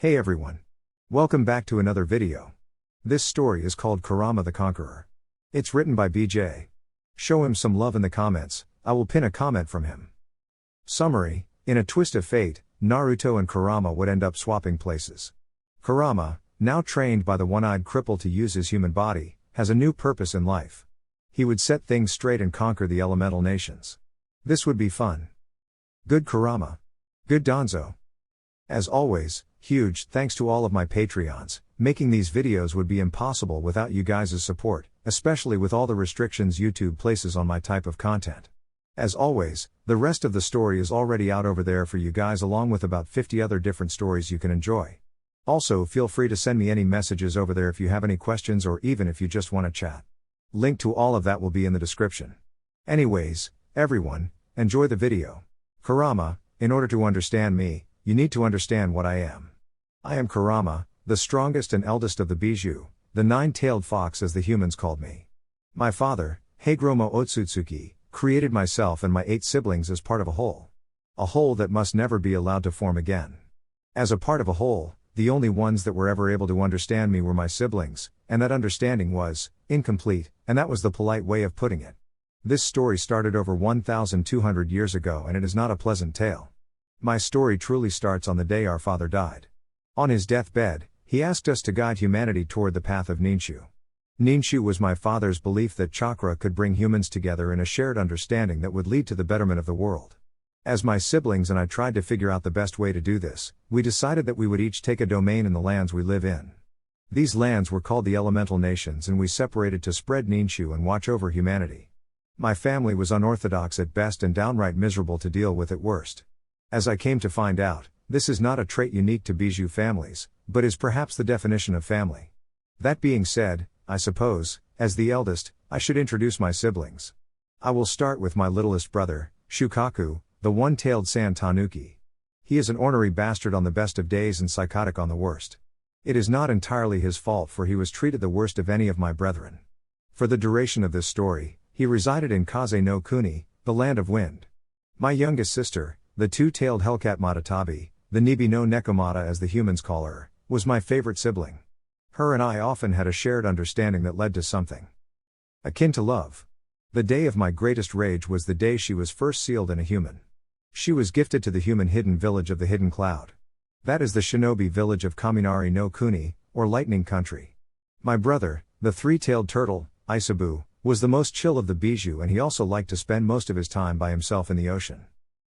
Hey everyone. Welcome back to another video. This story is called Kurama the Conqueror. It's written by BJ. Show him some love in the comments, I will pin a comment from him. Summary: in a twist of fate, Naruto and Kurama would end up swapping places. Kurama, now trained by the one-eyed cripple to use his human body, has a new purpose in life. He would set things straight and conquer the elemental nations. This would be fun. Good Kurama. Good Danzo. As always, huge thanks to all of my Patreons. Making these videos would be impossible without you guys' support, especially with all the restrictions YouTube places on my type of content. As always, the rest of the story is already out over there for you guys, along with about 50 other different stories you can enjoy. Also, feel free to send me any messages over there if you have any questions or even if you just want to chat. Link to all of that will be in the description. Anyways, everyone, enjoy the video. Kurama, in order to understand me, you need to understand what I am. I am Kurama, the strongest and eldest of the biju, the nine-tailed fox as the humans called me. My father, Heigromo Otsutsuki, created myself and my 8 siblings as part of a whole. A whole that must never be allowed to form again. As a part of a whole, the only ones that were ever able to understand me were my siblings, and that understanding was incomplete, and that was the polite way of putting it. This story started over 1,200 years ago, and it is not a pleasant tale. My story truly starts on the day our father died. On his deathbed, he asked us to guide humanity toward the path of Ninshu. Ninshu was my father's belief that chakra could bring humans together in a shared understanding that would lead to the betterment of the world. As my siblings and I tried to figure out the best way to do this, we decided that we would each take a domain in the lands we live in. These lands were called the elemental nations, and we separated to spread Ninshu and watch over humanity. My family was unorthodox at best and downright miserable to deal with at worst. As I came to find out, this is not a trait unique to biju families, but is perhaps the definition of family. That being said, I suppose, as the eldest, I should introduce my siblings. I will start with my littlest brother, Shukaku, the one-tailed sand tanuki. He is an ornery bastard on the best of days and psychotic on the worst. It is not entirely his fault, for he was treated the worst of any of my brethren. For the duration of this story, he resided in Kaze no Kuni, the land of wind. My youngest sister, the two-tailed hellcat Matatabi, the Nibi no Nekomata as the humans call her, was my favorite sibling. Her and I often had a shared understanding that led to something akin to love. The day of my greatest rage was the day she was first sealed in a human. She was gifted to the human hidden village of the Hidden Cloud. That is the shinobi village of Kaminari no Kuni, or Lightning Country. My brother, the three-tailed turtle, Isabu, was the most chill of the biju, and he also liked to spend most of his time by himself in the ocean.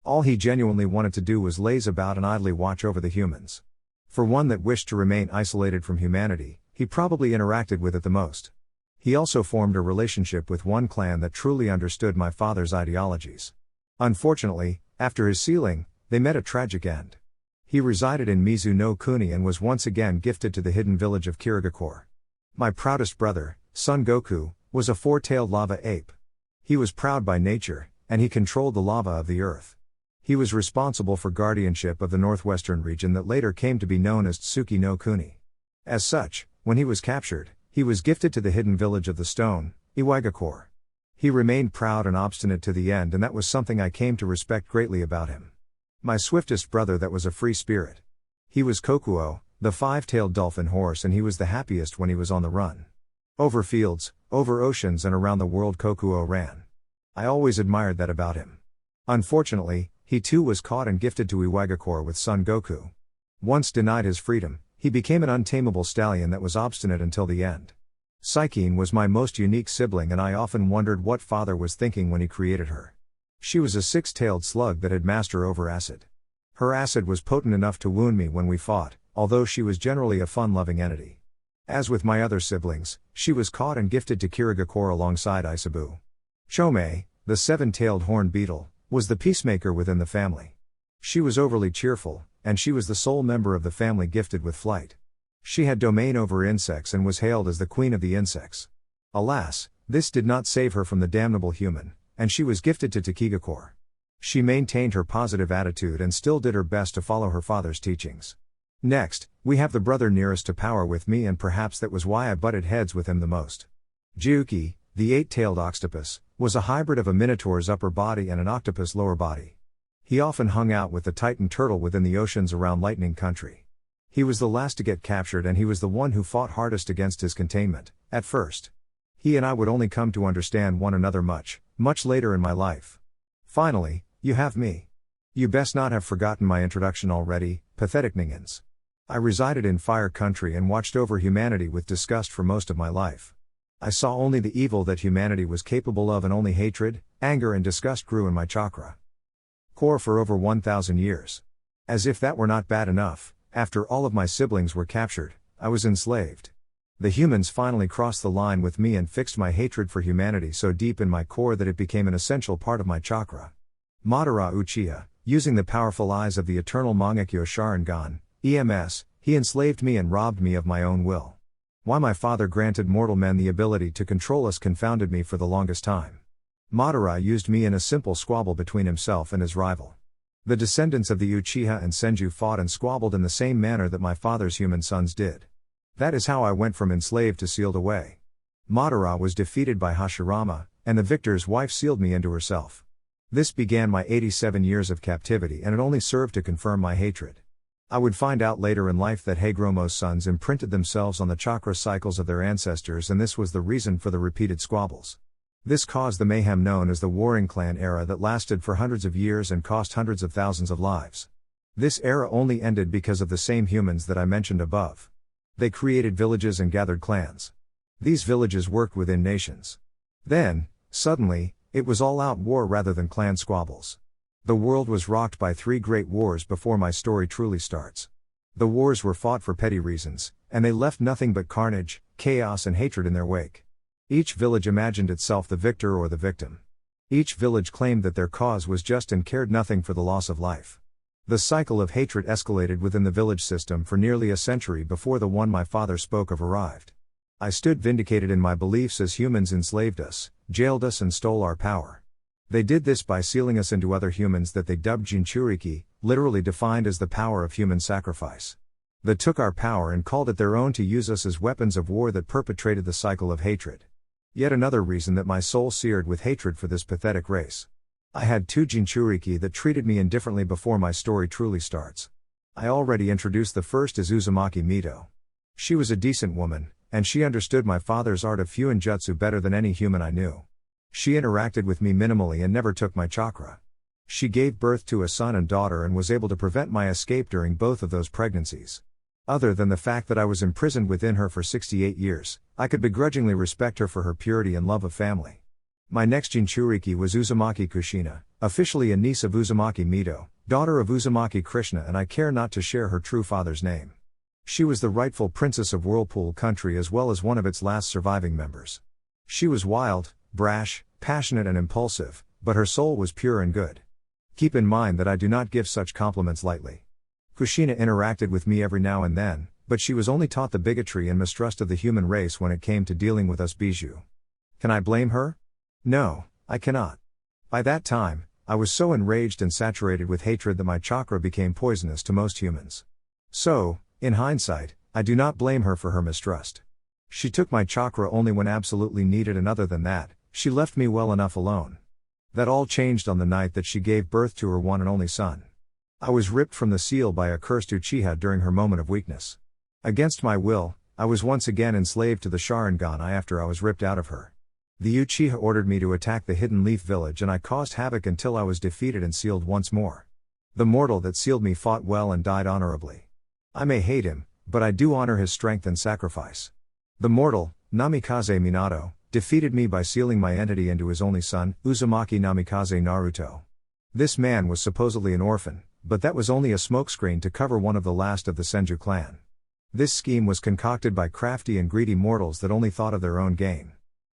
All he genuinely wanted to do was laze about and idly watch over the humans. For one that wished to remain isolated from humanity, he probably interacted with it the most. He also formed a relationship with one clan that truly understood my father's ideologies. Unfortunately, after his sealing, they met a tragic end. He resided in Mizu no Kuni and was once again gifted to the hidden village of Kirigakor. My proudest brother, Son Goku, was a four-tailed lava ape. He was proud by nature, and he controlled the lava of the earth. He was responsible for guardianship of the northwestern region that later came to be known as Tsuki no Kuni. As such, when he was captured, he was gifted to the hidden village of the stone, Iwagakor. He remained proud and obstinate to the end, and that was something I came to respect greatly about him. My swiftest brother that was a free spirit. He was Kokuo, the five-tailed dolphin horse, and he was the happiest when he was on the run. Over fields, over oceans, and around the world Kokuo ran. I always admired that about him. Unfortunately, he too was caught and gifted to Iwagakor with Son Goku. Once denied his freedom, he became an untamable stallion that was obstinate until the end. Psyche was my most unique sibling, and I often wondered what father was thinking when he created her. She was a six-tailed slug that had master over acid. Her acid was potent enough to wound me when we fought, although she was generally a fun-loving entity. As with my other siblings, she was caught and gifted to Kirigakor alongside Isabu. Chome, the seven-tailed horned beetle, was the peacemaker within the family. She was overly cheerful, and she was the sole member of the family gifted with flight. She had domain over insects and was hailed as the queen of the insects. Alas, this did not save her from the damnable human, and she was gifted to Takigakor. She maintained her positive attitude and still did her best to follow her father's teachings. Next, we have the brother nearest to power with me, and perhaps that was why I butted heads with him the most. Juki, the eight-tailed octopus, was a hybrid of a minotaur's upper body and an octopus lower body. He often hung out with the Titan turtle within the oceans around Lightning Country. He was the last to get captured and he was the one who fought hardest against his containment, at first. He and I would only come to understand one another much, much later in my life. Finally, you have me. You best not have forgotten my introduction already, pathetic Ningans. I resided in Fire Country and watched over humanity with disgust for most of my life. I saw only the evil that humanity was capable of and only hatred, anger and disgust grew in my chakra core for over 1,000 years. As if that were not bad enough, after all of my siblings were captured, I was enslaved. The humans finally crossed the line with me and fixed my hatred for humanity so deep in my core that it became an essential part of my chakra. Madara Uchiha, using the powerful eyes of the eternal Mangekyo Sharingan, EMS, he enslaved me and robbed me of my own will. Why my father granted mortal men the ability to control us confounded me for the longest time. Madara used me in a simple squabble between himself and his rival. The descendants of the Uchiha and Senju fought and squabbled in the same manner that my father's human sons did. That is how I went from enslaved to sealed away. Madara was defeated by Hashirama, and the victor's wife sealed me into herself. This began my 87 years of captivity and it only served to confirm my hatred. I would find out later in life that Hagromo's sons imprinted themselves on the chakra cycles of their ancestors and this was the reason for the repeated squabbles. This caused the mayhem known as the Warring Clan era that lasted for hundreds of years and cost hundreds of thousands of lives. This era only ended because of the same humans that I mentioned above. They created villages and gathered clans. These villages worked within nations. Then, suddenly, it was all-out war rather than clan squabbles. The world was rocked by 3 great wars before my story truly starts. The wars were fought for petty reasons, and they left nothing but carnage, chaos and hatred in their wake. Each village imagined itself the victor or the victim. Each village claimed that their cause was just and cared nothing for the loss of life. The cycle of hatred escalated within the village system for nearly a century before the one my father spoke of arrived. I stood vindicated in my beliefs as humans enslaved us, jailed us and stole our power. They did this by sealing us into other humans that they dubbed Jinchuriki, literally defined as the power of human sacrifice. They took our power and called it their own to use us as weapons of war that perpetrated the cycle of hatred. Yet another reason that my soul seared with hatred for this pathetic race. I had 2 Jinchuriki that treated me indifferently before my story truly starts. I already introduced the first as Uzumaki Mito. She was a decent woman, and she understood my father's art of Fuin Jutsu better than any human I knew. She interacted with me minimally and never took my chakra. She gave birth to a son and daughter and was able to prevent my escape during both of those pregnancies. Other than the fact that I was imprisoned within her for 68 years, I could begrudgingly respect her for her purity and love of family. My next Jinchuriki was Uzumaki Kushina, officially a niece of Uzumaki Mito, daughter of Uzumaki Krishna, and I care not to share her true father's name. She was the rightful princess of Whirlpool Country as well as one of its last surviving members. She was wild, brash, passionate and impulsive, but her soul was pure and good. Keep in mind that I do not give such compliments lightly. Kushina interacted with me every now and then, but she was only taught the bigotry and mistrust of the human race when it came to dealing with us biju. Can I blame her? No, I cannot. By that time, I was so enraged and saturated with hatred that my chakra became poisonous to most humans. So, in hindsight, I do not blame her for her mistrust. She took my chakra only when absolutely needed, and other than that, she left me well enough alone. That all changed on the night that she gave birth to her one and only son. I was ripped from the seal by a cursed Uchiha during her moment of weakness. Against my will, I was once again enslaved to the Sharingan after I was ripped out of her. The Uchiha ordered me to attack the Hidden Leaf village and I caused havoc until I was defeated and sealed once more. The mortal that sealed me fought well and died honorably. I may hate him, but I do honor his strength and sacrifice. The mortal, Namikaze Minato, defeated me by sealing my entity into his only son, Uzumaki Namikaze Naruto. This man was supposedly an orphan, but that was only a smokescreen to cover one of the last of the Senju clan. This scheme was concocted by crafty and greedy mortals that only thought of their own gain.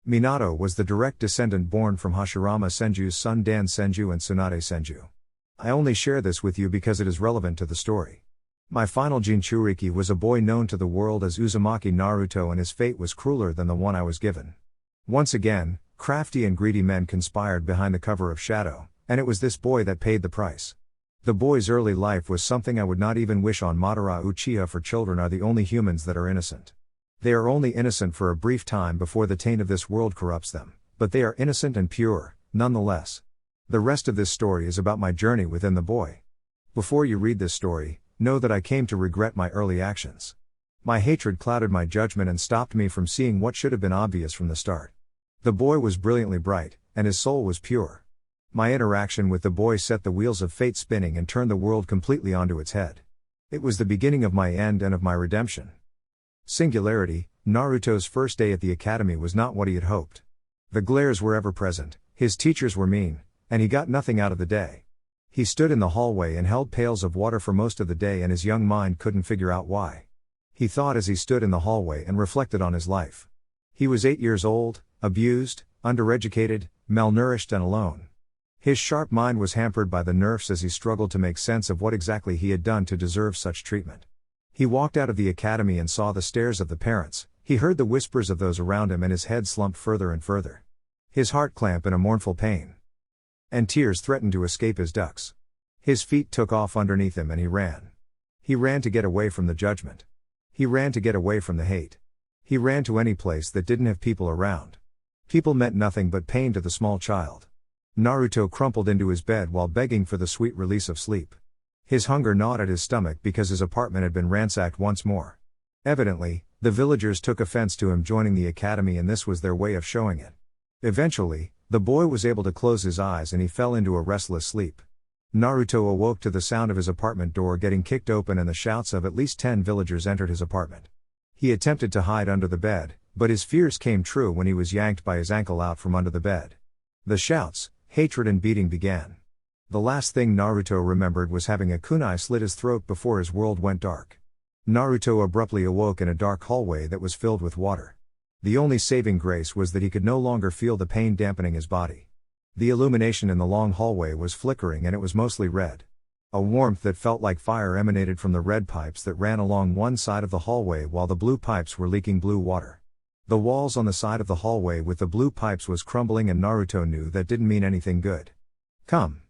Minato was the direct descendant born from Hashirama Senju's son Dan Senju and Tsunade Senju. I only share this with you because it is relevant to the story. My final Jinchuriki was a boy known to the world as Uzumaki Naruto, and his fate was crueler than the one I was given. Once again, crafty and greedy men conspired behind the cover of shadow, and it was this boy that paid the price. The boy's early life was something I would not even wish on Madara Uchiha, for children are the only humans that are innocent. They are only innocent for a brief time before the taint of this world corrupts them, but they are innocent and pure, nonetheless. The rest of this story is about my journey within the boy. Before you read this story, know that I came to regret my early actions. My hatred clouded my judgment and stopped me from seeing what should have been obvious from the start. The boy was brilliantly bright, and his soul was pure. My interaction with the boy set the wheels of fate spinning and turned the world completely onto its head. It was the beginning of my end and of my redemption. Singularity, Naruto's first day at the academy was not what he had hoped. The glares were ever present, his teachers were mean, and he got nothing out of the day. He stood in the hallway and held pails of water for most of the day, and his young mind couldn't figure out why. He thought as he stood in the hallway and reflected on his life. He was 8 years old, abused, undereducated, malnourished and alone. His sharp mind was hampered by the nerfs as he struggled to make sense of what exactly he had done to deserve such treatment. He walked out of the academy and saw the stares of the parents, he heard the whispers of those around him, and his head slumped further and further. His heart clamped in a mournful pain. And tears threatened to escape his ducts. His feet took off underneath him and he ran. He ran to get away from the judgment. He ran to get away from the hate. He ran to any place that didn't have people around. People meant nothing but pain to the small child. Naruto crumpled into his bed while begging for the sweet release of sleep. His hunger gnawed at his stomach because his apartment had been ransacked once more. Evidently, the villagers took offense to him joining the academy, and this was their way of showing it. Eventually, the boy was able to close his eyes and he fell into a restless sleep. Naruto awoke to the sound of his apartment door getting kicked open and the shouts of at least 10 villagers entered his apartment. He attempted to hide under the bed, but his fears came true when he was yanked by his ankle out from under the bed. The shouts, hatred and beating began. The last thing Naruto remembered was having a kunai slit his throat before his world went dark. Naruto abruptly awoke in a dark hallway that was filled with water. The only saving grace was that he could no longer feel the pain dampening his body. The illumination in the long hallway was flickering and it was mostly red. A warmth that felt like fire emanated from the red pipes that ran along one side of the hallway while the blue pipes were leaking blue water. The walls on the side of the hallway with the blue pipes was crumbling, and Naruto knew that didn't mean anything good. Come!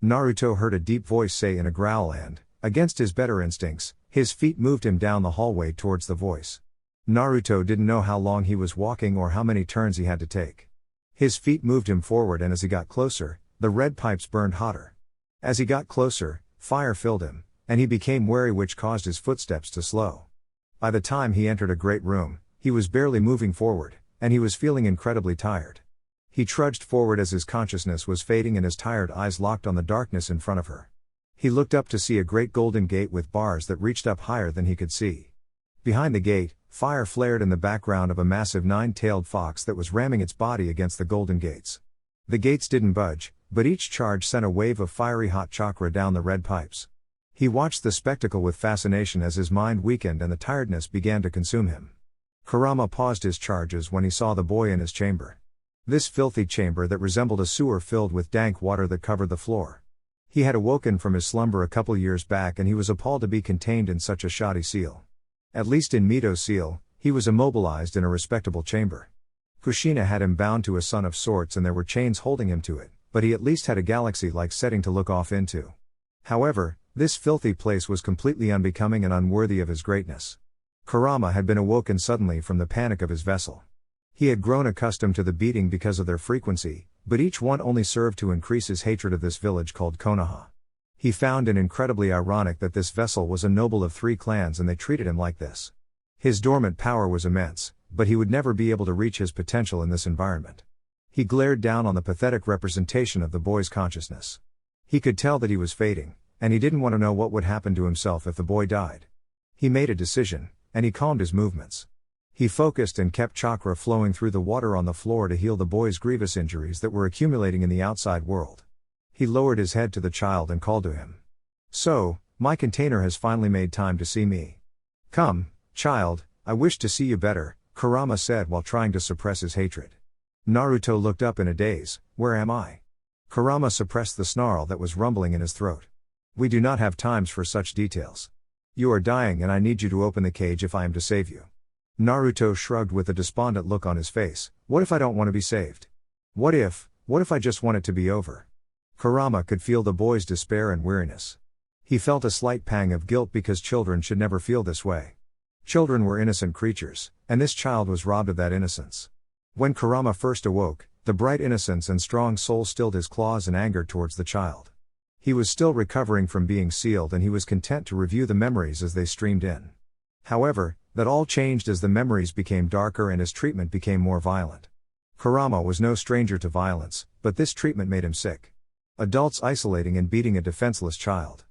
Naruto heard a deep voice say in a growl and, against his better instincts, his feet moved him down the hallway towards the voice. Naruto didn't know how long he was walking or how many turns he had to take. His feet moved him forward, and as he got closer, the red pipes burned hotter. As he got closer, fire filled him, and he became wary, which caused his footsteps to slow. By the time he entered a great room, he was barely moving forward, and he was feeling incredibly tired. He trudged forward as his consciousness was fading and his tired eyes locked on the darkness in front of her. He looked up to see a great golden gate with bars that reached up higher than he could see. Behind the gate, fire flared in the background of a massive 9-tailed fox that was ramming its body against the golden gates. The gates didn't budge, but each charge sent a wave of fiery hot chakra down the red pipes. He watched the spectacle with fascination as his mind weakened and the tiredness began to consume him. Kurama paused his charges when he saw the boy in his chamber. This filthy chamber that resembled a sewer filled with dank water that covered the floor. He had awoken from his slumber a couple years back and he was appalled to be contained in such a shoddy seal. At least in Mito's seal, he was immobilized in a respectable chamber. Kushina had him bound to a sun of sorts and there were chains holding him to it, but he at least had a galaxy-like setting to look off into. However, this filthy place was completely unbecoming and unworthy of his greatness. Kurama had been awoken suddenly from the panic of his vessel. He had grown accustomed to the beating because of their frequency, but each one only served to increase his hatred of this village called Konoha. He found it incredibly ironic that this vessel was a noble of 3 clans and they treated him like this. His dormant power was immense, but he would never be able to reach his potential in this environment. He glared down on the pathetic representation of the boy's consciousness. He could tell that he was fading, and he didn't want to know what would happen to himself if the boy died. He made a decision, and he calmed his movements. He focused and kept chakra flowing through the water on the floor to heal the boy's grievous injuries that were accumulating in the outside world. He lowered his head to the child and called to him. So, my container has finally made time to see me. Come, child, I wish to see you better, Kurama said while trying to suppress his hatred. Naruto looked up in a daze. Where am I? Kurama suppressed the snarl that was rumbling in his throat. We do not have times for such details. You are dying and I need you to open the cage if I am to save you. Naruto shrugged with a despondent look on his face. What if I don't want to be saved? What if I just want it to be over? Kurama could feel the boy's despair and weariness. He felt a slight pang of guilt because children should never feel this way. Children were innocent creatures, and this child was robbed of that innocence. When Kurama first awoke, the bright innocence and strong soul stilled his claws and anger towards the child. He was still recovering from being sealed and he was content to review the memories as they streamed in. However, that all changed as the memories became darker and his treatment became more violent. Kurama was no stranger to violence, but this treatment made him sick. Adults isolating and beating a defenseless child.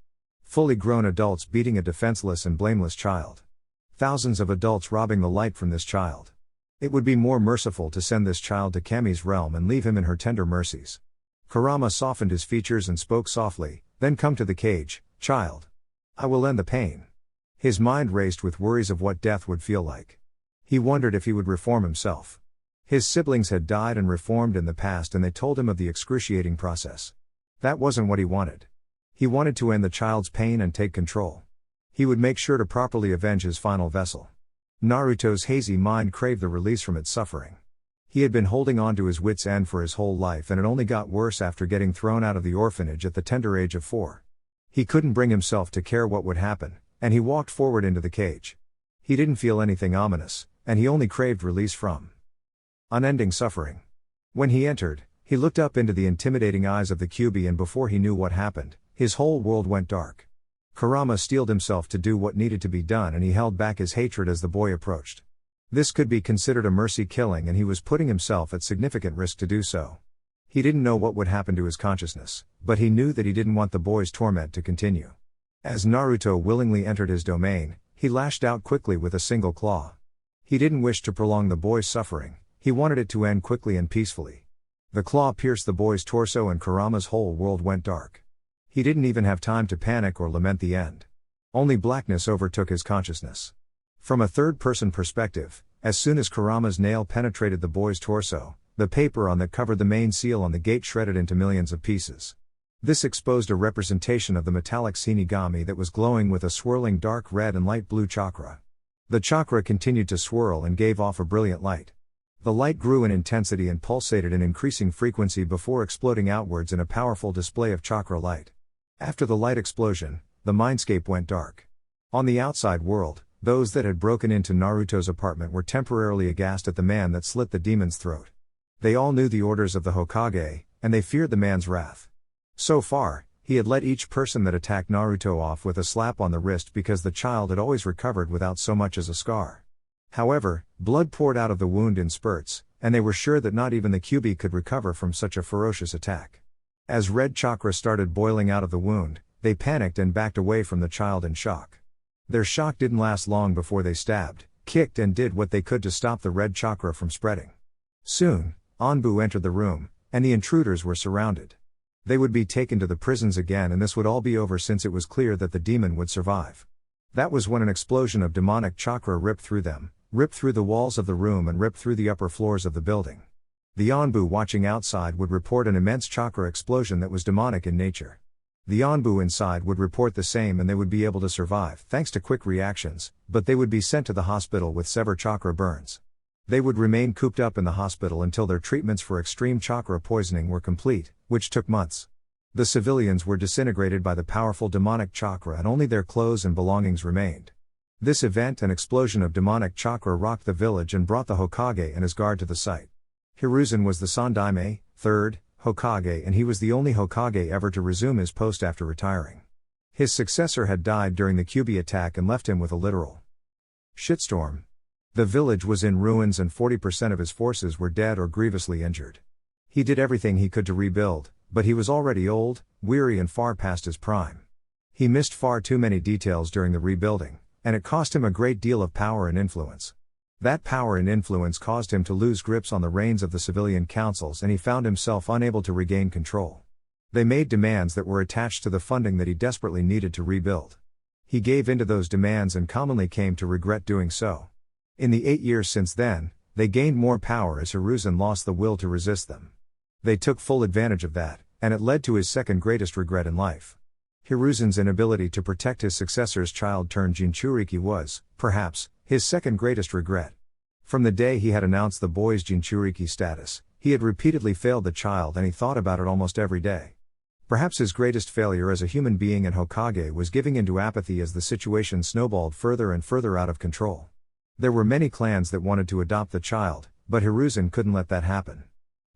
Fully grown adults beating a defenseless and blameless child. Thousands of adults robbing the light from this child. It would be more merciful to send this child to Kami's realm and leave him in her tender mercies. Kurama softened his features and spoke softly, "Then come to the cage, child. I will end the pain." His mind raced with worries of what death would feel like. He wondered if he would reform himself. His siblings had died and reformed in the past and they told him of the excruciating process. That wasn't what he wanted. He wanted to end the child's pain and take control. He would make sure to properly avenge his final vessel. Naruto's hazy mind craved the release from its suffering. He had been holding on to his wits' end for his whole life and it only got worse after getting thrown out of the orphanage at the tender age of 4. He couldn't bring himself to care what would happen, and he walked forward into the cage. He didn't feel anything ominous, and he only craved release from unending suffering. When he entered, he looked up into the intimidating eyes of the Kyuubi and before he knew what happened, his whole world went dark. Kurama steeled himself to do what needed to be done and he held back his hatred as the boy approached. This could be considered a mercy killing and he was putting himself at significant risk to do so. He didn't know what would happen to his consciousness, but he knew that he didn't want the boy's torment to continue. As Naruto willingly entered his domain, he lashed out quickly with a single claw. He didn't wish to prolong the boy's suffering, he wanted it to end quickly and peacefully. The claw pierced the boy's torso and Kurama's whole world went dark. He didn't even have time to panic or lament the end. Only blackness overtook his consciousness. From a third-person perspective, as soon as Kurama's nail penetrated the boy's torso, the paper on that covered the main seal on the gate shredded into millions of pieces. This exposed a representation of the metallic Shinigami that was glowing with a swirling dark red and light blue chakra. The chakra continued to swirl and gave off a brilliant light. The light grew in intensity and pulsated in increasing frequency before exploding outwards in a powerful display of chakra light. After the light explosion, the mindscape went dark. On the outside world, those that had broken into Naruto's apartment were temporarily aghast at the man that slit the demon's throat. They all knew the orders of the Hokage, and they feared the man's wrath. So far, he had let each person that attacked Naruto off with a slap on the wrist because the child had always recovered without so much as a scar. However, blood poured out of the wound in spurts, and they were sure that not even the Kyuubi could recover from such a ferocious attack. As red chakra started boiling out of the wound, they panicked and backed away from the child in shock. Their shock didn't last long before they stabbed, kicked and did what they could to stop the red chakra from spreading. Soon, Anbu entered the room, and the intruders were surrounded. They would be taken to the prisons again and this would all be over since it was clear that the demon would survive. That was when an explosion of demonic chakra ripped through them, ripped through the walls of the room and ripped through the upper floors of the building. The Anbu watching outside would report an immense chakra explosion that was demonic in nature. The Anbu inside would report the same and they would be able to survive thanks to quick reactions, but they would be sent to the hospital with severe chakra burns. They would remain cooped up in the hospital until their treatments for extreme chakra poisoning were complete, which took months. The civilians were disintegrated by the powerful demonic chakra and only their clothes and belongings remained. This event and explosion of demonic chakra rocked the village and brought the Hokage and his guard to the site. Hiruzen was the Sandaime, third, Hokage and he was the only Hokage ever to resume his post after retiring. His successor had died during the Kyuubi attack and left him with a literal shitstorm. The village was in ruins and 40% of his forces were dead or grievously injured. He did everything he could to rebuild, but he was already old, weary and far past his prime. He missed far too many details during the rebuilding, and it cost him a great deal of power and influence. That power and influence caused him to lose grips on the reins of the civilian councils and he found himself unable to regain control. They made demands that were attached to the funding that he desperately needed to rebuild. He gave in to those demands and commonly came to regret doing so. In the 8 years since then, they gained more power as Hiruzen lost the will to resist them. They took full advantage of that, and it led to his second greatest regret in life. Hiruzen's inability to protect his successor's child turned Jinchuriki was, perhaps, his second greatest regret. From the day he had announced the boy's Jinchuriki status, he had repeatedly failed the child and he thought about it almost every day. Perhaps his greatest failure as a human being and Hokage was giving into apathy as the situation snowballed further and further out of control. There were many clans that wanted to adopt the child, but Hiruzen couldn't let that happen.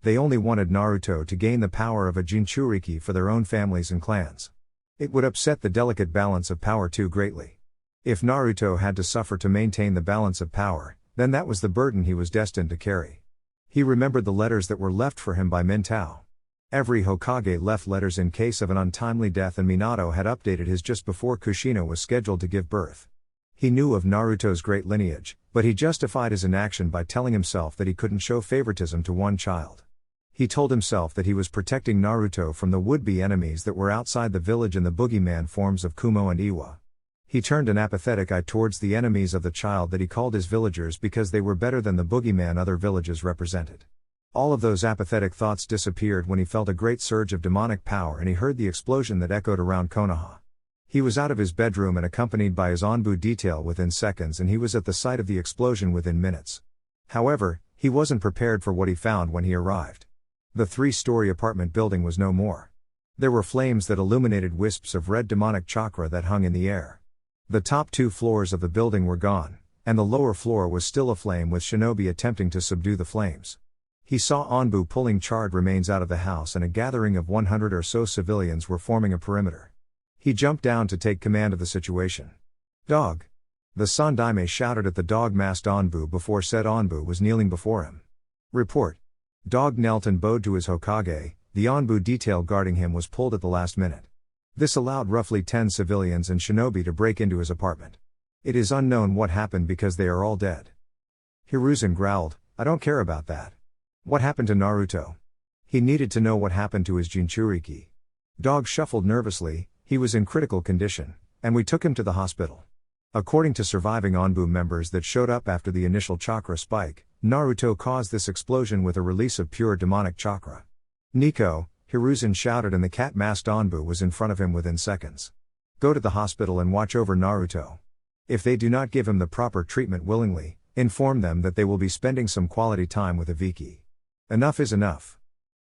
They only wanted Naruto to gain the power of a Jinchuriki for their own families and clans. It would upset the delicate balance of power too greatly. If Naruto had to suffer to maintain the balance of power, then that was the burden he was destined to carry. He remembered the letters that were left for him by Mintao. Every Hokage left letters in case of an untimely death, and Minato had updated his just before Kushina was scheduled to give birth. He knew of Naruto's great lineage, but he justified his inaction by telling himself that he couldn't show favoritism to one child. He told himself that he was protecting Naruto from the would-be enemies that were outside the village in the boogeyman forms of Kumo and Iwa. He turned an apathetic eye towards the enemies of the child that he called his villagers because they were better than the boogeyman other villages represented. All of those apathetic thoughts disappeared when he felt a great surge of demonic power and he heard the explosion that echoed around Konoha. He was out of his bedroom and accompanied by his Anbu detail within seconds, and he was at the site of the explosion within minutes. However, he wasn't prepared for what he found when he arrived. The 3-story apartment building was no more. There were flames that illuminated wisps of red demonic chakra that hung in the air. The top 2 floors of the building were gone, and the lower floor was still aflame with shinobi attempting to subdue the flames. He saw Anbu pulling charred remains out of the house, and a gathering of 100 or so civilians were forming a perimeter. He jumped down to take command of the situation. "Dog!" The Sandaime shouted at the dog-masked Anbu before said Anbu was kneeling before him. "Report." Dog knelt and bowed to his Hokage. The Anbu detail guarding him was pulled at the last minute. This allowed roughly 10 civilians and shinobi to break into his apartment. It is unknown what happened because they are all dead. Hiruzen growled, "I don't care about that. What happened to Naruto?" He needed to know what happened to his Jinchuriki. Dog shuffled nervously. "He was in critical condition, and we took him to the hospital." According to surviving Anbu members that showed up after the initial chakra spike, Naruto caused this explosion with a release of pure demonic chakra. "Nico," Hiruzen shouted, and the cat-masked Anbu was in front of him within seconds. "Go to the hospital and watch over Naruto. If they do not give him the proper treatment willingly, inform them that they will be spending some quality time with Ibiki. Enough is enough."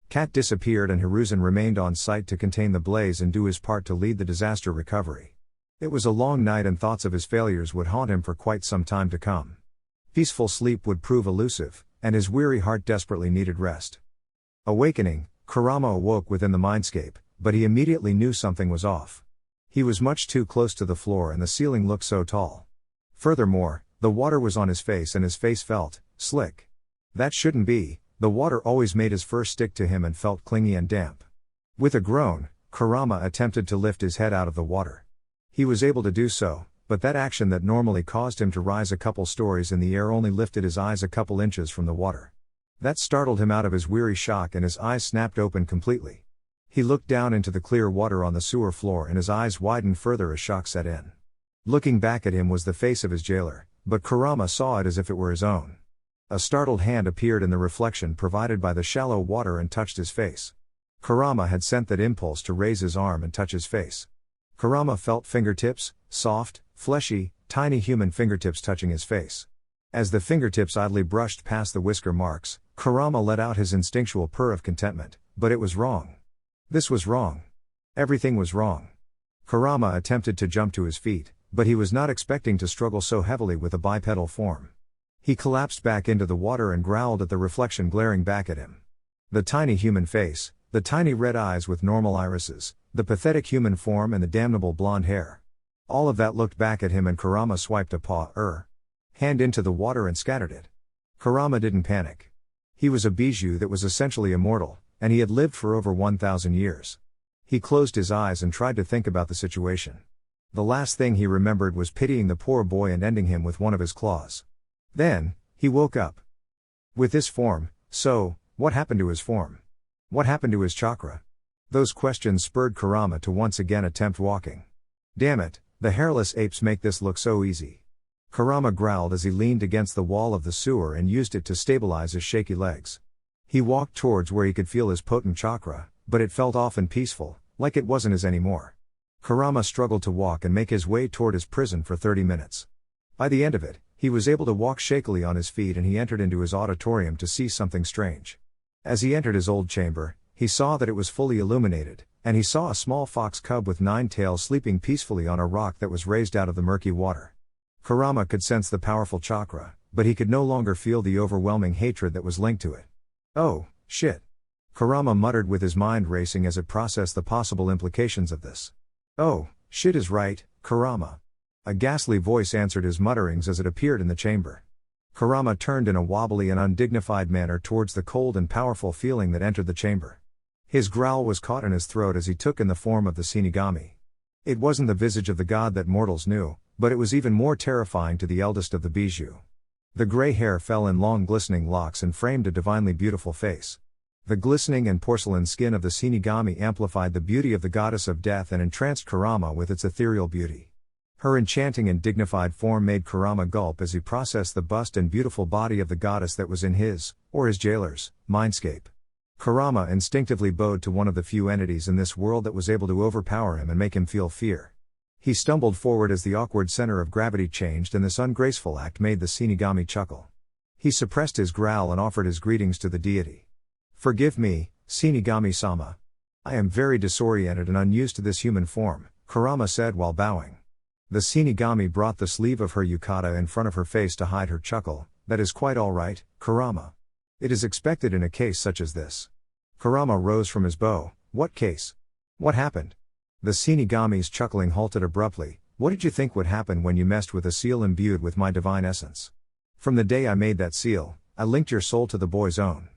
Cat disappeared and Hiruzen remained on site to contain the blaze and do his part to lead the disaster recovery. It was a long night and thoughts of his failures would haunt him for quite some time to come. Peaceful sleep would prove elusive, and his weary heart desperately needed rest. Awakening, Kurama awoke within the mindscape, but he immediately knew something was off. He was much too close to the floor and the ceiling looked so tall. Furthermore, the water was on his face and his face felt slick. That shouldn't be. The water always made his fur stick to him and felt clingy and damp. With a groan, Kurama attempted to lift his head out of the water. He was able to do so, but that action that normally caused him to rise a couple stories in the air only lifted his eyes a couple inches from the water. That startled him out of his weary shock and his eyes snapped open completely. He looked down into the clear water on the sewer floor and his eyes widened further as shock set in. Looking back at him was the face of his jailer, but Kurama saw it as if it were his own. A startled hand appeared in the reflection provided by the shallow water and touched his face. Kurama had sent that impulse to raise his arm and touch his face. Kurama felt fingertips, soft, fleshy, tiny human fingertips touching his face. As the fingertips idly brushed past the whisker marks, Kurama let out his instinctual purr of contentment, but it was wrong. This was wrong. Everything was wrong. Kurama attempted to jump to his feet, but he was not expecting to struggle so heavily with a bipedal form. He collapsed back into the water and growled at the reflection glaring back at him. The tiny human face, the tiny red eyes with normal irises, the pathetic human form and the damnable blonde hair. All of that looked back at him and Kurama swiped a hand into the water and scattered it. Kurama didn't panic. He was a biju that was essentially immortal, and he had lived for over 1,000 years. He closed his eyes and tried to think about the situation. The last thing he remembered was pitying the poor boy and ending him with one of his claws. Then, he woke up. With this form, so, what happened to his form? What happened to his chakra? Those questions spurred Kurama to once again attempt walking. Damn it, the hairless apes make this look so easy. Kurama growled as he leaned against the wall of the sewer and used it to stabilize his shaky legs. He walked towards where he could feel his potent chakra, but it felt off and peaceful, like it wasn't his anymore. Kurama struggled to walk and make his way toward his prison for 30 minutes. By the end of it, he was able to walk shakily on his feet and he entered into his auditorium to see something strange. As he entered his old chamber, he saw that it was fully illuminated, and he saw a small fox cub with 9 tails sleeping peacefully on a rock that was raised out of the murky water. Kurama could sense the powerful chakra, but he could no longer feel the overwhelming hatred that was linked to it. Oh, shit. Kurama muttered with his mind racing as it processed the possible implications of this. "Oh, shit is right, Kurama." A ghastly voice answered his mutterings as it appeared in the chamber. Kurama turned in a wobbly and undignified manner towards the cold and powerful feeling that entered the chamber. His growl was caught in his throat as he took in the form of the Shinigami. It wasn't the visage of the god that mortals knew, but it was even more terrifying to the eldest of the biju. The gray hair fell in long glistening locks and framed a divinely beautiful face. The glistening and porcelain skin of the Shinigami amplified the beauty of the goddess of death and entranced Kurama with its ethereal beauty. Her enchanting and dignified form made Kurama gulp as he processed the bust and beautiful body of the goddess that was in his, or his jailer's, mindscape. Kurama instinctively bowed to one of the few entities in this world that was able to overpower him and make him feel fear. He stumbled forward as the awkward center of gravity changed, and this ungraceful act made the Shinigami chuckle. He suppressed his growl and offered his greetings to the deity. "Forgive me, Shinigami-sama. I am very disoriented and unused to this human form," Kurama said while bowing. The Shinigami brought the sleeve of her yukata in front of her face to hide her chuckle. "That is quite all right, Kurama. It is expected in a case such as this." Kurama rose from his bow. "What case? What happened?" The Shinigami's chuckling halted abruptly. "What did you think would happen when you messed with a seal imbued with my divine essence? From the day I made that seal, I linked your soul to the boy's own."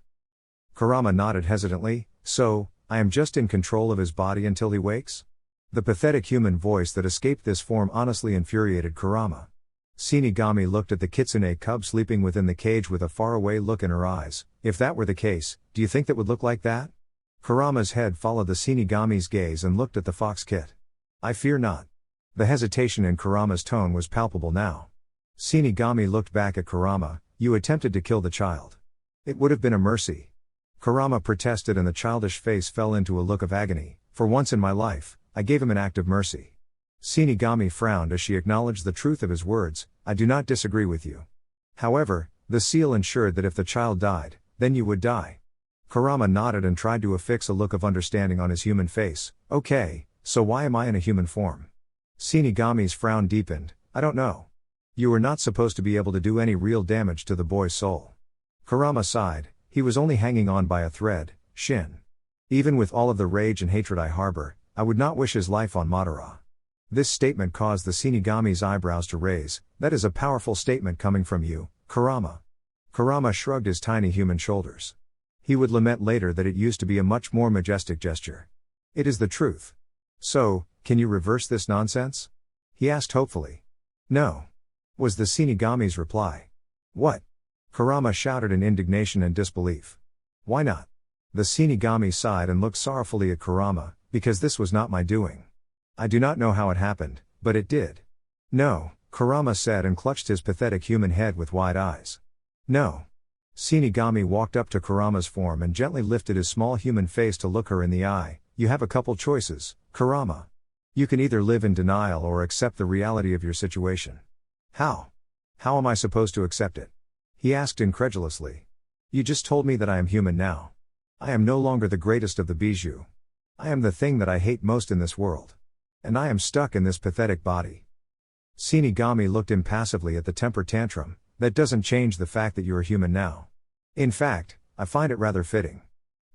Kurama nodded hesitantly. "So, I am just in control of his body until he wakes?" The pathetic human voice that escaped this form honestly infuriated Kurama. Shinigami looked at the kitsune cub sleeping within the cage with a faraway look in her eyes. "If that were the case, do you think that would look like that?" Kurama's head followed the Shinigami's gaze and looked at the fox kit. "I fear not." The hesitation in Kurama's tone was palpable now. Shinigami looked back at Kurama. "You attempted to kill the child. It would have been a mercy." Kurama protested and the childish face fell into a look of agony. "For once in my life, I gave him an act of mercy." Shinigami frowned as she acknowledged the truth of his words. "I do not disagree with you. However, the seal ensured that if the child died, then you would die." Kurama nodded and tried to affix a look of understanding on his human face. "Okay, so why am I in a human form?" Shinigami's frown deepened. "I don't know. You were not supposed to be able to do any real damage to the boy's soul." Kurama sighed. "He was only hanging on by a thread, Shin. Even with all of the rage and hatred I harbor, I would not wish his life on Madara." This statement caused the Shinigami's eyebrows to raise. "That is a powerful statement coming from you, Kurama." Kurama shrugged his tiny human shoulders. He would lament later that it used to be a much more majestic gesture. "It is the truth. So, can you reverse this nonsense?" he asked hopefully. "No," was the Shinigami's reply. "What?" Kurama shouted in indignation and disbelief. "Why not?" The Shinigami sighed and looked sorrowfully at Kurama. "Because this was not my doing. I do not know how it happened, but it did." "No," Kurama said and clutched his pathetic human head with wide eyes. "No." Shinigami walked up to Kurama's form and gently lifted his small human face to look her in the eye. "You have a couple choices, Kurama. You can either live in denial or accept the reality of your situation." "How? How am I supposed to accept it?" he asked incredulously. "You just told me that I am human now. I am no longer the greatest of the biju. I am the thing that I hate most in this world. And I am stuck in this pathetic body." Shinigami looked impassively at the temper tantrum. "That doesn't change the fact that you are human now. In fact, I find it rather fitting."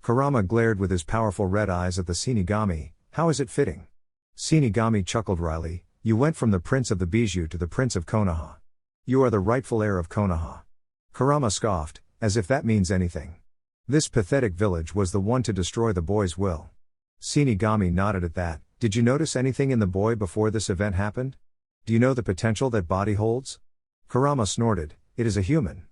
Kurama glared with his powerful red eyes at the Shinigami. "How is it fitting?" Shinigami chuckled wryly. "You went from the prince of the biju to the prince of Konoha. You are the rightful heir of Konoha." Kurama scoffed, as if that means anything. This pathetic village was the one to destroy the boy's will. Shinigami nodded at that. "Did you notice anything in the boy before this event happened? Do you know the potential that body holds?" Kurama snorted. "It is a human."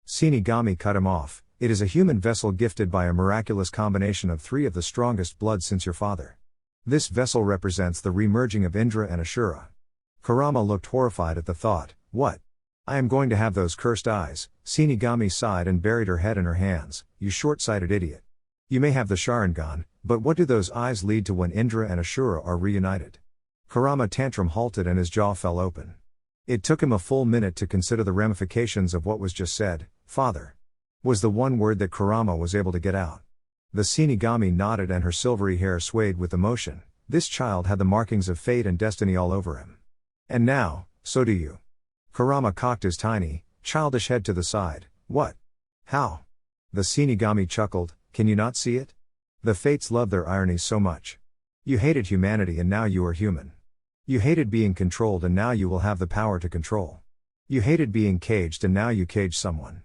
Shinigami cut him off. "It is a human vessel gifted by a miraculous combination of 3 of the strongest blood since your father. This vessel represents the remerging of Indra and Ashura." Kurama looked horrified at the thought. "What? I am going to have those cursed eyes." Shinigami sighed and buried her head in her hands. "You short-sighted idiot. You may have the Sharingan, but what do those eyes lead to when Indra and Ashura are reunited?" Kurama tantrum halted and his jaw fell open. It took him a full minute to consider the ramifications of what was just said. "Father," was the one word that Kurama was able to get out. The Shinigami nodded and her silvery hair swayed with emotion. This child had the markings of fate and destiny all over him. "And now, so do you." Kurama cocked his tiny, childish head to the side. "What? How?" The Shinigami chuckled. "Can you not see it? The fates love their ironies so much. You hated humanity and now you are human. You hated being controlled and now you will have the power to control. You hated being caged and now you cage someone.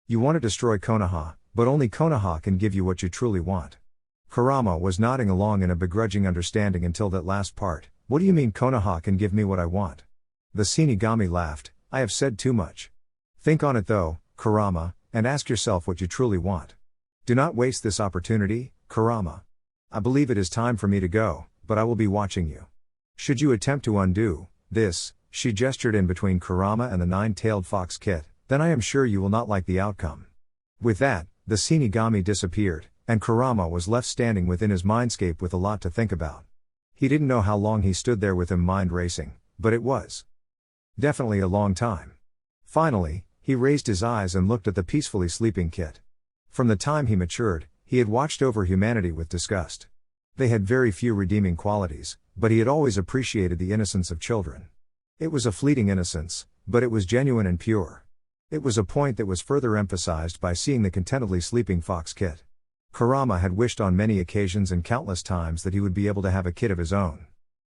You want to destroy Konoha, but only Konoha can give you what you truly want. Kurama was nodding along in a begrudging understanding until that last part. What do you mean Konoha can give me what I want? The Shinigami laughed. I have said too much. Think on it though, Kurama, and ask yourself what you truly want. Do not waste this opportunity, Kurama. I believe it is time for me to go, but I will be watching you. Should you attempt to undo this, she gestured in between Kurama and the nine-tailed fox kit, then I am sure you will not like the outcome. With that, the Shinigami disappeared, and Kurama was left standing within his mindscape with a lot to think about. He didn't know how long he stood there with him mind racing, but it was definitely a long time. Finally, he raised his eyes and looked at the peacefully sleeping kit. From the time he matured, he had watched over humanity with disgust. They had very few redeeming qualities, but he had always appreciated the innocence of children. It was a fleeting innocence, but it was genuine and pure. It was a point that was further emphasized by seeing the contentedly sleeping fox kit. Kurama had wished on many occasions and countless times that he would be able to have a kid of his own.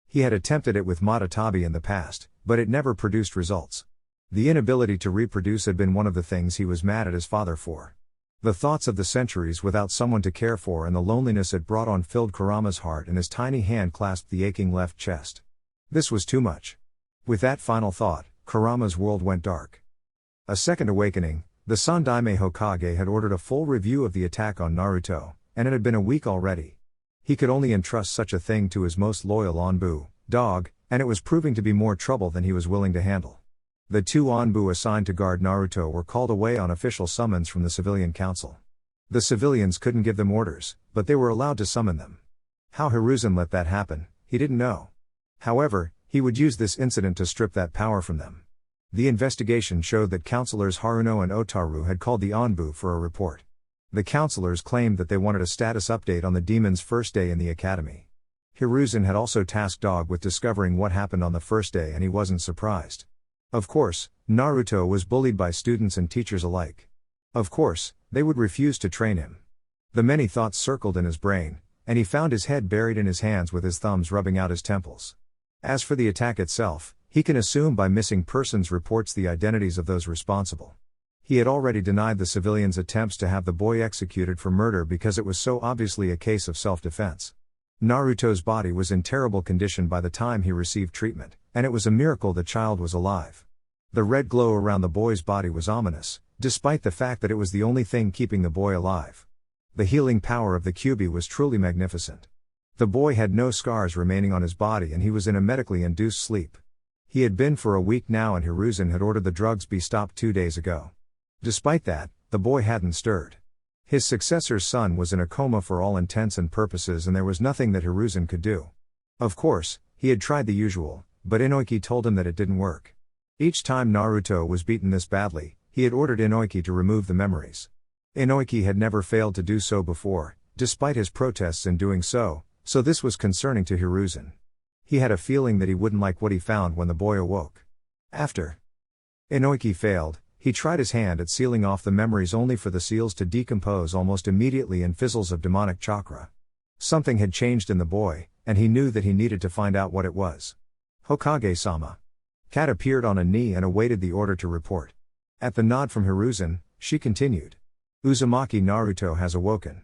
He had attempted it with Matatabi in the past, but it never produced results. The inability to reproduce had been one of the things he was mad at his father for. The thoughts of the centuries without someone to care for and the loneliness it brought on filled Kurama's heart, and his tiny hand clasped the aching left chest. This was too much. With that final thought, Kurama's world went dark. A second awakening. The Sandaime Hokage had ordered a full review of the attack on Naruto, and it had been a week already. He could only entrust such a thing to his most loyal Onbu, dog, and it was proving to be more trouble than he was willing to handle. The two Onbu assigned to guard Naruto were called away on official summons from the civilian council. The civilians couldn't give them orders, but they were allowed to summon them. How Hiruzen let that happen, he didn't know. However, he would use this incident to strip that power from them. The investigation showed that counselors Haruno and Otaru had called the Onbu for a report. The counselors claimed that they wanted a status update on the demon's first day in the academy. Hiruzen had also tasked Dog with discovering what happened on the first day, and he wasn't surprised. Of course, Naruto was bullied by students and teachers alike. Of course, they would refuse to train him. The many thoughts circled in his brain, and he found his head buried in his hands with his thumbs rubbing out his temples. As for the attack itself, he can assume by missing persons reports the identities of those responsible. He had already denied the civilians' attempts to have the boy executed for murder because it was so obviously a case of self-defense. Naruto's body was in terrible condition by the time he received treatment, and it was a miracle the child was alive. The red glow around the boy's body was ominous, despite the fact that it was the only thing keeping the boy alive. The healing power of the Kyuubi was truly magnificent. The boy had no scars remaining on his body and he was in a medically induced sleep. He had been for a week now, and Hiruzen had ordered the drugs be stopped 2 days ago. Despite that, the boy hadn't stirred. His successor's son was in a coma for all intents and purposes, and there was nothing that Hiruzen could do. Of course, he had tried the usual, but Inoiki told him that it didn't work. Each time Naruto was beaten this badly, he had ordered Inoiki to remove the memories. Inoiki had never failed to do so before, despite his protests in doing so this was concerning to Hiruzen. He had a feeling that he wouldn't like what he found when the boy awoke. After Inoiki failed, he tried his hand at sealing off the memories only for the seals to decompose almost immediately in fizzles of demonic chakra. Something had changed in the boy, and he knew that he needed to find out what it was. Hokage-sama. Kat appeared on a knee and awaited the order to report. At the nod from Hiruzen, she continued. Uzumaki Naruto has awoken.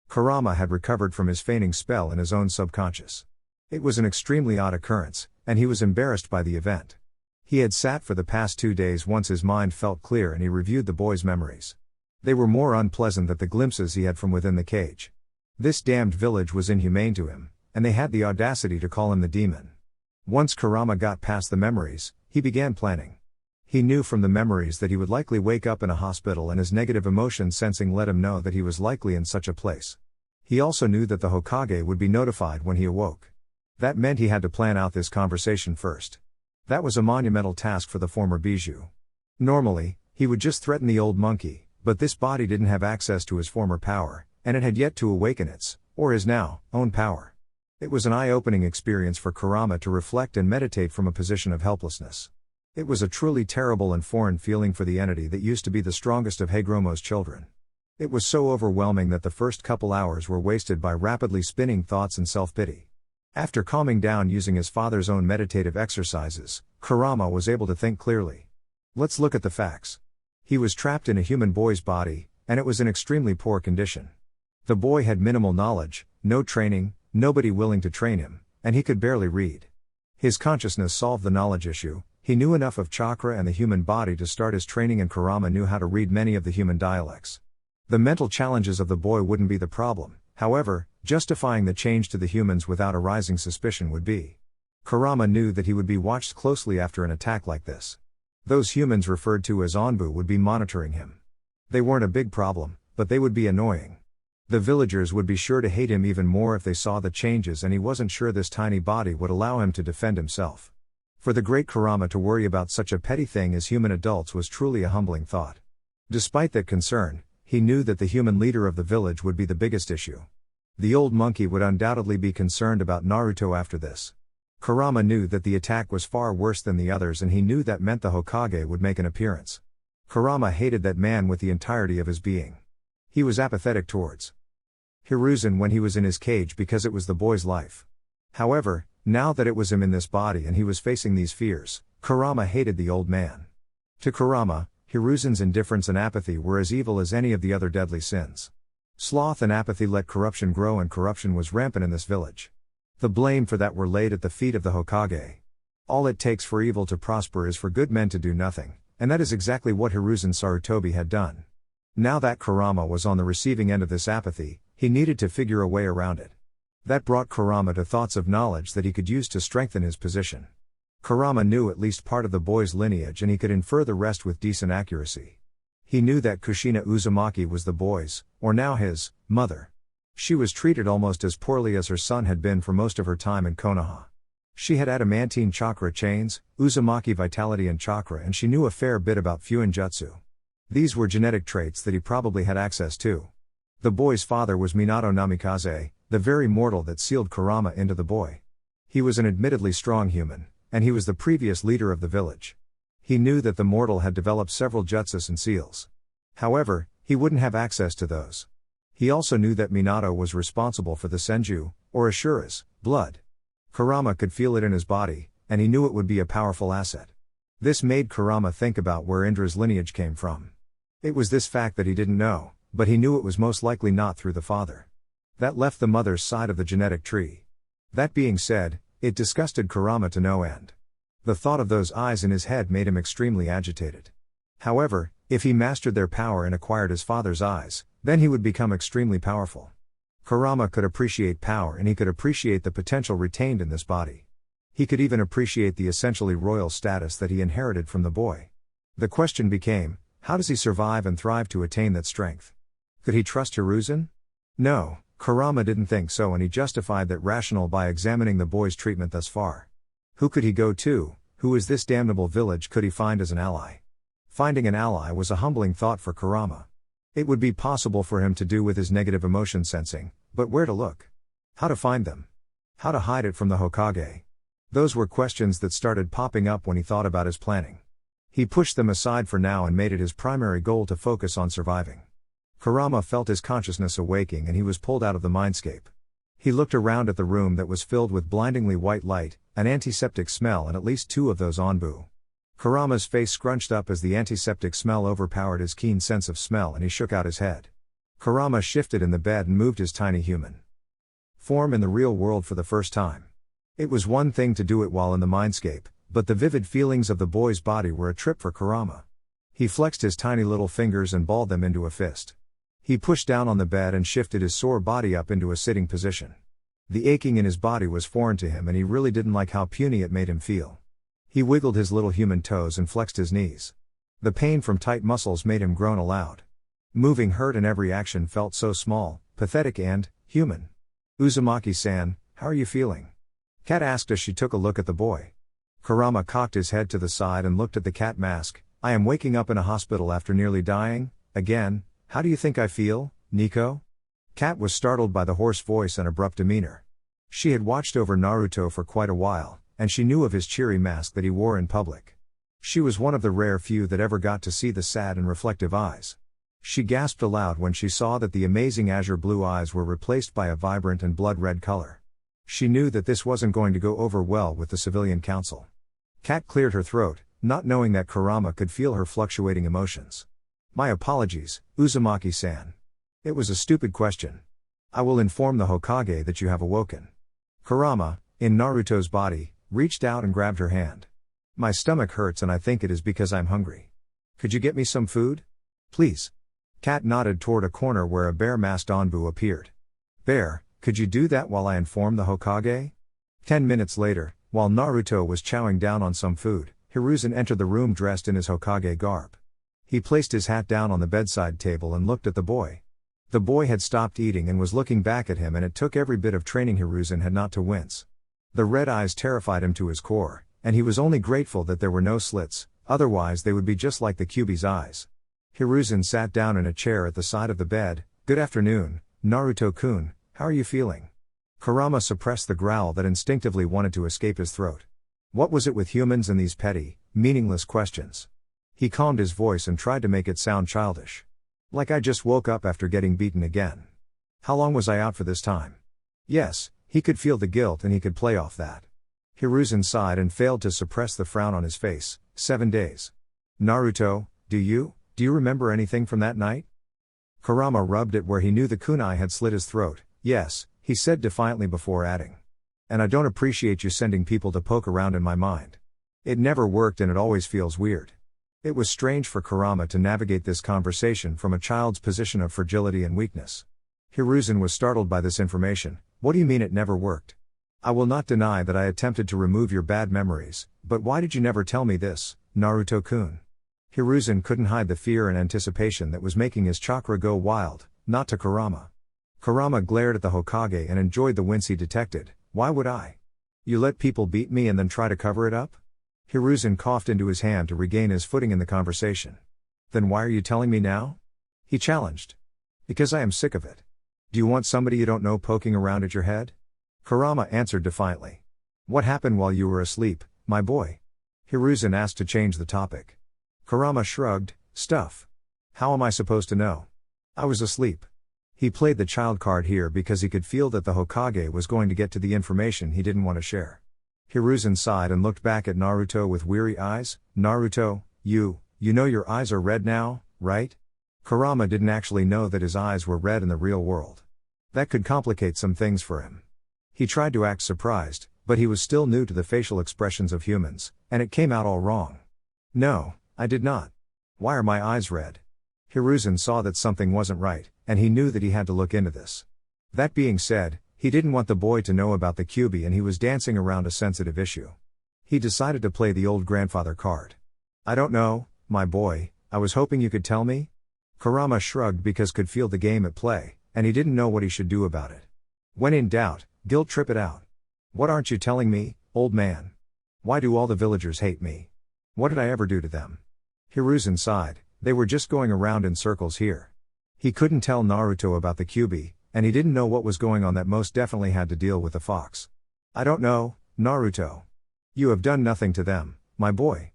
Kurama had recovered from his feigning spell in his own subconscious. It was an extremely odd occurrence, and he was embarrassed by the event. He had sat for the past 2 days once his mind felt clear and he reviewed the boy's memories. They were more unpleasant than the glimpses he had from within the cage. This damned village was inhumane to him, and they had the audacity to call him the demon. Once Kurama got past the memories, he began planning. He knew from the memories that he would likely wake up in a hospital, and his negative emotion sensing let him know that he was likely in such a place. He also knew that the Hokage would be notified when he awoke. That meant he had to plan out this conversation first. That was a monumental task for the former biju. Normally, he would just threaten the old monkey, but this body didn't have access to his former power, and it had yet to awaken its, or his now, own power. It was an eye-opening experience for Kurama to reflect and meditate from a position of helplessness. It was a truly terrible and foreign feeling for the entity that used to be the strongest of Hagromo's children. It was so overwhelming that the first couple hours were wasted by rapidly spinning thoughts and self-pity. After calming down using his father's own meditative exercises, Kurama was able to think clearly. Let's look at the facts. He was trapped in a human boy's body, and it was in extremely poor condition. The boy had minimal knowledge, no training, nobody willing to train him, and he could barely read. His consciousness solved the knowledge issue. He knew enough of chakra and the human body to start his training, and Kurama knew how to read many of the human dialects. The mental challenges of the boy wouldn't be the problem, however, justifying the change to the humans without arousing suspicion would be. Kurama knew that he would be watched closely after an attack like this. Those humans referred to as Onbu would be monitoring him. They weren't a big problem, but they would be annoying. The villagers would be sure to hate him even more if they saw the changes, and he wasn't sure this tiny body would allow him to defend himself. For the great Kurama to worry about such a petty thing as human adults was truly a humbling thought. Despite that concern, he knew that the human leader of the village would be the biggest issue. The old monkey would undoubtedly be concerned about Naruto after this. Kurama knew that the attack was far worse than the others, and he knew that meant the Hokage would make an appearance. Kurama hated that man with the entirety of his being. He was apathetic towards Hiruzen when he was in his cage because it was the boy's life. However, now that it was him in this body and he was facing these fears, Kurama hated the old man. To Kurama, Hiruzen's indifference and apathy were as evil as any of the other deadly sins. Sloth and apathy let corruption grow, and corruption was rampant in this village. The blame for that were laid at the feet of the Hokage. All it takes for evil to prosper is for good men to do nothing, and that is exactly what Hiruzen Sarutobi had done. Now that Kurama was on the receiving end of this apathy, he needed to figure a way around it. That brought Kurama to thoughts of knowledge that he could use to strengthen his position. Kurama knew at least part of the boy's lineage, and he could infer the rest with decent accuracy. He knew that Kushina Uzumaki was the boy's, or now his, mother. She was treated almost as poorly as her son had been for most of her time in Konoha. She had adamantine chakra chains, Uzumaki vitality and chakra, and she knew a fair bit about Fuinjutsu. These were genetic traits that he probably had access to. The boy's father was Minato Namikaze, the very mortal that sealed Kurama into the boy. He was an admittedly strong human, and he was the previous leader of the village. He knew that the mortal had developed several jutsus and seals. However, he wouldn't have access to those. He also knew that Minato was responsible for the Senju, or Ashura's, blood. Kurama could feel it in his body, and he knew it would be a powerful asset. This made Kurama think about where Indra's lineage came from. It was this fact that he didn't know, but he knew it was most likely not through the father. That left the mother's side of the genetic tree. That being said, it disgusted Kurama to no end. The thought of those eyes in his head made him extremely agitated. However, if he mastered their power and acquired his father's eyes, then he would become extremely powerful. Kurama could appreciate power, and he could appreciate the potential retained in this body. He could even appreciate the essentially royal status that he inherited from the boy. The question became, how does he survive and thrive to attain that strength? Could he trust Hiruzen? No, Kurama didn't think so, and he justified that rationale by examining the boy's treatment thus far. Who could he go to? Who is this damnable village could he find as an ally? Finding an ally was a humbling thought for Kurama. It would be possible for him to do with his negative emotion sensing, but where to look? How to find them? How to hide it from the Hokage? Those were questions that started popping up when he thought about his planning. He pushed them aside for now and made it his primary goal to focus on surviving. Kurama felt his consciousness awaking, and he was pulled out of the mindscape. He looked around at the room that was filled with blindingly white light, an antiseptic smell, and at least two of those Onbu. Kurama's face scrunched up as the antiseptic smell overpowered his keen sense of smell, and he shook out his head. Kurama shifted in the bed and moved his tiny human form in the real world for the first time. It was one thing to do it while in the mindscape, but the vivid feelings of the boy's body were a trip for Kurama. He flexed his tiny little fingers and balled them into a fist. He pushed down on the bed and shifted his sore body up into a sitting position. The aching in his body was foreign to him, and he really didn't like how puny it made him feel. He wiggled his little human toes and flexed his knees. The pain from tight muscles made him groan aloud. Moving hurt, and every action felt so small, pathetic and human. Uzumaki-san, how are you feeling? Cat asked as she took a look at the boy. Kurama cocked his head to the side and looked at the cat mask. I am waking up in a hospital after nearly dying, again. How do you think I feel, Nico? Cat was startled by the hoarse voice and abrupt demeanor. She had watched over Naruto for quite a while, and she knew of his cheery mask that he wore in public. She was one of the rare few that ever got to see the sad and reflective eyes. She gasped aloud when she saw that the amazing azure blue eyes were replaced by a vibrant and blood-red color. She knew that this wasn't going to go over well with the civilian council. Kat cleared her throat, not knowing that Kurama could feel her fluctuating emotions. My apologies, Uzumaki-san. It was a stupid question. I will inform the Hokage that you have awoken. Kurama, in Naruto's body, reached out and grabbed her hand. My stomach hurts and I think it is because I'm hungry. Could you get me some food? Please. Kat nodded toward a corner where a bear-masked Anbu appeared. Bear, could you do that while I inform the Hokage? 10 minutes later, while Naruto was chowing down on some food, Hiruzen entered the room dressed in his Hokage garb. He placed his hat down on the bedside table and looked at the boy. The boy had stopped eating and was looking back at him, and it took every bit of training Hiruzen had not to wince. The red eyes terrified him to his core, and he was only grateful that there were no slits, otherwise they would be just like the Kyuubi's eyes. Hiruzen sat down in a chair at the side of the bed. Good afternoon, Naruto-kun, how are you feeling? Kurama suppressed the growl that instinctively wanted to escape his throat. What was it with humans and these petty, meaningless questions? He calmed his voice and tried to make it sound childish. Like I just woke up after getting beaten again. How long was I out for this time? Yes, he could feel the guilt and he could play off that. Hiruzen sighed and failed to suppress the frown on his face. 7 days. Naruto, do you remember anything from that night? Kurama rubbed it where he knew the kunai had slit his throat. Yes, he said defiantly before adding. And I don't appreciate you sending people to poke around in my mind. It never worked and it always feels weird. It was strange for Kurama to navigate this conversation from a child's position of fragility and weakness. Hiruzen was startled by this information. What do you mean it never worked? I will not deny that I attempted to remove your bad memories, but why did you never tell me this, Naruto-kun? Hiruzen couldn't hide the fear and anticipation that was making his chakra go wild, not to Kurama. Kurama glared at the Hokage and enjoyed the wince he detected. Why would I? You let people beat me and then try to cover it up? Hiruzen coughed into his hand to regain his footing in the conversation. Then why are you telling me now? He challenged. Because I am sick of it. Do you want somebody you don't know poking around at your head? Kurama answered defiantly. What happened while you were asleep, my boy? Hiruzen asked to change the topic. Kurama shrugged. Stuff. How am I supposed to know? I was asleep. He played the child card here because he could feel that the Hokage was going to get to the information he didn't want to share. Hiruzen sighed and looked back at Naruto with weary eyes. Naruto, you know your eyes are red now, right? Kurama didn't actually know that his eyes were red in the real world. That could complicate some things for him. He tried to act surprised, but he was still new to the facial expressions of humans, and it came out all wrong. No, I did not. Why are my eyes red? Hiruzen saw that something wasn't right, and he knew that he had to look into this. That being said, he didn't want the boy to know about the Kyuubi and he was dancing around a sensitive issue. He decided to play the old grandfather card. I don't know, my boy, I was hoping you could tell me? Kurama shrugged because could feel the game at play, and he didn't know what he should do about it. When in doubt, guilt trip it out. What aren't you telling me, old man? Why do all the villagers hate me? What did I ever do to them? Hiruzen sighed. They were just going around in circles here. He couldn't tell Naruto about the Kyuubi, and he didn't know what was going on that most definitely had to deal with the fox. I don't know, Naruto. You have done nothing to them, my boy.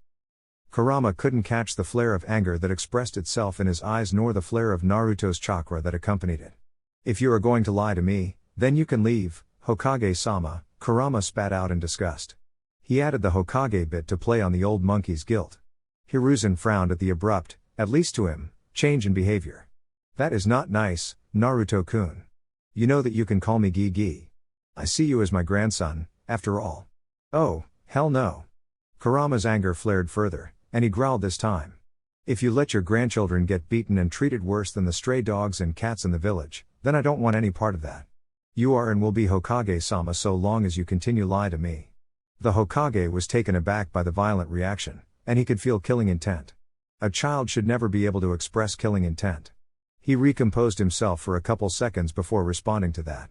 Kurama couldn't catch the flare of anger that expressed itself in his eyes nor the flare of Naruto's chakra that accompanied it. If you are going to lie to me, then you can leave, Hokage-sama, Kurama spat out in disgust. He added the Hokage bit to play on the old monkey's guilt. Hiruzen frowned at the abrupt, at least to him, change in behavior. That is not nice, Naruto-kun. You know that you can call me Gi. I see you as my grandson, after all. Oh, hell no. Kurama's anger flared further, and he growled this time. If you let your grandchildren get beaten and treated worse than the stray dogs and cats in the village, then I don't want any part of that. You are and will be Hokage-sama so long as you continue lie to me. The Hokage was taken aback by the violent reaction, and he could feel killing intent. A child should never be able to express killing intent. He recomposed himself for a couple seconds before responding to that.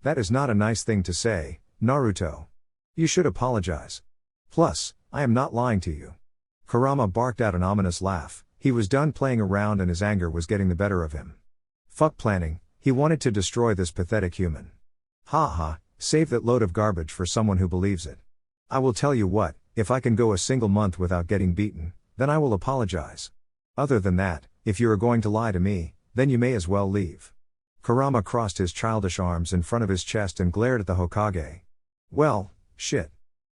That is not a nice thing to say, Naruto. You should apologize. Plus, I am not lying to you. Kurama barked out an ominous laugh. He was done playing around and his anger was getting the better of him. Fuck planning, he wanted to destroy this pathetic human. Ha ha, save that load of garbage for someone who believes it. I will tell you what, if I can go a single month without getting beaten, then I will apologize. Other than that, If you are going to lie to me, then you may as well leave. Kurama crossed his childish arms in front of his chest and glared at the Hokage. Well, shit.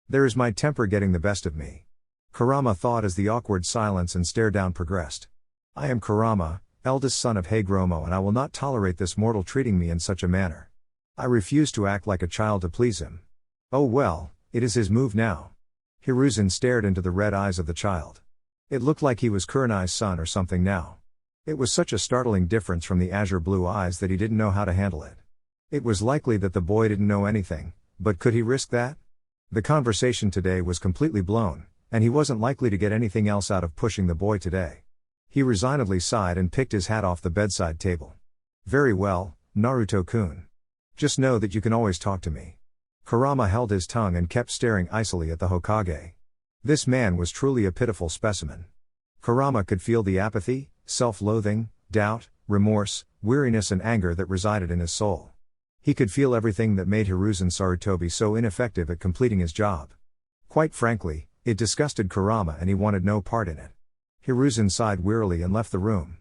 There is my temper getting the best of me. Kurama thought as the awkward silence and stare down progressed. I am Kurama, eldest son of Hagromo, and I will not tolerate this mortal treating me in such a manner. I refuse to act like a child to please him. Oh well, it is his move now. Hiruzen stared into the red eyes of the child. It looked like he was Kurenai's son or something now. It was such a startling difference from the azure blue eyes that he didn't know how to handle it. It was likely that the boy didn't know anything, but could he risk that? The conversation today was completely blown, and he wasn't likely to get anything else out of pushing the boy today. He resignedly sighed and picked his hat off the bedside table. Very well, Naruto-kun. Just know that you can always talk to me. Kurama held his tongue and kept staring icily at the Hokage. This man was truly a pitiful specimen. Kurama could feel the apathy, self-loathing, doubt, remorse, weariness and anger that resided in his soul. He could feel everything that made Hiruzen Sarutobi so ineffective at completing his job. Quite frankly, it disgusted Kurama and he wanted no part in it. Hiruzen sighed wearily and left the room.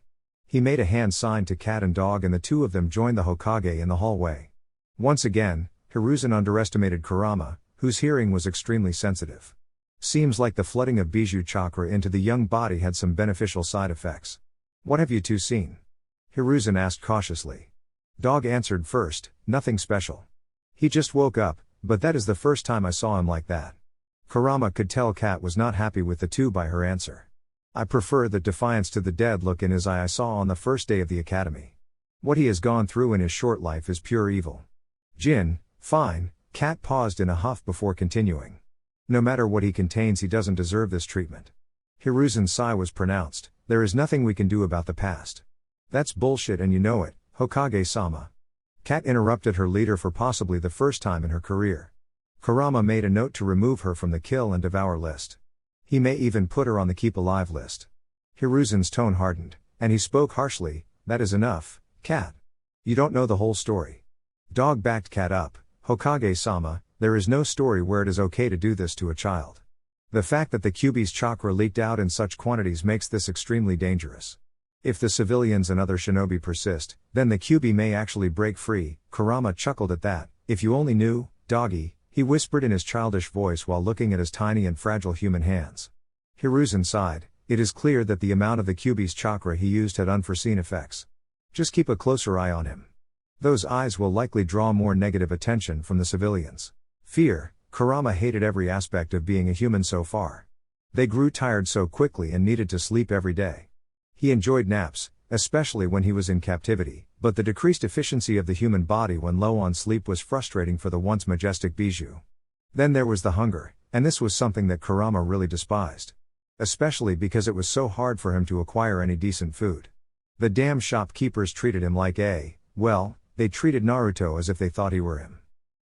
He made a hand sign to cat and dog and the two of them joined the Hokage in the hallway. Once again, Hiruzen underestimated Kurama, whose hearing was extremely sensitive. Seems like the flooding of biju chakra into the young body had some beneficial side effects. What have you two seen? Hiruzen asked cautiously. Dog answered first, nothing special. He just woke up, but that is the first time I saw him like that. Kurama could tell Cat was not happy with the two by her answer. I prefer the defiance to the dead look in his eye I saw on the first day of the academy. What he has gone through in his short life is pure evil. Jin, fine, Cat paused in a huff before continuing. No matter what he contains, he doesn't deserve this treatment. Hiruzen's sigh was pronounced. There is nothing we can do about the past. That's bullshit and you know it, Hokage-sama. Cat interrupted her leader for possibly the first time in her career. Kurama made a note to remove her from the kill and devour list. He may even put her on the keep alive list. Hiruzen's tone hardened, and he spoke harshly, that is enough, Cat. You don't know the whole story. Dog backed Cat up, Hokage-sama, there is no story where it is okay to do this to a child. The fact that the Kyuubi's chakra leaked out in such quantities makes this extremely dangerous. If the civilians and other shinobi persist, then the Kyuubi may actually break free. Kurama chuckled at that. If you only knew, doggy, he whispered in his childish voice while looking at his tiny and fragile human hands. Hiruzen sighed. It is clear that the amount of the Kyuubi's chakra he used had unforeseen effects. Just keep a closer eye on him. Those eyes will likely draw more negative attention from the civilians. Fear. Kurama hated every aspect of being a human so far. They grew tired so quickly and needed to sleep every day. He enjoyed naps, especially when he was in captivity, but the decreased efficiency of the human body when low on sleep was frustrating for the once majestic biju. Then there was the hunger, and this was something that Kurama really despised. Especially because it was so hard for him to acquire any decent food. The damn shopkeepers treated him like they treated Naruto as if they thought he were him.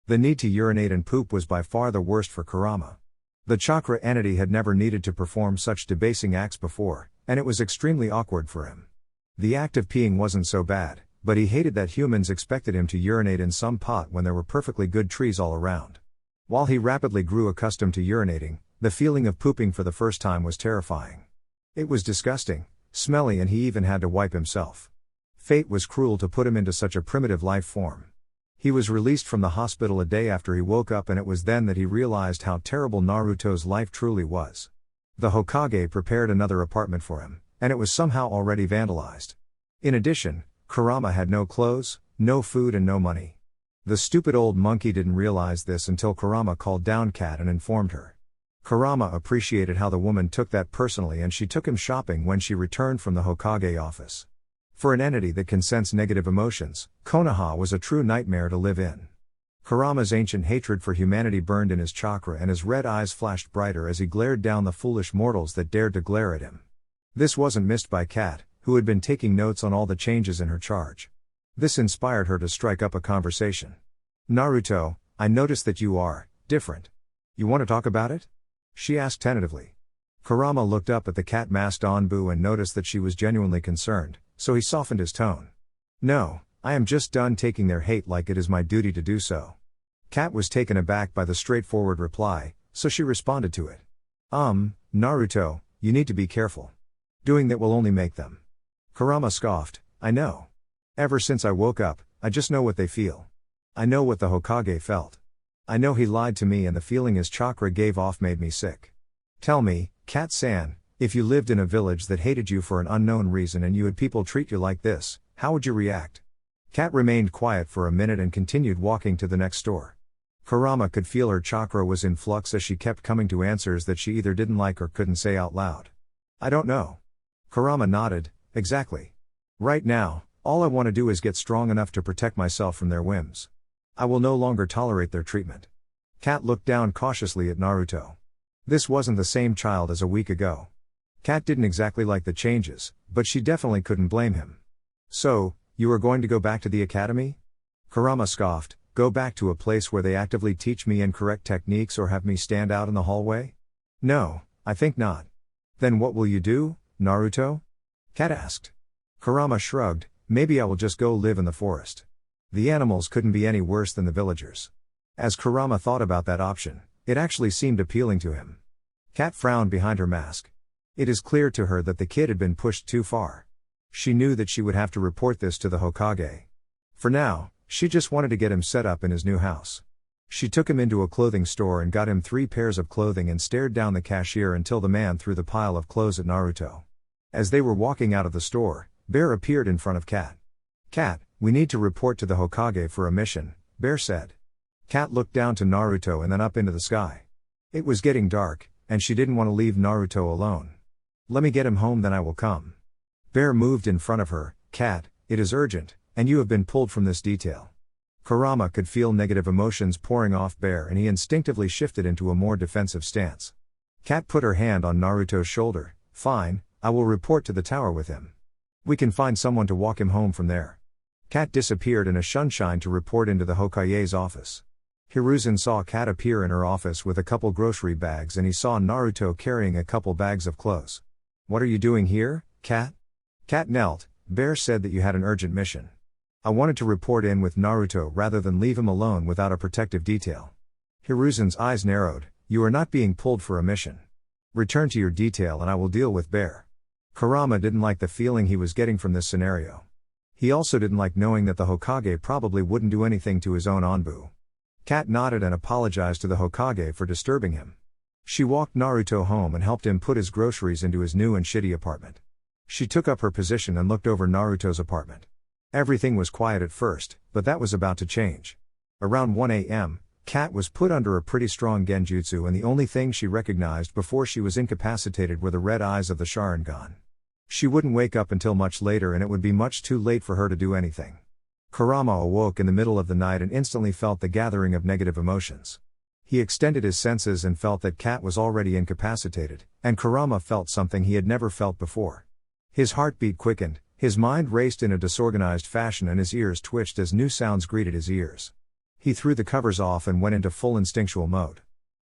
The need to urinate and poop was by far the worst for Kurama. The chakra entity had never needed to perform such debasing acts before, and it was extremely awkward for him. The act of peeing wasn't so bad, but he hated that humans expected him to urinate in some pot when there were perfectly good trees all around. While he rapidly grew accustomed to urinating, the feeling of pooping for the first time was terrifying. It was disgusting, smelly, and he even had to wipe himself. Fate was cruel to put him into such a primitive life form. He was released from the hospital a day after he woke up, and it was then that he realized how terrible Naruto's life truly was. The Hokage prepared another apartment for him, and it was somehow already vandalized. In addition, Kurama had no clothes, no food and no money. The stupid old monkey didn't realize this until Kurama called down Cat and informed her. Kurama appreciated how the woman took that personally, and she took him shopping when she returned from the Hokage office. For an entity that can sense negative emotions, Konoha was a true nightmare to live in. Kurama's ancient hatred for humanity burned in his chakra, and his red eyes flashed brighter as he glared down the foolish mortals that dared to glare at him. This wasn't missed by Cat, who had been taking notes on all the changes in her charge. This inspired her to strike up a conversation. Naruto, I noticed that you are different. You want to talk about it? She asked tentatively. Kurama looked up at the cat-masked Anbu and noticed that she was genuinely concerned, so he softened his tone. No, I am just done taking their hate like it is my duty to do so. Cat was taken aback by the straightforward reply, so she responded to it. Naruto, you need to be careful. Doing that will only make them. Kurama scoffed, I know. Ever since I woke up, I just know what they feel. I know what the Hokage felt. I know he lied to me and the feeling his chakra gave off made me sick. Tell me, Kat-san, if you lived in a village that hated you for an unknown reason and you had people treat you like this, how would you react? Kat remained quiet for a minute and continued walking to the next store. Kurama could feel her chakra was in flux as she kept coming to answers that she either didn't like or couldn't say out loud. I don't know. Kurama nodded, exactly. Right now, all I want to do is get strong enough to protect myself from their whims. I will no longer tolerate their treatment. Kat looked down cautiously at Naruto. This wasn't the same child as a week ago. Kat didn't exactly like the changes, but she definitely couldn't blame him. So, you are going to go back to the academy? Kurama scoffed, go back to a place where they actively teach me incorrect techniques or have me stand out in the hallway? No, I think not. Then what will you do, Naruto? Kat asked. Kurama shrugged, maybe I will just go live in the forest. The animals couldn't be any worse than the villagers. As Kurama thought about that option, it actually seemed appealing to him. Kat frowned behind her mask. It is clear to her that the kid had been pushed too far. She knew that she would have to report this to the Hokage. For now, she just wanted to get him set up in his new house. She took him into a clothing store and got him 3 pairs of clothing and stared down the cashier until the man threw the pile of clothes at Naruto. As they were walking out of the store, Bear appeared in front of Kat. Kat, we need to report to the Hokage for a mission, Bear said. Kat looked down to Naruto and then up into the sky. It was getting dark, and she didn't want to leave Naruto alone. Let me get him home, then I will come. Bear moved in front of her. Kat, it is urgent, and you have been pulled from this detail. Kurama could feel negative emotions pouring off Bear and he instinctively shifted into a more defensive stance. Kat put her hand on Naruto's shoulder. Fine, I will report to the tower with him. We can find someone to walk him home from there. Kat disappeared in a sunshine to report into the Hokage's office. Hiruzen saw Kat appear in her office with a couple grocery bags and he saw Naruto carrying a couple bags of clothes. What are you doing here, Kat? Kat knelt. Bear said that you had an urgent mission. I wanted to report in with Naruto rather than leave him alone without a protective detail. Hiruzen's eyes narrowed. You are not being pulled for a mission. Return to your detail and I will deal with Bear. Kurama didn't like the feeling he was getting from this scenario. He also didn't like knowing that the Hokage probably wouldn't do anything to his own Anbu. Kat nodded and apologized to the Hokage for disturbing him. She walked Naruto home and helped him put his groceries into his new and shitty apartment. She took up her position and looked over Naruto's apartment. Everything was quiet at first, but that was about to change. Around 1 a.m., Kat was put under a pretty strong genjutsu and the only thing she recognized before she was incapacitated were the red eyes of the Sharingan. She wouldn't wake up until much later and it would be much too late for her to do anything. Kurama awoke in the middle of the night and instantly felt the gathering of negative emotions. He extended his senses and felt that Kat was already incapacitated, and Kurama felt something he had never felt before. His heartbeat quickened, his mind raced in a disorganized fashion and his ears twitched as new sounds greeted his ears. He threw the covers off and went into full instinctual mode.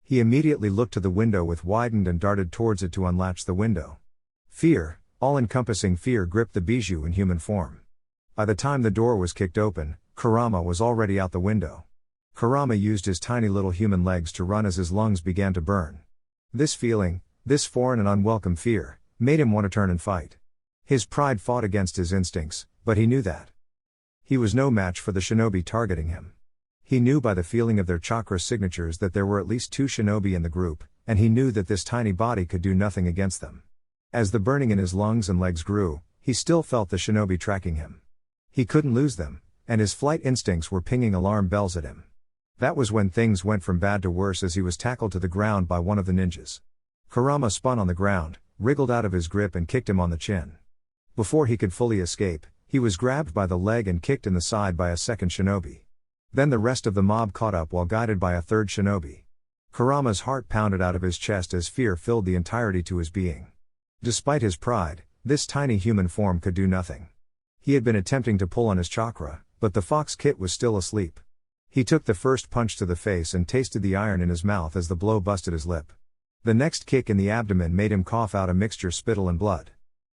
He immediately looked to the window with widened and darted towards it to unlatch the window. Fear, all-encompassing fear gripped the biju in human form. By the time the door was kicked open, Kurama was already out the window. Kurama used his tiny little human legs to run as his lungs began to burn. This feeling, this foreign and unwelcome fear, made him want to turn and fight. His pride fought against his instincts, but he knew that he was no match for the shinobi targeting him. He knew by the feeling of their chakra signatures that there were at least 2 shinobi in the group, and he knew that this tiny body could do nothing against them. As the burning in his lungs and legs grew, he still felt the shinobi tracking him. He couldn't lose them, and his flight instincts were pinging alarm bells at him. That was when things went from bad to worse as he was tackled to the ground by one of the ninjas. Kurama spun on the ground, wriggled out of his grip and kicked him on the chin. Before he could fully escape, he was grabbed by the leg and kicked in the side by a second shinobi. Then the rest of the mob caught up while guided by a third shinobi. Kurama's heart pounded out of his chest as fear filled the entirety to his being. Despite his pride, this tiny human form could do nothing. He had been attempting to pull on his chakra, but the fox kit was still asleep. He took the first punch to the face and tasted the iron in his mouth as the blow busted his lip. The next kick in the abdomen made him cough out a mixture spittle and blood.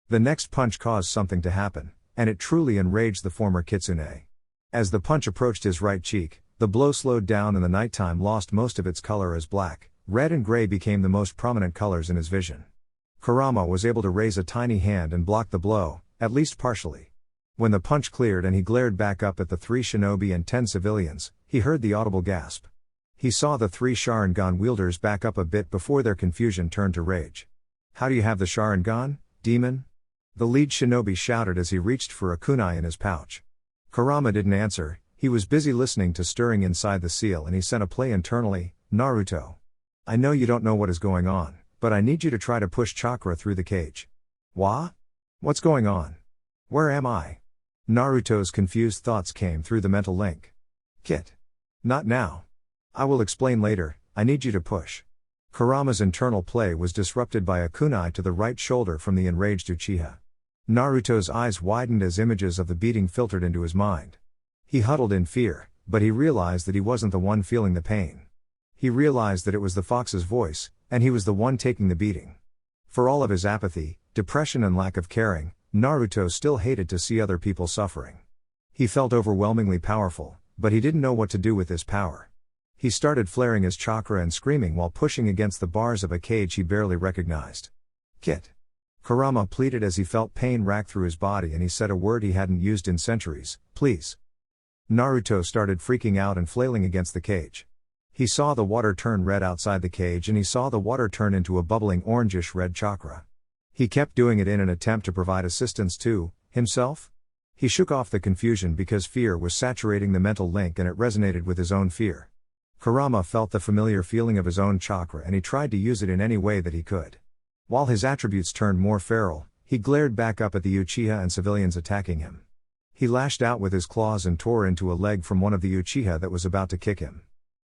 The next punch caused something to happen, and it truly enraged the former kitsune. As the punch approached his right cheek, the blow slowed down and the nighttime lost most of its color as black, red and gray became the most prominent colors in his vision. Kurama was able to raise a tiny hand and block the blow, at least partially. When the punch cleared and he glared back up at the 3 shinobi and 10 civilians, he heard the audible gasp. He saw the 3 Sharingan wielders back up a bit before their confusion turned to rage. "How do you have the Sharingan, demon?" the lead shinobi shouted as he reached for a kunai in his pouch. Kurama didn't answer, he was busy listening to stirring inside the seal, and he sent a play internally, "Naruto. I know you don't know what is going on, but I need you to try to push chakra through the cage." "Wha? What's going on? Where am I?" Naruto's confused thoughts came through the mental link. "Kit. Not now. I will explain later, I need you to push." Kurama's internal play was disrupted by a kunai to the right shoulder from the enraged Uchiha. Naruto's eyes widened as images of the beating filtered into his mind. He huddled in fear, but he realized that he wasn't the one feeling the pain. He realized that it was the fox's voice, and he was the one taking the beating. For all of his apathy, depression and lack of caring, Naruto still hated to see other people suffering. He felt overwhelmingly powerful, but he didn't know what to do with this power. He started flaring his chakra and screaming while pushing against the bars of a cage he barely recognized. "Kit." Kurama pleaded as he felt pain rack through his body, and he said a word he hadn't used in centuries, "Please." Naruto started freaking out and flailing against the cage. He saw the water turn red outside the cage, and he saw the water turn into a bubbling orangish red chakra. He kept doing it in an attempt to provide assistance to himself. He shook off the confusion because fear was saturating the mental link and it resonated with his own fear. Kurama felt the familiar feeling of his own chakra, and he tried to use it in any way that he could. While his attributes turned more feral, he glared back up at the Uchiha and civilians attacking him. He lashed out with his claws and tore into a leg from one of the Uchiha that was about to kick him.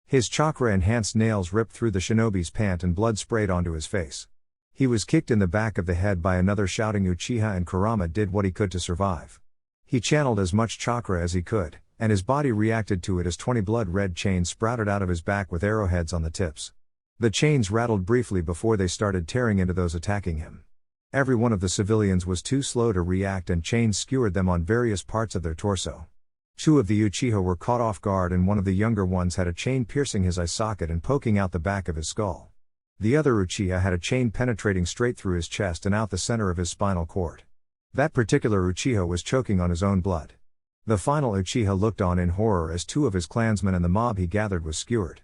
His chakra-enhanced nails ripped through the shinobi's pant and blood sprayed onto his face. He was kicked in the back of the head by another shouting Uchiha, and Kurama did what he could to survive. He channeled as much chakra as he could, and his body reacted to it as 20 blood-red chains sprouted out of his back with arrowheads on the tips. The chains rattled briefly before they started tearing into those attacking him. Every one of the civilians was too slow to react, and chains skewered them on various parts of their torso. 2 of the Uchiha were caught off guard, and one of the younger ones had a chain piercing his eye socket and poking out the back of his skull. The other Uchiha had a chain penetrating straight through his chest and out the center of his spinal cord. That particular Uchiha was choking on his own blood. The final Uchiha looked on in horror as 2 of his clansmen and the mob he gathered was skewered.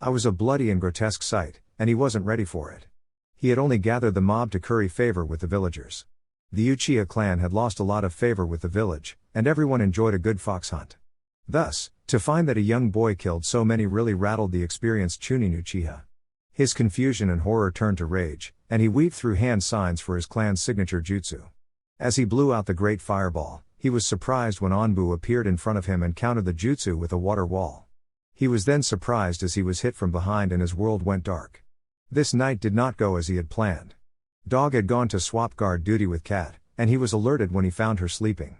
It was a bloody and grotesque sight, and he wasn't ready for it. He had only gathered the mob to curry favor with the villagers. The Uchiha clan had lost a lot of favor with the village, and everyone enjoyed a good fox hunt. Thus, to find that a young boy killed so many really rattled the experienced Chunin Uchiha. His confusion and horror turned to rage, and he weaved through hand signs for his clan's signature jutsu. As he blew out the great fireball, he was surprised when Anbu appeared in front of him and countered the jutsu with a water wall. He was then surprised as he was hit from behind and his world went dark. This night did not go as he had planned. Dog had gone to swap guard duty with Cat, and he was alerted when he found her sleeping.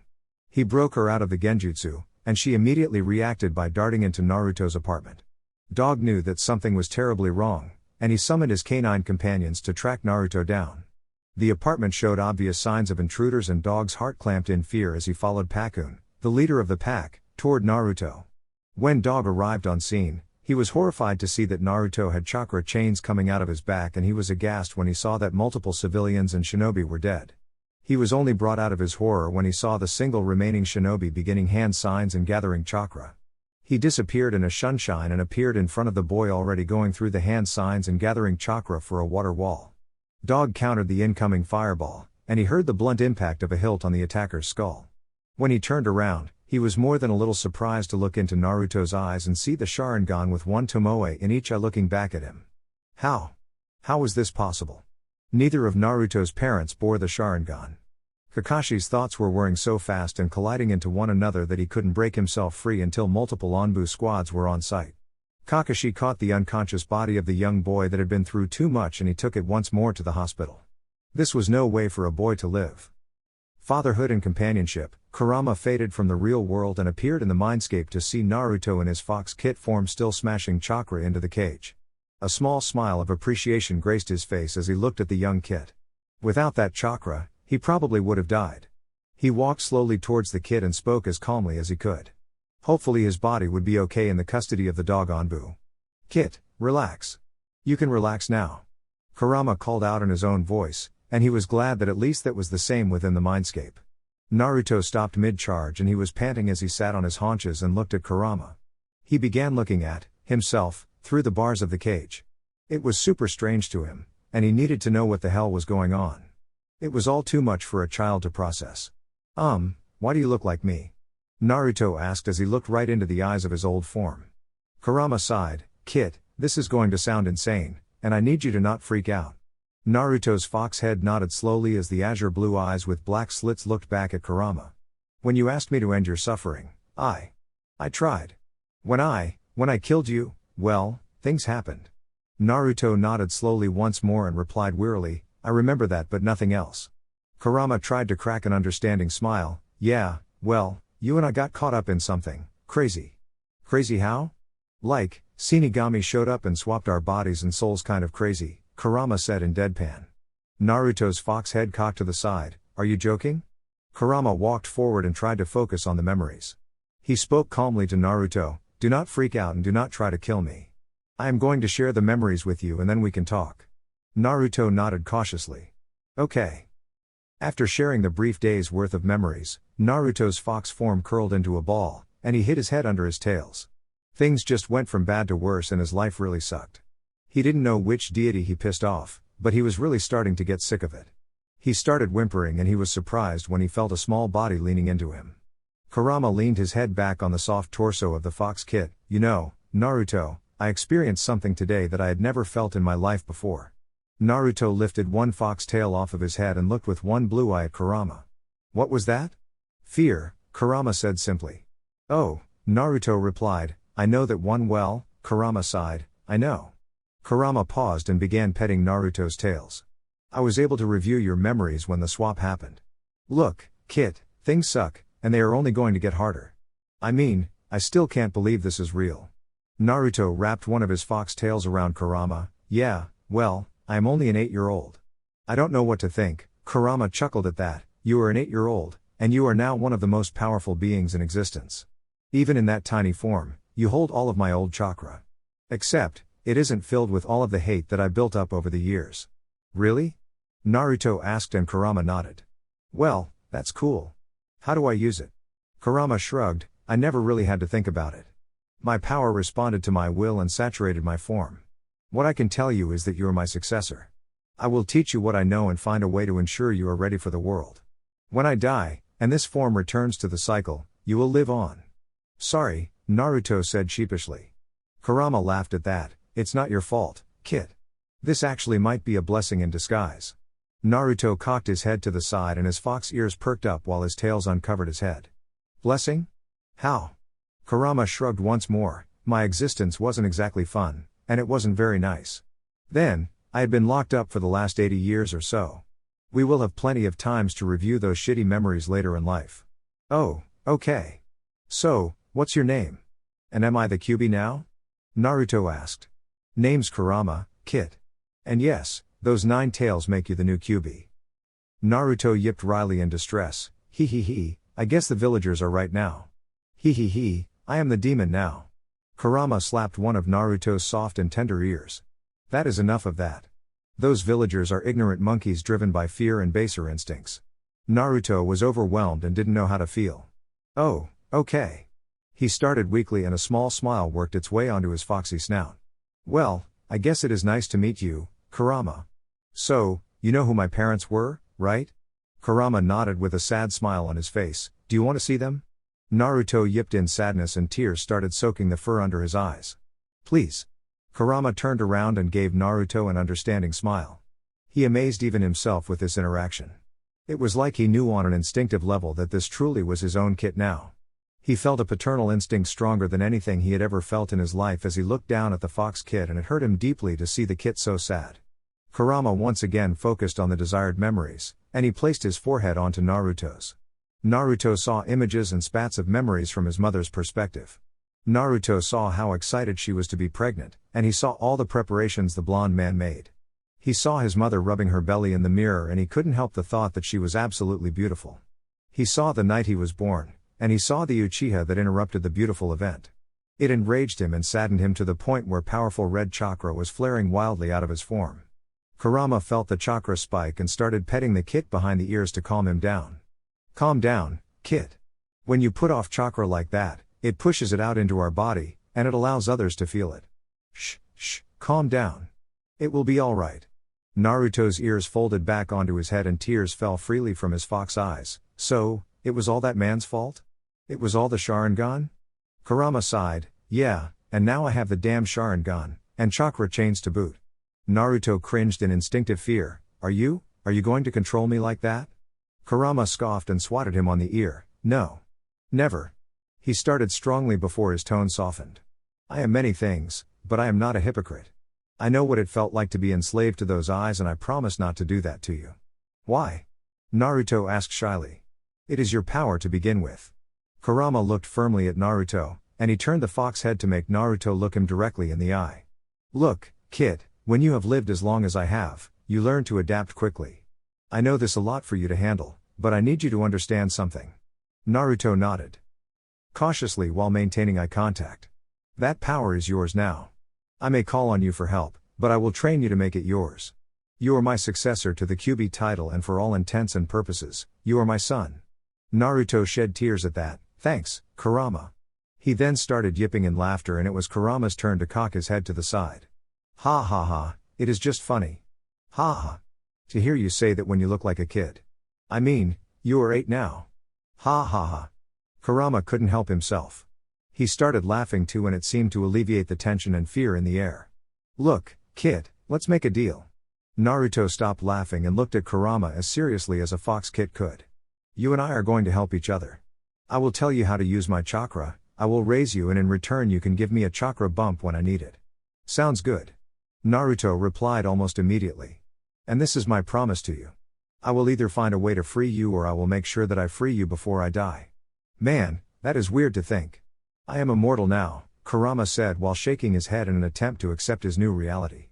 He broke her out of the genjutsu, and she immediately reacted by darting into Naruto's apartment. Dog knew that something was terribly wrong, and he summoned his canine companions to track Naruto down. The apartment showed obvious signs of intruders, and Dog's heart clamped in fear as he followed Pakun, the leader of the pack, toward Naruto. When Dog arrived on scene, he was horrified to see that Naruto had chakra chains coming out of his back, and he was aghast when he saw that multiple civilians and shinobi were dead. He was only brought out of his horror when he saw the single remaining shinobi beginning hand signs and gathering chakra. He disappeared in a sunshine and appeared in front of the boy already going through the hand signs and gathering chakra for a water wall. Dog countered the incoming fireball, and he heard the blunt impact of a hilt on the attacker's skull. When he turned around, he was more than a little surprised to look into Naruto's eyes and see the Sharingan with one tomoe in each eye looking back at him. How was this possible? Neither of Naruto's parents bore the Sharingan. Kakashi's thoughts were whirring so fast and colliding into one another that he couldn't break himself free until multiple Anbu squads were on site. Kakashi caught the unconscious body of the young boy that had been through too much, and he took it once more to the hospital. This was no way for a boy to live. Fatherhood and companionship. Kurama faded from the real world and appeared in the mindscape to see Naruto in his fox kit form still smashing chakra into the cage. A small smile of appreciation graced his face as he looked at the young kid. Without that chakra, he probably would have died. He walked slowly towards the kid and spoke as calmly as he could. Hopefully his body would be okay in the custody of the dog Anbu. Kid, relax. You can relax now. Kurama called out in his own voice, and he was glad that at least that was the same within the mindscape. Naruto stopped mid-charge and he was panting as he sat on his haunches and looked at Kurama. He began looking at himself through the bars of the cage. It was super strange to him, and he needed to know what the hell was going on. It was all too much for a child to process. Why do you look like me?" Naruto asked as he looked right into the eyes of his old form. Kurama sighed, "Kit, this is going to sound insane, and I need you to not freak out." Naruto's fox head nodded slowly as the azure blue eyes with black slits looked back at Kurama. "When you asked me to end your suffering, I tried. When I killed you, well, things happened." Naruto nodded slowly once more and replied wearily, "I remember that but nothing else." Kurama tried to crack an understanding smile, "Yeah, well, you and I got caught up in something crazy." "Crazy how?" "Like, Shinigami showed up and swapped our bodies and souls, kind of crazy," Kurama said in deadpan. Naruto's fox head cocked to the side, "Are you joking?" Kurama walked forward and tried to focus on the memories. He spoke calmly to Naruto, "Do not freak out and do not try to kill me. I am going to share the memories with you and then we can talk." Naruto nodded cautiously. "Okay." After sharing the brief day's worth of memories, Naruto's fox form curled into a ball, and he hid his head under his tails. Things just went from bad to worse and his life really sucked. He didn't know which deity he pissed off, but he was really starting to get sick of it. He started whimpering and he was surprised when he felt a small body leaning into him. Kurama leaned his head back on the soft torso of the fox kit. "You know, Naruto, I experienced something today that I had never felt in my life before." Naruto lifted one fox tail off of his head and looked with one blue eye at Kurama. "What was that?" "Fear," Kurama said simply. "Oh," Naruto replied, "I know that one well." Kurama sighed, "I know." Kurama paused and began petting Naruto's tails. "I was able to review your memories when the swap happened. Look, Kit, things suck, and they are only going to get harder. I mean, I still can't believe this is real." Naruto wrapped one of his fox tails around Kurama. "Yeah, well, I am only an 8-year-old. I don't know what to think." Kurama chuckled at that. "You are an 8-year-old, and you are now one of the most powerful beings in existence. Even in that tiny form, you hold all of my old chakra. Except, it isn't filled with all of the hate that I built up over the years." "Really?" Naruto asked and Kurama nodded. "Well, that's cool. How do I use it?" Kurama shrugged, "I never really had to think about it. My power responded to my will and saturated my form. What I can tell you is that you are my successor. I will teach you what I know and find a way to ensure you are ready for the world. When I die, and this form returns to the cycle, you will live on." "Sorry," Naruto said sheepishly. Kurama laughed at that. "It's not your fault, Kit. This actually might be a blessing in disguise." Naruto cocked his head to the side and his fox ears perked up while his tails uncovered his head. "Blessing? How?" Kurama shrugged once more. "My existence wasn't exactly fun, and it wasn't very nice. Then, I had been locked up for the last 80 years or so. We will have plenty of times to review those shitty memories later in life." "Oh, okay. So, what's your name? And am I the Kyuubi now?" Naruto asked. "Name's Kurama, Kit. And yes, those 9 tails make you the new Kyuubi." Naruto yipped wryly in distress. He, I guess the villagers are right now. He, I am the demon now." Kurama slapped one of Naruto's soft and tender ears. "That is enough of that. Those villagers are ignorant monkeys driven by fear and baser instincts." Naruto was overwhelmed and didn't know how to feel. "Oh, okay." He started weakly and a small smile worked its way onto his foxy snout. "Well, I guess it is nice to meet you, Kurama. So, you know who my parents were, right?" Kurama nodded with a sad smile on his face. "Do you want to see them?" Naruto yipped in sadness and tears started soaking the fur under his eyes. "Please." Kurama turned around and gave Naruto an understanding smile. He amazed even himself with this interaction. It was like he knew on an instinctive level that this truly was his own Kit now. He felt a paternal instinct stronger than anything he had ever felt in his life as he looked down at the fox Kit, and it hurt him deeply to see the Kit so sad. Kurama once again focused on the desired memories, and he placed his forehead onto Naruto's. Naruto saw images and spats of memories from his mother's perspective. Naruto saw how excited she was to be pregnant, and he saw all the preparations the blonde man made. He saw his mother rubbing her belly in the mirror and he couldn't help the thought that she was absolutely beautiful. He saw the night he was born, and he saw the Uchiha that interrupted the beautiful event. It enraged him and saddened him to the point where powerful red chakra was flaring wildly out of his form. Kurama felt the chakra spike and started petting the Kit behind the ears to calm him down. Calm down, kid. When you put off chakra like that, it pushes it out into our body, and it allows others to feel it. Shh, calm down. It will be alright. Naruto's ears folded back onto his head and tears fell freely from his fox eyes. So, it was all that man's fault? It was all the Sharingan? Kurama sighed, yeah, and now I have the damn Sharingan, and chakra chains to boot. Naruto cringed in instinctive fear. Are you going to control me like that? Kurama scoffed and swatted him on the ear. No. Never. He started strongly before his tone softened. I am many things, but I am not a hypocrite. I know what it felt like to be enslaved to those eyes and I promise not to do that to you. Why? Naruto asked shyly. It is your power to begin with. Kurama looked firmly at Naruto, and he turned the fox head to make Naruto look him directly in the eye. Look, kid, when you have lived as long as I have, you learn to adapt quickly. I know this a lot for you to handle, but I need you to understand something. Naruto nodded cautiously while maintaining eye contact. That power is yours now. I may call on you for help, but I will train you to make it yours. You are my successor to the Kyuubi title and for all intents and purposes, you are my son. Naruto shed tears at that. Thanks, Kurama. He then started yipping in laughter and it was Kurama's turn to cock his head to the side. Ha ha ha, it is just funny. Ha ha. To hear you say that when you look like a kid. I mean, you are 8 now. Ha ha ha. Kurama couldn't help himself. He started laughing too and it seemed to alleviate the tension and fear in the air. Look, kid, let's make a deal. Naruto stopped laughing and looked at Kurama as seriously as a fox kid could. You and I are going to help each other. I will tell you how to use my chakra, I will raise you and in return you can give me a chakra bump when I need it. Sounds good. Naruto replied almost immediately. And this is my promise to you. I will either find a way to free you or I will make sure that I free you before I die. Man, that is weird to think. I am immortal now, Kurama said while shaking his head in an attempt to accept his new reality.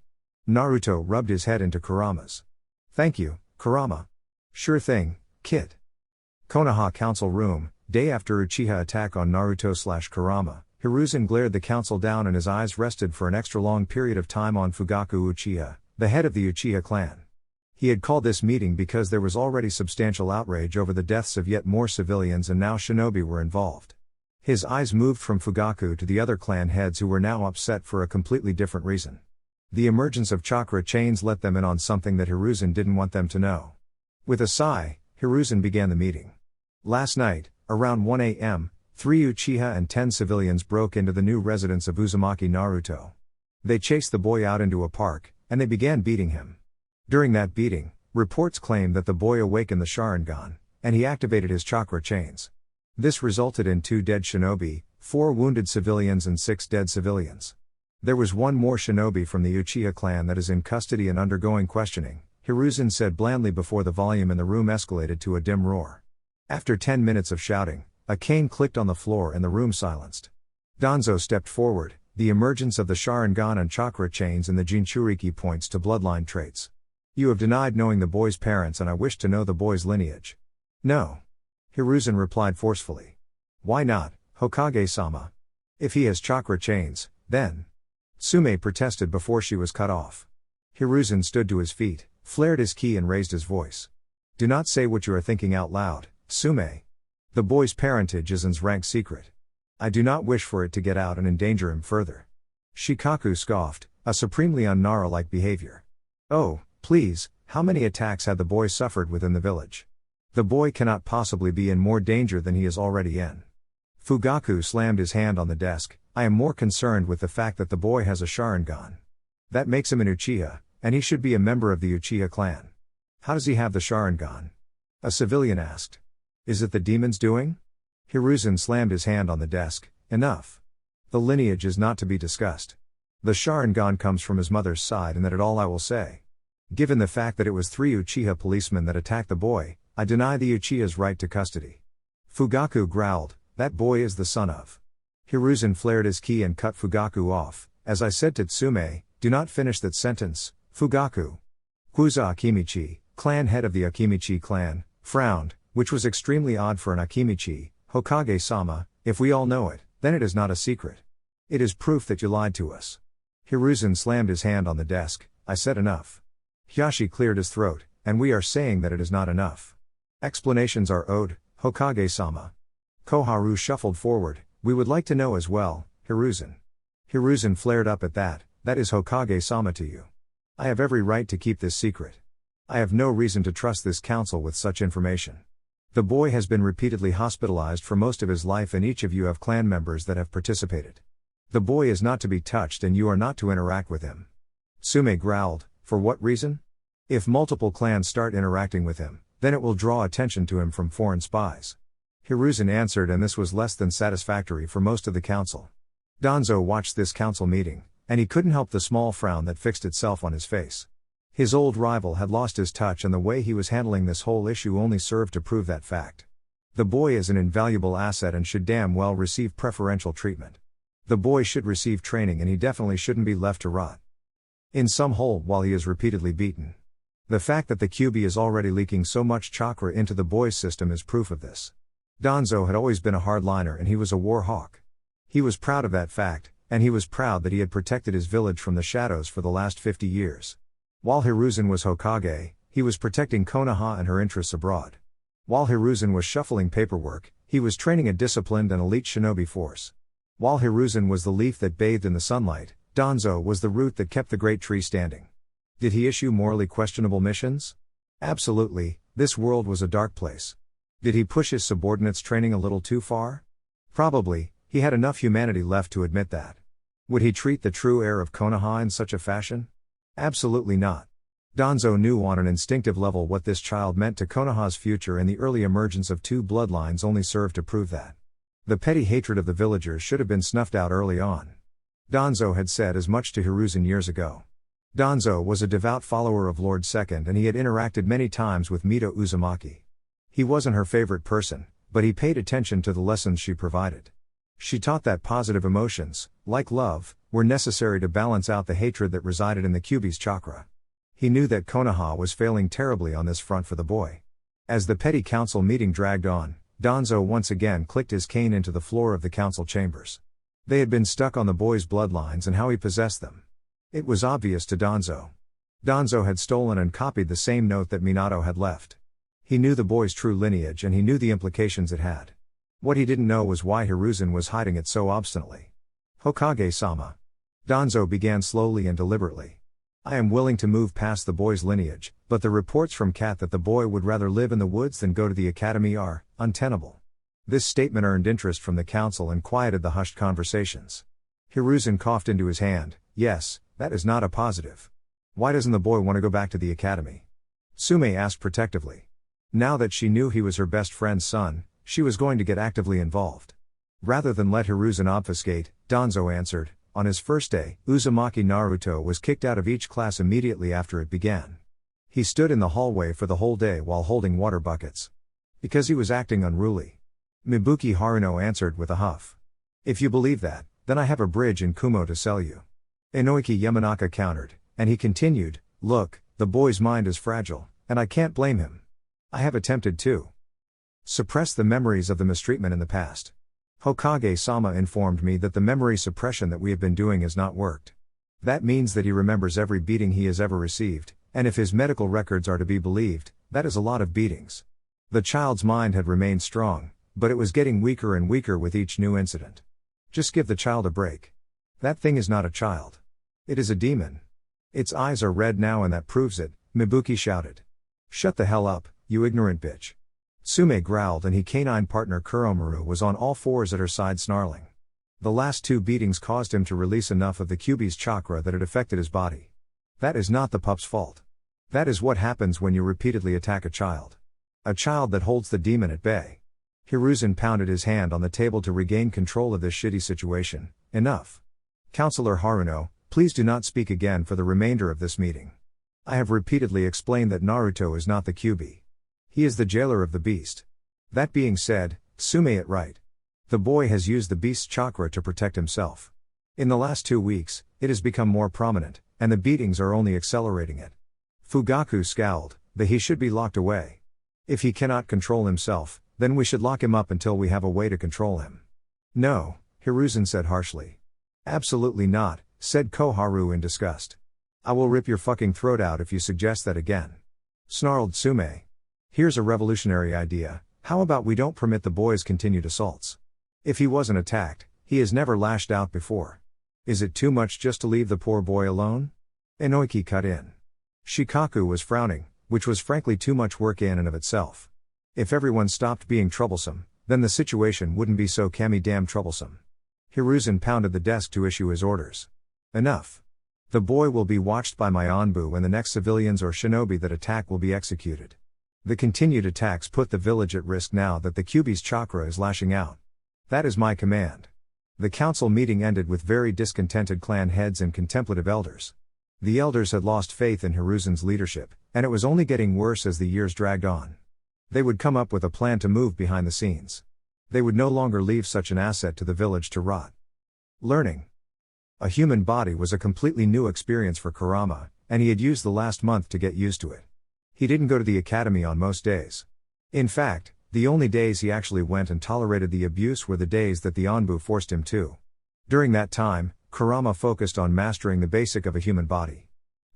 Naruto rubbed his head into Kurama's. Thank you, Kurama. Sure thing, kid. Konoha Council Room, day after Uchiha attack on Naruto/Kurama, Hiruzen glared the council down and his eyes rested for an extra long period of time on Fugaku Uchiha, the head of the Uchiha clan. He had called this meeting because there was already substantial outrage over the deaths of yet more civilians and now shinobi were involved. His eyes moved from Fugaku to the other clan heads who were now upset for a completely different reason. The emergence of chakra chains let them in on something that Hiruzen didn't want them to know. With a sigh, Hiruzen began the meeting. Last night, around 1 a.m., 3 Uchiha and 10 civilians broke into the new residence of Uzumaki Naruto. They chased the boy out into a park, and they began beating him. During that beating, reports claim that the boy awakened the Sharingan, and he activated his chakra chains. This resulted in 2 dead shinobi, 4 wounded civilians and 6 dead civilians. There was 1 more shinobi from the Uchiha clan that is in custody and undergoing questioning, Hiruzen said blandly before the volume in the room escalated to a dim roar. After 10 minutes of shouting, a cane clicked on the floor and the room silenced. Danzo stepped forward. The emergence of the Sharingan and chakra chains in the Jinchuriki points to bloodline traits. You have denied knowing the boy's parents and I wish to know the boy's lineage. No. Hiruzen replied forcefully. Why not, Hokage-sama? If he has chakra chains, then. Tsume protested before she was cut off. Hiruzen stood to his feet, flared his ki and raised his voice. Do not say what you are thinking out loud, Tsume. The boy's parentage is N's rank secret. I do not wish for it to get out and endanger him further. Shikaku scoffed, a supremely un-Nara-like behavior. Oh, please, how many attacks had the boy suffered within the village? The boy cannot possibly be in more danger than he is already in. Fugaku slammed his hand on the desk. I am more concerned with the fact that the boy has a Sharingan. That makes him an Uchiha, and he should be a member of the Uchiha clan. How does he have the Sharingan? A civilian asked. Is it the demon's doing? Hiruzen slammed his hand on the desk. Enough. The lineage is not to be discussed. The Sharingan comes from his mother's side and that is all I will say. Given the fact that it was 3 Uchiha policemen that attacked the boy, I deny the Uchiha's right to custody. Fugaku growled, that boy is the son of. Hiruzen flared his ki and cut Fugaku off. As I said to Tsume, do not finish that sentence, Fugaku. Kuza Akimichi, clan head of the Akimichi clan, frowned, which was extremely odd for an Akimichi. Hokage-sama, if we all know it, then it is not a secret. It is proof that you lied to us. Hiruzen slammed his hand on the desk. I said enough. Hyashi cleared his throat, and we are saying that it is not enough. Explanations are owed, Hokage-sama. Koharu shuffled forward. We would like to know as well, Hiruzen. Hiruzen flared up at that. That is Hokage-sama to you. I have every right to keep this secret. I have no reason to trust this council with such information. The boy has been repeatedly hospitalized for most of his life and each of you have clan members that have participated. The boy is not to be touched and you are not to interact with him. Tsume growled, for what reason? If multiple clans start interacting with him, then it will draw attention to him from foreign spies. Hiruzen answered and this was less than satisfactory for most of the council. Danzo watched this council meeting, and he couldn't help the small frown that fixed itself on his face. His old rival had lost his touch and the way he was handling this whole issue only served to prove that fact. The boy is an invaluable asset and should damn well receive preferential treatment. The boy should receive training and he definitely shouldn't be left to rot in some hole while he is repeatedly beaten. The fact that the QB is already leaking so much chakra into the boy's system is proof of this. Danzo had always been a hardliner and he was a war hawk. He was proud of that fact, and he was proud that he had protected his village from the shadows for the last 50 years. While Hiruzen was Hokage, he was protecting Konoha and her interests abroad. While Hiruzen was shuffling paperwork, he was training a disciplined and elite shinobi force. While Hiruzen was the leaf that bathed in the sunlight, Danzo was the root that kept the great tree standing. Did he issue morally questionable missions? Absolutely, this world was a dark place. Did he push his subordinates' training a little too far? Probably, he had enough humanity left to admit that. Would he treat the true heir of Konoha in such a fashion? Absolutely not. Danzo knew on an instinctive level what this child meant to Konoha's future and the early emergence of two bloodlines only served to prove that. The petty hatred of the villagers should have been snuffed out early on. Danzo had said as much to Hiruzen years ago. Danzo was a devout follower of Lord Second and he had interacted many times with Mito Uzumaki. He wasn't her favorite person, but he paid attention to the lessons she provided. She taught that positive emotions, like love, were necessary to balance out the hatred that resided in the QB's chakra. He knew that Konoha was failing terribly on this front for the boy. As the petty council meeting dragged on, Danzo once again clicked his cane into the floor of the council chambers. They had been stuck on the boy's bloodlines and how he possessed them. It was obvious to Danzo. Danzo had stolen and copied the same note that Minato had left. He knew the boy's true lineage and he knew the implications it had. What he didn't know was why Hiruzen was hiding it so obstinately. Hokage-sama. Danzo began slowly and deliberately. I am willing to move past the boy's lineage, but the reports from Kat that the boy would rather live in the woods than go to the academy are untenable. This statement earned interest from the council and quieted the hushed conversations. Hiruzen coughed into his hand. Yes, that is not a positive. Why doesn't the boy want to go back to the academy? Tsume asked protectively. Now that she knew he was her best friend's son, she was going to get actively involved. Rather than let Hiruzen obfuscate, Danzo answered, on his first day, Uzumaki Naruto was kicked out of each class immediately after it began. He stood in the hallway for the whole day while holding water buckets. Because he was acting unruly. Mibuki Haruno answered with a huff. If you believe that, then I have a bridge in Kumo to sell you. Inoiki Yamanaka countered, and he continued, look, the boy's mind is fragile, and I can't blame him. I have attempted to suppress the memories of the mistreatment in the past. Hokage-sama informed me that the memory suppression that we have been doing has not worked. That means that he remembers every beating he has ever received, and if his medical records are to be believed, that is a lot of beatings. The child's mind had remained strong, but it was getting weaker and weaker with each new incident. Just give the child a break. That thing is not a child. It is a demon. Its eyes are red now and that proves it, Mibuki shouted. Shut the hell up, you ignorant bitch. Tsume growled and his canine partner Kuromaru was on all fours at her side snarling. The last two beatings caused him to release enough of the QB's chakra that it affected his body. That is not the pup's fault. That is what happens when you repeatedly attack a child. A child that holds the demon at bay. Hiruzen pounded his hand on the table to regain control of this shitty situation. Enough. Counselor Haruno, please do not speak again for the remainder of this meeting. I have repeatedly explained that Naruto is not the QB. He is the jailer of the beast. That being said, Tsume it right. The boy has used the beast's chakra to protect himself. In the last 2 weeks, it has become more prominent, and the beatings are only accelerating it. Fugaku scowled, that he should be locked away. If he cannot control himself, then we should lock him up until we have a way to control him. No, Hiruzen said harshly. Absolutely not, said Koharu in disgust. I will rip your fucking throat out if you suggest that again. Snarled Tsume. Here's a revolutionary idea, How about we don't permit the boy's continued assaults? If he wasn't attacked, he has never lashed out before. Is it too much just to leave the poor boy alone? Inoiki cut in. Shikaku was frowning, which was frankly too much work in and of itself. If everyone stopped being troublesome, then the situation wouldn't be so damn troublesome. Hiruzen pounded the desk to issue his orders. Enough. The boy will be watched by my Anbu, and the next civilians or shinobi that attack will be executed. The continued attacks put the village at risk now that the Kyuubi's chakra is lashing out. That is my command. The council meeting ended with very discontented clan heads and contemplative elders. The elders had lost faith in Hiruzen's leadership, and it was only getting worse as the years dragged on. They would come up with a plan to move behind the scenes. They would no longer leave such an asset to the village to rot. Learning a human body was a completely new experience for Kurama, and he had used the last month to get used to it. He didn't go to the academy on most days. In fact, the only days he actually went and tolerated the abuse were the days that the Anbu forced him to. During that time, Kurama focused on mastering the basic of a human body.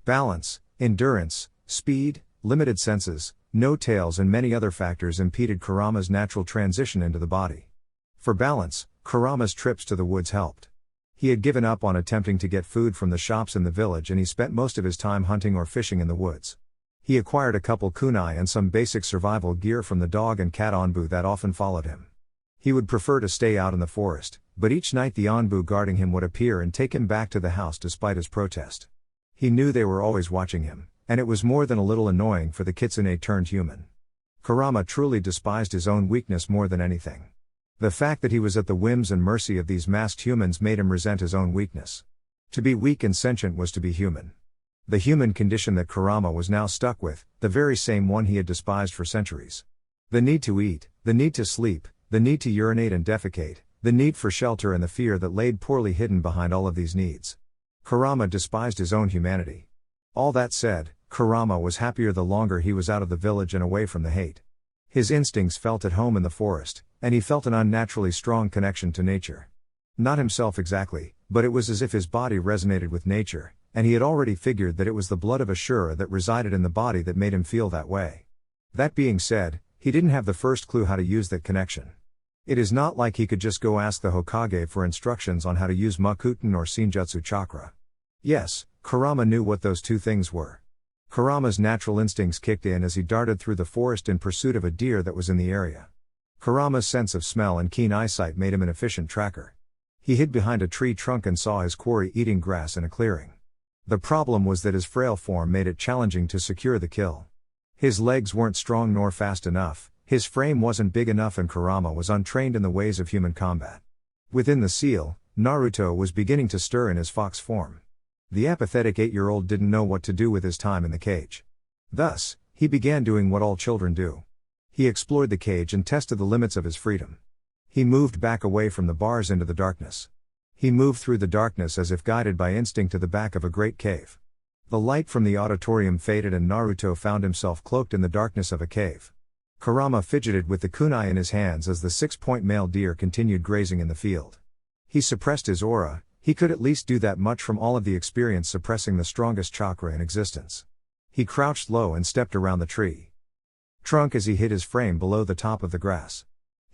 Balance, endurance, speed, limited senses, no tails and many other factors impeded Kurama's natural transition into the body. For balance, Kurama's trips to the woods helped. He had given up on attempting to get food from the shops in the village, and he spent most of his time hunting or fishing in the woods. He acquired a couple kunai and some basic survival gear from the dog and cat Anbu that often followed him. He would prefer to stay out in the forest, but each night the Anbu guarding him would appear and take him back to the house despite his protest. He knew they were always watching him, and it was more than a little annoying for the kitsune turned human. Kurama truly despised his own weakness more than anything. The fact that he was at the whims and mercy of these masked humans made him resent his own weakness. To be weak and sentient was to be human. The human condition that Kurama was now stuck with, the very same one he had despised for centuries. The need to eat, the need to sleep, the need to urinate and defecate, the need for shelter and the fear that laid poorly hidden behind all of these needs. Kurama despised his own humanity. All that said, Kurama was happier the longer he was out of the village and away from the hate. His instincts felt at home in the forest, and he felt an unnaturally strong connection to nature. Not himself exactly, but it was as if his body resonated with nature, and he had already figured that it was the blood of Ashura that resided in the body that made him feel that way. That being said, he didn't have the first clue how to use that connection. It is not like he could just go ask the Hokage for instructions on how to use Makuten or Senjutsu chakra. Yes, Kurama knew what those two things were. Kurama's natural instincts kicked in as he darted through the forest in pursuit of a deer that was in the area. Kurama's sense of smell and keen eyesight made him an efficient tracker. He hid behind a tree trunk and saw his quarry eating grass in a clearing. The problem was that his frail form made it challenging to secure the kill. His legs weren't strong nor fast enough, his frame wasn't big enough, and Kurama was untrained in the ways of human combat. Within the seal, Naruto was beginning to stir in his fox form. The apathetic 8-year-old didn't know what to do with his time in the cage. Thus, he began doing what all children do. He explored the cage and tested the limits of his freedom. He moved back away from the bars into the darkness. He moved through the darkness as if guided by instinct to the back of a great cave. The light from the auditorium faded and Naruto found himself cloaked in the darkness of a cave. Kurama fidgeted with the kunai in his hands as the 6-point male deer continued grazing in the field. He suppressed his aura. He could at least do that much from all of the experience suppressing the strongest chakra in existence. He crouched low and stepped around the tree trunk as he hid his frame below the top of the grass.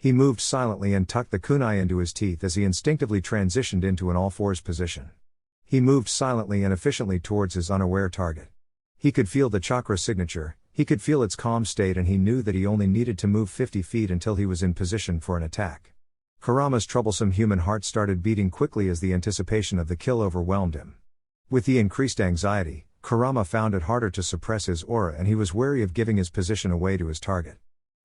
He moved silently and tucked the kunai into his teeth as he instinctively transitioned into an all-fours position. He moved silently and efficiently towards his unaware target. He could feel the chakra signature, he could feel its calm state, and he knew that he only needed to move 50 feet until he was in position for an attack. Kurama's troublesome human heart started beating quickly as the anticipation of the kill overwhelmed him. With the increased anxiety, Kurama found it harder to suppress his aura, and he was wary of giving his position away to his target.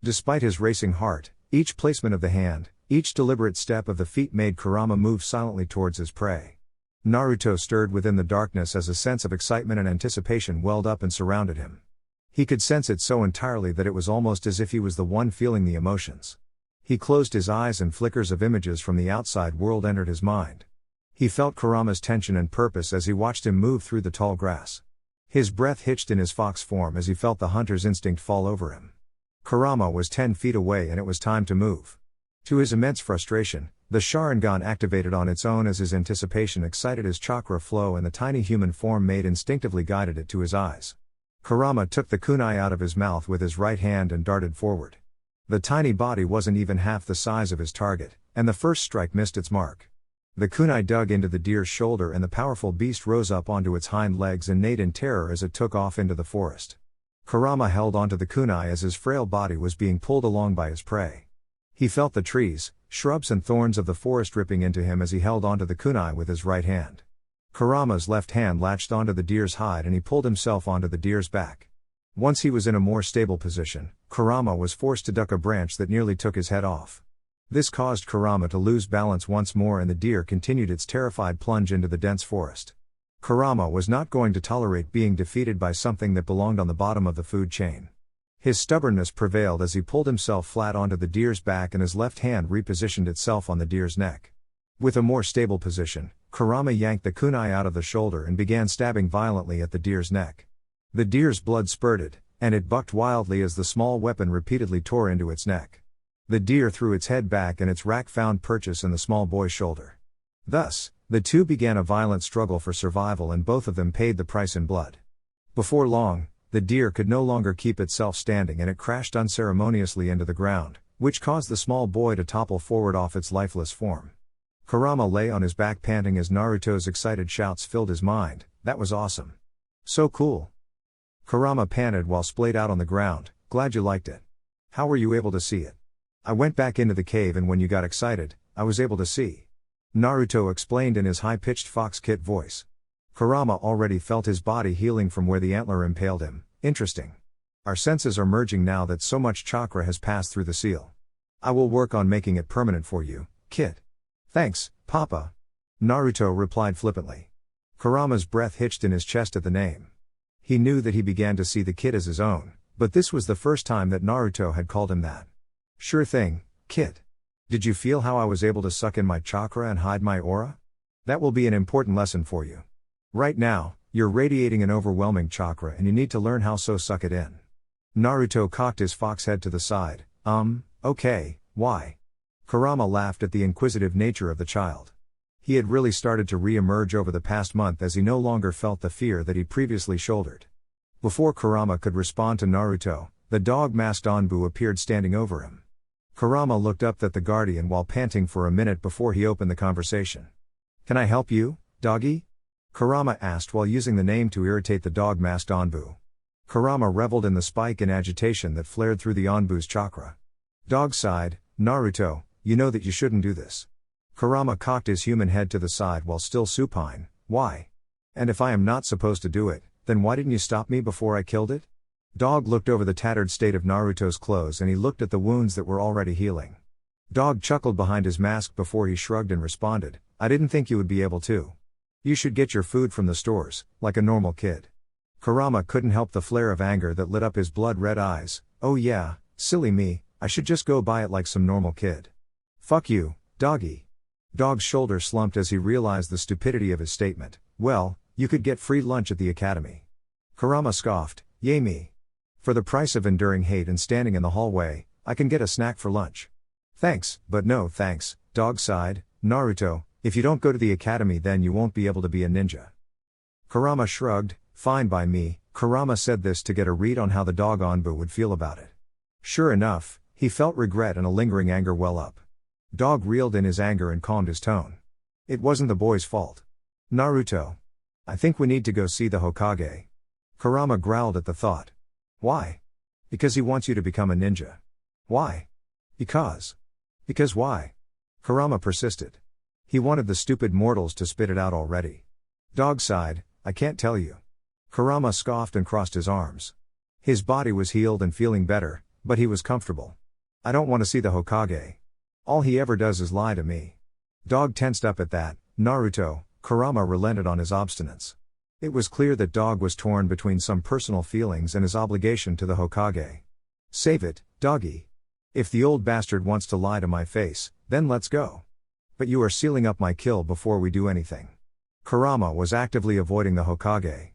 Despite his racing heart, each placement of the hand, each deliberate step of the feet made Kurama move silently towards his prey. Naruto stirred within the darkness as a sense of excitement and anticipation welled up and surrounded him. He could sense it so entirely that it was almost as if he was the one feeling the emotions. He closed his eyes and flickers of images from the outside world entered his mind. He felt Kurama's tension and purpose as he watched him move through the tall grass. His breath hitched in his fox form as he felt the hunter's instinct fall over him. Kurama was 10 feet away and it was time to move. To his immense frustration, the Sharingan activated on its own as his anticipation excited his chakra flow and the tiny human form made instinctively guided it to his eyes. Kurama took the kunai out of his mouth with his right hand and darted forward. The tiny body wasn't even half the size of his target, and the first strike missed its mark. The kunai dug into the deer's shoulder and the powerful beast rose up onto its hind legs and neighed in terror as it took off into the forest. Kurama held onto the kunai as his frail body was being pulled along by his prey. He felt the trees, shrubs and thorns of the forest ripping into him as he held onto the kunai with his right hand. Kurama's left hand latched onto the deer's hide and he pulled himself onto the deer's back. Once he was in a more stable position, Kurama was forced to duck a branch that nearly took his head off. This caused Kurama to lose balance once more and the deer continued its terrified plunge into the dense forest. Kurama was not going to tolerate being defeated by something that belonged on the bottom of the food chain. His stubbornness prevailed as he pulled himself flat onto the deer's back and his left hand repositioned itself on the deer's neck. With a more stable position, Kurama yanked the kunai out of the shoulder and began stabbing violently at the deer's neck. The deer's blood spurted, and it bucked wildly as the small weapon repeatedly tore into its neck. The deer threw its head back and its rack found purchase in the small boy's shoulder. Thus, the two began a violent struggle for survival and both of them paid the price in blood. Before long, the deer could no longer keep itself standing and it crashed unceremoniously into the ground, which caused the small boy to topple forward off its lifeless form. Kurama lay on his back panting as Naruto's excited shouts filled his mind. "That was awesome. So cool." Kurama panted while splayed out on the ground. "Glad you liked it. How were you able to see it?" "I went back into the cave and when you got excited, I was able to see," Naruto explained in his high-pitched Fox Kit voice. Kurama already felt his body healing from where the antler impaled him. "Interesting. Our senses are merging now that so much chakra has passed through the seal. I will work on making it permanent for you, Kit." "Thanks, Papa," Naruto replied flippantly. Kurama's breath hitched in his chest at the name. He knew that he began to see the Kit as his own, but this was the first time that Naruto had called him that. "Sure thing, Kit. Did you feel how I was able to suck in my chakra and hide my aura? That will be an important lesson for you. Right now, you're radiating an overwhelming chakra and you need to learn how so suck it in." Naruto cocked his fox head to the side. Okay, why?" Kurama laughed at the inquisitive nature of the child. He had really started to re-emerge over the past month as he no longer felt the fear that he previously shouldered. Before Kurama could respond to Naruto, the dog-masked Anbu appeared standing over him. Kurama looked up at the guardian while panting for a minute before he opened the conversation. "Can I help you, doggy?" Kurama asked while using the name to irritate the dog-masked Anbu. Kurama reveled in the spike in agitation that flared through the Anbu's chakra. Dog sighed. "Naruto, you know that you shouldn't do this." Kurama cocked his human head to the side while still supine. "Why? And if I am not supposed to do it, then why didn't you stop me before I killed it?" Dog looked over the tattered state of Naruto's clothes and he looked at the wounds that were already healing. Dog chuckled behind his mask before he shrugged and responded, "I didn't think you would be able to. You should get your food from the stores, like a normal kid." Kurama couldn't help the flare of anger that lit up his blood-red eyes. "Oh yeah, silly me, I should just go buy it like some normal kid." "Fuck you, doggy." Dog's shoulder slumped as he realized the stupidity of his statement. "Well, you could get free lunch at the academy." Kurama scoffed. "Yay me. For the price of enduring hate and standing in the hallway, I can get a snack for lunch." "Thanks, but no thanks," Dog sighed. "Naruto, if you don't go to the academy then you won't be able to be a ninja." Kurama shrugged. "Fine by me." Kurama said this to get a read on how the dog Anbu would feel about it. Sure enough, he felt regret and a lingering anger well up. Dog reeled in his anger and calmed his tone. It wasn't the boy's fault. "Naruto, I think we need to go see the Hokage." Kurama growled at the thought. "Why?" "Because he wants you to become a ninja." "Why?" Because why?" Kurama persisted. He wanted the stupid mortals to spit it out already. Dog sighed. "I can't tell you." Kurama scoffed and crossed his arms. His body was healed and feeling better, but he was comfortable. "I don't want to see the Hokage. All he ever does is lie to me." Dog tensed up at that. "Naruto," Kurama relented on his obstinance. It was clear that Dog was torn between some personal feelings and his obligation to the Hokage. "Save it, doggy. If the old bastard wants to lie to my face, then let's go. But you are sealing up my kill before we do anything." Kurama was actively avoiding the Hokage.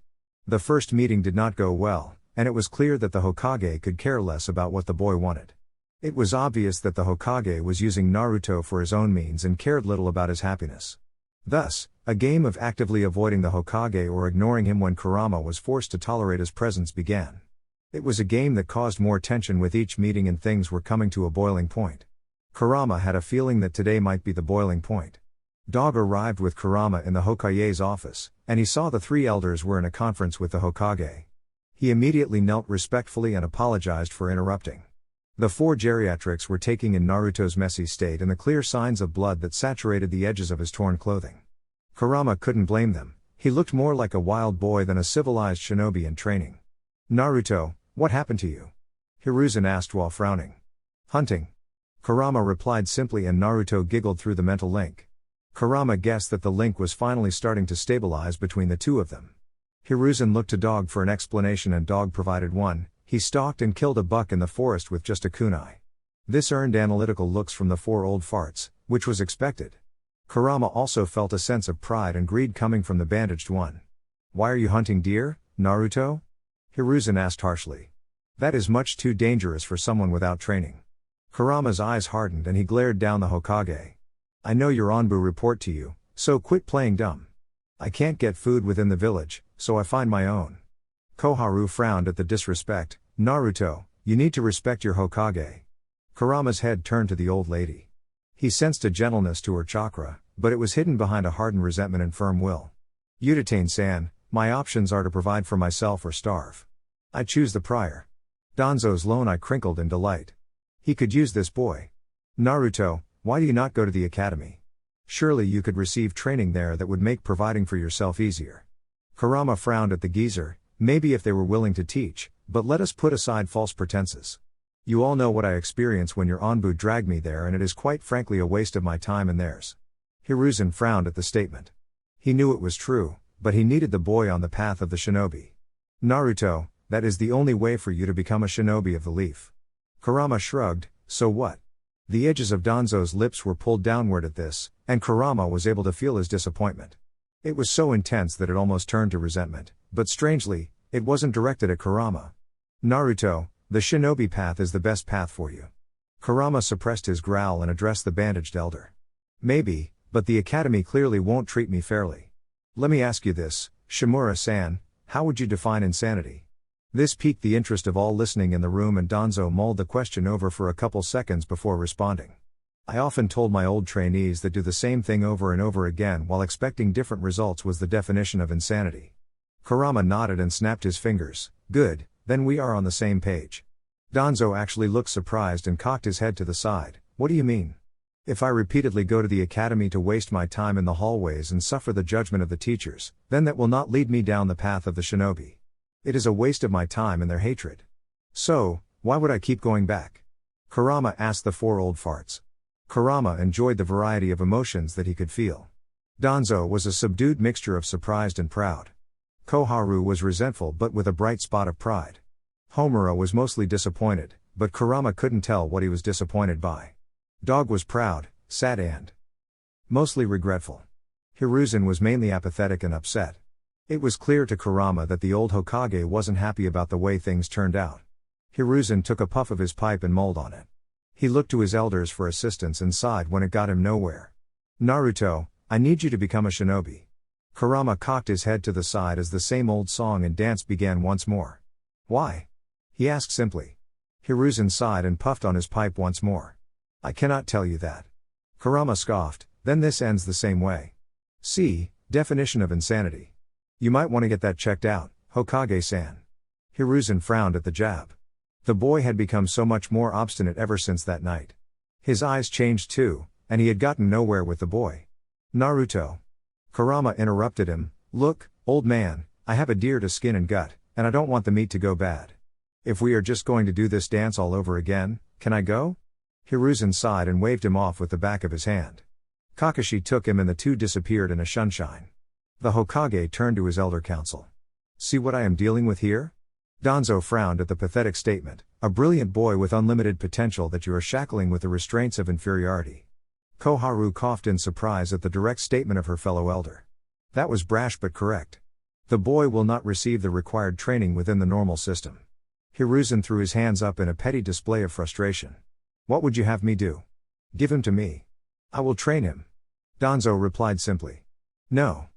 The first meeting did not go well, and it was clear that the Hokage could care less about what the boy wanted. It was obvious that the Hokage was using Naruto for his own means and cared little about his happiness. Thus, a game of actively avoiding the Hokage or ignoring him when Kurama was forced to tolerate his presence began. It was a game that caused more tension with each meeting and things were coming to a boiling point. Kurama had a feeling that today might be the boiling point. Dog arrived with Kurama in the Hokage's office, and he saw the three elders were in a conference with the Hokage. He immediately knelt respectfully and apologized for interrupting. The four geriatrics were taking in Naruto's messy state and the clear signs of blood that saturated the edges of his torn clothing. Kurama couldn't blame them, he looked more like a wild boy than a civilized shinobi in training. "Naruto, what happened to you?" Hiruzen asked while frowning. "Hunting." Kurama replied simply and Naruto giggled through the mental link. Kurama guessed that the link was finally starting to stabilize between the two of them. Hiruzen looked to Dog for an explanation and Dog provided one. He stalked and killed a buck in the forest with just a kunai. This earned analytical looks from the four old farts, which was expected. Kurama also felt a sense of pride and greed coming from the bandaged one. "Why are you hunting deer, Naruto?" Hiruzen asked harshly. "That is much too dangerous for someone without training." Kurama's eyes hardened and he glared down the Hokage. "I know your Anbu report to you, so quit playing dumb. I can't get food within the village, so I find my own." Koharu frowned at the disrespect. "Naruto, you need to respect your Hokage." Kurama's head turned to the old lady. He sensed a gentleness to her chakra, but it was hidden behind a hardened resentment and firm will. "Udatane-san, my options are to provide for myself or starve. I choose the prior." Danzo's lone eye crinkled in delight. He could use this boy. "Naruto, why do you not go to the academy? Surely you could receive training there that would make providing for yourself easier." Kurama frowned at the geezer. "Maybe if they were willing to teach, but let us put aside false pretenses. You all know what I experience when your Anbu dragged me there and it is quite frankly a waste of my time and theirs." Hiruzen frowned at the statement. He knew it was true, but he needed the boy on the path of the shinobi. "Naruto, that is the only way for you to become a shinobi of the leaf." Kurama shrugged. "So what?" The edges of Danzo's lips were pulled downward at this, and Kurama was able to feel his disappointment. It was so intense that it almost turned to resentment, but strangely, it wasn't directed at Kurama. "Naruto, the shinobi path is the best path for you." Kurama suppressed his growl and addressed the bandaged elder. "Maybe, but the academy clearly won't treat me fairly. Let me ask you this, Shimura-san, how would you define insanity?" This piqued the interest of all listening in the room and Danzo mulled the question over for a couple seconds before responding. "I often told my old trainees that do the same thing over and over again while expecting different results was the definition of insanity." Kurama nodded and snapped his fingers. "Good, then we are on the same page." Danzo actually looked surprised and cocked his head to the side. "What do you mean? If I repeatedly go to the academy to waste my time in the hallways and suffer the judgment of the teachers, then that will not lead me down the path of the shinobi. It is a waste of my time and their hatred. So, why would I keep going back?" Kurama asked the four old farts. Kurama enjoyed the variety of emotions that he could feel. Danzo was a subdued mixture of surprised and proud. Koharu was resentful but with a bright spot of pride. Homura was mostly disappointed, but Kurama couldn't tell what he was disappointed by. Dog was proud, sad and mostly regretful. Hiruzen was mainly apathetic and upset. It was clear to Kurama that the old Hokage wasn't happy about the way things turned out. Hiruzen took a puff of his pipe and mulled on it. He looked to his elders for assistance and sighed when it got him nowhere. "Naruto, I need you to become a shinobi." Kurama cocked his head to the side as the same old song and dance began once more. "Why?" he asked simply. Hiruzen sighed and puffed on his pipe once more. "I cannot tell you that." Kurama scoffed. "Then this ends the same way. See, definition of insanity. You might want to get that checked out, Hokage-san." Hiruzen frowned at the jab. The boy had become so much more obstinate ever since that night. His eyes changed too, and he had gotten nowhere with the boy. "Naruto." Kurama interrupted him. "Look, old man, I have a deer to skin and gut, and I don't want the meat to go bad. If we are just going to do this dance all over again, can I go?" Hiruzen sighed and waved him off with the back of his hand. Kakashi took him and the two disappeared in a sunshine. The Hokage turned to his elder council. "See what I am dealing with here?" Danzo frowned at the pathetic statement. "A brilliant boy with unlimited potential that you are shackling with the restraints of inferiority." Koharu coughed in surprise at the direct statement of her fellow elder. That was brash but correct. The boy will not receive the required training within the normal system. Hiruzen threw his hands up in a petty display of frustration. "What would you have me do? Give him to me. I will train him." Danzo replied simply. "No."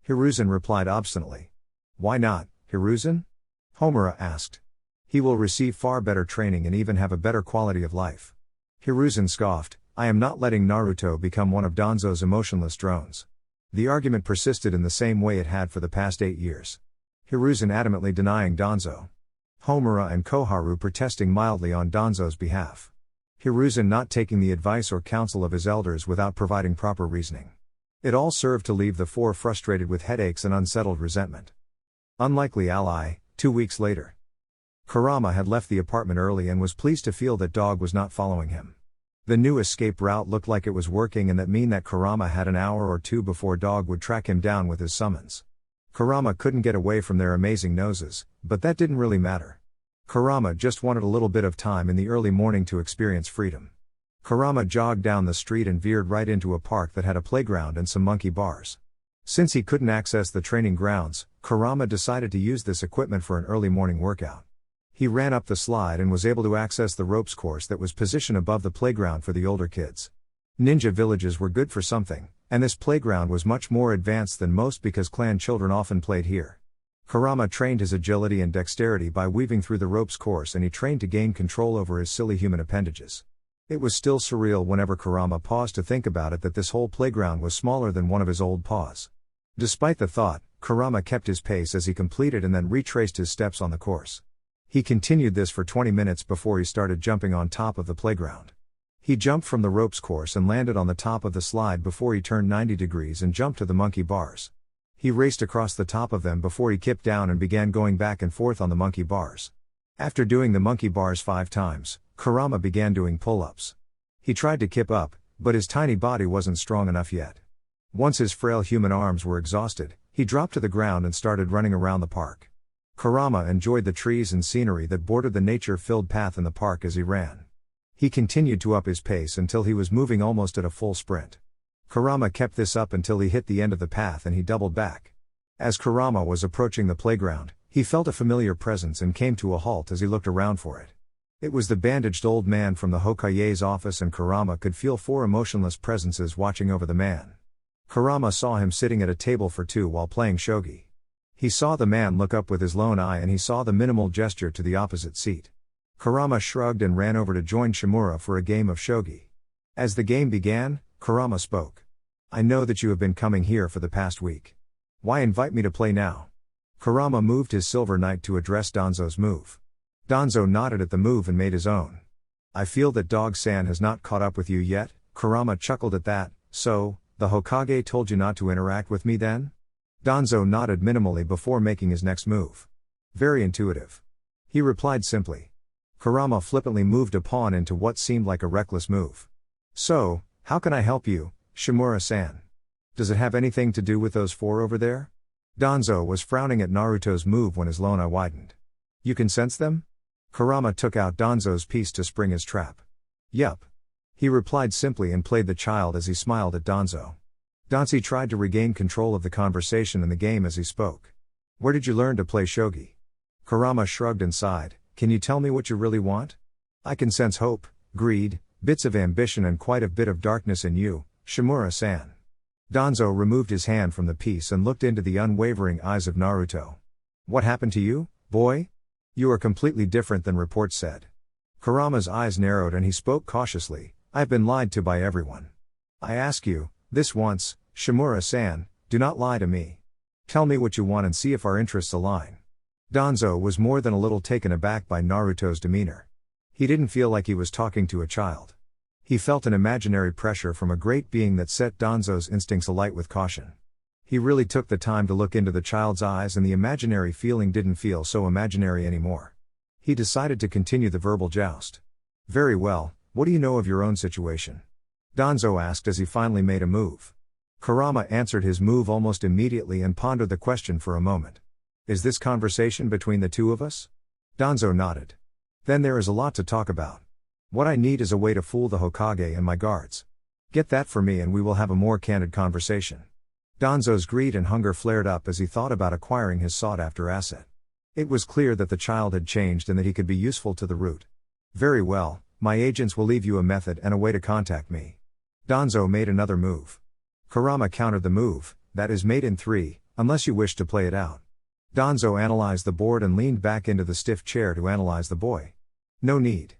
Hiruzen replied obstinately. "Why not, Hiruzen?" Homura asked. He will receive far better training and even have a better quality of life. Hiruzen scoffed, I am not letting Naruto become one of Danzo's emotionless drones. The argument persisted in the same way it had for the past 8 years. Hiruzen adamantly denying Danzo. Homura and Koharu protesting mildly on Danzo's behalf. Hiruzen not taking the advice or counsel of his elders without providing proper reasoning. It all served to leave the four frustrated with headaches and unsettled resentment. Unlikely ally, 2 weeks later. Kurama had left the apartment early and was pleased to feel that Dog was not following him. The new escape route looked like it was working, and that meant that Kurama had an hour or two before Dog would track him down with his summons. Kurama couldn't get away from their amazing noses, but that didn't really matter. Kurama just wanted a little bit of time in the early morning to experience freedom. Kurama jogged down the street and veered right into a park that had a playground and some monkey bars. Since he couldn't access the training grounds, Kurama decided to use this equipment for an early morning workout. He ran up the slide and was able to access the ropes course that was positioned above the playground for the older kids. Ninja villages were good for something, and this playground was much more advanced than most because clan children often played here. Kurama trained his agility and dexterity by weaving through the ropes course, and he trained to gain control over his silly human appendages. It was still surreal whenever Kurama paused to think about it that this whole playground was smaller than one of his old paws. Despite the thought, Kurama kept his pace as he completed and then retraced his steps on the course. He continued this for 20 minutes before he started jumping on top of the playground. He jumped from the ropes course and landed on the top of the slide before he turned 90 degrees and jumped to the monkey bars. He raced across the top of them before he kipped down and began going back and forth on the monkey bars. After doing the monkey bars 5 times, Kurama began doing pull-ups. He tried to kip up, but his tiny body wasn't strong enough yet. Once his frail human arms were exhausted, he dropped to the ground and started running around the park. Kurama enjoyed the trees and scenery that bordered the nature-filled path in the park as he ran. He continued to up his pace until he was moving almost at a full sprint. Kurama kept this up until he hit the end of the path and he doubled back. As Kurama was approaching the playground, he felt a familiar presence and came to a halt as he looked around for it. It was the bandaged old man from the Hokage's office, and Kurama could feel 4 emotionless presences watching over the man. Kurama saw him sitting at a table for 2 while playing shogi. He saw the man look up with his lone eye, and he saw the minimal gesture to the opposite seat. Kurama shrugged and ran over to join Shimura for a game of shogi. As the game began, Kurama spoke. I know that you have been coming here for the past week. Why invite me to play now? Kurama moved his silver knight to address Danzo's move. Danzo nodded at the move and made his own. I feel that Dog-san has not caught up with you yet. Kurama chuckled at that. So, the Hokage told you not to interact with me then? Danzo nodded minimally before making his next move. Very intuitive. He replied simply. Kurama flippantly moved a pawn into what seemed like a reckless move. So, how can I help you, Shimura-san? Does it have anything to do with those 4 over there? Danzo was frowning at Naruto's move when his lone eye widened. You can sense them? Kurama took out Danzo's piece to spring his trap. Yup. He replied simply and played the child as he smiled at Danzo. Danzo tried to regain control of the conversation and the game as he spoke. Where did you learn to play shogi? Kurama shrugged and sighed. Can you tell me what you really want? I can sense hope, greed, bits of ambition and quite a bit of darkness in you, Shimura-san. Danzo removed his hand from the piece and looked into the unwavering eyes of Naruto. What happened to you, boy? You are completely different than reports said. Kurama's eyes narrowed and he spoke cautiously. I have been lied to by everyone. I ask you, this once, Shimura-san, do not lie to me. Tell me what you want and see if our interests align. Danzo was more than a little taken aback by Naruto's demeanor. He didn't feel like he was talking to a child. He felt an imaginary pressure from a great being that set Danzo's instincts alight with caution. He really took the time to look into the child's eyes, and the imaginary feeling didn't feel so imaginary anymore. He decided to continue the verbal joust. Very well, what do you know of your own situation? Danzo asked as he finally made a move. Kurama answered his move almost immediately and pondered the question for a moment. Is this conversation between the 2 of us? Danzo nodded. Then there is a lot to talk about. What I need is a way to fool the Hokage and my guards. Get that for me and we will have a more candid conversation. Danzo's greed and hunger flared up as he thought about acquiring his sought-after asset. It was clear that the child had changed and that he could be useful to the root. Very well, my agents will leave you a method and a way to contact me. Danzo made another move. Kurama countered the move, that is made in 3, unless you wish to play it out. Danzo analyzed the board and leaned back into the stiff chair to analyze the boy. No need.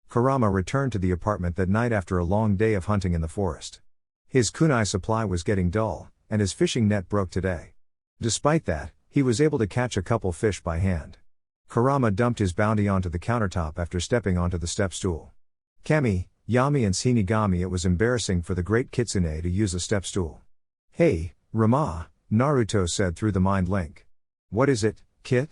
Kurama returned to the apartment that night after a long day of hunting in the forest. His kunai supply was getting dull, and his fishing net broke today. Despite that, he was able to catch a couple fish by hand. Kurama dumped his bounty onto the countertop after stepping onto the step stool. Kami, Yami and Shinigami, it was embarrassing for the great Kitsune to use a step stool. Hey, Rama, Naruto said through the mind link. What is it, Kit?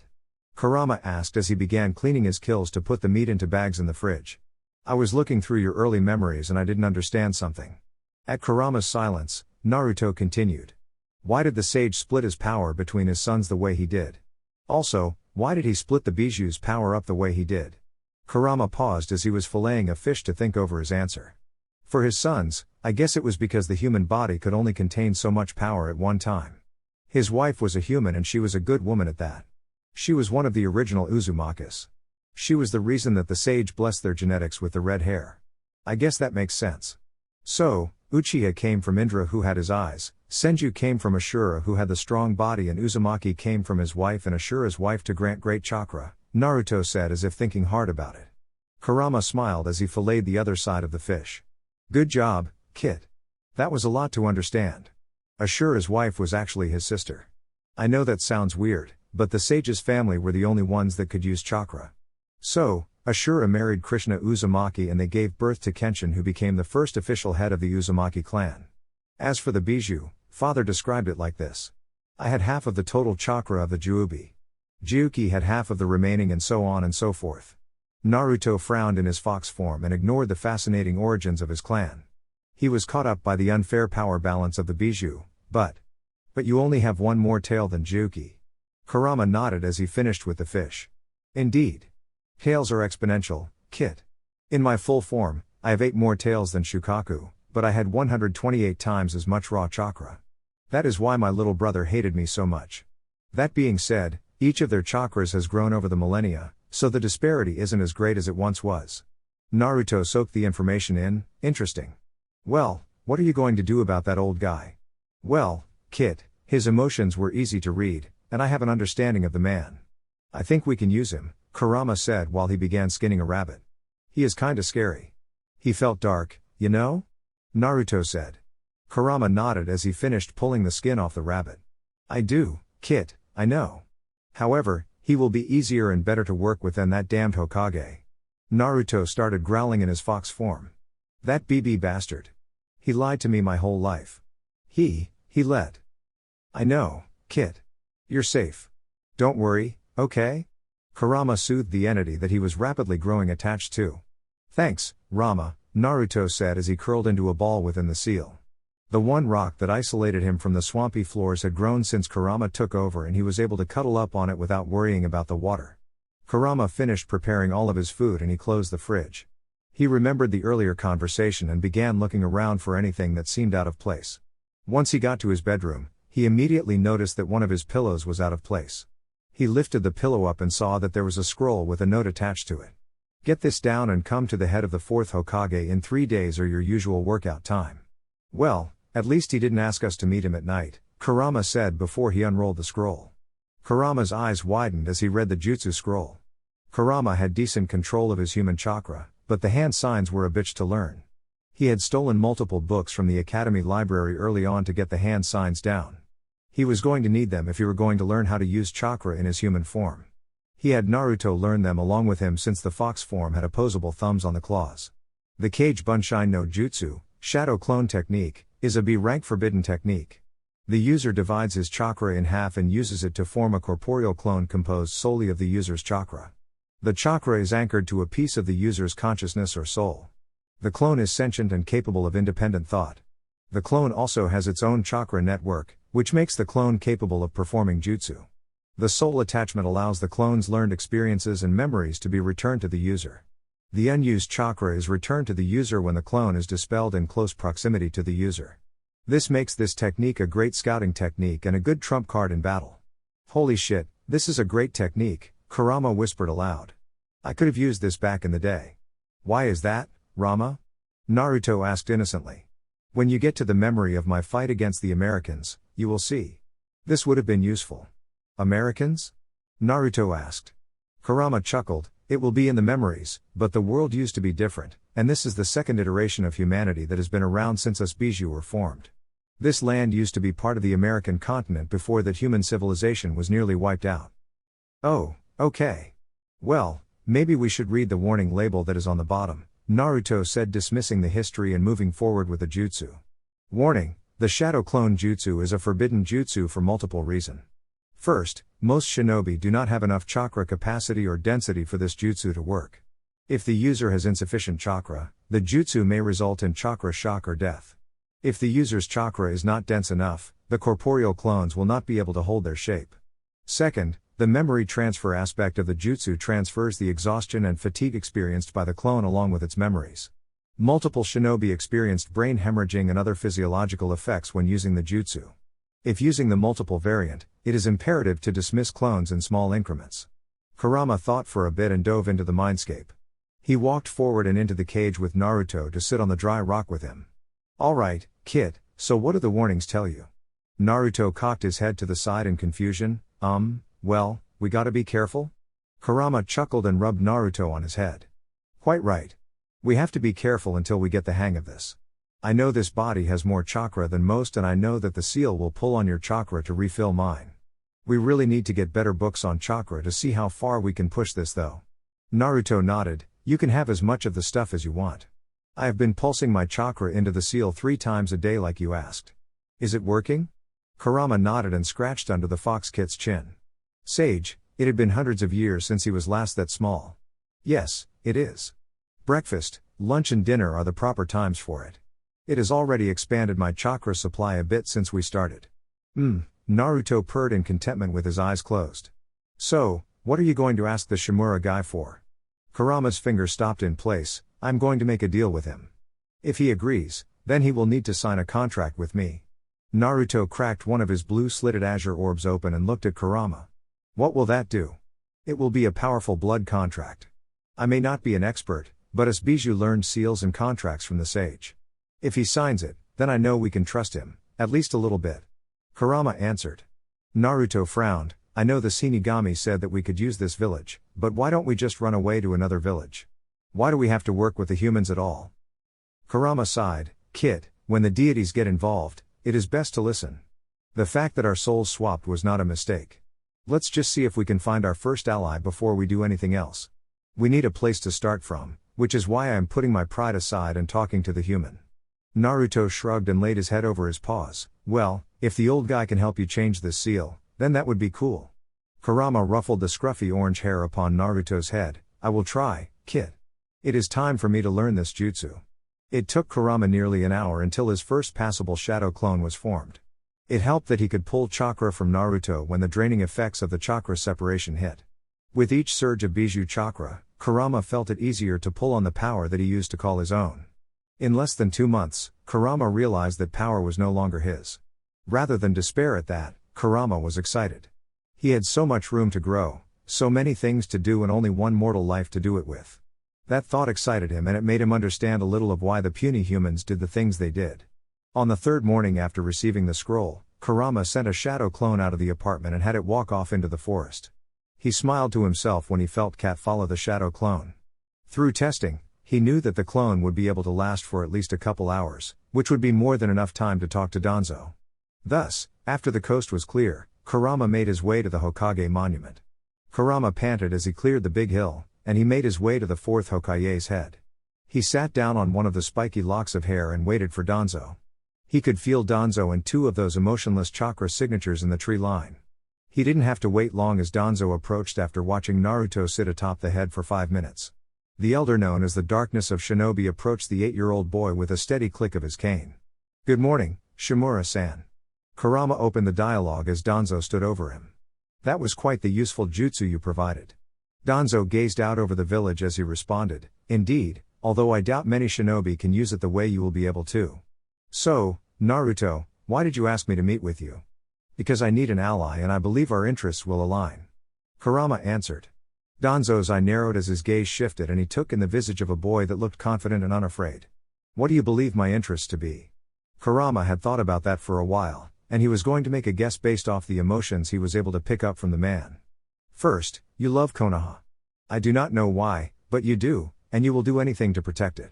Kurama asked as he began cleaning his kills to put the meat into bags in the fridge. I was looking through your early memories and I didn't understand something. At Kurama's silence, Naruto continued. Why did the sage split his power between his sons the way he did? Also, why did he split the biju's power up the way he did? Kurama paused as he was filleting a fish to think over his answer. For his sons, I guess it was because the human body could only contain so much power at one time. His wife was a human and she was a good woman at that. She was one of the original Uzumakis. She was the reason that the sage blessed their genetics with the red hair. I guess that makes sense. So, Uchiha came from Indra who had his eyes, Senju came from Ashura who had the strong body, and Uzumaki came from his wife and Ashura's wife to grant great chakra, Naruto said as if thinking hard about it. Kurama smiled as he filleted the other side of the fish. Good job, Kit. That was a lot to understand. Ashura's wife was actually his sister. I know that sounds weird, but the sage's family were the only ones that could use chakra. So, Ashura married Krishna Uzumaki and they gave birth to Kenshin, who became the first official head of the Uzumaki clan. As for the biju, father described it like this. I had half of the total chakra of the Juubi. Jiuki had half of the remaining, and so on and so forth. Naruto frowned in his fox form and ignored the fascinating origins of his clan. He was caught up by the unfair power balance of the biju, but you only have one more tail than Jiuki. Kurama nodded as he finished with the fish. Indeed. Tails are exponential, Kit. In my full form, I have 8 more tails than Shukaku, but I had 128 times as much raw chakra. That is why my little brother hated me so much. That being said, each of their chakras has grown over the millennia, so the disparity isn't as great as it once was. Naruto soaked the information in. Interesting. Well, what are you going to do about that old guy? Well, Kit, his emotions were easy to read, and I have an understanding of the man. I think we can use him, Kurama said while he began skinning a rabbit. He is kinda scary. He felt dark, you know? Naruto said. Kurama nodded as he finished pulling the skin off the rabbit. I do, Kit, I know. However, he will be easier and better to work with than that damned Hokage. Naruto started growling in his fox form. That BB bastard. He lied to me my whole life. He let. I know, Kit. You're safe. Don't worry, okay? Kurama soothed the entity that he was rapidly growing attached to. Thanks, Rama, Naruto said as he curled into a ball within the seal. The one rock that isolated him from the swampy floors had grown since Kurama took over, and he was able to cuddle up on it without worrying about the water. Kurama finished preparing all of his food and he closed the fridge. He remembered the earlier conversation and began looking around for anything that seemed out of place. Once he got to his bedroom, he immediately noticed that one of his pillows was out of place. He lifted the pillow up and saw that there was a scroll with a note attached to it. Get this down and come to the head of the 4th Hokage in 3 days or your usual workout time. Well, at least he didn't ask us to meet him at night, Kurama said before he unrolled the scroll. Kurama's eyes widened as he read the jutsu scroll. Kurama had decent control of his human chakra, but the hand signs were a bitch to learn. He had stolen multiple books from the academy library early on to get the hand signs down. He was going to need them if he were going to learn how to use chakra in his human form. He had Naruto learn them along with him since the fox form had opposable thumbs on the claws. The Kage Bunshin no Jutsu, Shadow Clone Technique, is a B-rank forbidden technique. The user divides his chakra in half and uses it to form a corporeal clone composed solely of the user's chakra. The chakra is anchored to a piece of the user's consciousness or soul. The clone is sentient and capable of independent thought. The clone also has its own chakra network, which makes the clone capable of performing jutsu. The soul attachment allows the clone's learned experiences and memories to be returned to the user. The unused chakra is returned to the user when the clone is dispelled in close proximity to the user. This makes this technique a great scouting technique and a good trump card in battle. Holy shit, this is a great technique, Kurama whispered aloud. I could have used this back in the day. Why is that, Rama? Naruto asked innocently. When you get to the memory of my fight against the Americans, you will see. This would have been useful. Americans? Naruto asked. Kurama chuckled, it will be in the memories, but the world used to be different, and this is the second iteration of humanity that has been around since us biju were formed. This land used to be part of the American continent before that human civilization was nearly wiped out. Oh, okay. Well, maybe we should read the warning label that is on the bottom, Naruto said, dismissing the history and moving forward with the jutsu. Warning, the Shadow Clone Jutsu is a forbidden jutsu for multiple reasons. First, most shinobi do not have enough chakra capacity or density for this jutsu to work. If the user has insufficient chakra, the jutsu may result in chakra shock or death. If the user's chakra is not dense enough, the corporeal clones will not be able to hold their shape. Second, the memory transfer aspect of the jutsu transfers the exhaustion and fatigue experienced by the clone along with its memories. Multiple shinobi experienced brain hemorrhaging and other physiological effects when using the jutsu. If using the multiple variant, it is imperative to dismiss clones in small increments. Kurama thought for a bit and dove into the mindscape. He walked forward and into the cage with Naruto to sit on the dry rock with him. Alright, kid, so what do the warnings tell you? Naruto cocked his head to the side in confusion. Well, we gotta be careful? Kurama chuckled and rubbed Naruto on his head. Quite right. We have to be careful until we get the hang of this. I know this body has more chakra than most, and I know that the seal will pull on your chakra to refill mine. We really need to get better books on chakra to see how far we can push this though. Naruto nodded, you can have as much of the stuff as you want. I have been pulsing my chakra into the seal 3 times a day like you asked. Is it working? Kurama nodded and scratched under the fox kit's chin. Sage, it had been hundreds of years since he was last that small. Yes, it is. Breakfast, lunch and dinner are the proper times for it. It has already expanded my chakra supply a bit since we started. Naruto purred in contentment with his eyes closed. So, what are you going to ask the Shimura guy for? Kurama's finger stopped in place. I'm going to make a deal with him. If he agrees, then he will need to sign a contract with me. Naruto cracked one of his blue-slitted azure orbs open and looked at Kurama. What will that do? It will be a powerful blood contract. I may not be an expert, but us biju learned seals and contracts from the sage. If he signs it, then I know we can trust him, at least a little bit. Kurama answered. Naruto frowned. I know the Shinigami said that we could use this village, but why don't we just run away to another village? Why do we have to work with the humans at all? Kurama sighed. Kid, when the deities get involved, it is best to listen. The fact that our souls swapped was not a mistake. Let's just see if we can find our first ally before we do anything else. We need a place to start from, which is why I am putting my pride aside and talking to the human. Naruto shrugged and laid his head over his paws. Well, if the old guy can help you change this seal, then that would be cool. Kurama ruffled the scruffy orange hair upon Naruto's head. I will try, kid. It is time for me to learn this jutsu. It took Kurama nearly an hour until his first passable shadow clone was formed. It helped that he could pull chakra from Naruto when the draining effects of the chakra separation hit. With each surge of biju chakra, Kurama felt it easier to pull on the power that he used to call his own. In less than 2 months, Kurama realized that power was no longer his. Rather than despair at that, Kurama was excited. He had so much room to grow, so many things to do and only one mortal life to do it with. That thought excited him and it made him understand a little of why the puny humans did the things they did. On the 3rd morning after receiving the scroll, Kurama sent a shadow clone out of the apartment and had it walk off into the forest. He smiled to himself when he felt Cat follow the shadow clone. Through testing, he knew that the clone would be able to last for at least a couple hours, which would be more than enough time to talk to Danzo. Thus, after the coast was clear, Kurama made his way to the Hokage monument. Kurama panted as he cleared the big hill, and he made his way to the 4th Hokage's head. He sat down on one of the spiky locks of hair and waited for Danzo. He could feel Danzo and 2 of those emotionless chakra signatures in the tree line. He didn't have to wait long as Danzo approached after watching Naruto sit atop the head for 5 minutes. The elder known as the Darkness of Shinobi approached the 8-year-old boy with a steady click of his cane. Good morning, Shimura-san. Kurama opened the dialogue as Danzo stood over him. That was quite the useful jutsu you provided. Danzo gazed out over the village as he responded, indeed, although I doubt many shinobi can use it the way you will be able to. So, Naruto, why did you ask me to meet with you? Because I need an ally and I believe our interests will align. Kurama answered. Danzo's eye narrowed as his gaze shifted and he took in the visage of a boy that looked confident and unafraid. What do you believe my interests to be? Kurama had thought about that for a while, and he was going to make a guess based off the emotions he was able to pick up from the man. First, you love Konoha. I do not know why, but you do, and you will do anything to protect it.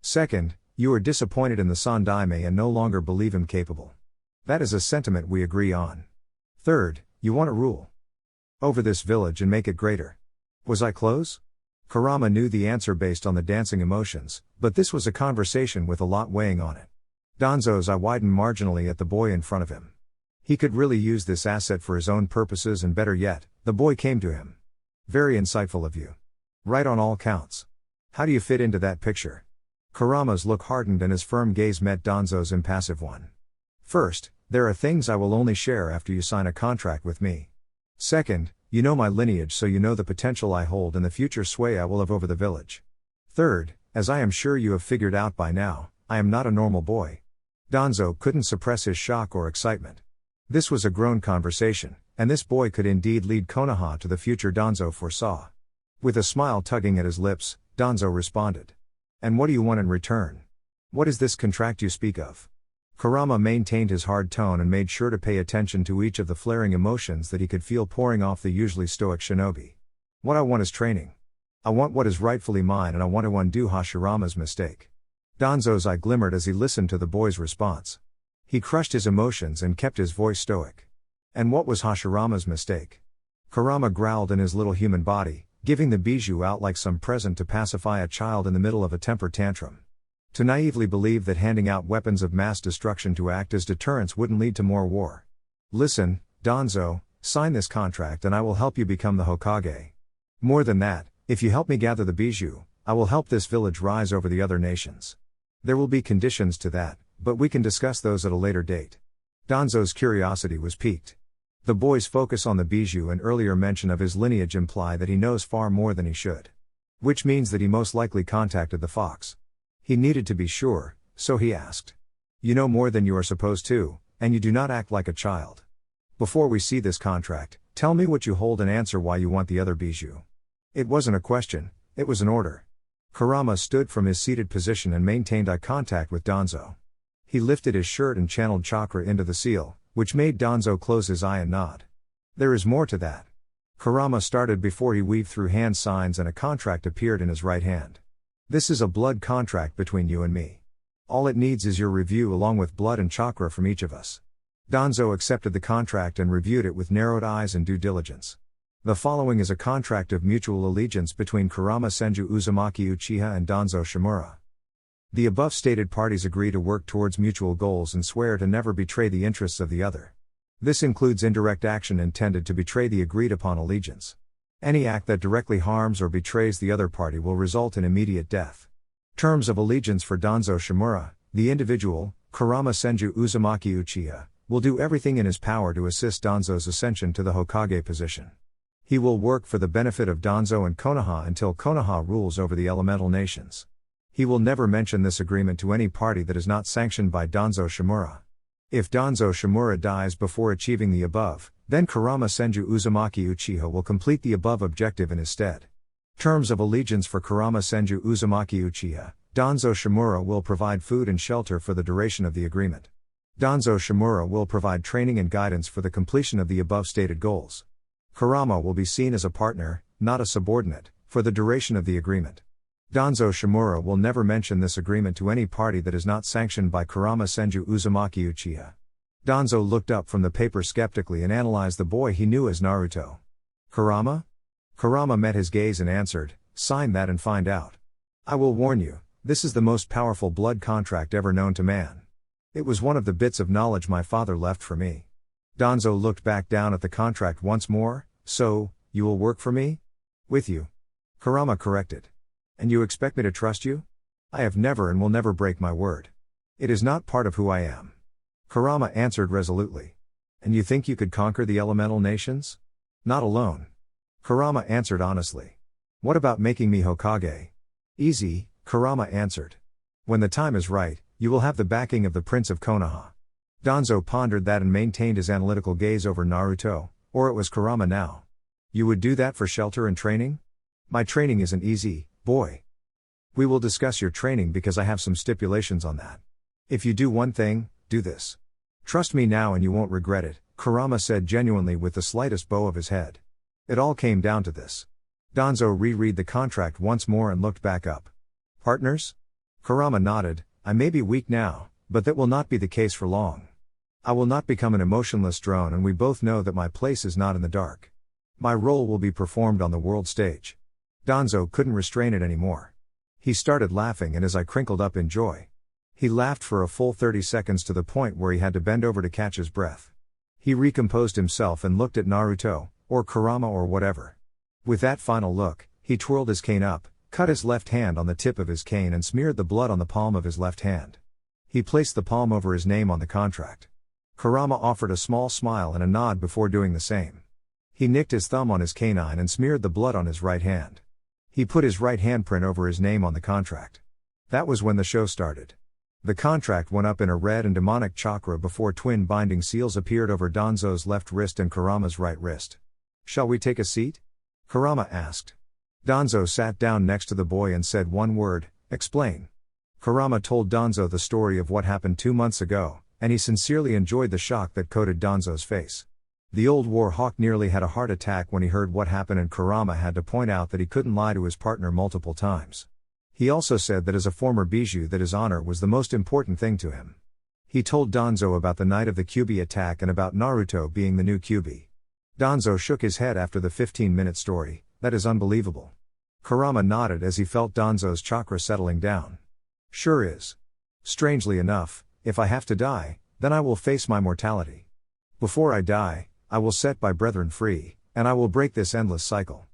Second, you are disappointed in the Sandaime and no longer believe him capable. That is a sentiment we agree on. Third, you want to rule over this village and make it greater. Was I close? Kurama knew the answer based on the dancing emotions, but this was a conversation with a lot weighing on it. Danzo's eye widened marginally at the boy in front of him. He could really use this asset for his own purposes, and better yet, the boy came to him. Very insightful of you. Right on all counts. How do you fit into that picture? Kurama's look hardened and his firm gaze met Danzo's impassive one. First, there are things I will only share after you sign a contract with me. Second, you know my lineage, so you know the potential I hold and the future sway I will have over the village. Third, as I am sure you have figured out by now, I am not a normal boy. Danzo couldn't suppress his shock or excitement. This was a grown conversation, and this boy could indeed lead Konoha to the future Danzo foresaw. With a smile tugging at his lips, Danzo responded. And what do you want in return? What is this contract you speak of? Kurama maintained his hard tone and made sure to pay attention to each of the flaring emotions that he could feel pouring off the usually stoic shinobi. What I want is training. I want what is rightfully mine, and I want to undo Hashirama's mistake. Danzo's eye glimmered as he listened to the boy's response. He crushed his emotions and kept his voice stoic. And what was Hashirama's mistake? Kurama growled in his little human body, giving the biju out like some present to pacify a child in the middle of a temper tantrum. To naively believe that handing out weapons of mass destruction to act as deterrence wouldn't lead to more war. Listen, Danzo, sign this contract and I will help you become the Hokage. More than that, if you help me gather the biju, I will help this village rise over the other nations. There will be conditions to that, but we can discuss those at a later date. Danzo's curiosity was piqued. The boy's focus on the biju and earlier mention of his lineage imply that he knows far more than he should. Which means that he most likely contacted the fox. He needed to be sure, so he asked. You know more than you are supposed to, and you do not act like a child. Before we see this contract, tell me what you hold and answer why you want the other biju. It wasn't a question, it was an order. Kurama stood from his seated position and maintained eye contact with Danzo. He lifted his shirt and channeled chakra into the seal, which made Danzo close his eye and nod. There is more to that. Kurama started before he weaved through hand signs and a contract appeared in his right hand. This is a blood contract between you and me. All it needs is your review along with blood and chakra from each of us. Danzo accepted the contract and reviewed it with narrowed eyes and due diligence. The following is a contract of mutual allegiance between Kurama Senju Uzumaki Uchiha and Danzo Shimura. The above stated parties agree to work towards mutual goals and swear to never betray the interests of the other. This includes indirect action intended to betray the agreed upon allegiance. Any act that directly harms or betrays the other party will result in immediate death. Terms of allegiance for Danzo Shimura, the individual, Kurama Senju Uzumaki Uchiha, will do everything in his power to assist Danzo's ascension to the Hokage position. He will work for the benefit of Danzo and Konoha until Konoha rules over the elemental nations. He will never mention this agreement to any party that is not sanctioned by Danzo Shimura. If Danzo Shimura dies before achieving the above, then Kurama Senju Uzumaki Uchiha will complete the above objective in his stead. Terms of allegiance for Kurama Senju Uzumaki Uchiha, Danzo Shimura will provide food and shelter for the duration of the agreement. Danzo Shimura will provide training and guidance for the completion of the above stated goals. Kurama will be seen as a partner, not a subordinate, for the duration of the agreement. Danzo Shimura will never mention this agreement to any party that is not sanctioned by Kurama Senju Uzumaki Uchiha. Danzo looked up from the paper skeptically and analyzed the boy he knew as Naruto. Kurama? Kurama met his gaze and answered, sign that and find out. I will warn you, this is the most powerful blood contract ever known to man. It was one of the bits of knowledge my father left for me. Danzo looked back down at the contract once more. So, you will work for me? With you. Kurama corrected. And you expect me to trust you? I have never and will never break my word. It is not part of who I am. Kurama answered resolutely. And you think you could conquer the elemental nations? Not alone. Kurama answered honestly. What about making me Hokage? Easy, Kurama answered. When the time is right, you will have the backing of the Prince of Konoha. Danzo pondered that and maintained his analytical gaze over Naruto, or it was Kurama now. You would do that for shelter and training? My training isn't easy, boy. We will discuss your training because I have some stipulations on that. If you do one thing, do this. Trust me now and you won't regret it, Kurama said genuinely with the slightest bow of his head. It all came down to this. Danzo reread the contract once more and looked back up. Partners? Kurama nodded. I may be weak now, but that will not be the case for long. I will not become an emotionless drone, and we both know that my place is not in the dark. My role will be performed on the world stage. Danzo couldn't restrain it anymore. He started laughing, and his eye crinkled up in joy. He laughed for a full 30 seconds to the point where he had to bend over to catch his breath. He recomposed himself and looked at Naruto, or Kurama or whatever. With that final look, he twirled his cane up, cut his left hand on the tip of his cane and smeared the blood on the palm of his left hand. He placed the palm over his name on the contract. Kurama offered a small smile and a nod before doing the same. He nicked his thumb on his canine and smeared the blood on his right hand. He put his right handprint over his name on the contract. That was when the show started. The contract went up in a red and demonic chakra before twin binding seals appeared over Danzo's left wrist and Kurama's right wrist. Shall we take a seat? Kurama asked. Danzo sat down next to the boy and said one word, explain. Kurama told Danzo the story of what happened 2 months ago, and he sincerely enjoyed the shock that coated Danzo's face. The old war hawk nearly had a heart attack when he heard what happened, and Kurama had to point out that he couldn't lie to his partner multiple times. He also said that as a former biju that his honor was the most important thing to him. He told Danzo about the night of the Kyuubi attack and about Naruto being the new Kyuubi. Danzo shook his head after the 15-minute story. That is unbelievable. Kurama nodded as he felt Danzo's chakra settling down. Sure is. Strangely enough, if I have to die, then I will face my mortality. Before I die, I will set my brethren free, and I will break this endless cycle.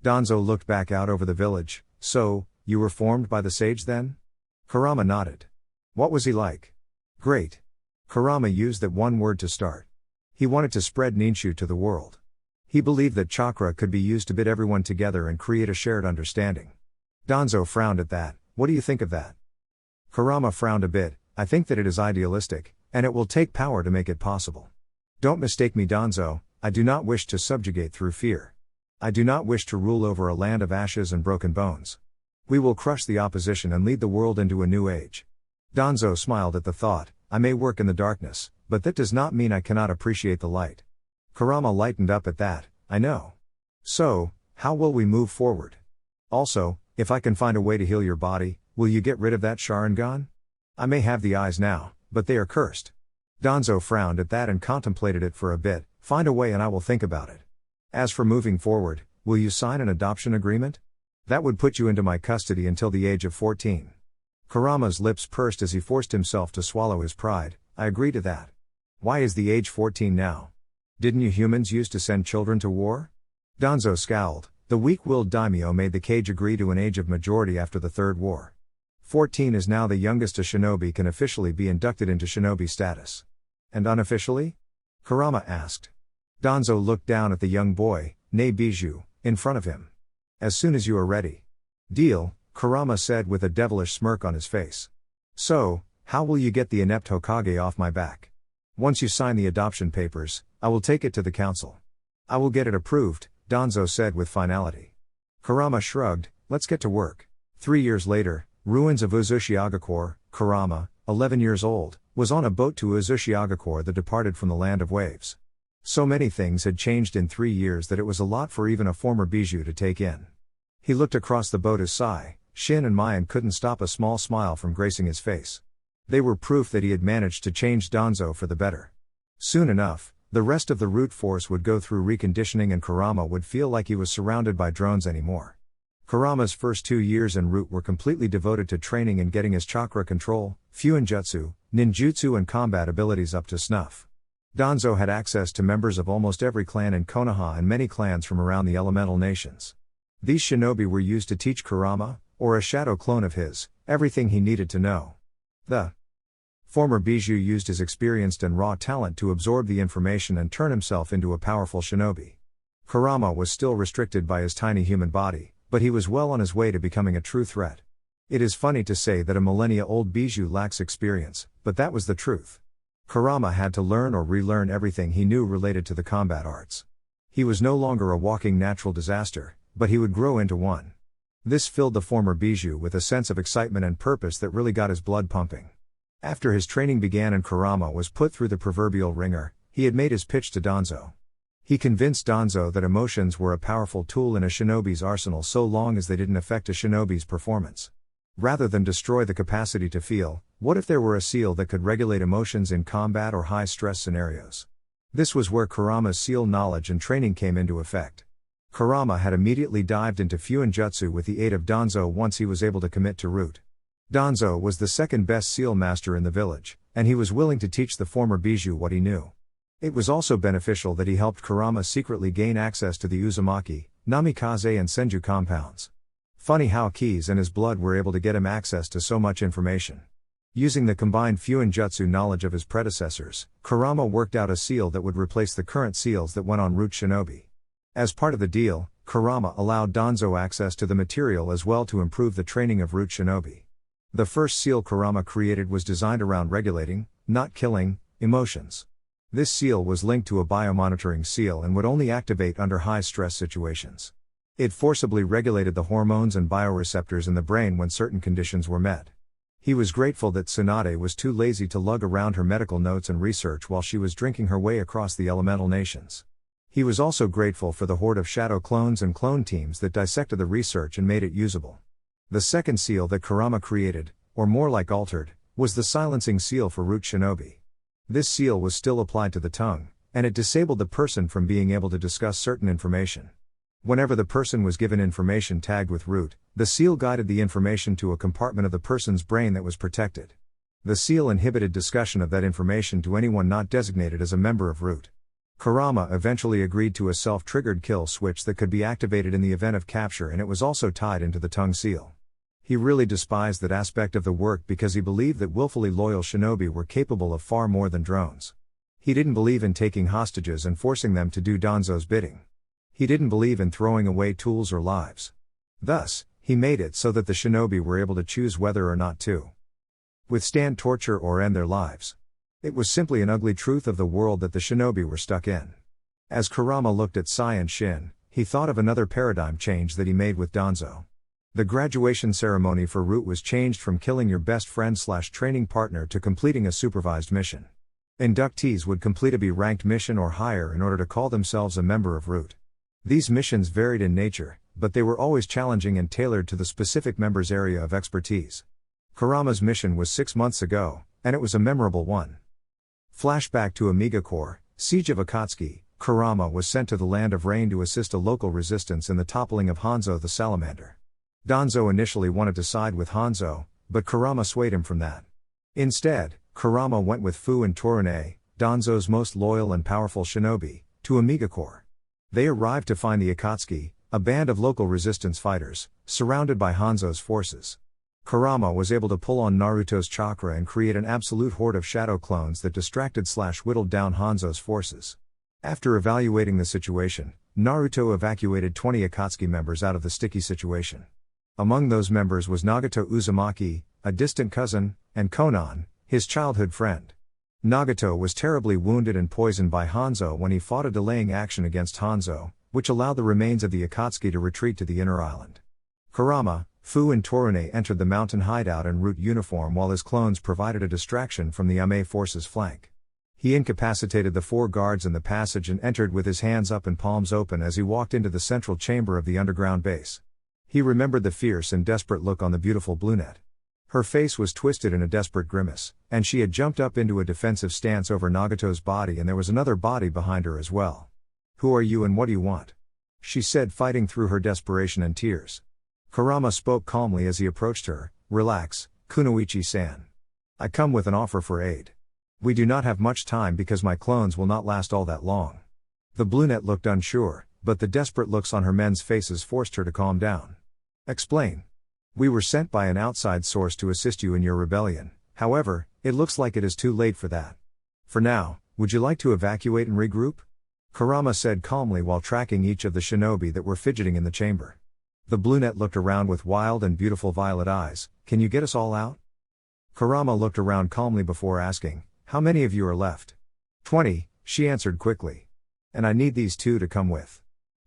Danzo looked back out over the village. So, you were formed by the sage then? Kurama nodded. What was he like? Great. Kurama used that one word to start. He wanted to spread Ninshu to the world. He believed that chakra could be used to bid everyone together and create a shared understanding. Danzo frowned at that. What do you think of that? Kurama frowned a bit. I think that it is idealistic, and it will take power to make it possible. Don't mistake me, Danzo, I do not wish to subjugate through fear. I do not wish to rule over a land of ashes and broken bones. We will crush the opposition and lead the world into a new age. Danzo smiled at the thought. I may work in the darkness, but that does not mean I cannot appreciate the light. Kurama lightened up at that. I know. So, how will we move forward? Also, if I can find a way to heal your body, will you get rid of that Sharingan? I may have the eyes now, but they are cursed. Danzo frowned at that and contemplated it for a bit. Find a way and I will think about it. As for moving forward, will you sign an adoption agreement? That would put you into my custody until the age of 14. Kurama's lips pursed as he forced himself to swallow his pride. I agree to that. Why is the age 14 now? Didn't you humans used to send children to war? Danzo scowled. The weak-willed daimyo made the cage agree to an age of majority after the Third War. 14 is now the youngest a shinobi can officially be inducted into shinobi status. And unofficially? Kurama asked. Danzo looked down at the young boy, ne biju, in front of him. As soon as you are ready. Deal, Kurama said with a devilish smirk on his face. So, how will you get the inept Hokage off my back? Once you sign the adoption papers, I will take it to the council. I will get it approved, Danzo said with finality. Kurama shrugged. Let's get to work. 3 years later, ruins of Uzushiakor, Kurama, 11 years old, was on a boat to Uzushiakor that departed from the land of waves. So many things had changed in 3 years that it was a lot for even a former biju to take in. He looked across the boat as Sai, Shin and Mayan couldn't stop a small smile from gracing his face. They were proof that he had managed to change Danzo for the better. Soon enough, the rest of the root force would go through reconditioning and Kurama would feel like he was surrounded by drones anymore. Kurama's first 2 years en route were completely devoted to training and getting his chakra control, fuinjutsu, ninjutsu and combat abilities up to snuff. Danzo had access to members of almost every clan in Konoha and many clans from around the elemental nations. These shinobi were used to teach Kurama, or a shadow clone of his, everything he needed to know. The former biju used his experienced and raw talent to absorb the information and turn himself into a powerful shinobi. Kurama was still restricted by his tiny human body, but he was well on his way to becoming a true threat. It is funny to say that a millennia-old biju lacks experience, but that was the truth. Kurama had to learn or relearn everything he knew related to the combat arts. He was no longer a walking natural disaster, but he would grow into one. This filled the former biju with a sense of excitement and purpose that really got his blood pumping. After his training began and Kurama was put through the proverbial ringer, he had made his pitch to Danzo. He convinced Danzo that emotions were a powerful tool in a shinobi's arsenal so long as they didn't affect a shinobi's performance. Rather than destroy the capacity to feel, what if there were a seal that could regulate emotions in combat or high-stress scenarios? This was where Kurama's seal knowledge and training came into effect. Kurama had immediately dived into Fuinjutsu with the aid of Danzo once he was able to commit to root. Danzo was the second best seal master in the village, and he was willing to teach the former biju what he knew. It was also beneficial that he helped Kurama secretly gain access to the Uzumaki, Namikaze and Senju compounds. Funny how Keys and his blood were able to get him access to so much information. Using the combined Fuinjutsu knowledge of his predecessors, Kurama worked out a seal that would replace the current seals that went on root shinobi. As part of the deal, Kurama allowed Danzo access to the material as well to improve the training of root shinobi. The first seal Kurama created was designed around regulating, not killing, emotions. This seal was linked to a biomonitoring seal and would only activate under high-stress situations. It forcibly regulated the hormones and bioreceptors in the brain when certain conditions were met. He was grateful that Tsunade was too lazy to lug around her medical notes and research while she was drinking her way across the elemental nations. He was also grateful for the horde of shadow clones and clone teams that dissected the research and made it usable. The second seal that Kurama created, or more like altered, was the silencing seal for root shinobi. This seal was still applied to the tongue, and it disabled the person from being able to discuss certain information. Whenever the person was given information tagged with root, the seal guided the information to a compartment of the person's brain that was protected. The seal inhibited discussion of that information to anyone not designated as a member of root. Kurama eventually agreed to a self-triggered kill switch that could be activated in the event of capture, and it was also tied into the tongue seal. He really despised that aspect of the work because he believed that willfully loyal shinobi were capable of far more than drones. He didn't believe in taking hostages and forcing them to do Danzo's bidding. He didn't believe in throwing away tools or lives. Thus, he made it so that the shinobi were able to choose whether or not to withstand torture or end their lives. It was simply an ugly truth of the world that the shinobi were stuck in. As Kurama looked at Sai and Shin, he thought of another paradigm change that he made with Danzo. The graduation ceremony for root was changed from killing your best friend/training partner to completing a supervised mission. Inductees would complete a B-ranked mission or higher in order to call themselves a member of root. These missions varied in nature, but they were always challenging and tailored to the specific member's area of expertise. Kurama's mission was 6 months ago, and it was a memorable one. Flashback to Omegakor, Siege of Akatsuki. Kurama was sent to the Land of Rain to assist a local resistance in the toppling of Hanzo the Salamander. Danzo initially wanted to side with Hanzo, but Kurama swayed him from that. Instead, Kurama went with Fu and Torune, Danzo's most loyal and powerful shinobi, to Omegakor. They arrived to find the Akatsuki, a band of local resistance fighters, surrounded by Hanzo's forces. Kurama was able to pull on Naruto's chakra and create an absolute horde of shadow clones that distracted/whittled down Hanzo's forces. After evaluating the situation, Naruto evacuated 20 Akatsuki members out of the sticky situation. Among those members was Nagato Uzumaki, a distant cousin, and Konan, his childhood friend. Nagato was terribly wounded and poisoned by Hanzo when he fought a delaying action against Hanzo, which allowed the remains of the Akatsuki to retreat to the inner island. Kurama, Fu and Torune entered the mountain hideout in root uniform while his clones provided a distraction from the Ame force's flank. He incapacitated the 4 guards in the passage and entered with his hands up and palms open as he walked into the central chamber of the underground base. He remembered the fierce and desperate look on the beautiful brunette. Her face was twisted in a desperate grimace, and she had jumped up into a defensive stance over Nagato's body, and there was another body behind her as well. "Who are you and what do you want?" she said, fighting through her desperation and tears. Kurama spoke calmly as he approached her. "Relax, Kunoichi-san. I come with an offer for aid. We do not have much time because my clones will not last all that long." The brunette looked unsure, but the desperate looks on her men's faces forced her to calm down. "Explain." "We were sent by an outside source to assist you in your rebellion, however, it looks like it is too late for that. For now, would you like to evacuate and regroup?" Kurama said calmly while tracking each of the shinobi that were fidgeting in the chamber. The brunette looked around with wild and beautiful violet eyes. "Can you get us all out?" Kurama looked around calmly before asking, "How many of you are left?" 20, she answered quickly. "And I need these 2 to come with."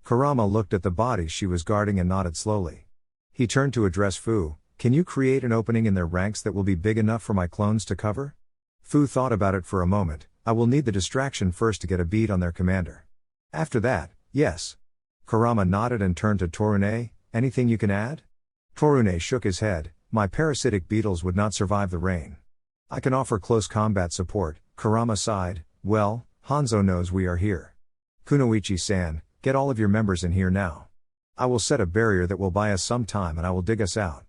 Kurama looked at the bodies she was guarding and nodded slowly. He turned to address Fu. Can you create an opening in their ranks that will be big enough for my clones to cover? Fu thought about it for a moment. I will need the distraction first to get a bead on their commander. After that, yes. Kurama nodded and turned to Torune. Anything you can add? Torune shook his head. My parasitic beetles would not survive the rain. I can offer close combat support. Kurama sighed. Well, Hanzo knows we are here. Kunoichi-san, get all of your members in here now. I will set a barrier that will buy us some time and I will dig us out.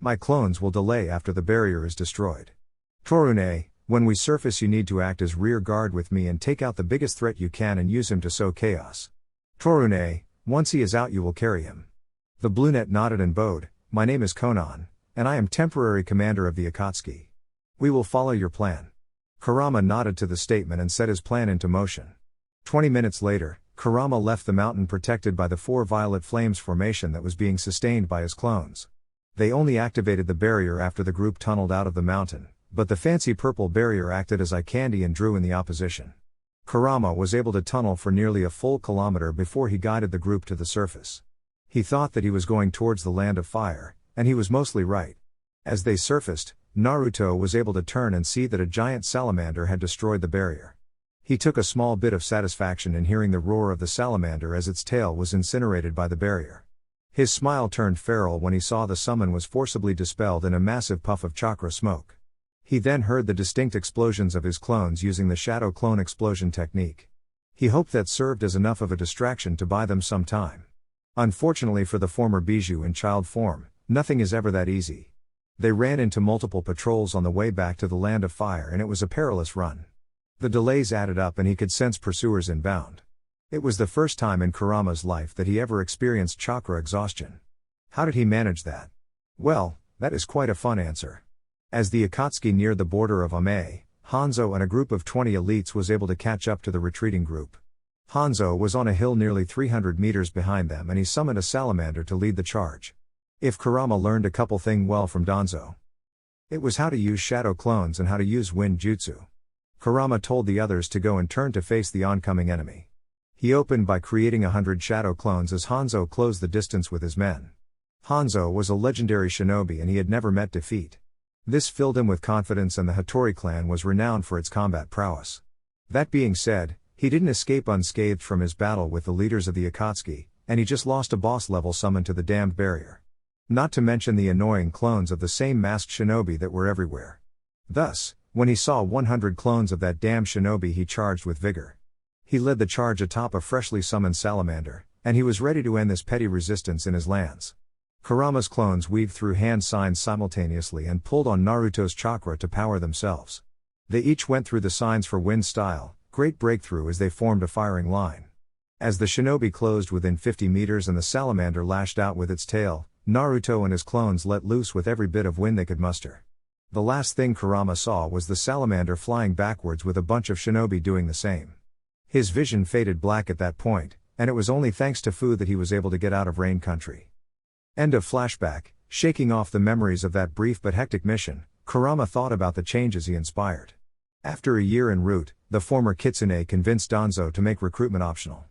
My clones will delay after the barrier is destroyed. Torune, when we surface you need to act as rear guard with me and take out the biggest threat you can and use him to sow chaos. Torune, once he is out you will carry him. The brunette nodded and bowed. My name is Konan, and I am temporary commander of the Akatsuki. We will follow your plan. Kurama nodded to the statement and set his plan into motion. 20 minutes later, Kurama left the mountain protected by the 4 violet flames formation that was being sustained by his clones. They only activated the barrier after the group tunneled out of the mountain, but the fancy purple barrier acted as eye candy and drew in the opposition. Kurama was able to tunnel for nearly a full kilometer before he guided the group to the surface. He thought that he was going towards the land of fire, and he was mostly right. As they surfaced, Naruto was able to turn and see that a giant salamander had destroyed the barrier. He took a small bit of satisfaction in hearing the roar of the salamander as its tail was incinerated by the barrier. His smile turned feral when he saw the summon was forcibly dispelled in a massive puff of chakra smoke. He then heard the distinct explosions of his clones using the shadow clone explosion technique. He hoped that served as enough of a distraction to buy them some time. Unfortunately for the former biju in child form, nothing is ever that easy. They ran into multiple patrols on the way back to the land of fire and it was a perilous run. The delays added up and he could sense pursuers inbound. It was the first time in Kurama's life that he ever experienced chakra exhaustion. How did he manage that? Well, that is quite a fun answer. As the Akatsuki neared the border of Ame, Hanzo and a group of 20 elites was able to catch up to the retreating group. Hanzo was on a hill nearly 300 meters behind them and he summoned a salamander to lead the charge. If Kurama learned a couple things well from Danzo, it was how to use shadow clones and how to use wind jutsu. Kurama told the others to go and turn to face the oncoming enemy. He opened by creating 100 shadow clones as Hanzo closed the distance with his men. Hanzo was a legendary shinobi and he had never met defeat. This filled him with confidence and the Hattori clan was renowned for its combat prowess. That being said, he didn't escape unscathed from his battle with the leaders of the Akatsuki, and he just lost a boss-level summon to the damned barrier. Not to mention the annoying clones of the same masked shinobi that were everywhere. Thus, when he saw 100 clones of that damned shinobi he charged with vigor. He led the charge atop a freshly summoned salamander, and he was ready to end this petty resistance in his lands. Kurama's clones weaved through hand signs simultaneously and pulled on Naruto's chakra to power themselves. They each went through the signs for WoodStyle, great breakthrough as they formed a firing line. As the shinobi closed within 50 meters and the salamander lashed out with its tail, Naruto and his clones let loose with every bit of wind they could muster. The last thing Kurama saw was the salamander flying backwards with a bunch of shinobi doing the same. His vision faded black at that point, and it was only thanks to Fu that he was able to get out of rain country. End of flashback. Shaking off the memories of that brief but hectic mission, Kurama thought about the changes he inspired. After a year en route, the former Kitsune convinced Danzo to make recruitment optional.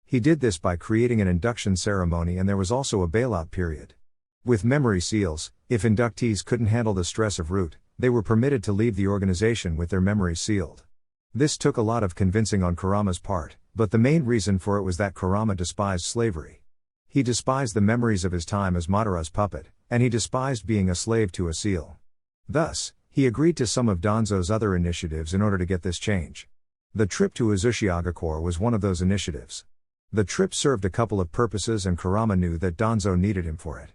He did this by creating an induction ceremony and there was also a bailout period. With memory seals, if inductees couldn't handle the stress of route, they were permitted to leave the organization with their memories sealed. This took a lot of convincing on Kurama's part, but the main reason for it was that Kurama despised slavery. He despised the memories of his time as Madara's puppet, and he despised being a slave to a seal. Thus, he agreed to some of Danzo's other initiatives in order to get this change. The trip to Uzushiakor was one of those initiatives. The trip served a couple of purposes and Kurama knew that Danzo needed him for it.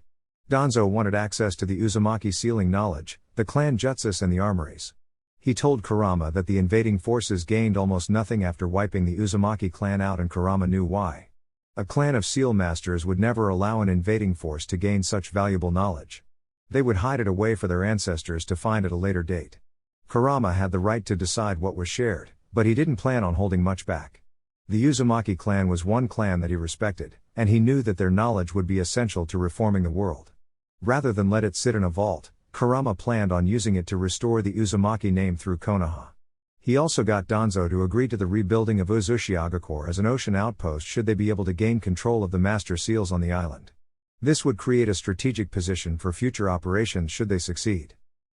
Danzo wanted access to the Uzumaki sealing knowledge, the clan jutsus and the armories. He told Kurama that the invading forces gained almost nothing after wiping the Uzumaki clan out and Kurama knew why. A clan of seal masters would never allow an invading force to gain such valuable knowledge. They would hide it away for their ancestors to find at a later date. Kurama had the right to decide what was shared, but he didn't plan on holding much back. The Uzumaki clan was one clan that he respected, and he knew that their knowledge would be essential to reforming the world. Rather than let it sit in a vault, Kurama planned on using it to restore the Uzumaki name through Konoha. He also got Danzo to agree to the rebuilding of Uzushiakor as an ocean outpost should they be able to gain control of the master seals on the island. This would create a strategic position for future operations should they succeed.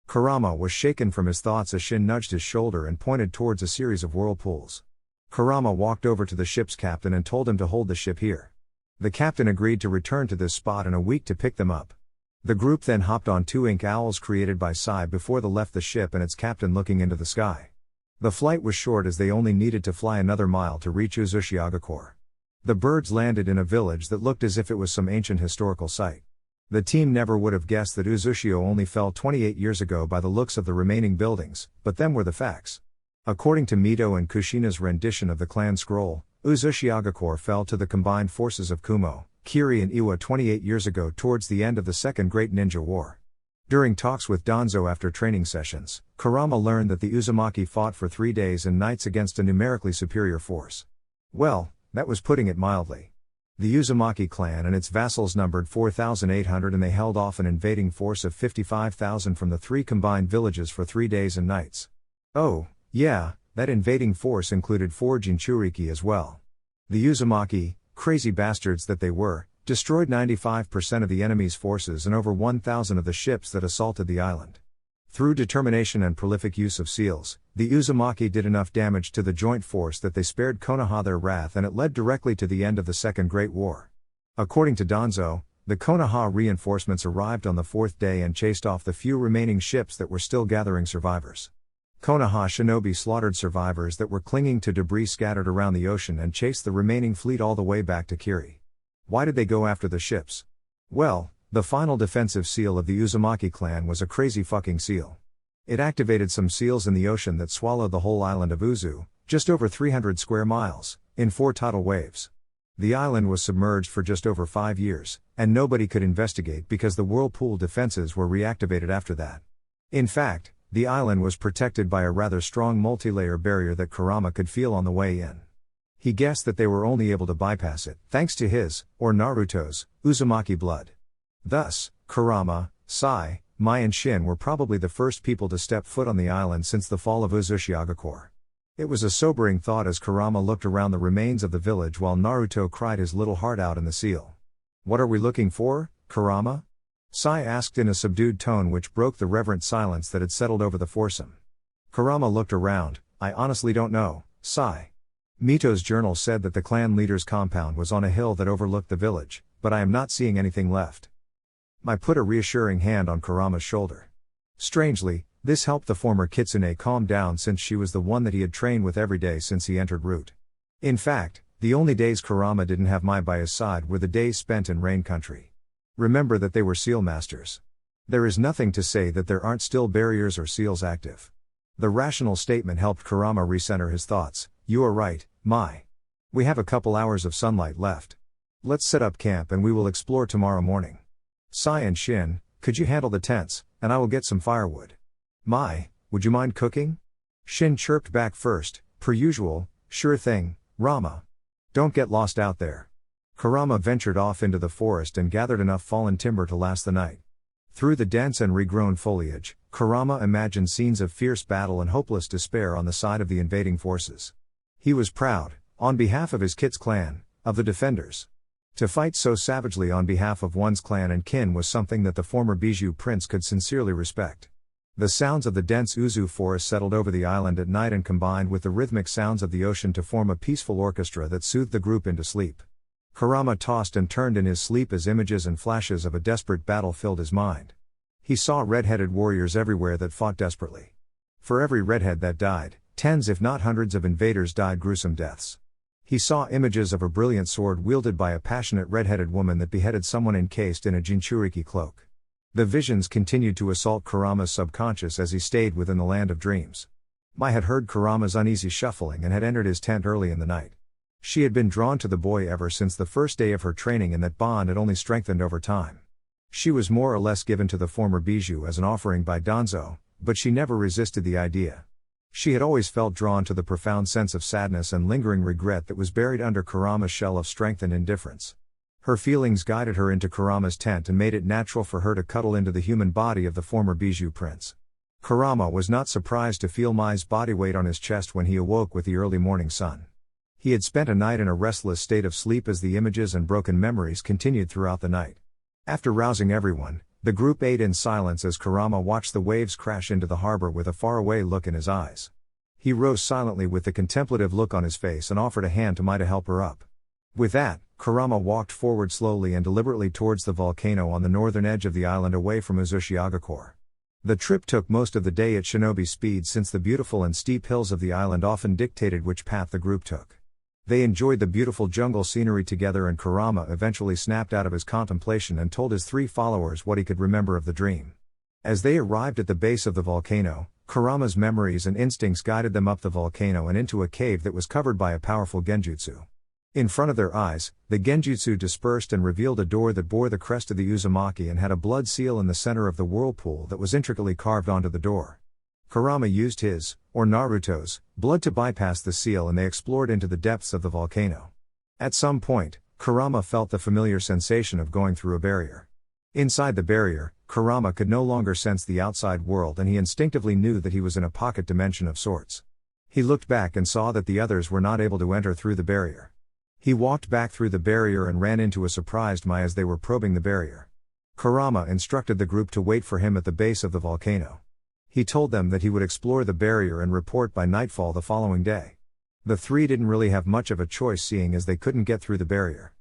Kurama was shaken from his thoughts as Shin nudged his shoulder and pointed towards a series of whirlpools. Kurama walked over to the ship's captain and told him to hold the ship here. The captain agreed to return to this spot in a week to pick them up. The group then hopped on 2 ink owls created by Sai before they left the ship and its captain looking into the sky. The flight was short as they only needed to fly another mile to reach Uzushiakor. The birds landed in a village that looked as if it was some ancient historical site. The team never would have guessed that Uzushio only fell 28 years ago by the looks of the remaining buildings, but them were the facts. According to Mito and Kushina's rendition of the clan scroll, Uzushiakor fell to the combined forces of Kumo, Kiri and Iwa 28 years ago towards the end of the Second Great Ninja War. During talks with Danzo after training sessions, Kurama learned that the Uzumaki fought for 3 days and nights against a numerically superior force. Well, that was putting it mildly. The Uzumaki clan and its vassals numbered 4,800 and they held off an invading force of 55,000 from the 3 combined villages for 3 days and nights. Oh, yeah, that invading force included 4 Jinchuriki as well. The Uzumaki, crazy bastards that they were, destroyed 95% of the enemy's forces and over 1,000 of the ships that assaulted the island. Through determination and prolific use of seals, the Uzumaki did enough damage to the joint force that they spared Konoha their wrath and it led directly to the end of the Second Great War. According to Danzo, the Konoha reinforcements arrived on the 4th day and chased off the few remaining ships that were still gathering survivors. Konoha shinobi slaughtered survivors that were clinging to debris scattered around the ocean and chased the remaining fleet all the way back to Kiri. Why did they go after the ships? Well, the final defensive seal of the Uzumaki clan was a crazy fucking seal. It activated some seals in the ocean that swallowed the whole island of Uzu, just over 300 square miles, in 4 tidal waves. The island was submerged for just over 5 years, and nobody could investigate because the whirlpool defenses were reactivated after that. In fact, the island was protected by a rather strong multi-layer barrier that Kurama could feel on the way in. He guessed that they were only able to bypass it, thanks to his, or Naruto's, Uzumaki blood. Thus, Kurama, Sai, Mai and Shin were probably the first people to step foot on the island since the fall of Uzushiakor. It was a sobering thought as Kurama looked around the remains of the village while Naruto cried his little heart out in the seal. "What are we looking for, Kurama?" Sai asked in a subdued tone which broke the reverent silence that had settled over the foursome. Kurama looked around. "I honestly don't know, Sai. Mito's journal said that the clan leader's compound was on a hill that overlooked the village, but I am not seeing anything left." Mai put a reassuring hand on Kurama's shoulder. Strangely, this helped the former kitsune calm down since she was the one that he had trained with every day since he entered Root. In fact, the only days Kurama didn't have Mai by his side were the days spent in Rain Country. Remember that they were seal masters. There is nothing to say that there aren't still barriers or seals active. The rational statement helped Kurama recenter his thoughts. "You are right, Mai. We have a couple hours of sunlight left. Let's set up camp and we will explore tomorrow morning. Sai and Shin, could you handle the tents, and I will get some firewood. Mai, would you mind cooking?" Shin chirped back first, per usual. "Sure thing, Rama. Don't get lost out there." Kurama ventured off into the forest and gathered enough fallen timber to last the night. Through the dense and regrown foliage, Kurama imagined scenes of fierce battle and hopeless despair on the side of the invading forces. He was proud, on behalf of his Kit's clan, of the defenders. To fight so savagely on behalf of one's clan and kin was something that the former Biju prince could sincerely respect. The sounds of the dense Uzu forest settled over the island at night and combined with the rhythmic sounds of the ocean to form a peaceful orchestra that soothed the group into sleep. Kurama tossed and turned in his sleep as images and flashes of a desperate battle filled his mind. He saw red-headed warriors everywhere that fought desperately. For every redhead that died, tens if not hundreds of invaders died gruesome deaths. He saw images of a brilliant sword wielded by a passionate red-headed woman that beheaded someone encased in a Jinchuriki cloak. The visions continued to assault Kurama's subconscious as he stayed within the land of dreams. Mai had heard Kurama's uneasy shuffling and had entered his tent early in the night. She had been drawn to the boy ever since the first day of her training and that bond had only strengthened over time. She was more or less given to the former Biju as an offering by Danzo, but she never resisted the idea. She had always felt drawn to the profound sense of sadness and lingering regret that was buried under Kurama's shell of strength and indifference. Her feelings guided her into Kurama's tent and made it natural for her to cuddle into the human body of the former Biju prince. Kurama was not surprised to feel Mai's body weight on his chest when he awoke with the early morning sun. He had spent a night in a restless state of sleep as the images and broken memories continued throughout the night. After rousing everyone, the group ate in silence as Kurama watched the waves crash into the harbor with a faraway look in his eyes. He rose silently with the contemplative look on his face and offered a hand to Mai to help her up. With that, Kurama walked forward slowly and deliberately towards the volcano on the northern edge of the island away from Uzushiakor. The trip took most of the day at shinobi speed since the beautiful and steep hills of the island often dictated which path the group took. They enjoyed the beautiful jungle scenery together, and Kurama eventually snapped out of his contemplation and told his 3 followers what he could remember of the dream. As they arrived at the base of the volcano, Kurama's memories and instincts guided them up the volcano and into a cave that was covered by a powerful genjutsu. In front of their eyes, the genjutsu dispersed and revealed a door that bore the crest of the Uzumaki and had a blood seal in the center of the whirlpool that was intricately carved onto the door. Kurama used his, or Naruto's, blood to bypass the seal, and they explored into the depths of the volcano. At some point, Kurama felt the familiar sensation of going through a barrier. Inside the barrier, Kurama could no longer sense the outside world, and he instinctively knew that he was in a pocket dimension of sorts. He looked back and saw that the others were not able to enter through the barrier. He walked back through the barrier and ran into a surprised Mai as they were probing the barrier. Kurama instructed the group to wait for him at the base of the volcano. He told them that he would explore the barrier and report by nightfall the following day. The 3 didn't really have much of a choice, seeing as they couldn't get through the barrier.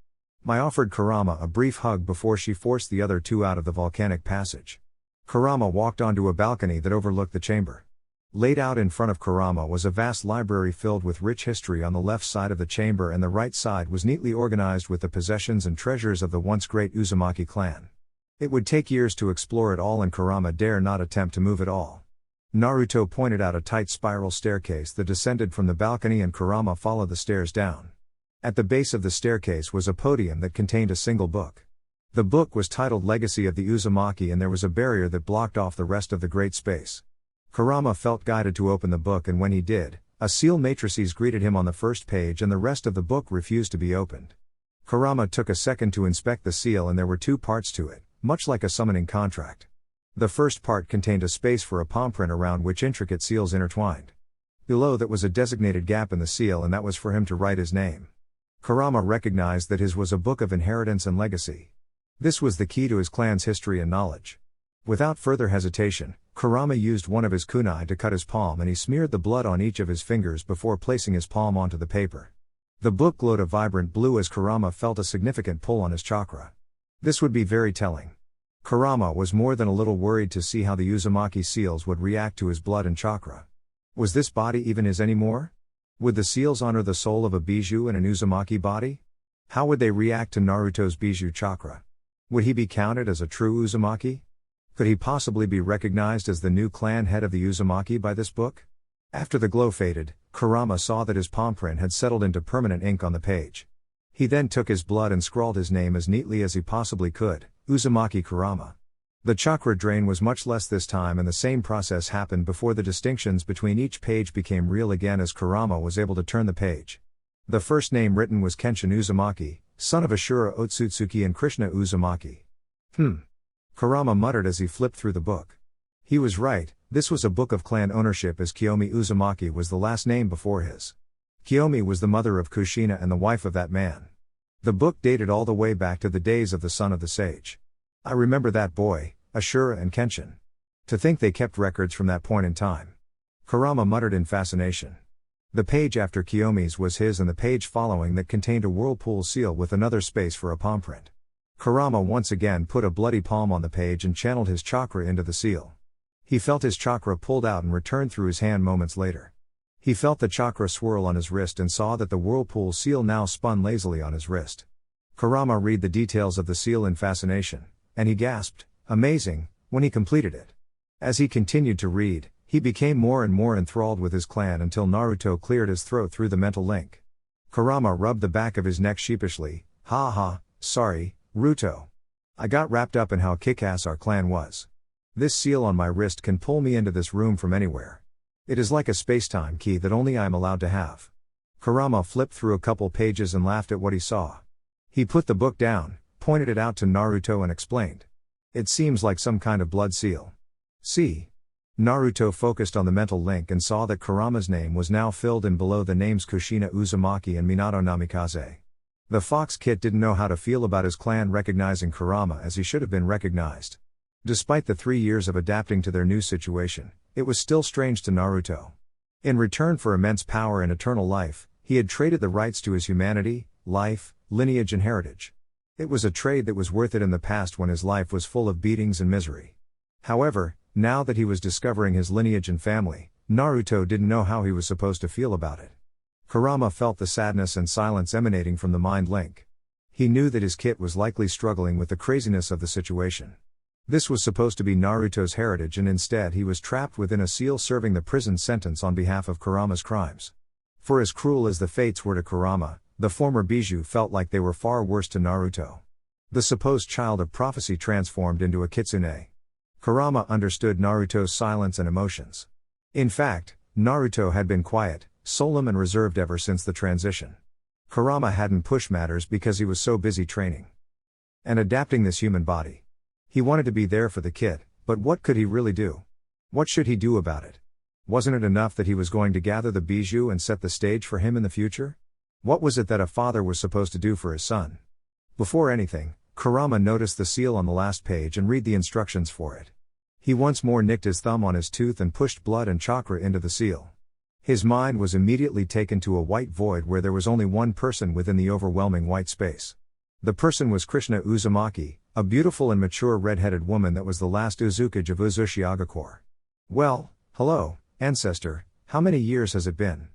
Mai offered Kurama a brief hug before she forced the other 2 out of the volcanic passage. Kurama walked onto a balcony that overlooked the chamber. Laid out in front of Kurama was a vast library filled with rich history on the left side of the chamber, and the right side was neatly organized with the possessions and treasures of the once great Uzumaki clan. It would take years to explore it all, and Kurama dare not attempt to move it all. Naruto pointed out a tight spiral staircase that descended from the balcony, and Kurama followed the stairs down. At the base of the staircase was a podium that contained a single book. The book was titled Legacy of the Uzumaki, and there was a barrier that blocked off the rest of the great space. Kurama felt guided to open the book, and when he did, a seal matrices greeted him on the first page, and the rest of the book refused to be opened. Kurama took a second to inspect the seal, and there were 2 parts to it, much like a summoning contract. The first part contained a space for a palm print around which intricate seals intertwined. Below that was a designated gap in the seal, and that was for him to write his name. Kurama recognized that his was a book of inheritance and legacy. This was the key to his clan's history and knowledge. Without further hesitation, Kurama used one of his kunai to cut his palm, and he smeared the blood on each of his fingers before placing his palm onto the paper. The book glowed a vibrant blue as Kurama felt a significant pull on his chakra. This would be very telling. Kurama was more than a little worried to see how the Uzumaki seals would react to his blood and chakra. Was this body even his anymore? Would the seals honor the soul of a biju in an Uzumaki body? How would they react to Naruto's biju chakra? Would he be counted as a true Uzumaki? Could he possibly be recognized as the new clan head of the Uzumaki by this book? After the glow faded, Kurama saw that his palm print had settled into permanent ink on the page. He then took his blood and scrawled his name as neatly as he possibly could, Uzumaki Kurama. The chakra drain was much less this time, and the same process happened before the distinctions between each page became real again as Kurama was able to turn the page. The first name written was Kenshin Uzumaki, son of Ashura Otsutsuki and Krishna Uzumaki. Kurama muttered as he flipped through the book. He was right, this was a book of clan ownership, as Kiyomi Uzumaki was the last name before his. Kiyomi was the mother of Kushina and the wife of that man. The book dated all the way back to the days of the son of the sage. I remember that boy, Ashura and Kenshin. To think they kept records from that point in time. Kurama muttered in fascination. The page after Kiyomi's was his, and the page following that contained a whirlpool seal with another space for a palm print. Kurama once again put a bloody palm on the page and channeled his chakra into the seal. He felt his chakra pulled out and returned through his hand moments later. He felt the chakra swirl on his wrist and saw that the whirlpool seal now spun lazily on his wrist. Kurama read the details of the seal in fascination, and he gasped, "Amazing," when he completed it. As he continued to read, he became more and more enthralled with his clan until Naruto cleared his throat through the mental link. Kurama rubbed the back of his neck sheepishly. "Ha ha, sorry, Ruto. I got wrapped up in how kick-ass our clan was. This seal on my wrist can pull me into this room from anywhere. It is like a space-time key that only I am allowed to have." Kurama flipped through a couple pages and laughed at what he saw. He put the book down, pointed it out to Naruto and explained. "It seems like some kind of blood seal. See?" Naruto focused on the mental link and saw that Kurama's name was now filled in below the names Kushina Uzumaki and Minato Namikaze. The fox kid didn't know how to feel about his clan recognizing Kurama as he should have been recognized. Despite the 3 years of adapting to their new situation, it was still strange to Naruto. In return for immense power and eternal life, he had traded the rights to his humanity, life, lineage and heritage. It was a trade that was worth it in the past when his life was full of beatings and misery. However, now that he was discovering his lineage and family, Naruto didn't know how he was supposed to feel about it. Kurama felt the sadness and silence emanating from the mind link. He knew that his kit was likely struggling with the craziness of the situation. This was supposed to be Naruto's heritage and instead he was trapped within a seal serving the prison sentence on behalf of Kurama's crimes. For as cruel as the fates were to Kurama, the former biju felt like they were far worse to Naruto. The supposed child of prophecy transformed into a kitsune. Kurama understood Naruto's silence and emotions. In fact, Naruto had been quiet, solemn and reserved ever since the transition. Kurama hadn't pushed matters because he was so busy training and adapting this human body. He wanted to be there for the kid, but what could he really do? What should he do about it? Wasn't it enough that he was going to gather the biju and set the stage for him in the future? What was it that a father was supposed to do for his son? Before anything, Kurama noticed the seal on the last page and read the instructions for it. He once more nicked his thumb on his tooth and pushed blood and chakra into the seal. His mind was immediately taken to a white void where there was only one person within the overwhelming white space. The person was Krishna Uzumaki, a beautiful and mature red-headed woman that was the last Uzukage of Uzushiakor. Well, hello, ancestor, how many years has it been?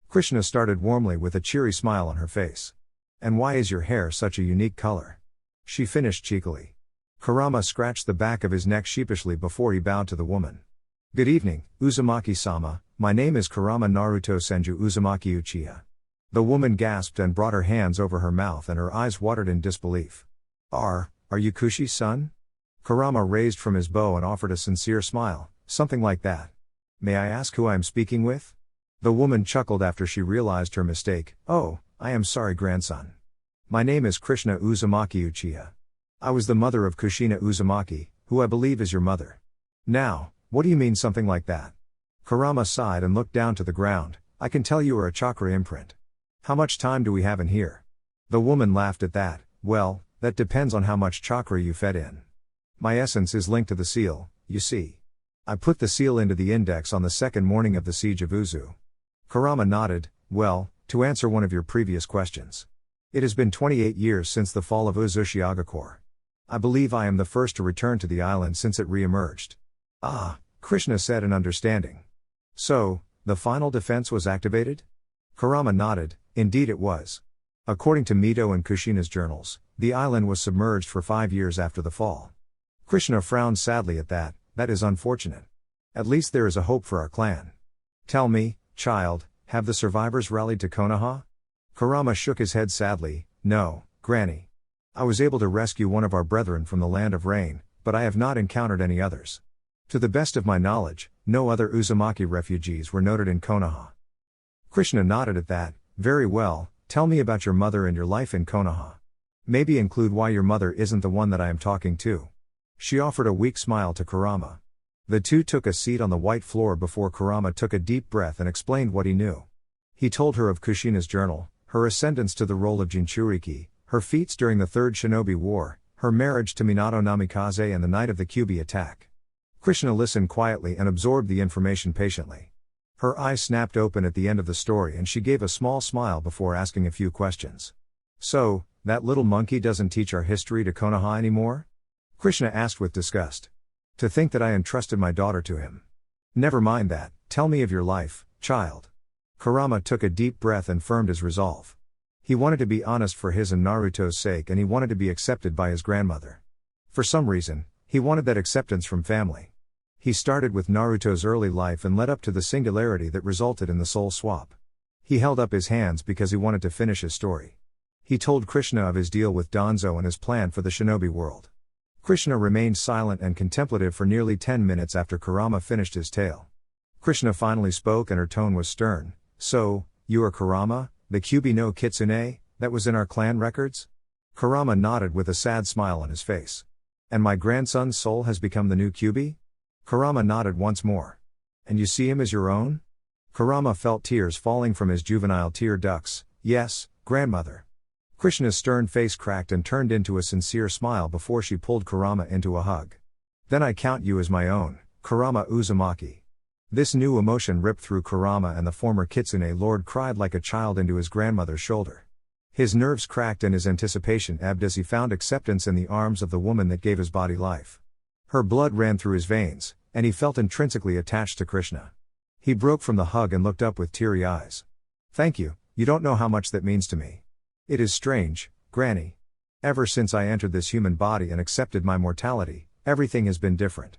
Krishna started warmly with a cheery smile on her face. And why is your hair such a unique color? She finished cheekily. Kurama scratched the back of his neck sheepishly before he bowed to the woman. Good evening, Uzumaki-sama, my name is Kurama Naruto Senju Uzumaki Uchiha. The woman gasped and brought her hands over her mouth and her eyes watered in disbelief. Are you Kushi's son? Kurama raised from his bow and offered a sincere smile, something like that. May I ask who I am speaking with? The woman chuckled after she realized her mistake. Oh, I am sorry grandson. My name is Krishna Uzumaki Uchiha. I was the mother of Kushina Uzumaki, who I believe is your mother. Now, what do you mean something like that? Kurama sighed and looked down to the ground. I can tell you are a chakra imprint. How much time do we have in here? The woman laughed at that. Well, that depends on how much chakra you fed in. My essence is linked to the seal, you see. I put the seal into the index on the second morning of the siege of Uzu. Kurama nodded. Well, to answer one of your previous questions. It has been 28 years since the fall of Uzushiakor. I believe I am the first to return to the island since it re-emerged. Ah, Krishna said in understanding. So, the final defense was activated? Kurama nodded. Indeed it was. According to Mito and Kushina's journals, the island was submerged for 5 years after the fall. Krishna frowned sadly at that. That is unfortunate. At least there is a hope for our clan. Tell me, child, have the survivors rallied to Konoha? Kurama shook his head sadly. No, Granny. I was able to rescue one of our brethren from the land of rain, but I have not encountered any others. To the best of my knowledge, no other Uzumaki refugees were noted in Konoha. Krishna nodded at that. Very well, tell me about your mother and your life in Konoha. Maybe include why your mother isn't the one that I am talking to. She offered a weak smile to Kurama. The two took a seat on the white floor before Kurama took a deep breath and explained what he knew. He told her of Kushina's journal, her ascendance to the role of Jinchuriki, her feats during the Third Shinobi War, her marriage to Minato Namikaze and the night of the Kyuubi attack. Krishna listened quietly and absorbed the information patiently. Her eyes snapped open at the end of the story and she gave a small smile before asking a few questions. So, that little monkey doesn't teach our history to Konoha anymore? Krishna asked with disgust. To think that I entrusted my daughter to him. Never mind that, tell me of your life, child. Kurama took a deep breath and firmed his resolve. He wanted to be honest for his and Naruto's sake and he wanted to be accepted by his grandmother. For some reason, he wanted that acceptance from family. He started with Naruto's early life and led up to the singularity that resulted in the soul swap. He held up his hands because he wanted to finish his story. He told Krishna of his deal with Danzo and his plan for the shinobi world. Krishna remained silent and contemplative for nearly 10 minutes after Kurama finished his tale. Krishna finally spoke and her tone was stern. So, you are Kurama, the Kyuubi no Kitsune, that was in our clan records? Kurama nodded with a sad smile on his face. And my grandson's soul has become the new Kyuubi? Kurama nodded once more. And you see him as your own? Kurama felt tears falling from his juvenile tear ducts. Yes, grandmother. Krishna's stern face cracked and turned into a sincere smile before she pulled Kurama into a hug. Then I count you as my own, Kurama Uzumaki. This new emotion ripped through Kurama, and the former Kitsune lord cried like a child into his grandmother's shoulder. His nerves cracked and his anticipation ebbed as he found acceptance in the arms of the woman that gave his body life. Her blood ran through his veins, and he felt intrinsically attached to Krishna. He broke from the hug and looked up with teary eyes. Thank you, you don't know how much that means to me. It is strange, Granny. Ever since I entered this human body and accepted my mortality, everything has been different.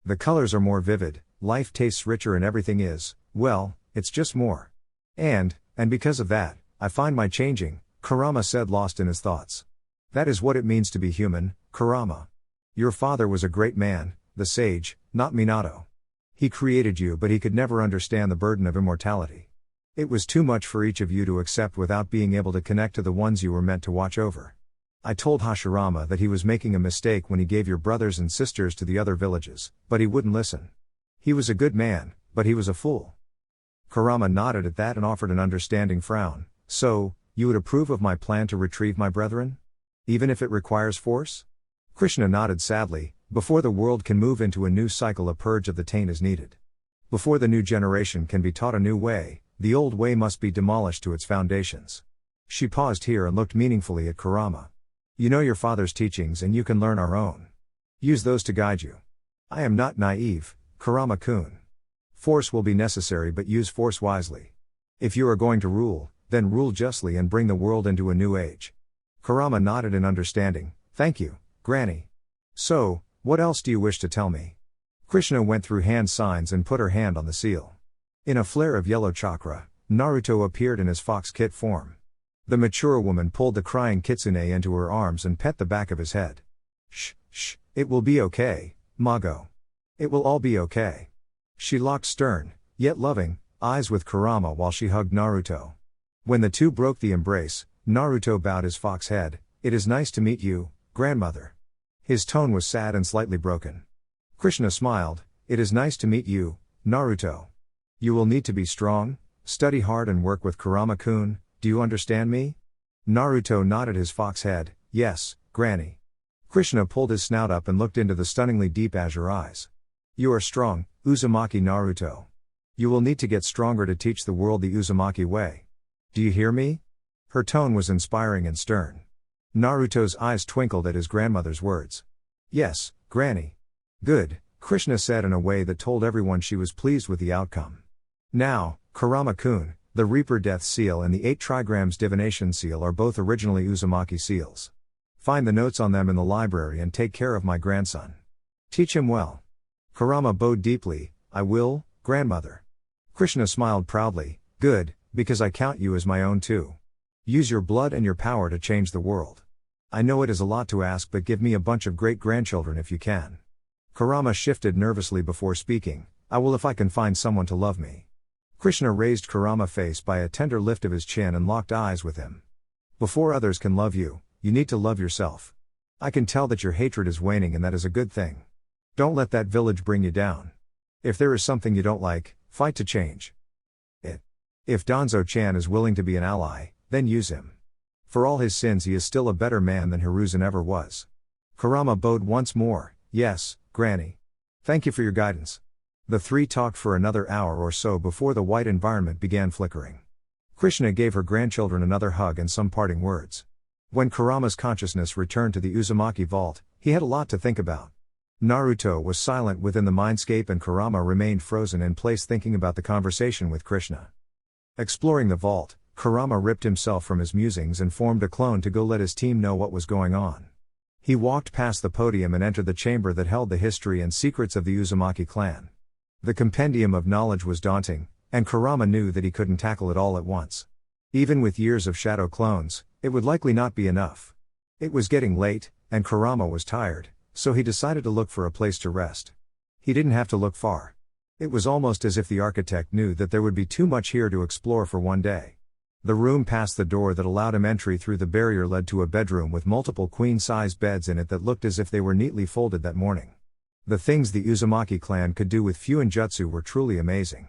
The colors are more vivid, life tastes richer, and everything is, well, it's just more. And because of that, I find my changing, Kurama said, lost in his thoughts. That is what it means to be human, Kurama. Your father was a great man, the sage, not Minato. He created you, but he could never understand the burden of immortality. It was too much for each of you to accept without being able to connect to the ones you were meant to watch over. I told Hashirama that he was making a mistake when he gave your brothers and sisters to the other villages, but he wouldn't listen. He was a good man, but he was a fool. Kurama nodded at that and offered an understanding frown. So, you would approve of my plan to retrieve my brethren? Even if it requires force? Krishna nodded sadly. Before the world can move into a new cycle, a purge of the taint is needed. Before the new generation can be taught a new way, the old way must be demolished to its foundations. She paused here and looked meaningfully at Kurama. You know your father's teachings and you can learn our own. Use those to guide you. I am not naive, Kurama-kun. Force will be necessary, but use force wisely. If you are going to rule, then rule justly and bring the world into a new age. Kurama nodded in understanding. Thank you, Granny. So, what else do you wish to tell me? Krishna went through hand signs and put her hand on the seal. In a flare of yellow chakra, Naruto appeared in his fox kit form. The mature woman pulled the crying kitsune into her arms and pet the back of his head. Shh, it will be okay, Mago. It will all be okay. She locked stern, yet loving, eyes with Kurama while she hugged Naruto. When the two broke the embrace, Naruto bowed his fox head. It is nice to meet you, grandmother. His tone was sad and slightly broken. Krishna smiled. It is nice to meet you, Naruto. You will need to be strong, study hard and work with Kurama-kun. Do you understand me? Naruto nodded his fox head. Yes, Granny. Krishna pulled his snout up and looked into the stunningly deep azure eyes. You are strong, Uzumaki Naruto. You will need to get stronger to teach the world the Uzumaki way. Do you hear me? Her tone was inspiring and stern. Naruto's eyes twinkled at his grandmother's words. Yes, Granny. Good, Krishna said in a way that told everyone she was pleased with the outcome. Now, Kurama-kun, the Reaper Death Seal and the 8 trigrams Divination Seal are both originally Uzumaki seals. Find the notes on them in the library and take care of my grandson. Teach him well. Kurama bowed deeply. I will, grandmother. Krishna smiled proudly. Good, because I count you as my own too. Use your blood and your power to change the world. I know it is a lot to ask, but give me a bunch of great-grandchildren if you can. Kurama shifted nervously before speaking. I will if I can find someone to love me. Krishna raised Kurama's face by a tender lift of his chin and locked eyes with him. Before others can love you, you need to love yourself. I can tell that your hatred is waning, and that is a good thing. Don't let that village bring you down. If there is something you don't like, fight to change it. If Danzo-chan is willing to be an ally, then use him. For all his sins, he is still a better man than Hiruzen ever was. Kurama bowed once more. Yes, Granny. Thank you for your guidance. The three talked for another hour or so before the white environment began flickering. Krishna gave her grandchildren another hug and some parting words. When Kurama's consciousness returned to the Uzumaki vault, he had a lot to think about. Naruto was silent within the mindscape and Kurama remained frozen in place thinking about the conversation with Krishna. Exploring the vault, Kurama ripped himself from his musings and formed a clone to go let his team know what was going on. He walked past the podium and entered the chamber that held the history and secrets of the Uzumaki clan. The compendium of knowledge was daunting, and Kurama knew that he couldn't tackle it all at once. Even with years of shadow clones, it would likely not be enough. It was getting late, and Kurama was tired, so he decided to look for a place to rest. He didn't have to look far. It was almost as if the architect knew that there would be too much here to explore for one day. The room past the door that allowed him entry through the barrier led to a bedroom with multiple queen-size beds in it that looked as if they were neatly folded that morning. The things the Uzumaki clan could do with Fuinjutsu were truly amazing.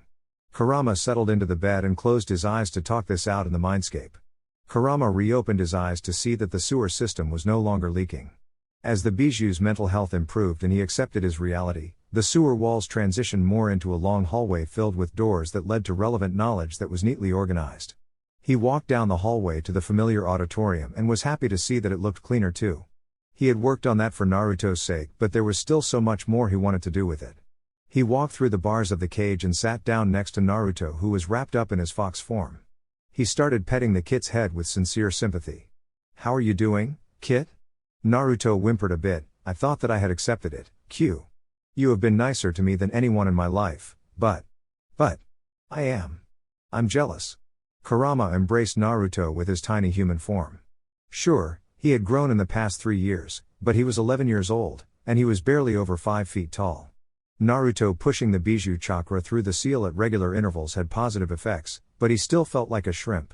Kurama settled into the bed and closed his eyes to talk this out in the mindscape. Kurama reopened his eyes to see that the sewer system was no longer leaking. As the biju's mental health improved and he accepted his reality, the sewer walls transitioned more into a long hallway filled with doors that led to relevant knowledge that was neatly organized. He walked down the hallway to the familiar auditorium and was happy to see that it looked cleaner too. He had worked on that for Naruto's sake, but there was still so much more he wanted to do with it. He walked through the bars of the cage and sat down next to Naruto, who was wrapped up in his fox form. He started petting the kit's head with sincere sympathy. "How are you doing, kit?" Naruto whimpered a bit. "I thought that I had accepted it, Q. You have been nicer to me than anyone in my life, but I am. I'm jealous." Kurama embraced Naruto with his tiny human form. Sure, he had grown in the past 3 years, but he was 11 years old, and he was barely over 5 feet tall. Naruto pushing the biju chakra through the seal at regular intervals had positive effects, but he still felt like a shrimp.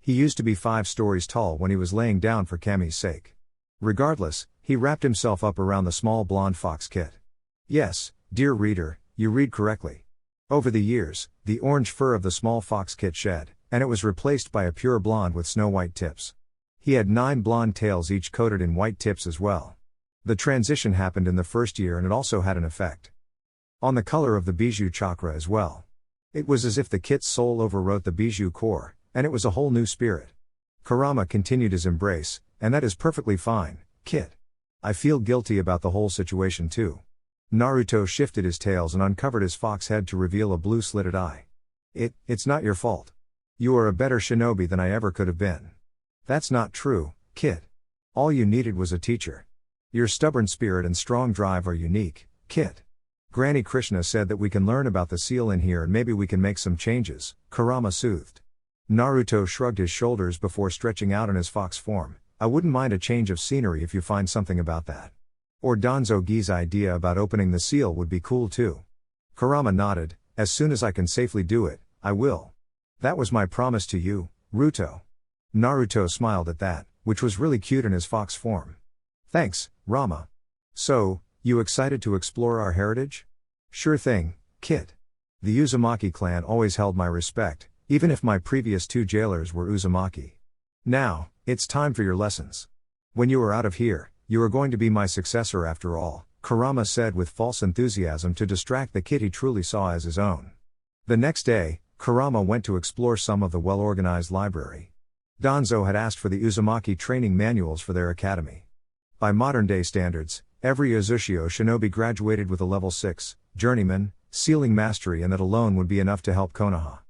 He used to be 5 stories tall when he was laying down for Kami's sake. Regardless, he wrapped himself up around the small blonde fox kit. Yes, dear reader, you read correctly. Over the years, the orange fur of the small fox kit shed, and it was replaced by a pure blonde with snow-white tips. He had 9 blonde tails, each coated in white tips as well. The transition happened in the first year, and it also had an effect on the color of the biju chakra as well. It was as if the kit's soul overwrote the biju core, and it was a whole new spirit. Kurama continued his embrace, "And that is perfectly fine, kit. I feel guilty about the whole situation too." Naruto shifted his tails and uncovered his fox head to reveal a blue slitted eye. It's not your fault. You are a better shinobi than I ever could have been." "That's not true, kit. All you needed was a teacher. Your stubborn spirit and strong drive are unique, kit. Granny Krishna said that we can learn about the seal in here and maybe we can make some changes," Kurama soothed. Naruto shrugged his shoulders before stretching out in his fox form. "I wouldn't mind a change of scenery if you find something about that. Or Danzo-gi's idea about opening the seal would be cool too." Kurama nodded. "As soon as I can safely do it, I will. That was my promise to you, Ruto." Naruto smiled at that, which was really cute in his fox form. "Thanks, Rama. So, you excited to explore our heritage?" "Sure thing, kit. The Uzumaki clan always held my respect, even if my previous 2 jailers were Uzumaki. Now, it's time for your lessons. When you are out of here, you are going to be my successor after all," Kurama said with false enthusiasm to distract the kid he truly saw as his own. The next day, Kurama went to explore some of the well-organized library. Danzo had asked for the Uzumaki training manuals for their academy. By modern-day standards, every Uzushio shinobi graduated with a level 6, journeyman, sealing mastery, and that alone would be enough to help Konoha.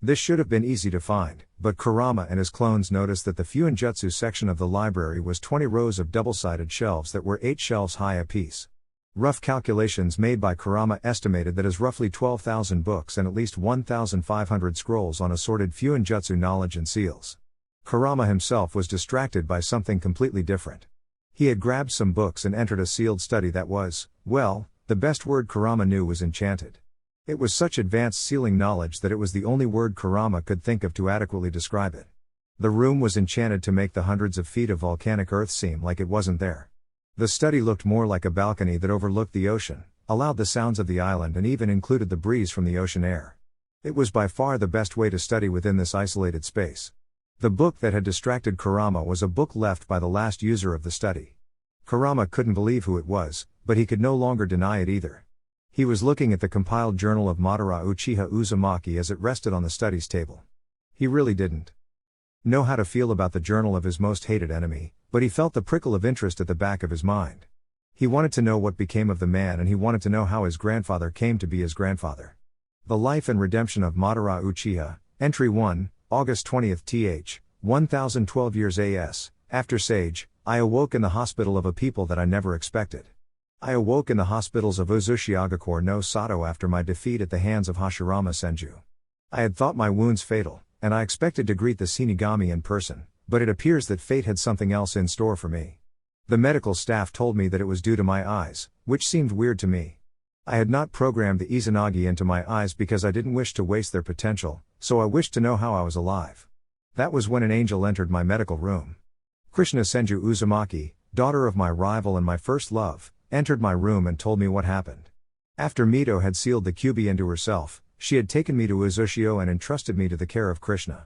This should have been easy to find, but Kurama and his clones noticed that the Fuinjutsu section of the library was 20 rows of double-sided shelves that were 8 shelves high apiece. Rough calculations made by Kurama estimated that as roughly 12,000 books and at least 1,500 scrolls on assorted Fuinjutsu knowledge and seals. Kurama himself was distracted by something completely different. He had grabbed some books and entered a sealed study that was, well, the best word Kurama knew was enchanted. It was such advanced sealing knowledge that it was the only word Kurama could think of to adequately describe it. The room was enchanted to make the hundreds of feet of volcanic earth seem like it wasn't there. The study looked more like a balcony that overlooked the ocean, allowed the sounds of the island, and even included the breeze from the ocean air. It was by far the best way to study within this isolated space. The book that had distracted Kurama was a book left by the last user of the study. Kurama couldn't believe who it was, but he could no longer deny it either. He was looking at the compiled journal of Madara Uchiha Uzumaki as it rested on the study's table. He really didn't know how to feel about the journal of his most hated enemy, but he felt the prickle of interest at the back of his mind. He wanted to know what became of the man, and he wanted to know how his grandfather came to be his grandfather. The Life and Redemption of Madara Uchiha, Entry 1, August 20th th. 1012 years AS, after Sage, I awoke in the hospital of a people that I never expected. I awoke in the hospitals of Uzushiakor no Sato after my defeat at the hands of Hashirama Senju. I had thought my wounds fatal, and I expected to greet the Shinigami in person, but it appears that fate had something else in store for me. The medical staff told me that it was due to my eyes, which seemed weird to me. I had not programmed the Izanagi into my eyes because I didn't wish to waste their potential, so I wished to know how I was alive. That was when an angel entered my medical room. Krishna Senju Uzumaki, daughter of my rival and my first love, entered my room and told me what happened. After Mito had sealed the Kyuubi into herself, she had taken me to Uzushio and entrusted me to the care of Krishna.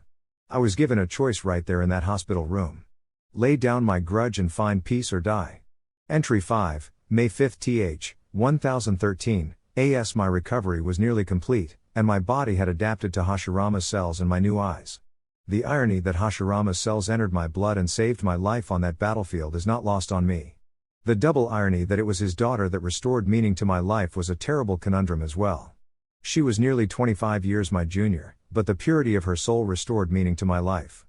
I was given a choice right there in that hospital room. Lay down my grudge and find peace or die. Entry 5, May 5 th. 1013, AS. My recovery was nearly complete, and my body had adapted to Hashirama's cells and my new eyes. The irony that Hashirama's cells entered my blood and saved my life on that battlefield is not lost on me. The double irony that it was his daughter that restored meaning to my life was a terrible conundrum as well. She was nearly 25 years my junior, but the purity of her soul restored meaning to my life.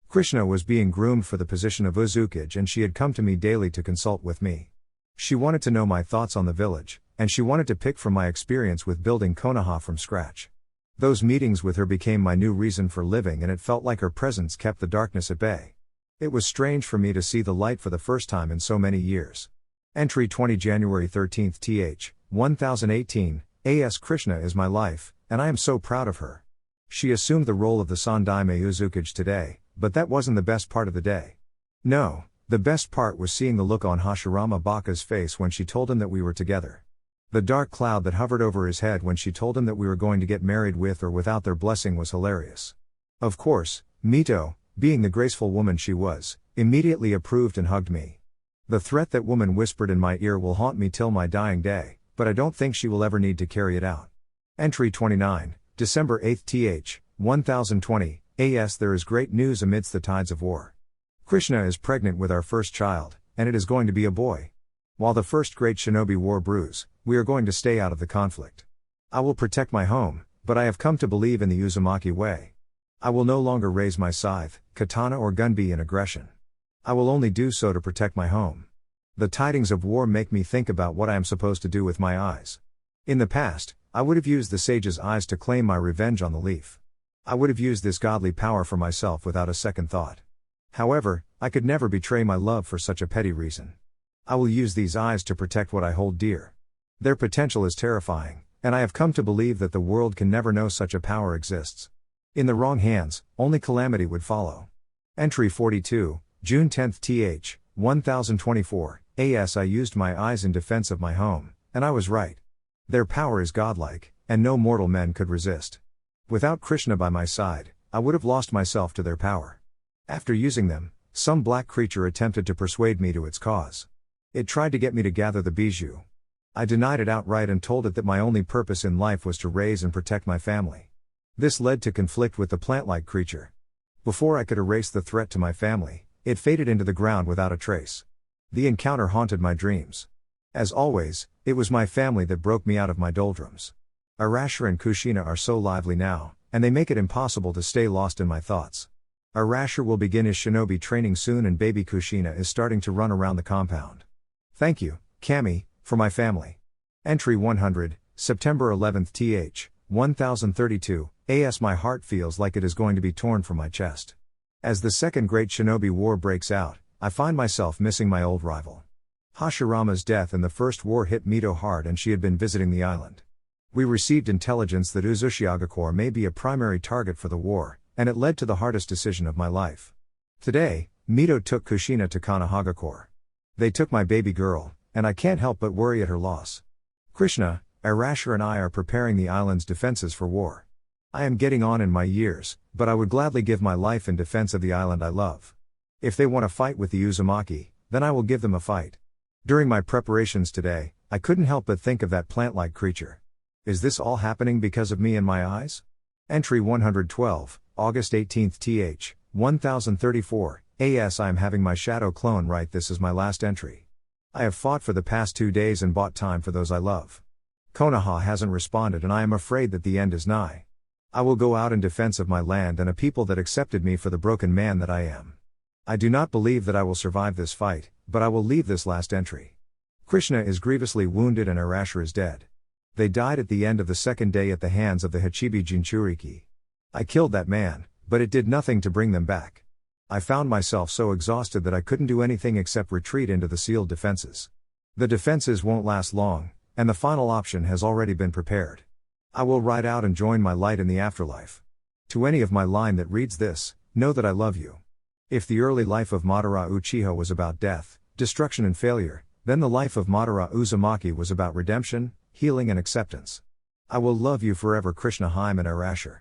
Krishna was being groomed for the position of Uzukage, and she had come to me daily to consult with me. She wanted to know my thoughts on the village, and she wanted to pick from my experience with building Konoha from scratch. Those meetings with her became my new reason for living, and it felt like her presence kept the darkness at bay. It was strange for me to see the light for the first time in so many years. Entry 20 January 13 th. 1018, AS. Krishna is my life, and I am so proud of her. She assumed the role of the Sandaime Uzukage today, but that wasn't the best part of the day. No, the best part was seeing the look on Hashirama Baka's face when she told him that we were together. The dark cloud that hovered over his head when she told him that we were going to get married with or without their blessing was hilarious. Of course, Mito, being the graceful woman she was, immediately approved and hugged me. The threat that woman whispered in my ear will haunt me till my dying day, but I don't think she will ever need to carry it out. Entry 29, December 8 th. 1020, AS. There is great news amidst the tides of war. Krishna is pregnant with our first child, and it is going to be a boy. While the first great shinobi war brews, we are going to stay out of the conflict. I will protect my home, but I have come to believe in the Uzumaki way. I will no longer raise my scythe, katana or gunbi in aggression. I will only do so to protect my home. The tidings of war make me think about what I am supposed to do with my eyes. In the past, I would have used the sage's eyes to claim my revenge on the leaf. I would have used this godly power for myself without a second thought. However, I could never betray my love for such a petty reason. I will use these eyes to protect what I hold dear. Their potential is terrifying, and I have come to believe that the world can never know such a power exists. In the wrong hands, only calamity would follow. Entry 42, June 10 th. 1024, AS. I used my eyes in defense of my home, and I was right. Their power is godlike, and no mortal men could resist. Without Krishna by my side, I would have lost myself to their power. After using them, some black creature attempted to persuade me to its cause. It tried to get me to gather the biju. I denied it outright and told it that my only purpose in life was to raise and protect my family. This led to conflict with the plant-like creature. Before I could erase the threat to my family, it faded into the ground without a trace. The encounter haunted my dreams. As always, it was my family that broke me out of my doldrums. Arashir and Kushina are so lively now, and they make it impossible to stay lost in my thoughts. Arashir will begin his shinobi training soon, and baby Kushina is starting to run around the compound. Thank you, Kami, for my family. Entry 100, September 11 th. 1032, AS. My heart feels like it is going to be torn from my chest. As the second great shinobi war breaks out, I find myself missing my old rival. Hashirama's death in the first war hit Mito hard, and she had been visiting the island. We received intelligence that Uzushiakor may be a primary target for the war, and it led to the hardest decision of my life. Today, Mito took Kushina to Konohagakure. They took my baby girl, and I can't help but worry at her loss. Krishna, Arashir and I are preparing the island's defenses for war. I am getting on in my years, but I would gladly give my life in defense of the island I love. If they want to fight with the Uzumaki, then I will give them a fight. During my preparations today, I couldn't help but think of that plant-like creature. Is this all happening because of me and my eyes? Entry 112, August 18 th. 1034, AS. I am having my shadow clone write this as my last entry. I have fought for the past 2 days and bought time for those I love. Konoha hasn't responded, and I am afraid that the end is nigh. I will go out in defense of my land and a people that accepted me for the broken man that I am. I do not believe that I will survive this fight, but I will leave this last entry. Krishna is grievously wounded and Arashir is dead. They died at the end of the second day at the hands of the Hachibi Jinchuriki. I killed that man, but it did nothing to bring them back. I found myself so exhausted that I couldn't do anything except retreat into the sealed defenses. The defenses won't last long, and the final option has already been prepared. I will ride out and join my light in the afterlife. To any of my line that reads this, know that I love you. If the early life of Madara Uchiha was about death, destruction and failure, then the life of Madara Uzumaki was about redemption, healing and acceptance. I will love you forever, Krishna Haim and Arashir.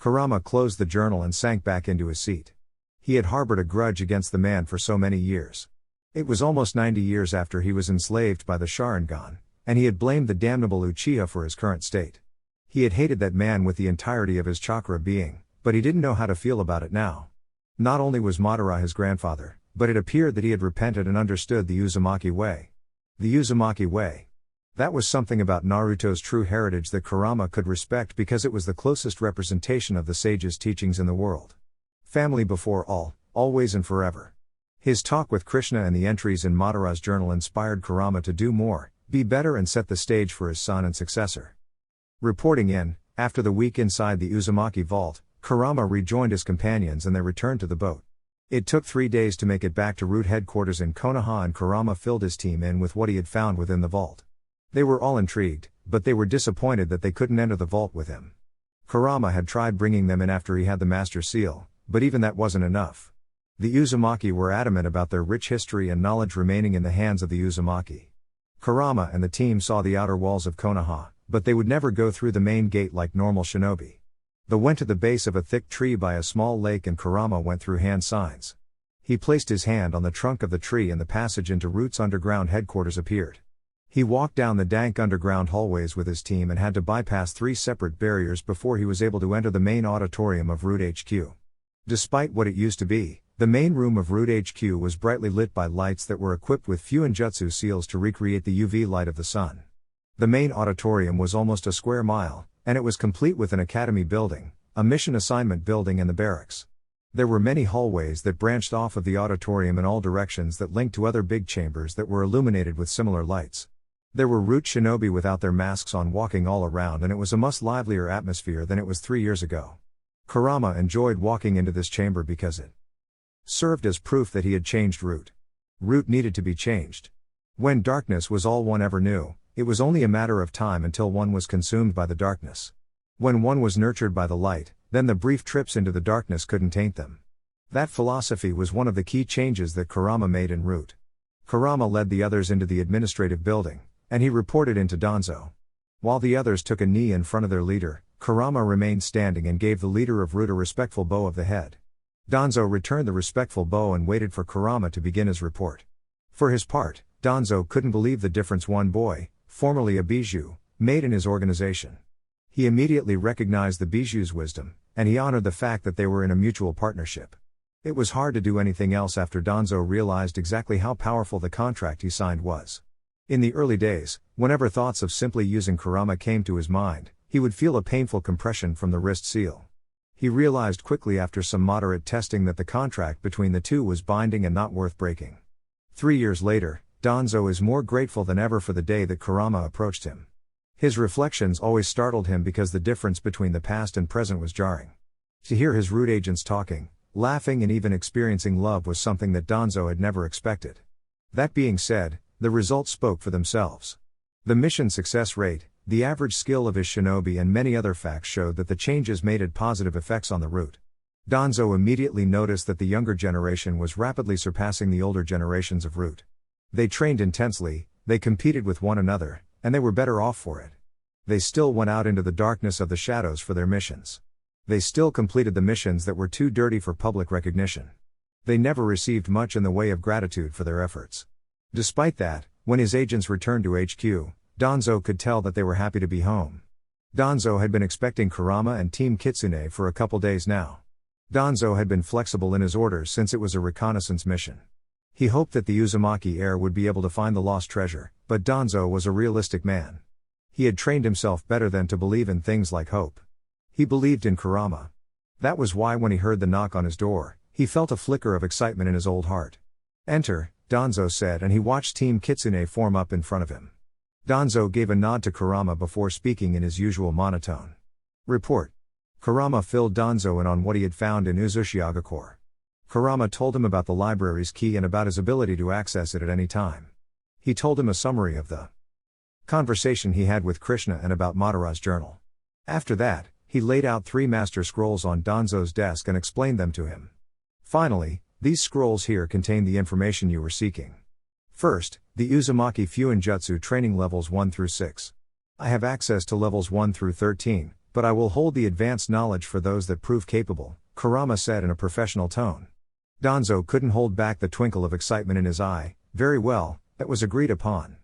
Kurama closed the journal and sank back into his seat. He had harbored a grudge against the man for so many years. It was almost 90 years after he was enslaved by the Sharingan, and he had blamed the damnable Uchiha for his current state. He had hated that man with the entirety of his chakra being, but he didn't know how to feel about it now. Not only was Madara his grandfather, but it appeared that he had repented and understood the Uzumaki way. The Uzumaki way. That was something about Naruto's true heritage that Kurama could respect because it was the closest representation of the sage's teachings in the world. Family before all, always and forever. His talk with Krishna and the entries in Madara's journal inspired Kurama to do more, be better and set the stage for his son and successor. Reporting in, after the week inside the Uzumaki vault, Kurama rejoined his companions and they returned to the boat. It took 3 days to make it back to root headquarters in Konoha, and Kurama filled his team in with what he had found within the vault. They were all intrigued, but they were disappointed that they couldn't enter the vault with him. Kurama had tried bringing them in after he had the Master Seal, but even that wasn't enough. The Uzumaki were adamant about their rich history and knowledge remaining in the hands of the Uzumaki. Kurama and the team saw the outer walls of Konoha, but they would never go through the main gate like normal shinobi. They went to the base of a thick tree by a small lake, and Kurama went through hand signs. He placed his hand on the trunk of the tree and the passage into Root's underground headquarters appeared. He walked down the dank underground hallways with his team and had to bypass 3 separate barriers before he was able to enter the main auditorium of Root HQ. Despite what it used to be, the main room of Root HQ was brightly lit by lights that were equipped with Fuinjutsu seals to recreate the UV light of the sun. The main auditorium was almost a square mile, and it was complete with an academy building, a mission assignment building, and the barracks. There were many hallways that branched off of the auditorium in all directions that linked to other big chambers that were illuminated with similar lights. There were Root shinobi without their masks on walking all around, and it was a much livelier atmosphere than it was 3 years ago. Kurama enjoyed walking into this chamber because it served as proof that he had changed Root. Root needed to be changed. When darkness was all one ever knew, it was only a matter of time until one was consumed by the darkness. When one was nurtured by the light, then the brief trips into the darkness couldn't taint them. That philosophy was one of the key changes that Kurama made in Root. Kurama led the others into the administrative building, and he reported into Danzo. While the others took a knee in front of their leader, Kurama remained standing and gave the leader of Root a respectful bow of the head. Danzo returned the respectful bow and waited for Kurama to begin his report. For his part, Danzo couldn't believe the difference one boy, formerly a biju, made in his organization. He immediately recognized the biju's wisdom, and he honored the fact that they were in a mutual partnership. It was hard to do anything else after Danzo realized exactly how powerful the contract he signed was. In the early days, whenever thoughts of simply using Kurama came to his mind, he would feel a painful compression from the wrist seal. He realized quickly after some moderate testing that the contract between the two was binding and not worth breaking. 3 years later, Danzo is more grateful than ever for the day that Kurama approached him. His reflections always startled him because the difference between the past and present was jarring. To hear his Root agents talking, laughing, and even experiencing love was something that Danzo had never expected. That being said, the results spoke for themselves. The mission success rate, the average skill of his shinobi, and many other facts showed that the changes made had positive effects on the Root. Danzo immediately noticed that the younger generation was rapidly surpassing the older generations of Root. They trained intensely, they competed with one another, and they were better off for it. They still went out into the darkness of the shadows for their missions. They still completed the missions that were too dirty for public recognition. They never received much in the way of gratitude for their efforts. Despite that, when his agents returned to HQ, Danzo could tell that they were happy to be home. Danzo had been expecting Kurama and Team Kitsune for a couple days now. Danzo had been flexible in his orders since it was a reconnaissance mission. He hoped that the Uzumaki heir would be able to find the lost treasure, but Danzo was a realistic man. He had trained himself better than to believe in things like hope. He believed in Kurama. That was why when he heard the knock on his door, he felt a flicker of excitement in his old heart. "Enter," Danzo said, and he watched Team Kitsune form up in front of him. Danzo gave a nod to Kurama before speaking in his usual monotone. "Report." Kurama filled Danzo in on what he had found in Uzushiakor. Kurama told him about the library's key and about his ability to access it at any time. He told him a summary of the conversation he had with Krishna and about Madara's journal. After that, he laid out 3 master scrolls on Danzo's desk and explained them to him. "Finally, these scrolls here contain the information you were seeking. First, the Uzumaki Fuinjutsu training levels 1 through 6. I have access to levels 1 through 13, but I will hold the advanced knowledge for those that prove capable, Kurama said in a professional tone. Danzo couldn't hold back the twinkle of excitement in his eye. Very well, that was agreed upon.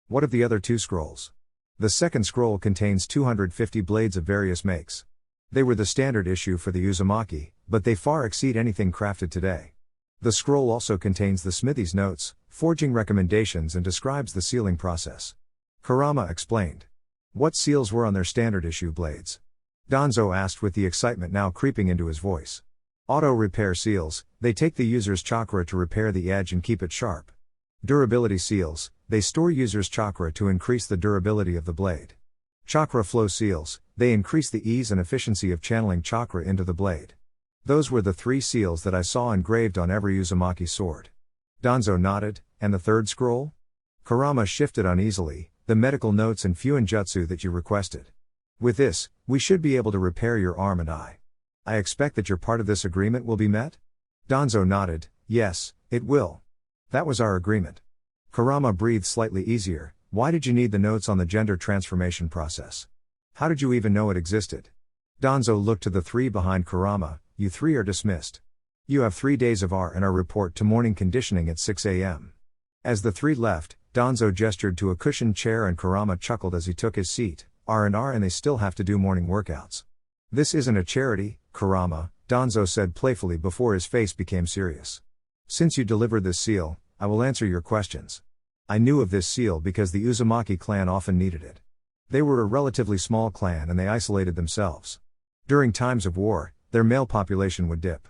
What of the other 2 scrolls? The second scroll contains 250 blades of various makes. They were the standard issue for the Uzumaki, but they far exceed anything crafted today. The scroll also contains the smithy's notes, forging recommendations, and describes the sealing process. Kurama explained. What seals were on their standard issue blades? Danzo asked with the excitement now creeping into his voice. Auto repair seals, they take the user's chakra to repair the edge and keep it sharp. Durability seals, they store user's chakra to increase the durability of the blade. Chakra flow seals, they increase the ease and efficiency of channeling chakra into the blade. Those were the 3 seals that I saw engraved on every Uzumaki sword. Danzo nodded. And the third scroll? Kurama shifted uneasily. The medical notes and Fuinjutsu that you requested. With this, we should be able to repair your arm and eye. I expect that your part of this agreement will be met? Danzo nodded. Yes, it will. That was our agreement. Kurama breathed slightly easier. Why did you need the notes on the gender transformation process? How did you even know it existed? Danzo looked to the 3 behind Kurama. You 3 are dismissed. You have 3 days of R&R report to morning conditioning at 6 a.m. As the 3 left, Danzo gestured to a cushioned chair and Kurama chuckled as he took his seat. R&R and they still have to do morning workouts. This isn't a charity, Kurama, Danzo said playfully before his face became serious. Since you delivered this seal, I will answer your questions. I knew of this seal because the Uzumaki clan often needed it. They were a relatively small clan and they isolated themselves. During times of war, their male population would dip.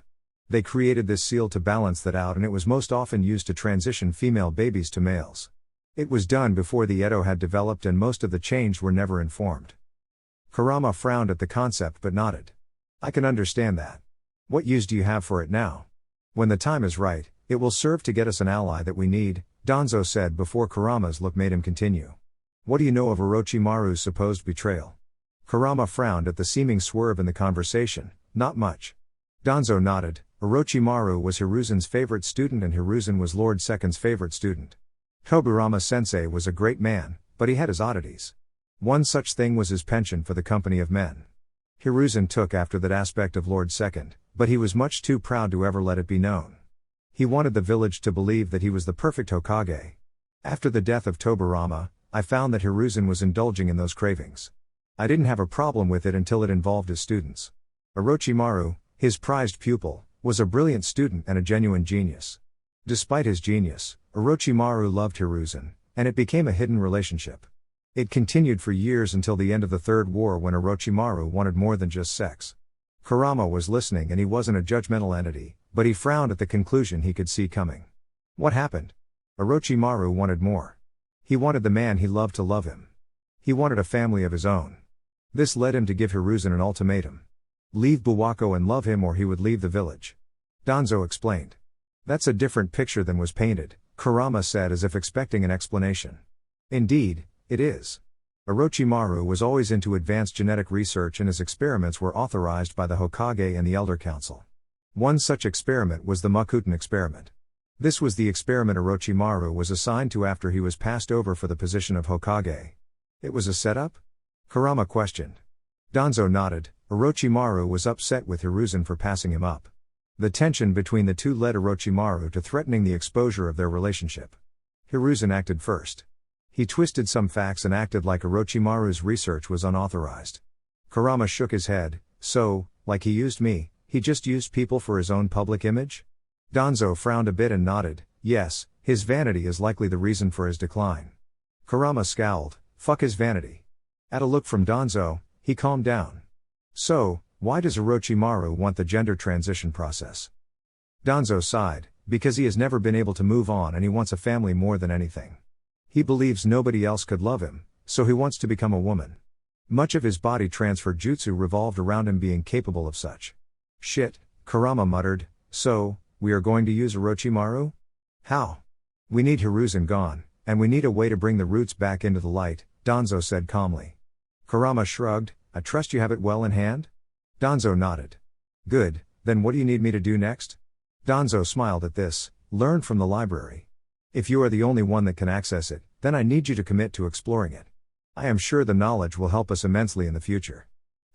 They created this seal to balance that out and it was most often used to transition female babies to males. It was done before the Edo had developed and most of the changed were never informed. Kurama frowned at the concept but nodded. I can understand that. What use do you have for it now? When the time is right, it will serve to get us an ally that we need, Danzo said before Kurama's look made him continue. What do you know of Orochimaru's supposed betrayal? Kurama frowned at the seeming swerve in the conversation. Not much. Danzo nodded. Orochimaru was Hiruzen's favorite student and Hiruzen was Lord Second's favorite student. Tobirama-sensei was a great man, but he had his oddities. One such thing was his penchant for the company of men. Hiruzen took after that aspect of Lord Second, but he was much too proud to ever let it be known. He wanted the village to believe that he was the perfect Hokage. After the death of Tobirama, I found that Hiruzen was indulging in those cravings. I didn't have a problem with it until it involved his students. Orochimaru, his prized pupil, was a brilliant student and a genuine genius. Despite his genius, Orochimaru loved Hiruzen, and it became a hidden relationship. It continued for years until the end of the Third War when Orochimaru wanted more than just sex. Kurama was listening and he wasn't a judgmental entity, but he frowned at the conclusion he could see coming. What happened? Orochimaru wanted more. He wanted the man he loved to love him. He wanted a family of his own. This led him to give Hiruzen an ultimatum. Leave Buwako and love him or he would leave the village. Danzo explained. That's a different picture than was painted, Kurama said as if expecting an explanation. Indeed, it is. Orochimaru was always into advanced genetic research and his experiments were authorized by the Hokage and the Elder Council. One such experiment was the Makuten experiment. This was the experiment Orochimaru was assigned to after he was passed over for the position of Hokage. It was a setup? Kurama questioned. Danzo nodded. Orochimaru was upset with Hiruzen for passing him up. The tension between the two led Orochimaru to threatening the exposure of their relationship. Hiruzen acted first. He twisted some facts and acted like Orochimaru's research was unauthorized. Kurama shook his head. So, like he used me, he just used people for his own public image? Danzo frowned a bit and nodded. Yes, his vanity is likely the reason for his decline. Kurama scowled. Fuck his vanity. At a look from Danzo, he calmed down. So, why does Orochimaru want the gender transition process? Danzo sighed. Because he has never been able to move on and he wants a family more than anything. He believes nobody else could love him, so he wants to become a woman. Much of his body transfer jutsu revolved around him being capable of such. Shit, Kurama muttered. So, we are going to use Orochimaru? How? We need Hiruzen gone, and we need a way to bring the roots back into the light, Danzo said calmly. Kurama shrugged. I trust you have it well in hand? Danzo nodded. Good, then what do you need me to do next? Danzo smiled at this. Learn from the library. If you are the only one that can access it, then I need you to commit to exploring it. I am sure the knowledge will help us immensely in the future.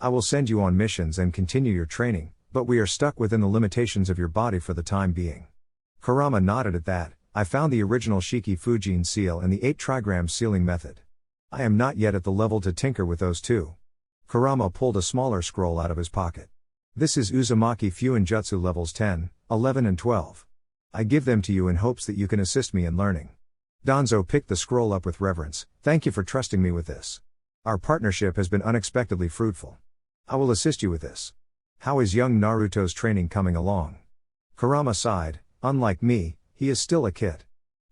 I will send you on missions and continue your training, but we are stuck within the limitations of your body for the time being. Kurama nodded at that. I found the original Shiki Fujin seal and the 8 trigram sealing method. I am not yet at the level to tinker with those two. Kurama pulled a smaller scroll out of his pocket. This is Uzumaki Fuinjutsu levels 10, 11 and 12. I give them to you in hopes that you can assist me in learning. Danzo picked the scroll up with reverence. Thank you for trusting me with this. Our partnership has been unexpectedly fruitful. I will assist you with this. How is young Naruto's training coming along? Kurama sighed. Unlike me, he is still a kid.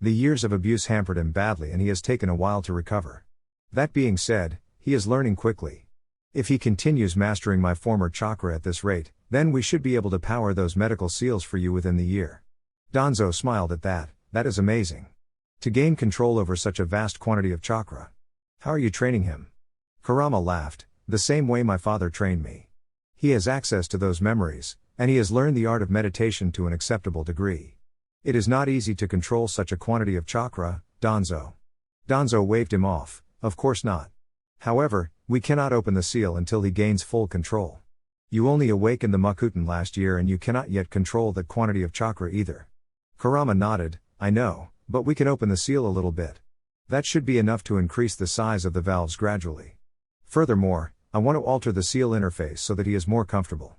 The years of abuse hampered him badly and he has taken a while to recover. That being said, he is learning quickly. If he continues mastering my former chakra at this rate, then we should be able to power those medical seals for you within the year. Danzo smiled at that. That is amazing. To gain control over such a vast quantity of chakra. How are you training him? Kurama laughed. The same way my father trained me. He has access to those memories, and he has learned the art of meditation to an acceptable degree. It is not easy to control such a quantity of chakra, Danzo. Danzo waved him off. Of course not. However, we cannot open the seal until he gains full control. You only awakened the Makuten last year and you cannot yet control that quantity of chakra either. Kurama nodded. I know, but we can open the seal a little bit. That should be enough to increase the size of the valves gradually. Furthermore, I want to alter the seal interface so that he is more comfortable.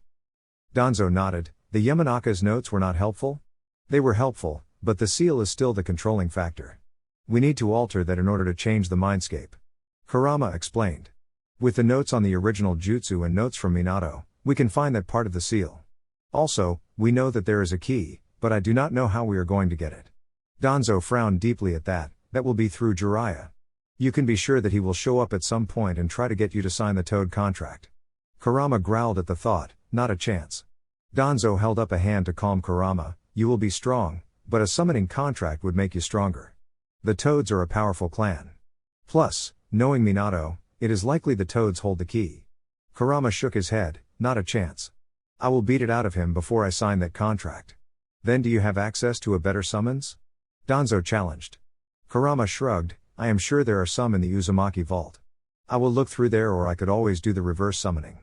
Danzo nodded. The Yamanaka's notes were not helpful? They were helpful, but the seal is still the controlling factor. We need to alter that in order to change the mindscape. Kurama explained. With the notes on the original jutsu and notes from Minato, we can find that part of the seal. Also, we know that there is a key, but I do not know how we are going to get it. Danzo frowned deeply at that. That will be through Jiraiya. You can be sure that he will show up at some point and try to get you to sign the Toad contract. Kurama growled at the thought. Not a chance. Danzo held up a hand to calm Kurama. You will be strong, but a summoning contract would make you stronger. The Toads are a powerful clan. Plus, knowing Minato, it is likely the Toads hold the key. Kurama shook his head. Not a chance. I will beat it out of him before I sign that contract. Then do you have access to a better summons? Danzo challenged. Kurama shrugged. I am sure there are some in the Uzumaki vault. I will look through there, or I could always do the reverse summoning.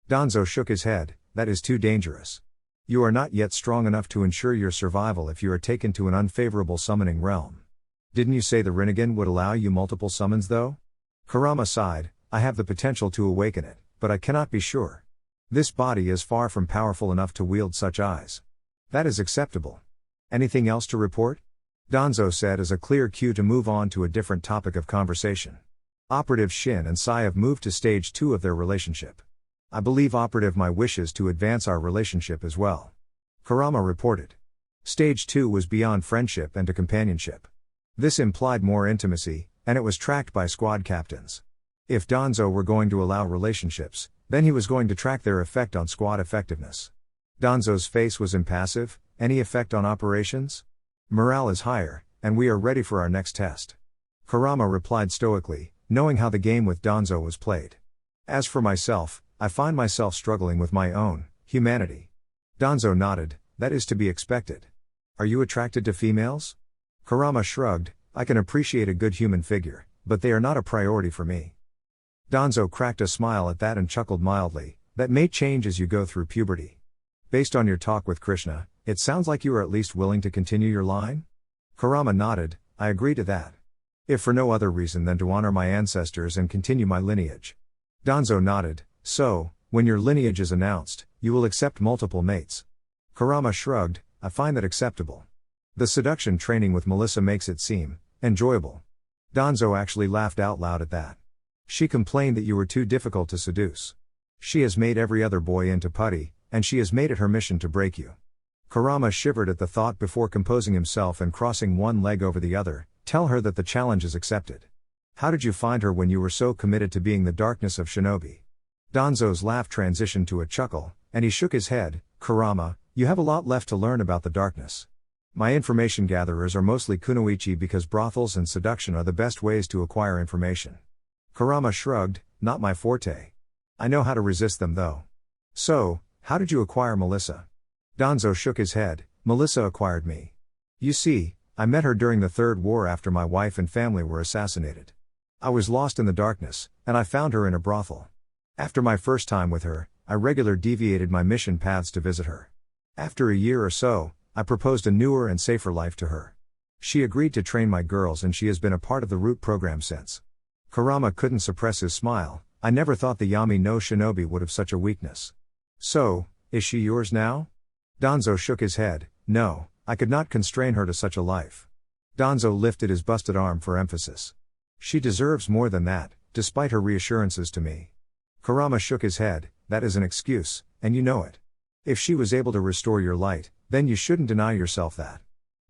Danzo shook his head. That is too dangerous. You are not yet strong enough to ensure your survival if you are taken to an unfavorable summoning realm. Didn't you say the Rinnegan would allow you multiple summons though? Kurama sighed. I have the potential to awaken it, but I cannot be sure. This body is far from powerful enough to wield such eyes. That is acceptable. Anything else to report? Danzo said as a clear cue to move on to a different topic of conversation. Operative Shin and Sai have moved to stage 2 of their relationship. I believe Operative Mai wishes to advance our relationship as well. Kurama reported. Stage 2 was beyond friendship and to companionship. This implied more intimacy, and it was tracked by squad captains. If Danzo were going to allow relationships, then he was going to track their effect on squad effectiveness. Danzo's face was impassive. Any effect on operations? Morale is higher, and we are ready for our next test. Kurama replied stoically, knowing how the game with Danzo was played. As for myself, I find myself struggling with my own humanity. Danzo nodded. That is to be expected. Are you attracted to females? Kurama shrugged. I can appreciate a good human figure, but they are not a priority for me. Danzo cracked a smile at that and chuckled mildly. That may change as you go through puberty. Based on your talk with Krishna, it sounds like you are at least willing to continue your line? Kurama nodded. I agree to that. If for no other reason than to honor my ancestors and continue my lineage. Danzo nodded. So, when your lineage is announced, you will accept multiple mates. Kurama shrugged. I find that acceptable. The seduction training with Melissa makes it seem enjoyable. Danzo actually laughed out loud at that. She complained that you were too difficult to seduce. She has made every other boy into putty, and she has made it her mission to break you. Kurama shivered at the thought before composing himself and crossing one leg over the other. Tell her that the challenge is accepted. How did you find her when you were so committed to being the darkness of shinobi? Danzo's laugh transitioned to a chuckle, and he shook his head. Kurama, you have a lot left to learn about the darkness. My information gatherers are mostly kunoichi because brothels and seduction are the best ways to acquire information. Kurama shrugged. Not my forte. I know how to resist them though. So, how did you acquire Melissa? Danzo shook his head. Melissa acquired me. You see, I met her during the Third War after my wife and family were assassinated. I was lost in the darkness, and I found her in a brothel. After my first time with her, I regularly deviated my mission paths to visit her. After a year or so, I proposed a newer and safer life to her. She agreed to train my girls and she has been a part of the root program since. Kurama couldn't suppress his smile. I never thought the Yami no Shinobi would have such a weakness. So, is she yours now? Danzo shook his head. No, I could not constrain her to such a life. Danzo lifted his busted arm for emphasis. She deserves more than that, despite her reassurances to me. Kurama shook his head. That is an excuse, and you know it. If she was able to restore your light, then you shouldn't deny yourself that.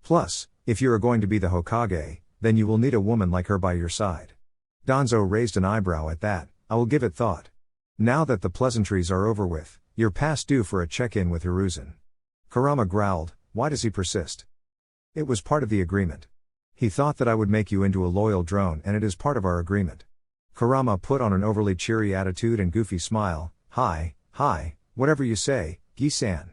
Plus, if you are going to be the Hokage, then you will need a woman like her by your side. Danzo raised an eyebrow at that. I will give it thought. Now that the pleasantries are over with, you're past due for a check-in with Hiruzen. Kurama growled. Why does he persist? It was part of the agreement. He thought that I would make you into a loyal drone and it is part of our agreement. Kurama put on an overly cheery attitude and goofy smile. Hi, whatever you say, Gi-san.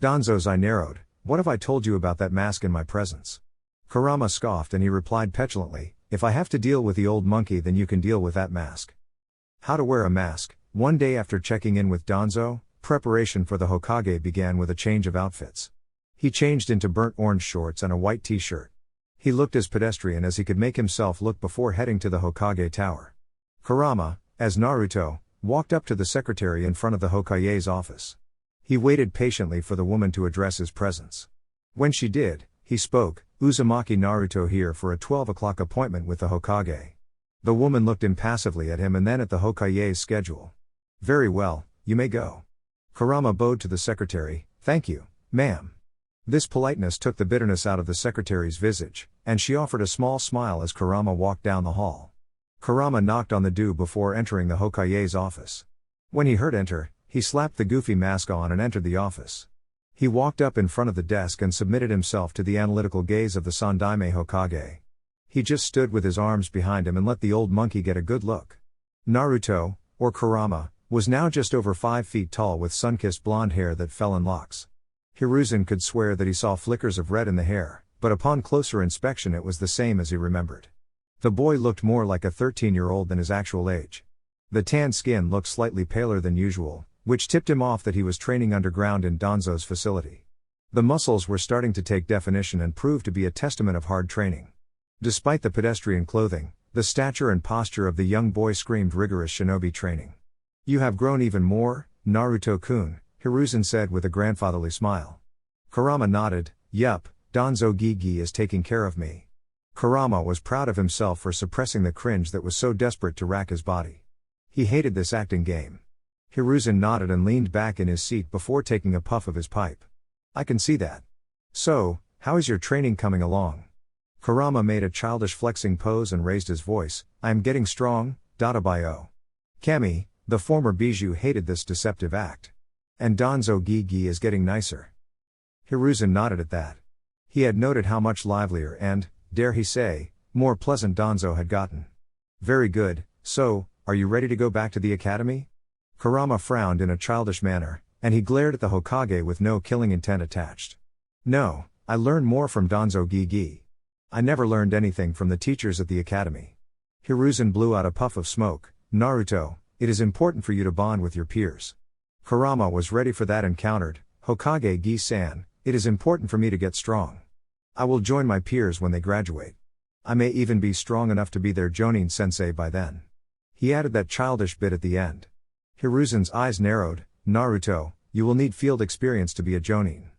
Danzo's eye narrowed. What have I told you about that mask in my presence? Kurama scoffed and he replied petulantly, if I have to deal with the old monkey then you can deal with that mask. How to wear a mask. One day after checking in with Danzo, preparation for the Hokage began with a change of outfits. He changed into burnt orange shorts and a white t-shirt. He looked as pedestrian as he could make himself look before heading to the Hokage tower. Kurama, as Naruto, walked up to the secretary in front of the Hokage's office. He waited patiently for the woman to address his presence. When she did, he spoke, Uzumaki Naruto here for a 12 o'clock appointment with the Hokage. The woman looked impassively at him and then at the Hokage's schedule. Very well, you may go. Kurama bowed to the secretary. Thank you, ma'am. This politeness took the bitterness out of the secretary's visage, and she offered a small smile as Kurama walked down the hall. Kurama knocked on the door before entering the Hokage's office. When he heard enter, he slapped the goofy mask on and entered the office. He walked up in front of the desk and submitted himself to the analytical gaze of the Sandaime Hokage. He just stood with his arms behind him and let the old monkey get a good look. Naruto, or Kurama, was now just over 5 feet tall with sun-kissed blonde hair that fell in locks. Hiruzen could swear that he saw flickers of red in the hair, but upon closer inspection it was the same as he remembered. The boy looked more like a 13-year-old than his actual age. The tanned skin looked slightly paler than usual, which tipped him off that he was training underground in Danzo's facility. The muscles were starting to take definition and proved to be a testament of hard training. Despite the pedestrian clothing, the stature and posture of the young boy screamed rigorous shinobi training. You have grown even more, Naruto-kun, Hiruzen said with a grandfatherly smile. Kurama nodded. Yup, Danzo Gigi is taking care of me. Kurama was proud of himself for suppressing the cringe that was so desperate to rack his body. He hated this acting game. Hiruzen nodded and leaned back in his seat before taking a puff of his pipe. I can see that. So, how is your training coming along? Kurama made a childish flexing pose and raised his voice. I am getting strong, Dadabayo. Kami, the former biju, hated this deceptive act. And Danzo Gigi is getting nicer. Hiruzen nodded at that. He had noted how much livelier and, dare he say, more pleasant Danzo had gotten. Very good, so, are you ready to go back to the academy? Kurama frowned in a childish manner, and he glared at the Hokage with no killing intent attached. No, I learned more from Danzo Gigi. I never learned anything from the teachers at the academy. Hiruzen blew out a puff of smoke. Naruto, it is important for you to bond with your peers. Kurama was ready for that and countered, Hokage Gi-san, it is important for me to get strong. I will join my peers when they graduate. I may even be strong enough to be their Jonin sensei by then. He added that childish bit at the end. Hiruzen's eyes narrowed. Naruto, you will need field experience to be a Jonin.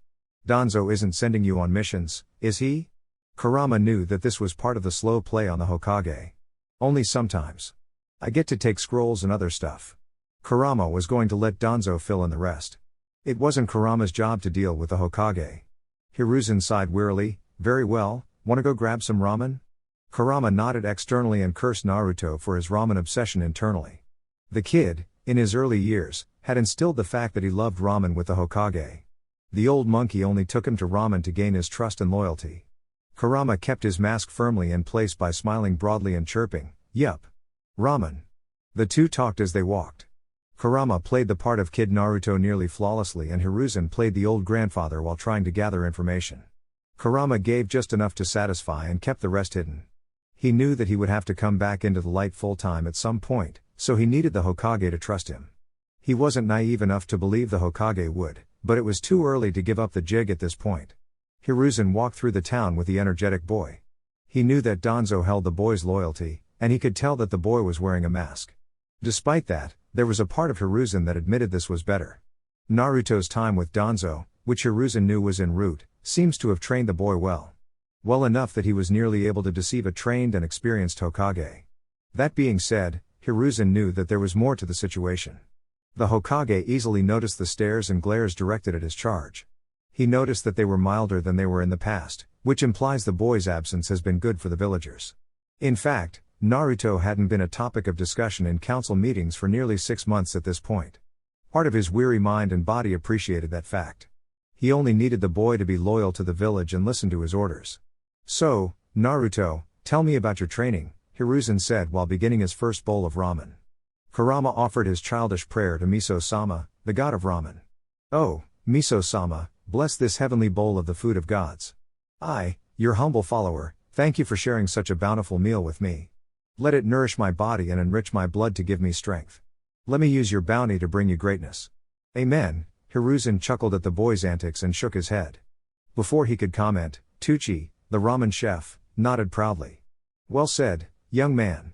Danzo isn't sending you on missions, is he? Kurama knew that this was part of the slow play on the Hokage. Only sometimes. I get to take scrolls and other stuff. Kurama was going to let Danzo fill in the rest. It wasn't Kurama's job to deal with the Hokage. Hiruzen sighed wearily. Very well, wanna go grab some ramen? Kurama nodded externally and cursed Naruto for his ramen obsession internally. The kid, in his early years, had instilled the fact that he loved ramen with the Hokage. The old monkey only took him to ramen to gain his trust and loyalty. Kurama kept his mask firmly in place by smiling broadly and chirping, yup. Ramen. The two talked as they walked. Kurama played the part of Kid Naruto nearly flawlessly and Hiruzen played the old grandfather while trying to gather information. Kurama gave just enough to satisfy and kept the rest hidden. He knew that he would have to come back into the light full time at some point, so he needed the Hokage to trust him. He wasn't naive enough to believe the Hokage would, but it was too early to give up the jig at this point. Hiruzen walked through the town with the energetic boy. He knew that Danzo held the boy's loyalty, and he could tell that the boy was wearing a mask. Despite that, there was a part of Hiruzen that admitted this was better. Naruto's time with Danzo, which Hiruzen knew was en route, seems to have trained the boy well. Well enough that he was nearly able to deceive a trained and experienced Hokage. That being said, Hiruzen knew that there was more to the situation. The Hokage easily noticed the stares and glares directed at his charge. He noticed that they were milder than they were in the past, which implies the boy's absence has been good for the villagers. In fact, Naruto hadn't been a topic of discussion in council meetings for nearly 6 months at this point. Part of his weary mind and body appreciated that fact. He only needed the boy to be loyal to the village and listen to his orders. So, Naruto, tell me about your training, Hiruzen said while beginning his first bowl of ramen. Kurama offered his childish prayer to Miso-sama, the god of ramen. Oh, Miso-sama, bless this heavenly bowl of the food of gods. I, your humble follower, thank you for sharing such a bountiful meal with me. Let it nourish my body and enrich my blood to give me strength. Let me use your bounty to bring you greatness. Amen. Hiruzen chuckled at the boy's antics and shook his head. Before he could comment, Tucci, the ramen chef, nodded proudly. Well said, young man.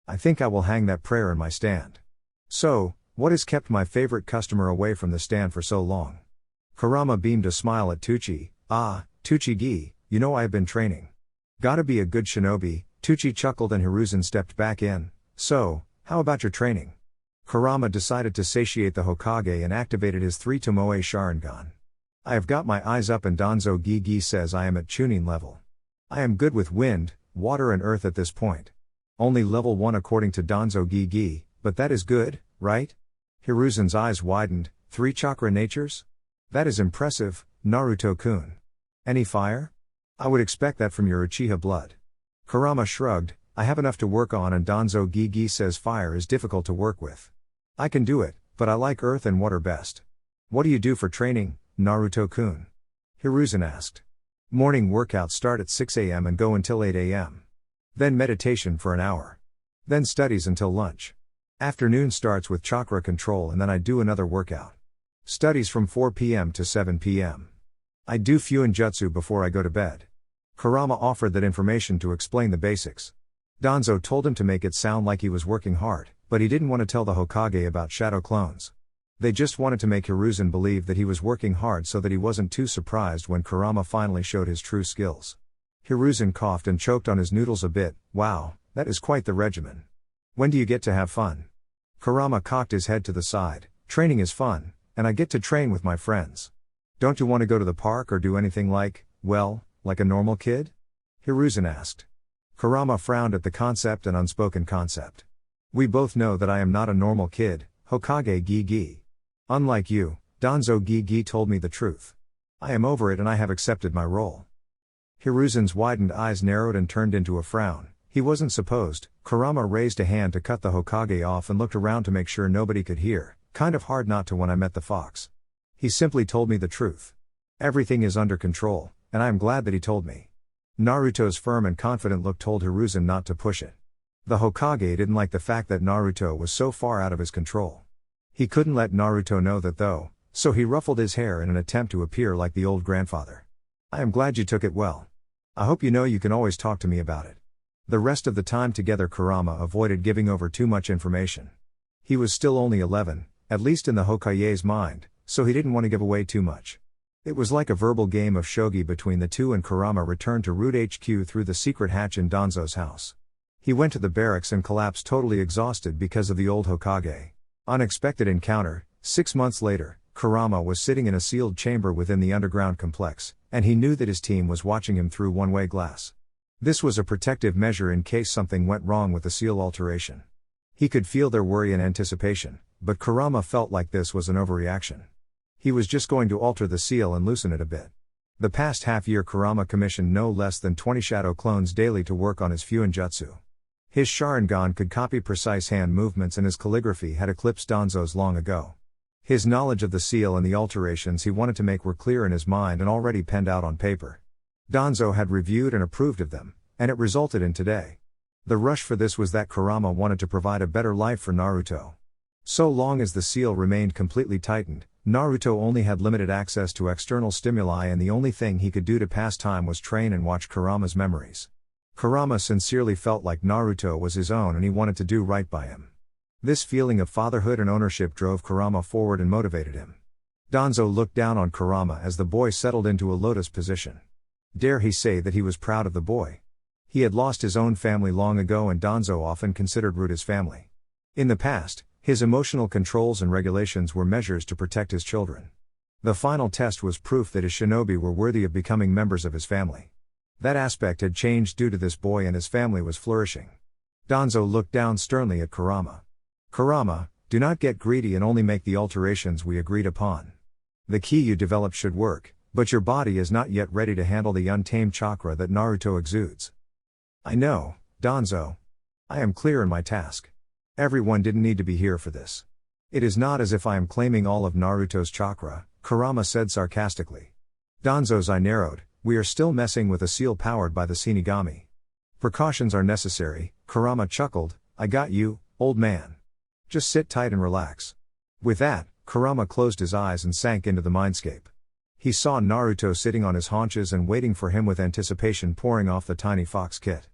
I think I will hang that prayer in my stand. So, what has kept my favorite customer away from the stand for so long? Kurama beamed a smile at Tucci. Ah, Tucci-gi, you know I have been training. Gotta be a good shinobi, Tucci chuckled and Hiruzen stepped back in. So, how about your training? Kurama decided to satiate the Hokage and activated his 3 Tomoe Sharingan. I have got my eyes up and Danzo Gi says I am at tuning level. I am good with wind, water and earth at this point. Only level 1 according to Danzo Gi, but that is good, right? Hiruzen's eyes widened. 3 chakra natures? That is impressive, Naruto-kun. Any fire? I would expect that from your Uchiha blood. Kurama shrugged. I have enough to work on and Danzo Gi says fire is difficult to work with. I can do it, but I like earth and water best. What do you do for training, Naruto-kun? Hiruzen asked. Morning workouts start at 6 a.m. and go until 8 a.m. Then meditation for an hour. Then studies until lunch. Afternoon starts with chakra control and then I do another workout. Studies from 4 p.m. to 7 p.m. I do Fuinjutsu before I go to bed. Kurama offered that information to explain the basics. Danzo told him to make it sound like he was working hard, but he didn't want to tell the Hokage about shadow clones. They just wanted to make Hiruzen believe that he was working hard so that he wasn't too surprised when Kurama finally showed his true skills. Hiruzen coughed and choked on his noodles a bit. Wow, that is quite the regimen. When do you get to have fun? Kurama cocked his head to the side. Training is fun, and I get to train with my friends. Don't you want to go to the park or do anything like a normal kid? Hiruzen asked. Kurama frowned at the concept and unspoken concept. We both know that I am not a normal kid, Hokage Gi. Unlike you, Danzo Gi told me the truth. I am over it and I have accepted my role. Hiruzen's widened eyes narrowed and turned into a frown. He wasn't supposed. Kurama raised a hand to cut the Hokage off and looked around to make sure nobody could hear. Kind of hard not to when I met the fox. He simply told me the truth. Everything is under control, and I am glad that he told me. Naruto's firm and confident look told Hiruzen not to push it. The Hokage didn't like the fact that Naruto was so far out of his control. He couldn't let Naruto know that though, so he ruffled his hair in an attempt to appear like the old grandfather. I am glad you took it well. I hope you know you can always talk to me about it. The rest of the time together Kurama avoided giving over too much information. He was still only 11, at least in the Hokage's mind, so he didn't want to give away too much. It was like a verbal game of shogi between the two and Kurama returned to Root HQ through the secret hatch in Danzo's house. He went to the barracks and collapsed totally exhausted because of the old Hokage. Unexpected encounter. 6 months later, Kurama was sitting in a sealed chamber within the underground complex, and he knew that his team was watching him through one-way glass. This was a protective measure in case something went wrong with the seal alteration. He could feel their worry and anticipation, but Kurama felt like this was an overreaction. He was just going to alter the seal and loosen it a bit. The past half-year Kurama commissioned no less than 20 shadow clones daily to work on his Fuinjutsu. His Sharingan could copy precise hand movements and his calligraphy had eclipsed Danzo's long ago. His knowledge of the seal and the alterations he wanted to make were clear in his mind and already penned out on paper. Danzo had reviewed and approved of them, and it resulted in today. The rush for this was that Kurama wanted to provide a better life for Naruto. So long as the seal remained completely tightened, Naruto only had limited access to external stimuli, and the only thing he could do to pass time was train and watch Kurama's memories. Kurama sincerely felt like Naruto was his own and he wanted to do right by him. This feeling of fatherhood and ownership drove Kurama forward and motivated him. Danzo looked down on Kurama as the boy settled into a lotus position. Dare he say that he was proud of the boy? He had lost his own family long ago, and Danzo often considered Root his family. In the past, his emotional controls and regulations were measures to protect his children. The final test was proof that his shinobi were worthy of becoming members of his family. That aspect had changed due to this boy, and his family was flourishing. Danzo looked down sternly at Kurama. Kurama, do not get greedy and only make the alterations we agreed upon. The ki you developed should work, but your body is not yet ready to handle the untamed chakra that Naruto exudes. I know, Danzo. I am clear in my task. Everyone didn't need to be here for this. It is not as if I am claiming all of Naruto's chakra, Kurama said sarcastically. Danzo's eye narrowed. We are still messing with a seal powered by the Shinigami. Precautions are necessary, Kurama chuckled. I got you, old man. Just sit tight and relax. With that, Kurama closed his eyes and sank into the mindscape. He saw Naruto sitting on his haunches and waiting for him with anticipation pouring off the tiny fox kit.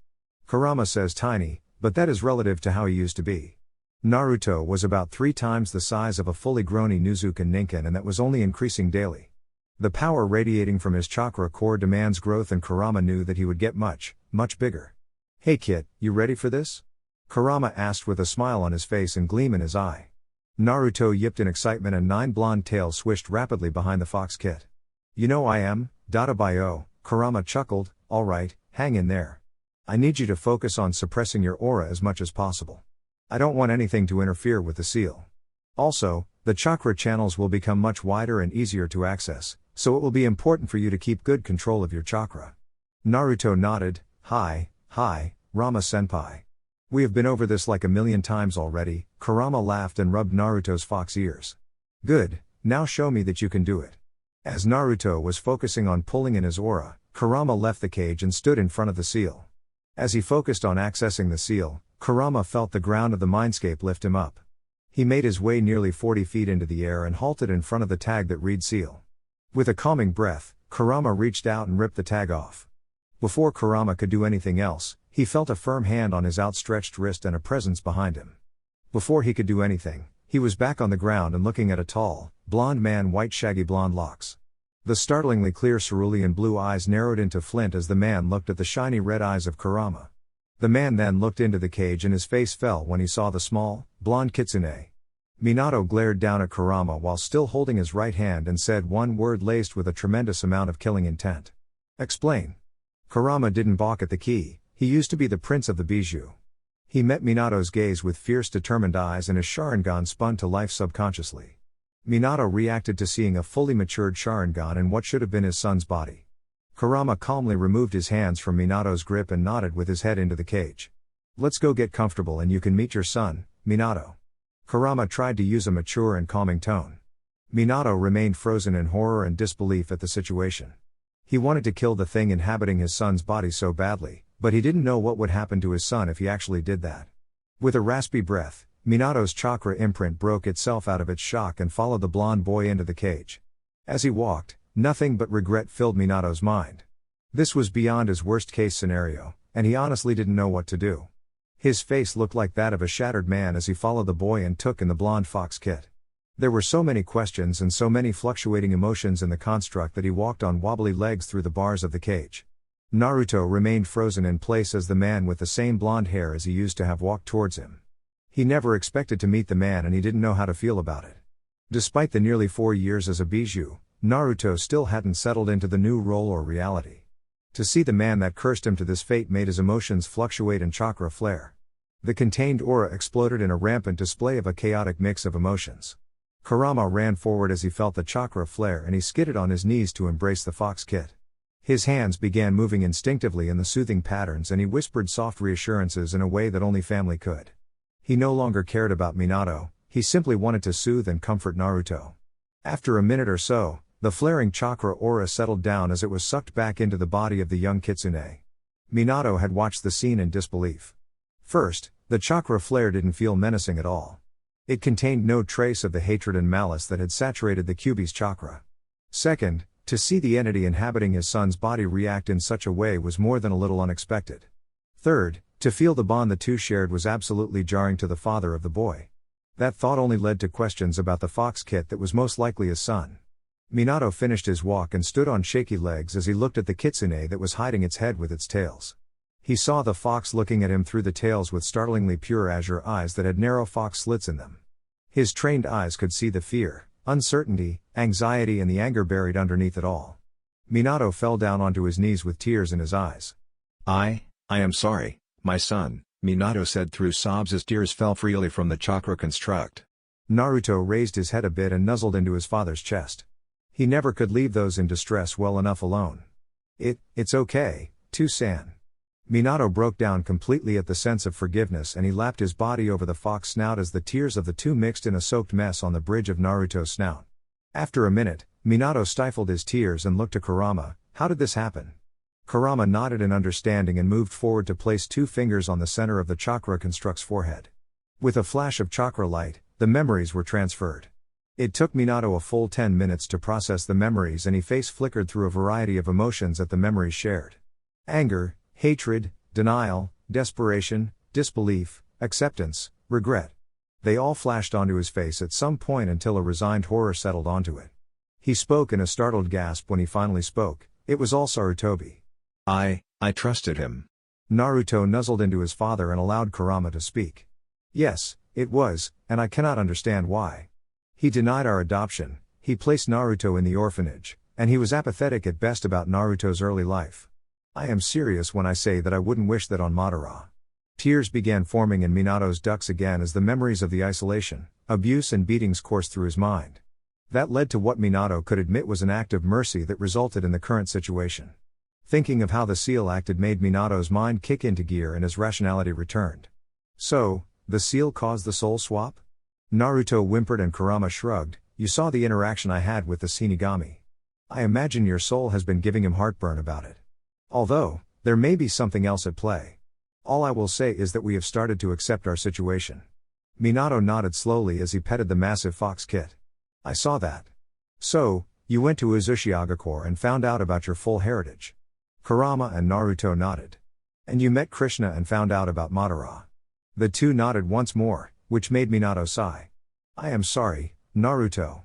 Kurama says tiny, but that is relative to how he used to be. Naruto was about 3 times the size of a fully grown Inuzuka Ninken, and that was only increasing daily. The power radiating from his chakra core demands growth, and Kurama knew that he would get much, much bigger. Hey kid, you ready for this? Kurama asked with a smile on his face and gleam in his eye. Naruto yipped in excitement, and 9 blonde tails swished rapidly behind the fox kit. You know I am, Dadabayo, Kurama chuckled. Alright, hang in there. I need you to focus on suppressing your aura as much as possible. I don't want anything to interfere with the seal. Also, the chakra channels will become much wider and easier to access, so it will be important for you to keep good control of your chakra. Naruto nodded. Hi, Rama-senpai. We have been over this like a million times already. Kurama laughed and rubbed Naruto's fox ears. Good, now show me that you can do it. As Naruto was focusing on pulling in his aura, Kurama left the cage and stood in front of the seal. As he focused on accessing the seal, Kurama felt the ground of the mindscape lift him up. He made his way nearly 40 feet into the air and halted in front of the tag that read seal. With a calming breath, Kurama reached out and ripped the tag off. Before Kurama could do anything else, he felt a firm hand on his outstretched wrist and a presence behind him. Before he could do anything, he was back on the ground and looking at a tall, blond man, white shaggy blonde locks. The startlingly clear cerulean blue eyes narrowed into flint as the man looked at the shiny red eyes of Kurama. The man then looked into the cage and his face fell when he saw the small, blonde kitsune. Minato glared down at Kurama while still holding his right hand and said one word laced with a tremendous amount of killing intent. Explain. Kurama didn't balk at the key. He used to be the prince of the biju. He met Minato's gaze with fierce determined eyes and his Sharingan spun to life subconsciously. Minato reacted to seeing a fully matured Sharingan in what should have been his son's body. Kurama calmly removed his hands from Minato's grip and nodded with his head into the cage. Let's go get comfortable and you can meet your son, Minato. Kurama tried to use a mature and calming tone. Minato remained frozen in horror and disbelief at the situation. He wanted to kill the thing inhabiting his son's body so badly, but he didn't know what would happen to his son if he actually did that. With a raspy breath, Minato's chakra imprint broke itself out of its shock and followed the blonde boy into the cage. As he walked, nothing but regret filled Minato's mind. This was beyond his worst-case scenario, and he honestly didn't know what to do. His face looked like that of a shattered man as he followed the boy and took in the blonde fox kit. There were so many questions and so many fluctuating emotions in the construct that he walked on wobbly legs through the bars of the cage. Naruto remained frozen in place as the man with the same blonde hair as he used to have walked towards him. He never expected to meet the man and he didn't know how to feel about it. Despite the nearly 4 years as a biju, Naruto still hadn't settled into the new role or reality. To see the man that cursed him to this fate made his emotions fluctuate and chakra flare. The contained aura exploded in a rampant display of a chaotic mix of emotions. Kurama ran forward as he felt the chakra flare and he skidded on his knees to embrace the fox kit. His hands began moving instinctively in the soothing patterns and he whispered soft reassurances in a way that only family could. He no longer cared about Minato, he simply wanted to soothe and comfort Naruto. After a minute or so, the flaring chakra aura settled down as it was sucked back into the body of the young kitsune. Minato had watched the scene in disbelief. First, the chakra flare didn't feel menacing at all. It contained no trace of the hatred and malice that had saturated the Kyuubi's chakra. Second, to see the entity inhabiting his son's body react in such a way was more than a little unexpected. Third, to feel the bond the two shared was absolutely jarring to the father of the boy. That thought only led to questions about the fox kit that was most likely his son. Minato finished his walk and stood on shaky legs as he looked at the kitsune that was hiding its head with its tails. He saw the fox looking at him through the tails with startlingly pure azure eyes that had narrow fox slits in them. His trained eyes could see the fear, uncertainty, anxiety and the anger buried underneath it all. Minato fell down onto his knees with tears in his eyes. I am sorry, my son, Minato said through sobs as tears fell freely from the chakra construct. Naruto raised his head a bit and nuzzled into his father's chest. He never could leave those in distress well enough alone. It's okay, Two-san. Minato broke down completely at the sense of forgiveness and he lapped his body over the fox snout as the tears of the two mixed in a soaked mess on the bridge of Naruto's snout. After a minute, Minato stifled his tears and looked to Kurama. How did this happen? Kurama nodded in understanding and moved forward to place 2 fingers on the center of the chakra construct's forehead. With a flash of chakra light, the memories were transferred. It took Minato a full 10 minutes to process the memories and his face flickered through a variety of emotions at the memories shared. Anger, hatred, denial, desperation, disbelief, acceptance, regret. They all flashed onto his face at some point until a resigned horror settled onto it. He spoke in a startled gasp when he finally spoke. It was all Sarutobi. I trusted him. Naruto nuzzled into his father and allowed Kurama to speak. Yes, it was, and I cannot understand why. He denied our adoption, he placed Naruto in the orphanage, and he was apathetic at best about Naruto's early life. I am serious when I say that I wouldn't wish that on Madara. Tears began forming in Minato's ducts again as the memories of the isolation, abuse and beatings coursed through his mind. That led to what Minato could admit was an act of mercy that resulted in the current situation. Thinking of how the seal acted made Minato's mind kick into gear and his rationality returned. So, the seal caused the soul swap? Naruto whimpered and Kurama shrugged. You saw the interaction I had with the Shinigami. I imagine your soul has been giving him heartburn about it. Although, there may be something else at play. All I will say is that we have started to accept our situation. Minato nodded slowly as he petted the massive fox kit. I saw that. So, you went to Uzushiakor and found out about your full heritage. Kurama and Naruto nodded. And you met Krishna and found out about Madara. The two nodded once more, which made Minato sigh. I am sorry, Naruto.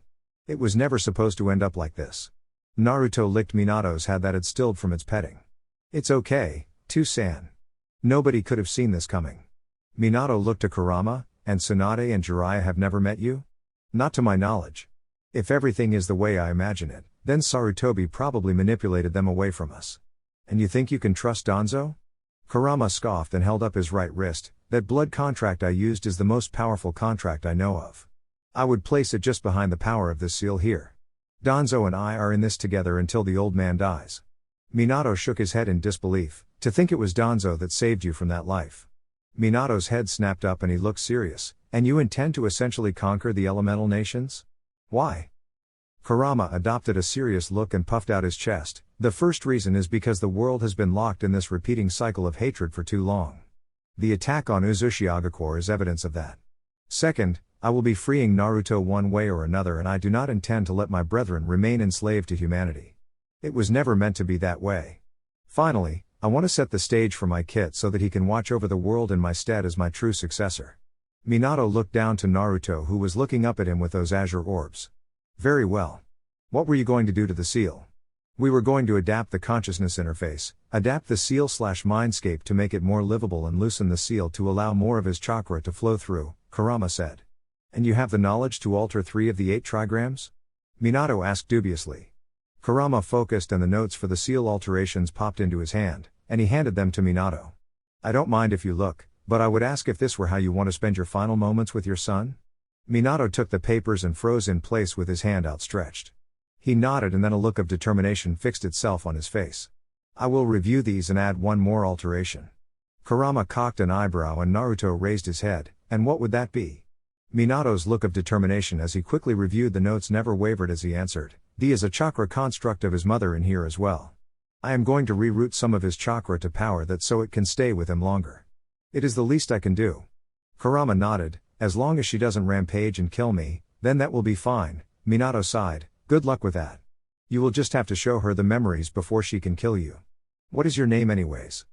It was never supposed to end up like this. Naruto licked Minato's head that had stilled from its petting. It's okay, Two-san. Nobody could have seen this coming. Minato looked to Kurama, and Tsunade and Jiraiya have never met you? Not to my knowledge. If everything is the way I imagine it, then Sarutobi probably manipulated them away from us. And you think you can trust Danzo? Kurama scoffed and held up his right wrist. That blood contract I used is the most powerful contract I know of. I would place it just behind the power of this seal here. Danzo and I are in this together until the old man dies. Minato shook his head in disbelief. To think it was Danzo that saved you from that life. Minato's head snapped up and he looked serious. And you intend to essentially conquer the elemental nations? Why? Kurama adopted a serious look and puffed out his chest. The first reason is because the world has been locked in this repeating cycle of hatred for too long. The attack on Uzushiakor is evidence of that. Second, I will be freeing Naruto one way or another and I do not intend to let my brethren remain enslaved to humanity. It was never meant to be that way. Finally, I want to set the stage for my kit so that he can watch over the world in my stead as my true successor. Minato looked down to Naruto who was looking up at him with those azure orbs. Very well. What were you going to do to the seal? We were going to adapt the consciousness interface, adapt the seal/mindscape to make it more livable and loosen the seal to allow more of his chakra to flow through, Kurama said. And you have the knowledge to alter 3 of the 8 trigrams? Minato asked dubiously. Kurama focused and the notes for the seal alterations popped into his hand, and he handed them to Minato. I don't mind if you look, but I would ask if this were how you want to spend your final moments with your son? Minato took the papers and froze in place with his hand outstretched. He nodded and then a look of determination fixed itself on his face. I will review these and add one more alteration. Kurama cocked an eyebrow and Naruto raised his head, and what would that be? Minato's look of determination as he quickly reviewed the notes never wavered as he answered, "The is a chakra construct of his mother in here as well. I am going to reroute some of his chakra to power that so it can stay with him longer. It is the least I can do." Kurama nodded, as long as she doesn't rampage and kill me, then that will be fine, Minato sighed. Good luck with that. You will just have to show her the memories before she can kill you. What is your name anyways?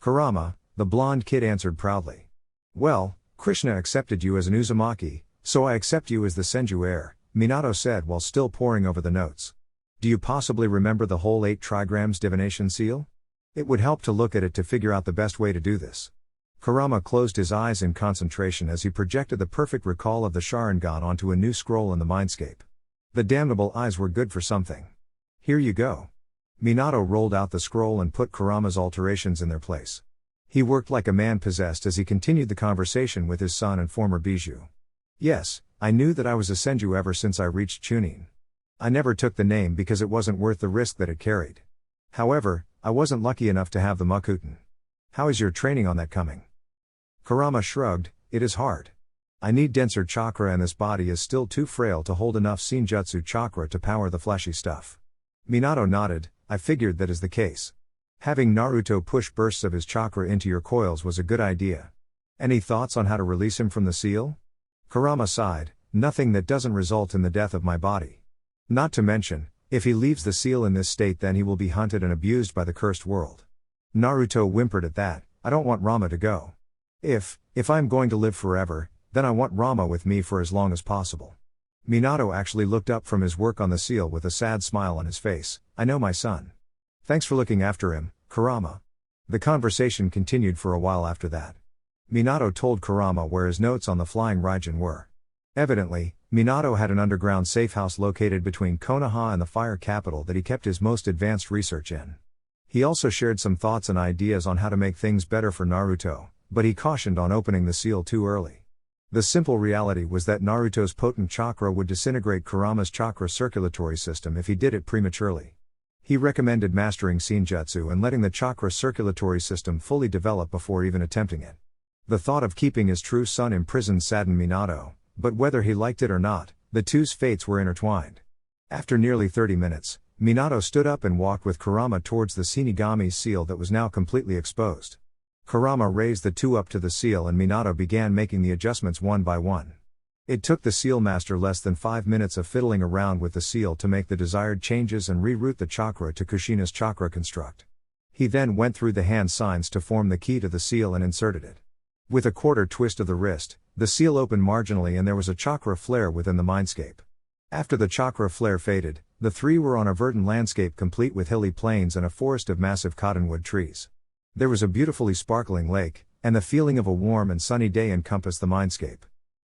Kurama, the blonde kid answered proudly. Well, Krishna accepted you as an Uzumaki, so I accept you as the Senju heir, Minato said while still poring over the notes. Do you possibly remember the whole 8 trigrams divination seal? It would help to look at it to figure out the best way to do this. Kurama closed his eyes in concentration as he projected the perfect recall of the Sharingan onto a new scroll in the mindscape. The damnable eyes were good for something. Here you go. Minato rolled out the scroll and put Kurama's alterations in their place. He worked like a man possessed as he continued the conversation with his son and former biju. Yes, I knew that I was a Senju ever since I reached Chunin. I never took the name because it wasn't worth the risk that it carried. However, I wasn't lucky enough to have the Makuten. How is your training on that coming? Kurama shrugged. It is hard. I need denser chakra and this body is still too frail to hold enough Senjutsu chakra to power the flashy stuff. Minato nodded. I figured that is the case. Having Naruto push bursts of his chakra into your coils was a good idea. Any thoughts on how to release him from the seal? Kurama sighed. Nothing that doesn't result in the death of my body. Not to mention, if he leaves the seal in this state then he will be hunted and abused by the cursed world. Naruto whimpered at that. I don't want Rama to go. If I'm going to live forever, then I want Rama with me for as long as possible. Minato actually looked up from his work on the seal with a sad smile on his face. I know my son. Thanks for looking after him, Kurama. The conversation continued for a while after that. Minato told Kurama where his notes on the flying Raijin were. Evidently, Minato had an underground safe house located between Konoha and the fire capital that he kept his most advanced research in. He also shared some thoughts and ideas on how to make things better for Naruto, but he cautioned on opening the seal too early. The simple reality was that Naruto's potent chakra would disintegrate Kurama's chakra circulatory system if he did it prematurely. He recommended mastering Senjutsu and letting the chakra circulatory system fully develop before even attempting it. The thought of keeping his true son imprisoned saddened Minato, but whether he liked it or not, the two's fates were intertwined. After nearly 30 minutes, Minato stood up and walked with Kurama towards the Shinigami's seal that was now completely exposed. Kurama raised the two up to the seal and Minato began making the adjustments one by one. It took the seal master less than 5 minutes of fiddling around with the seal to make the desired changes and reroute the chakra to Kushina's chakra construct. He then went through the hand signs to form the key to the seal and inserted it. With a quarter twist of the wrist, the seal opened marginally and there was a chakra flare within the mindscape. After the chakra flare faded, the three were on a verdant landscape complete with hilly plains and a forest of massive cottonwood trees. There was a beautifully sparkling lake, and the feeling of a warm and sunny day encompassed the mindscape.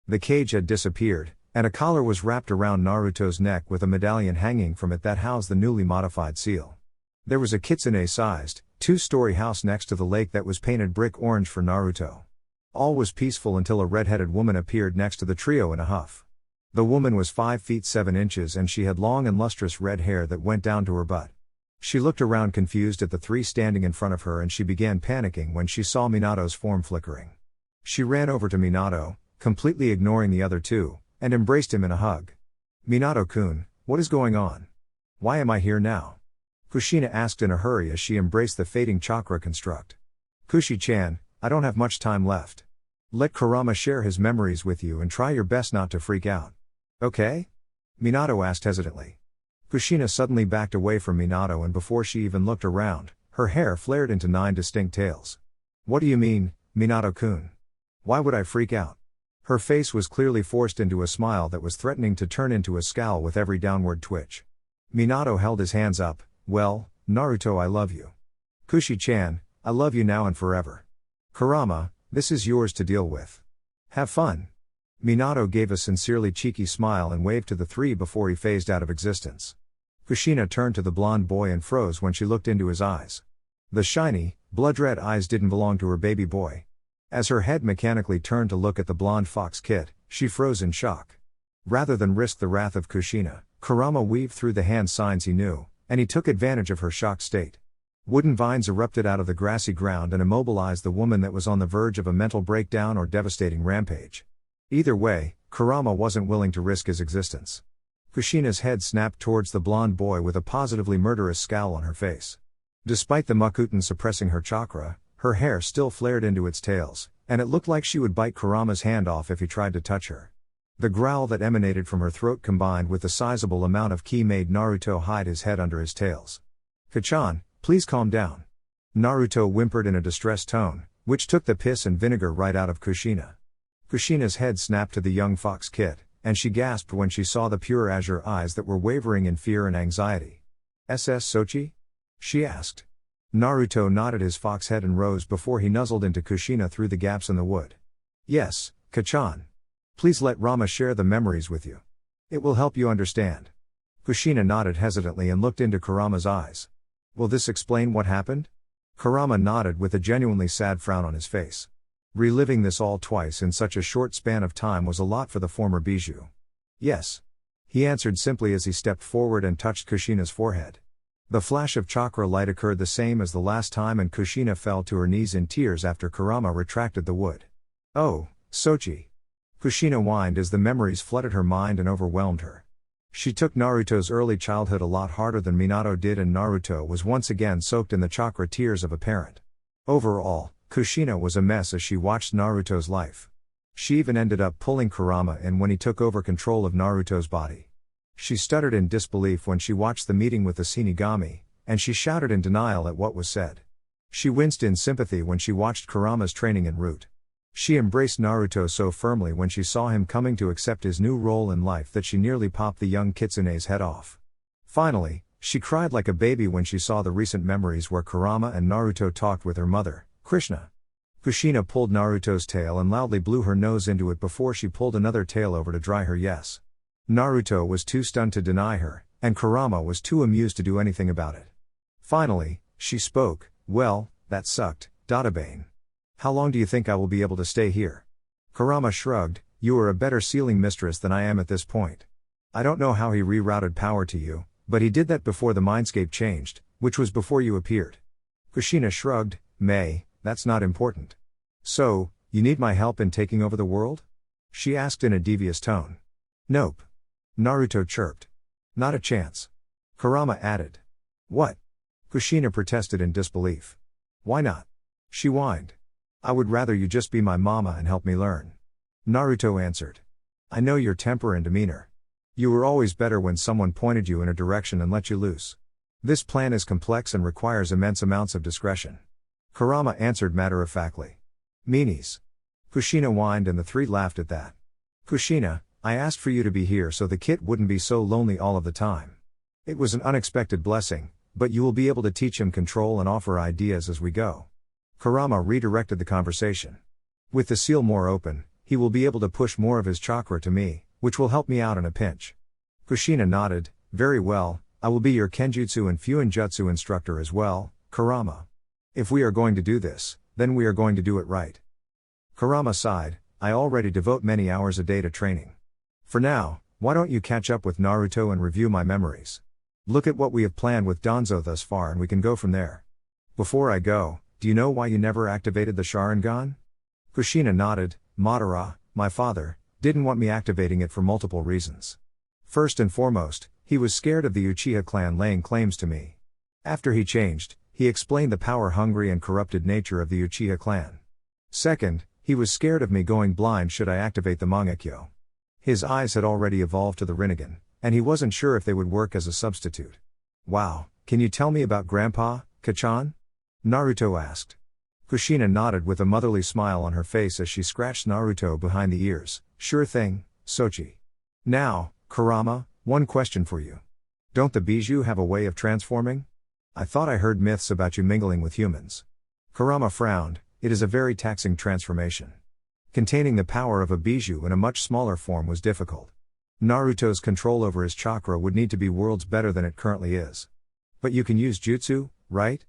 The cage had disappeared, and a collar was wrapped around Naruto's neck with a medallion hanging from it that housed the newly modified seal. There was a kitsune-sized, 2-story house next to the lake that was painted brick orange for Naruto. All was peaceful until a red-headed woman appeared next to the trio in a huff. The woman was 5 feet 7 inches and she had long and lustrous red hair that went down to her butt. She looked around confused at the three standing in front of her and she began panicking when she saw Minato's form flickering. She ran over to Minato, completely ignoring the other two, and embraced him in a hug. Minato-kun, what is going on? Why am I here now? Kushina asked in a hurry as she embraced the fading chakra construct. Kushi-chan, I don't have much time left. Let Kurama share his memories with you and try your best not to freak out. Okay? Minato asked hesitantly. Kushina suddenly backed away from Minato and before she even looked around, her hair flared into 9 distinct tails. What do you mean, Minato-kun? Why would I freak out? Her face was clearly forced into a smile that was threatening to turn into a scowl with every downward twitch. Minato held his hands up. Well, Naruto, I love you. Kushi-chan, I love you now and forever. Kurama, this is yours to deal with. Have fun. Minato gave a sincerely cheeky smile and waved to the three before he phased out of existence. Kushina turned to the blonde boy and froze when she looked into his eyes. The shiny, blood-red eyes didn't belong to her baby boy. As her head mechanically turned to look at the blonde fox kit, she froze in shock. Rather than risk the wrath of Kushina, Kurama weaved through the hand signs he knew, and he took advantage of her shocked state. Wooden vines erupted out of the grassy ground and immobilized the woman that was on the verge of a mental breakdown or devastating rampage. Either way, Kurama wasn't willing to risk his existence. Kushina's head snapped towards the blonde boy with a positively murderous scowl on her face. Despite the Makuten suppressing her chakra, her hair still flared into its tails, and it looked like she would bite Kurama's hand off if he tried to touch her. The growl that emanated from her throat combined with the sizable amount of ki made Naruto hide his head under his tails. "Kachan, please calm down." Naruto whimpered in a distressed tone, which took the piss and vinegar right out of Kushina. Kushina's head snapped to the young fox kit, and she gasped when she saw the pure azure eyes that were wavering in fear and anxiety. "SS Sochi?" she asked. Naruto nodded his fox head and rose before he nuzzled into Kushina through the gaps in the wood. "Yes, Kachan. Please let Rama share the memories with you. It will help you understand." Kushina nodded hesitantly and looked into Kurama's eyes. "Will this explain what happened?" Kurama nodded with a genuinely sad frown on his face. Reliving this all twice in such a short span of time was a lot for the former biju. "Yes," he answered simply as he stepped forward and touched Kushina's forehead. The flash of chakra light occurred the same as the last time, and Kushina fell to her knees in tears after Kurama retracted the wood. "Oh, Sochi." Kushina whined as the memories flooded her mind and overwhelmed her. She took Naruto's early childhood a lot harder than Minato did, and Naruto was once again soaked in the chakra tears of a parent. Overall, Kushina was a mess as she watched Naruto's life. She even ended up pulling Kurama in when he took over control of Naruto's body. She stuttered in disbelief when she watched the meeting with the Shinigami, and she shouted in denial at what was said. She winced in sympathy when she watched Kurama's training en route. She embraced Naruto so firmly when she saw him coming to accept his new role in life that she nearly popped the young kitsune's head off. Finally, she cried like a baby when she saw the recent memories where Kurama and Naruto talked with her mother, Krishna. Kushina pulled Naruto's tail and loudly blew her nose into it before she pulled another tail over to dry her yes. Naruto was too stunned to deny her, and Kurama was too amused to do anything about it. Finally, she spoke. "Well, that sucked, Databane. How long do you think I will be able to stay here?" Kurama shrugged. "You are a better sealing mistress than I am at this point. I don't know how he rerouted power to you, but he did that before the mindscape changed, which was before you appeared." Kushina shrugged. "May, that's not important." "So, you need my help in taking over the world?" she asked in a devious tone. "Nope." Naruto chirped. "Not a chance." Kurama added. "What?" Kushina protested in disbelief. "Why not?" she whined. "I would rather you just be my mama and help me learn." Naruto answered. "I know your temper and demeanor. You were always better when someone pointed you in a direction and let you loose. This plan is complex and requires immense amounts of discretion." Kurama answered matter-of-factly. "Meanies." Kushina whined and the three laughed at that. "Kushina, I asked for you to be here so the kid wouldn't be so lonely all of the time. It was an unexpected blessing, but you will be able to teach him control and offer ideas as we go." Kurama redirected the conversation. "With the seal more open, he will be able to push more of his chakra to me, which will help me out in a pinch." Kushina nodded. "Very well, I will be your Kenjutsu and Fuinjutsu instructor as well, Kurama. If we are going to do this, then we are going to do it right." Kurama sighed. "I already devote many hours a day to training. For now, why don't you catch up with Naruto and review my memories? Look at what we have planned with Danzo thus far and we can go from there. Before I go, do you know why you never activated the Sharingan?" Kushina nodded. "Madara, my father, didn't want me activating it for multiple reasons. First and foremost, he was scared of the Uchiha clan laying claims to me. After he changed, he explained the power-hungry and corrupted nature of the Uchiha clan. Second, he was scared of me going blind should I activate the Mangekyo. His eyes had already evolved to the Rinnegan, and he wasn't sure if they would work as a substitute." "Wow, can you tell me about Grandpa, Kachan?" Naruto asked. Kushina nodded with a motherly smile on her face as she scratched Naruto behind the ears. "Sure thing, Sochi. Now, Kurama, one question for you. Don't the biju have a way of transforming? I thought I heard myths about you mingling with humans." Kurama frowned. "It is a very taxing transformation. Containing the power of a biju in a much smaller form was difficult. Naruto's control over his chakra would need to be worlds better than it currently is. But you can use jutsu, right?"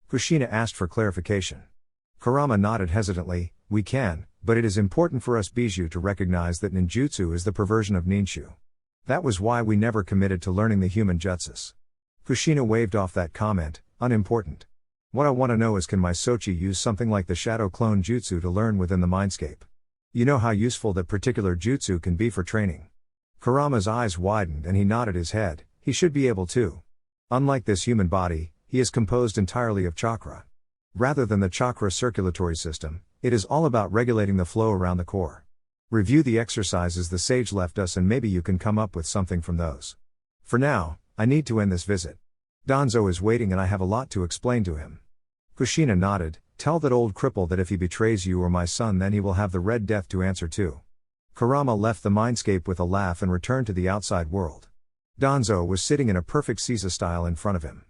Kushina asked for clarification. Kurama nodded hesitantly. "We can, but it is important for us biju to recognize that ninjutsu is the perversion of ninshu. That was why we never committed to learning the human jutsus." Kushina waved off that comment. "Unimportant. What I want to know is, can my Sochi use something like the shadow clone jutsu to learn within the mindscape? You know how useful that particular jutsu can be for training." Kurama's eyes widened and he nodded his head. "He should be able to. Unlike this human body, he is composed entirely of chakra. Rather than the chakra circulatory system, it is all about regulating the flow around the core. Review the exercises the sage left us and maybe you can come up with something from those. For now, I need to end this visit. Danzo is waiting and I have a lot to explain to him. Kushina nodded, tell that old cripple that if he betrays you or my son then he will have the Red Death to answer to. Kurama left the mindscape with a laugh and returned to the outside world. Danzo was sitting in a perfect Caesar style in front of him.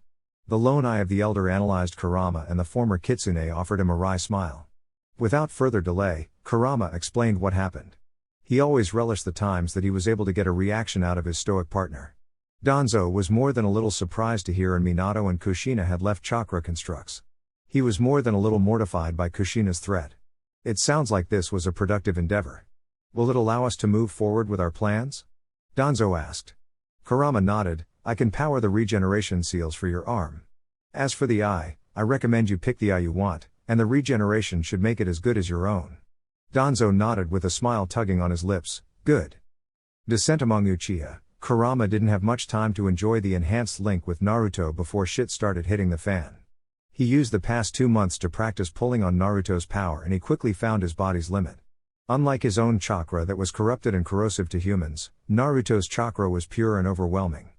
The lone eye of the elder analyzed Kurama and the former kitsune offered him a wry smile. Without further delay, Kurama explained what happened. He always relished the times that he was able to get a reaction out of his stoic partner. Danzo was more than a little surprised to hear Minato and Kushina had left chakra constructs. He was more than a little mortified by Kushina's threat. It sounds like this was a productive endeavor. Will it allow us to move forward with our plans? Danzo asked. Kurama nodded, I can power the regeneration seals for your arm. As for the eye, I recommend you pick the eye you want, and the regeneration should make it as good as your own. Danzo nodded with a smile tugging on his lips, good. Descent among Uchiha, Kurama didn't have much time to enjoy the enhanced link with Naruto before shit started hitting the fan. He used the past 2 months to practice pulling on Naruto's power and he quickly found his body's limit. Unlike his own chakra that was corrupted and corrosive to humans, Naruto's chakra was pure and overwhelming.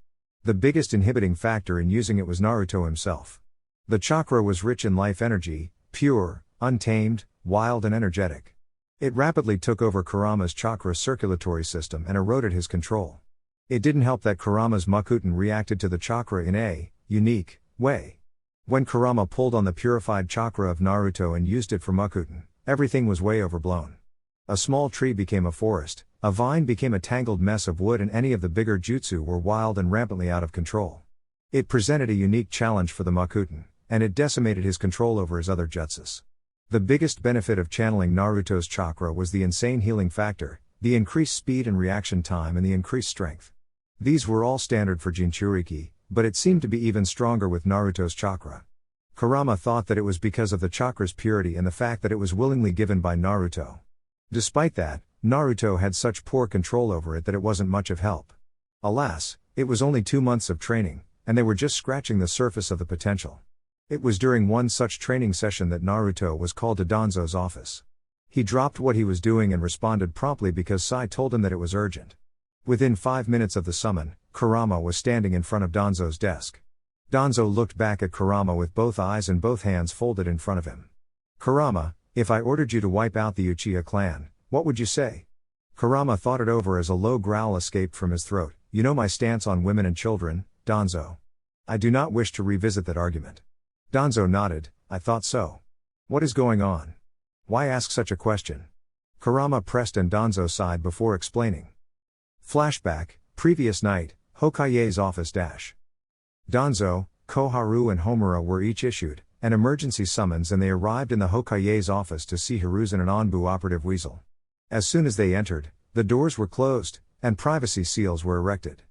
The biggest inhibiting factor in using it was Naruto himself. The chakra was rich in life energy, pure, untamed, wild and energetic. It rapidly took over Kurama's chakra circulatory system and eroded his control. It didn't help that Kurama's Makuten reacted to the chakra in a unique way. When Kurama pulled on the purified chakra of Naruto and used it for Makuten, everything was way overblown. A small tree became a forest, a vine became a tangled mess of wood and any of the bigger jutsu were wild and rampantly out of control. It presented a unique challenge for the Makuten, and it decimated his control over his other jutsus. The biggest benefit of channeling Naruto's chakra was the insane healing factor, the increased speed and reaction time and the increased strength. These were all standard for Jinchuriki, but it seemed to be even stronger with Naruto's chakra. Kurama thought that it was because of the chakra's purity and the fact that it was willingly given by Naruto. Despite that, Naruto had such poor control over it that it wasn't much of help. Alas, it was only 2 months of training, and they were just scratching the surface of the potential. It was during one such training session that Naruto was called to Danzo's office. He dropped what he was doing and responded promptly because Sai told him that it was urgent. Within 5 minutes of the summon, Kurama was standing in front of Danzo's desk. Danzo looked back at Kurama with both eyes and both hands folded in front of him. Kurama, if I ordered you to wipe out the Uchiha clan, what would you say? Kurama thought it over as a low growl escaped from his throat. You know my stance on women and children, Danzo. I do not wish to revisit that argument. Danzo nodded, I thought so. What is going on? Why ask such a question? Kurama pressed and Danzo sighed before explaining. Flashback, previous night, Hokage's office Danzo, Koharu and Homura were each issued an emergency summons and they arrived in the Hokage's office to see Hiruzen and Anbu operative Weasel. As soon as they entered, the doors were closed, and privacy seals were erected.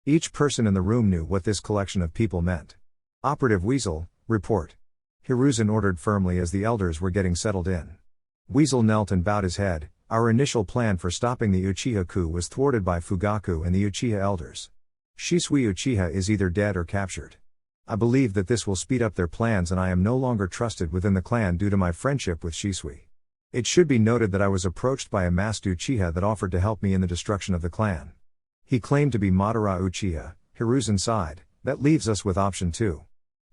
Each person in the room knew what this collection of people meant. Operative Weasel, report. Hiruzen ordered firmly as the elders were getting settled in. Weasel knelt and bowed his head. Our initial plan for stopping the Uchiha coup was thwarted by Fugaku and the Uchiha elders. Shisui Uchiha is either dead or captured. I believe that this will speed up their plans and I am no longer trusted within the clan due to my friendship with Shisui. It should be noted that I was approached by a masked Uchiha that offered to help me in the destruction of the clan. He claimed to be Madara Uchiha. Hiruzen sighed, that leaves us with option 2.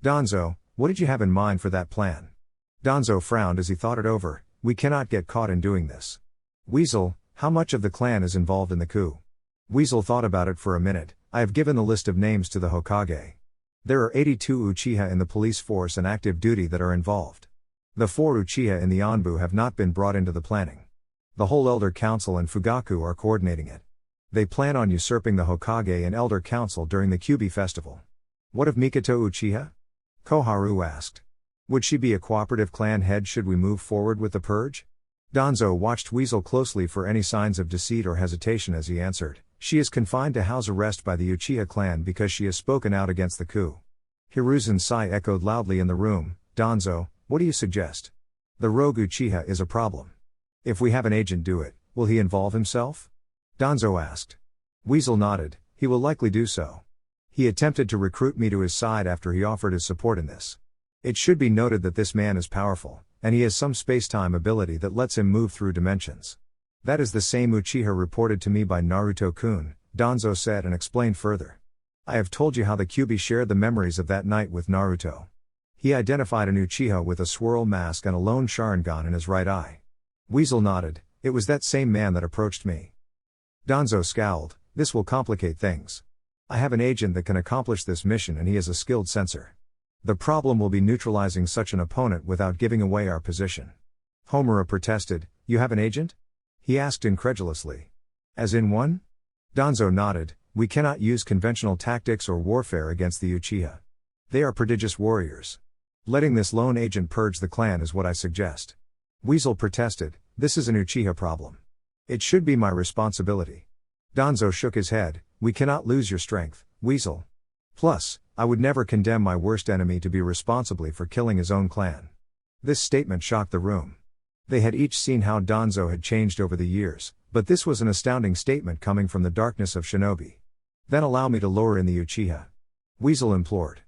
Danzo, what did you have in mind for that plan? Danzo frowned as he thought it over, we cannot get caught in doing this. Weasel, how much of the clan is involved in the coup? Weasel thought about it for a minute, I have given the list of names to the Hokage. There are 82 Uchiha in the police force and active duty that are involved. The 4 Uchiha in the Anbu have not been brought into the planning. The whole Elder Council and Fugaku are coordinating it. They plan on usurping the Hokage and Elder Council during the Kyubi festival. What of Mikoto Uchiha? Koharu asked. Would she be a cooperative clan head should we move forward with the purge? Danzo watched Weasel closely for any signs of deceit or hesitation as he answered. She is confined to house arrest by the Uchiha clan because she has spoken out against the coup. Hiruzen's sigh echoed loudly in the room. Danzo, what do you suggest? The rogue Uchiha is a problem. If we have an agent do it, will he involve himself? Danzo asked. Weasel nodded, he will likely do so. He attempted to recruit me to his side after he offered his support in this. It should be noted that this man is powerful, and he has some space-time ability that lets him move through dimensions. That is the same Uchiha reported to me by Naruto-kun, Danzo said and explained further. I have told you how the Kyuubi shared the memories of that night with Naruto. He identified an Uchiha with a swirl mask and a lone Sharingan in his right eye. Weasel nodded. It was that same man that approached me. Danzo scowled. This will complicate things. I have an agent that can accomplish this mission and he is a skilled censor. The problem will be neutralizing such an opponent without giving away our position. Homura protested. You have an agent? He asked incredulously. As in one? Danzo nodded. We cannot use conventional tactics or warfare against the Uchiha. They are prodigious warriors. Letting this lone agent purge the clan is what I suggest. Weasel protested. This is an Uchiha problem. It should be my responsibility. Danzo shook his head. We cannot lose your strength, Weasel. Plus, I would never condemn my worst enemy to be responsibly for killing his own clan. This statement shocked the room. They had each seen how Danzo had changed over the years, but this was an astounding statement coming from the darkness of shinobi. Then allow me to lure in the Uchiha. Weasel implored.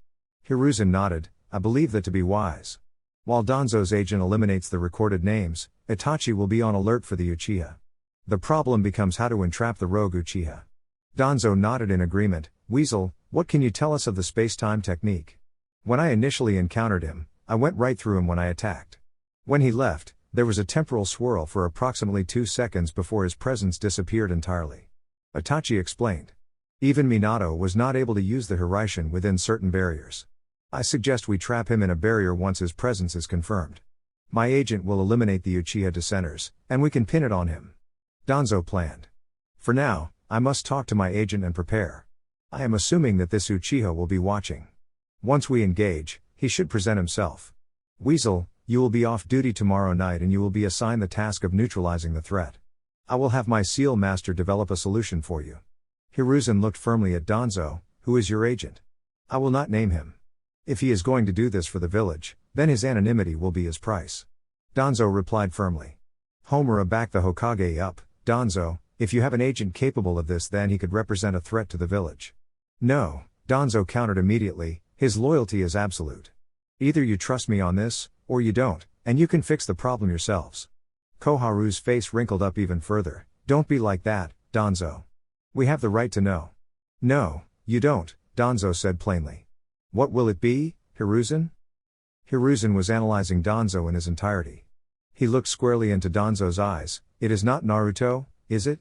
Hiruzen nodded. I believe that to be wise. While Danzo's agent eliminates the recorded names, Itachi will be on alert for the Uchiha. The problem becomes how to entrap the rogue Uchiha. Danzo nodded in agreement. Weasel, what can you tell us of the space-time technique? When I initially encountered him, I went right through him when I attacked. When he left, there was a temporal swirl for approximately 2 seconds before his presence disappeared entirely. Itachi explained. Even Minato was not able to use the Hiraishin within certain barriers. I suggest we trap him in a barrier once his presence is confirmed. My agent will eliminate the Uchiha dissenters, and we can pin it on him. Danzo planned. For now, I must talk to my agent and prepare. I am assuming that this Uchiha will be watching. Once we engage, he should present himself. Weasel, you will be off duty tomorrow night and you will be assigned the task of neutralizing the threat. I will have my seal master develop a solution for you. Hiruzen looked firmly at Danzo. Who is your agent? I will not name him. If he is going to do this for the village, then his anonymity will be his price. Danzo replied firmly. Homura backed the Hokage up. Danzo, if you have an agent capable of this, then he could represent a threat to the village. No, Danzo countered immediately. His loyalty is absolute. Either you trust me on this, or you don't, and you can fix the problem yourselves. Koharu's face wrinkled up even further. Don't be like that, Danzo. We have the right to know. No, you don't, Danzo said plainly. What will it be, Hiruzen? Hiruzen was analyzing Danzo in his entirety. He looked squarely into Danzo's eyes. It is not Naruto, is it?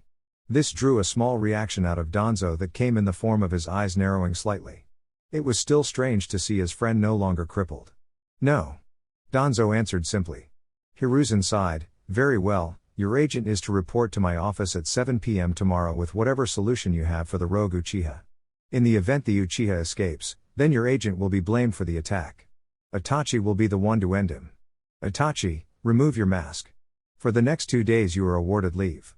This drew a small reaction out of Danzo that came in the form of his eyes narrowing slightly. It was still strange to see his friend no longer crippled. No. Danzo answered simply. Hiruzen sighed. Very well, your agent is to report to my office at 7 p.m. tomorrow with whatever solution you have for the rogue Uchiha. In the event the Uchiha escapes, then your agent will be blamed for the attack. Itachi will be the one to end him. Itachi, remove your mask. For the next 2 days you are awarded leave.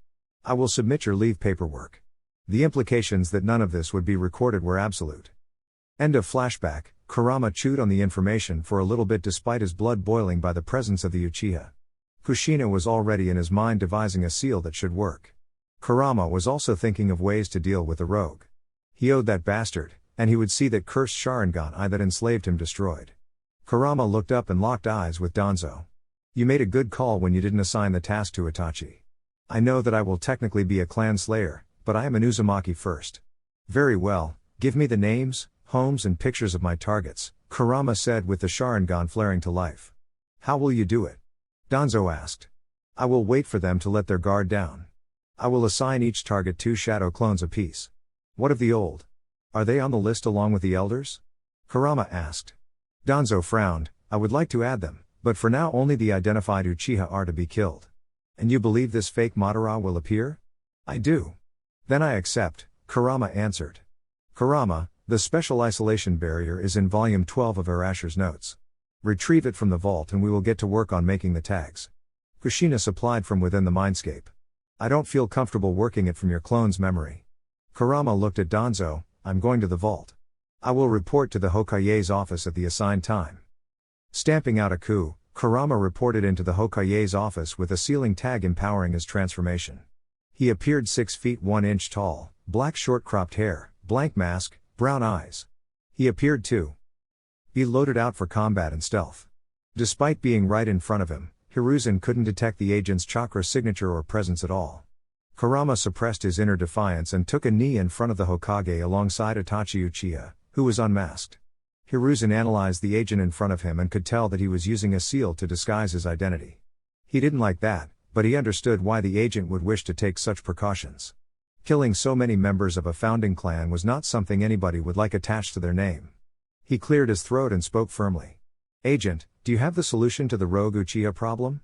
I will submit your leave paperwork. The implications that none of this would be recorded were absolute. End of flashback. Kurama chewed on the information for a little bit despite his blood boiling by the presence of the Uchiha. Kushina was already in his mind devising a seal that should work. Kurama was also thinking of ways to deal with the rogue. He owed that bastard, and he would see that cursed Sharingan eye that enslaved him destroyed. Kurama looked up and locked eyes with Danzo. You made a good call when you didn't assign the task to Itachi. I know that I will technically be a clan slayer, but I am an Uzumaki first. Very well, give me the names, homes and pictures of my targets, Kurama said with the Sharingan flaring to life. How will you do it? Danzo asked. I will wait for them to let their guard down. I will assign each target 2 shadow clones apiece. What of the old? Are they on the list along with the elders? Kurama asked. Danzo frowned. I would like to add them, but for now only the identified Uchiha are to be killed. And you believe this fake Madara will appear? I do. Then I accept, Kurama answered. Kurama, the special isolation barrier is in volume 12 of Arasher's notes. Retrieve it from the vault and we will get to work on making the tags. Kushina supplied from within the mindscape. I don't feel comfortable working it from your clone's memory. Kurama looked at Danzo. I'm going to the vault. I will report to the Hokage's office at the assigned time. Stamping out a coup, Kurama reported into the Hokage's office with a sealing tag empowering his transformation. He appeared 6 feet 1 inch tall, black short cropped hair, blank mask, brown eyes. He appeared too. He loaded out for combat and stealth. Despite being right in front of him, Hiruzen couldn't detect the agent's chakra signature or presence at all. Kurama suppressed his inner defiance and took a knee in front of the Hokage alongside Itachi Uchiha, who was unmasked. Hiruzen analyzed the agent in front of him and could tell that he was using a seal to disguise his identity. He didn't like that, but he understood why the agent would wish to take such precautions. Killing so many members of a founding clan was not something anybody would like attached to their name. He cleared his throat and spoke firmly. "Agent, do you have the solution to the rogue Uchiha problem?"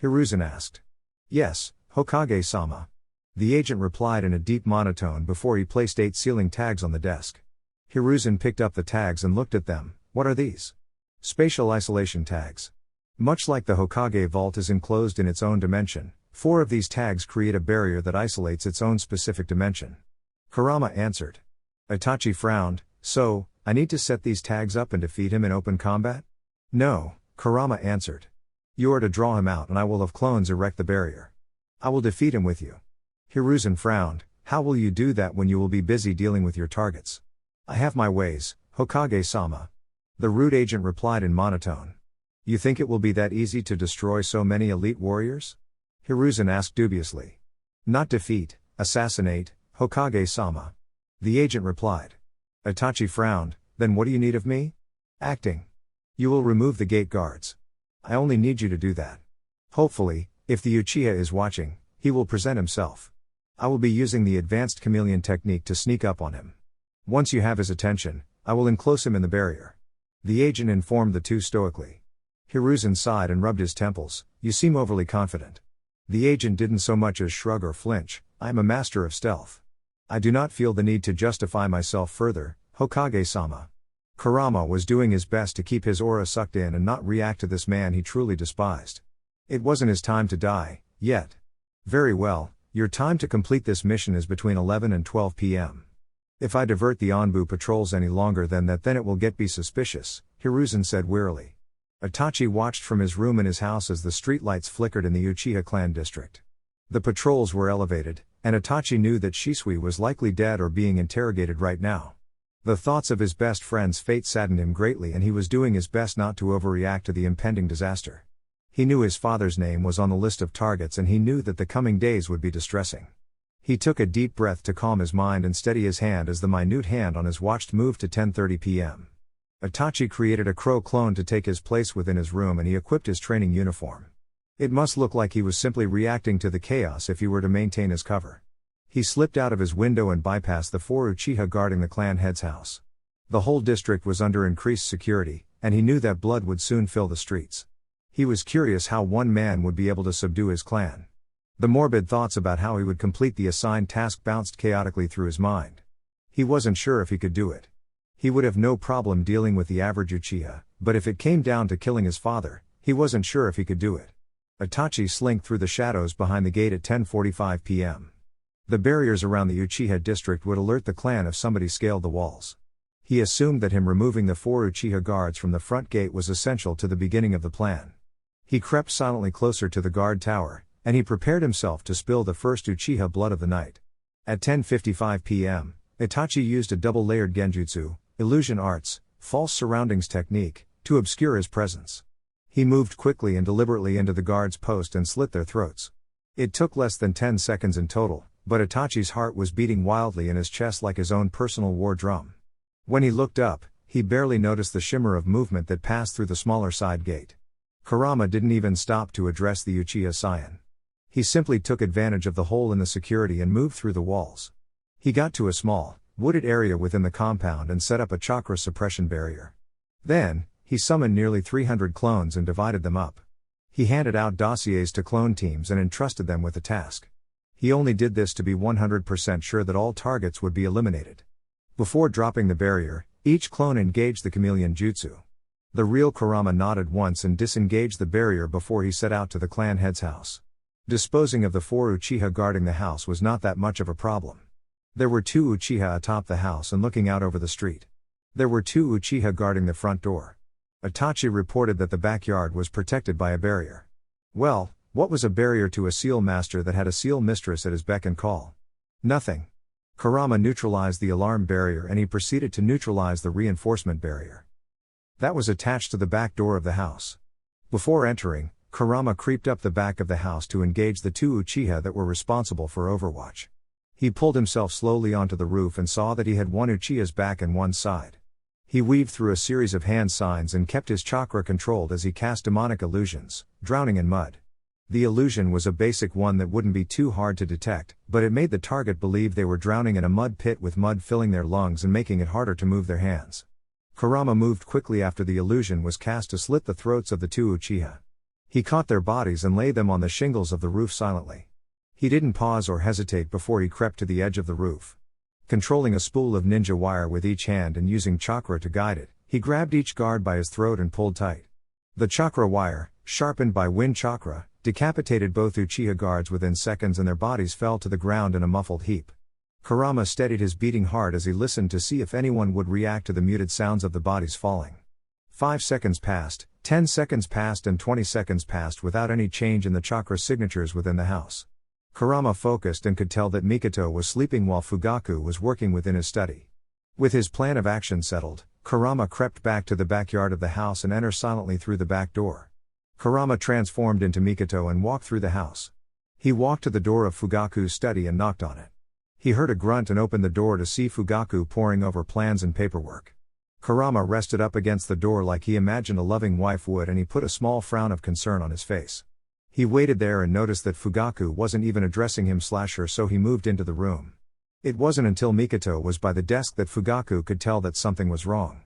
Hiruzen asked. "Yes, Hokage-sama." The agent replied in a deep monotone before he placed 8 sealing tags on the desk. Hiruzen picked up the tags and looked at them. "What are these?" "Spatial isolation tags. Much like the Hokage vault is enclosed in its own dimension, 4 of these tags create a barrier that isolates its own specific dimension." Kurama answered. Itachi frowned. "So, I need to set these tags up and defeat him in open combat?" "No," Kurama answered. "You are to draw him out and I will have clones erect the barrier. I will defeat him with you." Hiruzen frowned. "How will you do that when you will be busy dealing with your targets?" "I have my ways, Hokage-sama." The rude agent replied in monotone. "You think it will be that easy to destroy so many elite warriors?" Hiruzen asked dubiously. "Not defeat, assassinate, Hokage-sama." The agent replied. Itachi frowned. "Then what do you need of me?" "Acting. You will remove the gate guards. I only need you to do that. Hopefully, if the Uchiha is watching, he will present himself. I will be using the advanced chameleon technique to sneak up on him. Once you have his attention, I will enclose him in the barrier." The agent informed the two stoically. Hiruzen sighed and rubbed his temples. "You seem overly confident." The agent didn't so much as shrug or flinch. "I am a master of stealth. I do not feel the need to justify myself further, Hokage-sama." Kurama was doing his best to keep his aura sucked in and not react to this man he truly despised. It wasn't his time to die, yet. "Very well, your time to complete this mission is between 11 and 12 p.m. If I divert the Anbu patrols any longer than that, then it will be suspicious," Hiruzen said wearily. Itachi watched from his room in his house as the streetlights flickered in the Uchiha clan district. The patrols were elevated, and Itachi knew that Shisui was likely dead or being interrogated right now. The thoughts of his best friend's fate saddened him greatly, and he was doing his best not to overreact to the impending disaster. He knew his father's name was on the list of targets, and he knew that the coming days would be distressing. He took a deep breath to calm his mind and steady his hand as the minute hand on his watch moved to 10:30 p.m. Itachi created a crow clone to take his place within his room, and he equipped his training uniform. It must look like he was simply reacting to the chaos if he were to maintain his cover. He slipped out of his window and bypassed the 4 Uchiha guarding the clan head's house. The whole district was under increased security, and he knew that blood would soon fill the streets. He was curious how one man would be able to subdue his clan. The morbid thoughts about how he would complete the assigned task bounced chaotically through his mind. He wasn't sure if he could do it. He would have no problem dealing with the average Uchiha, but if it came down to killing his father, he wasn't sure if he could do it. Itachi slinked through the shadows behind the gate at 10:45 p.m. The barriers around the Uchiha district would alert the clan if somebody scaled the walls. He assumed that him removing the 4 Uchiha guards from the front gate was essential to the beginning of the plan. He crept silently closer to the guard tower, and he prepared himself to spill the first Uchiha blood of the night. At 10:55 p.m., Itachi used a double-layered genjutsu, illusion arts, false surroundings technique, to obscure his presence. He moved quickly and deliberately into the guard's post and slit their throats. It took less than 10 seconds in total, but Itachi's heart was beating wildly in his chest like his own personal war drum. When he looked up, he barely noticed the shimmer of movement that passed through the smaller side gate. Kurama didn't even stop to address the Uchiha scion. He simply took advantage of the hole in the security and moved through the walls. He got to a small, wooded area within the compound and set up a chakra suppression barrier. Then, he summoned nearly 300 clones and divided them up. He handed out dossiers to clone teams and entrusted them with the task. He only did this to be 100% sure that all targets would be eliminated. Before dropping the barrier, each clone engaged the chameleon jutsu. The real Kurama nodded once and disengaged the barrier before he set out to the clan head's house. Disposing of the 4 Uchiha guarding the house was not that much of a problem. There were 2 Uchiha atop the house and looking out over the street. There were 2 Uchiha guarding the front door. Itachi reported that the backyard was protected by a barrier. Well, what was a barrier to a seal master that had a seal mistress at his beck and call? Nothing. Kurama neutralized the alarm barrier and he proceeded to neutralize the reinforcement barrier. that was attached to the back door of the house. Before entering, Kurama creeped up the back of the house to engage the two Uchiha that were responsible for Overwatch. He pulled himself slowly onto the roof and saw that he had one Uchiha's back and one side. He weaved through a series of hand signs and kept his chakra controlled as he cast demonic illusions, drowning in mud. The illusion was a basic one that wouldn't be too hard to detect, but it made the target believe they were drowning in a mud pit with mud filling their lungs and making it harder to move their hands. Kurama moved quickly after the illusion was cast to slit the throats of the two Uchiha. He caught their bodies and laid them on the shingles of the roof silently. He didn't pause or hesitate before he crept to the edge of the roof. Controlling a spool of ninja wire with each hand and using chakra to guide it, he grabbed each guard by his throat and pulled tight. The chakra wire, sharpened by wind chakra, decapitated both Uchiha guards within seconds and their bodies fell to the ground in a muffled heap. Kurama steadied his beating heart as he listened to see if anyone would react to the muted sounds of the bodies falling. 5 seconds passed, 10 seconds passed and 20 seconds passed without any change in the chakra signatures within the house. Kurama focused and could tell that Mikoto was sleeping while Fugaku was working within his study. With his plan of action settled, Kurama crept back to the backyard of the house and entered silently through the back door. Kurama transformed into Mikoto and walked through the house. He walked to the door of Fugaku's study and knocked on it. He heard a grunt and opened the door to see Fugaku poring over plans and paperwork. Kurama rested up against the door like he imagined a loving wife would, and he put a small frown of concern on his face. He waited there and noticed that Fugaku wasn't even addressing him/her, so he moved into the room. It wasn't until Mikoto was by the desk that Fugaku could tell that something was wrong.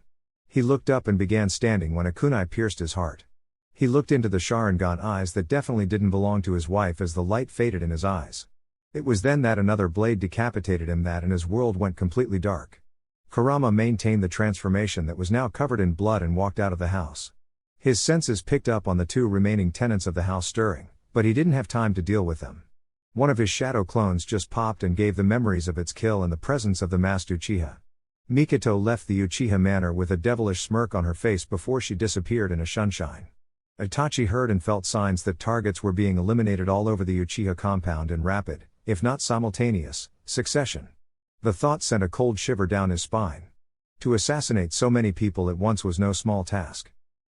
He looked up and began standing when a kunai pierced his heart. He looked into the Sharingan eyes that definitely didn't belong to his wife as the light faded in his eyes. It was then that another blade decapitated him, and his world went completely dark. Kurama maintained the transformation that was now covered in blood and walked out of the house. His senses picked up on the two remaining tenants of the house stirring, but he didn't have time to deal with them. One of his shadow clones just popped and gave the memories of its kill in the presence of the masked Uchiha. Mikoto left the Uchiha manor with a devilish smirk on her face before she disappeared in a sunshine. Itachi heard and felt signs that targets were being eliminated all over the Uchiha compound in rapid, if not simultaneous, succession. The thought sent a cold shiver down his spine. To assassinate so many people at once was no small task.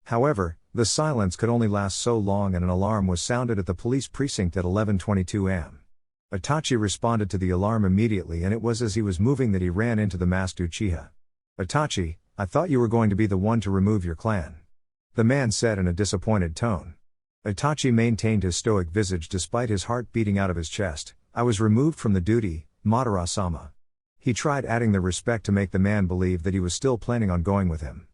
However, the silence could only last so long, and an alarm was sounded at the police precinct at 11:22 am. Itachi responded to the alarm immediately, and it was as he was moving that he ran into the masked Uchiha. "Itachi, I thought you were going to be the one to remove your clan," the man said in a disappointed tone. Itachi maintained his stoic visage despite his heart beating out of his chest. "I was removed from the duty, Madara-sama." He tried adding the respect to make the man believe that he was still planning on going with him.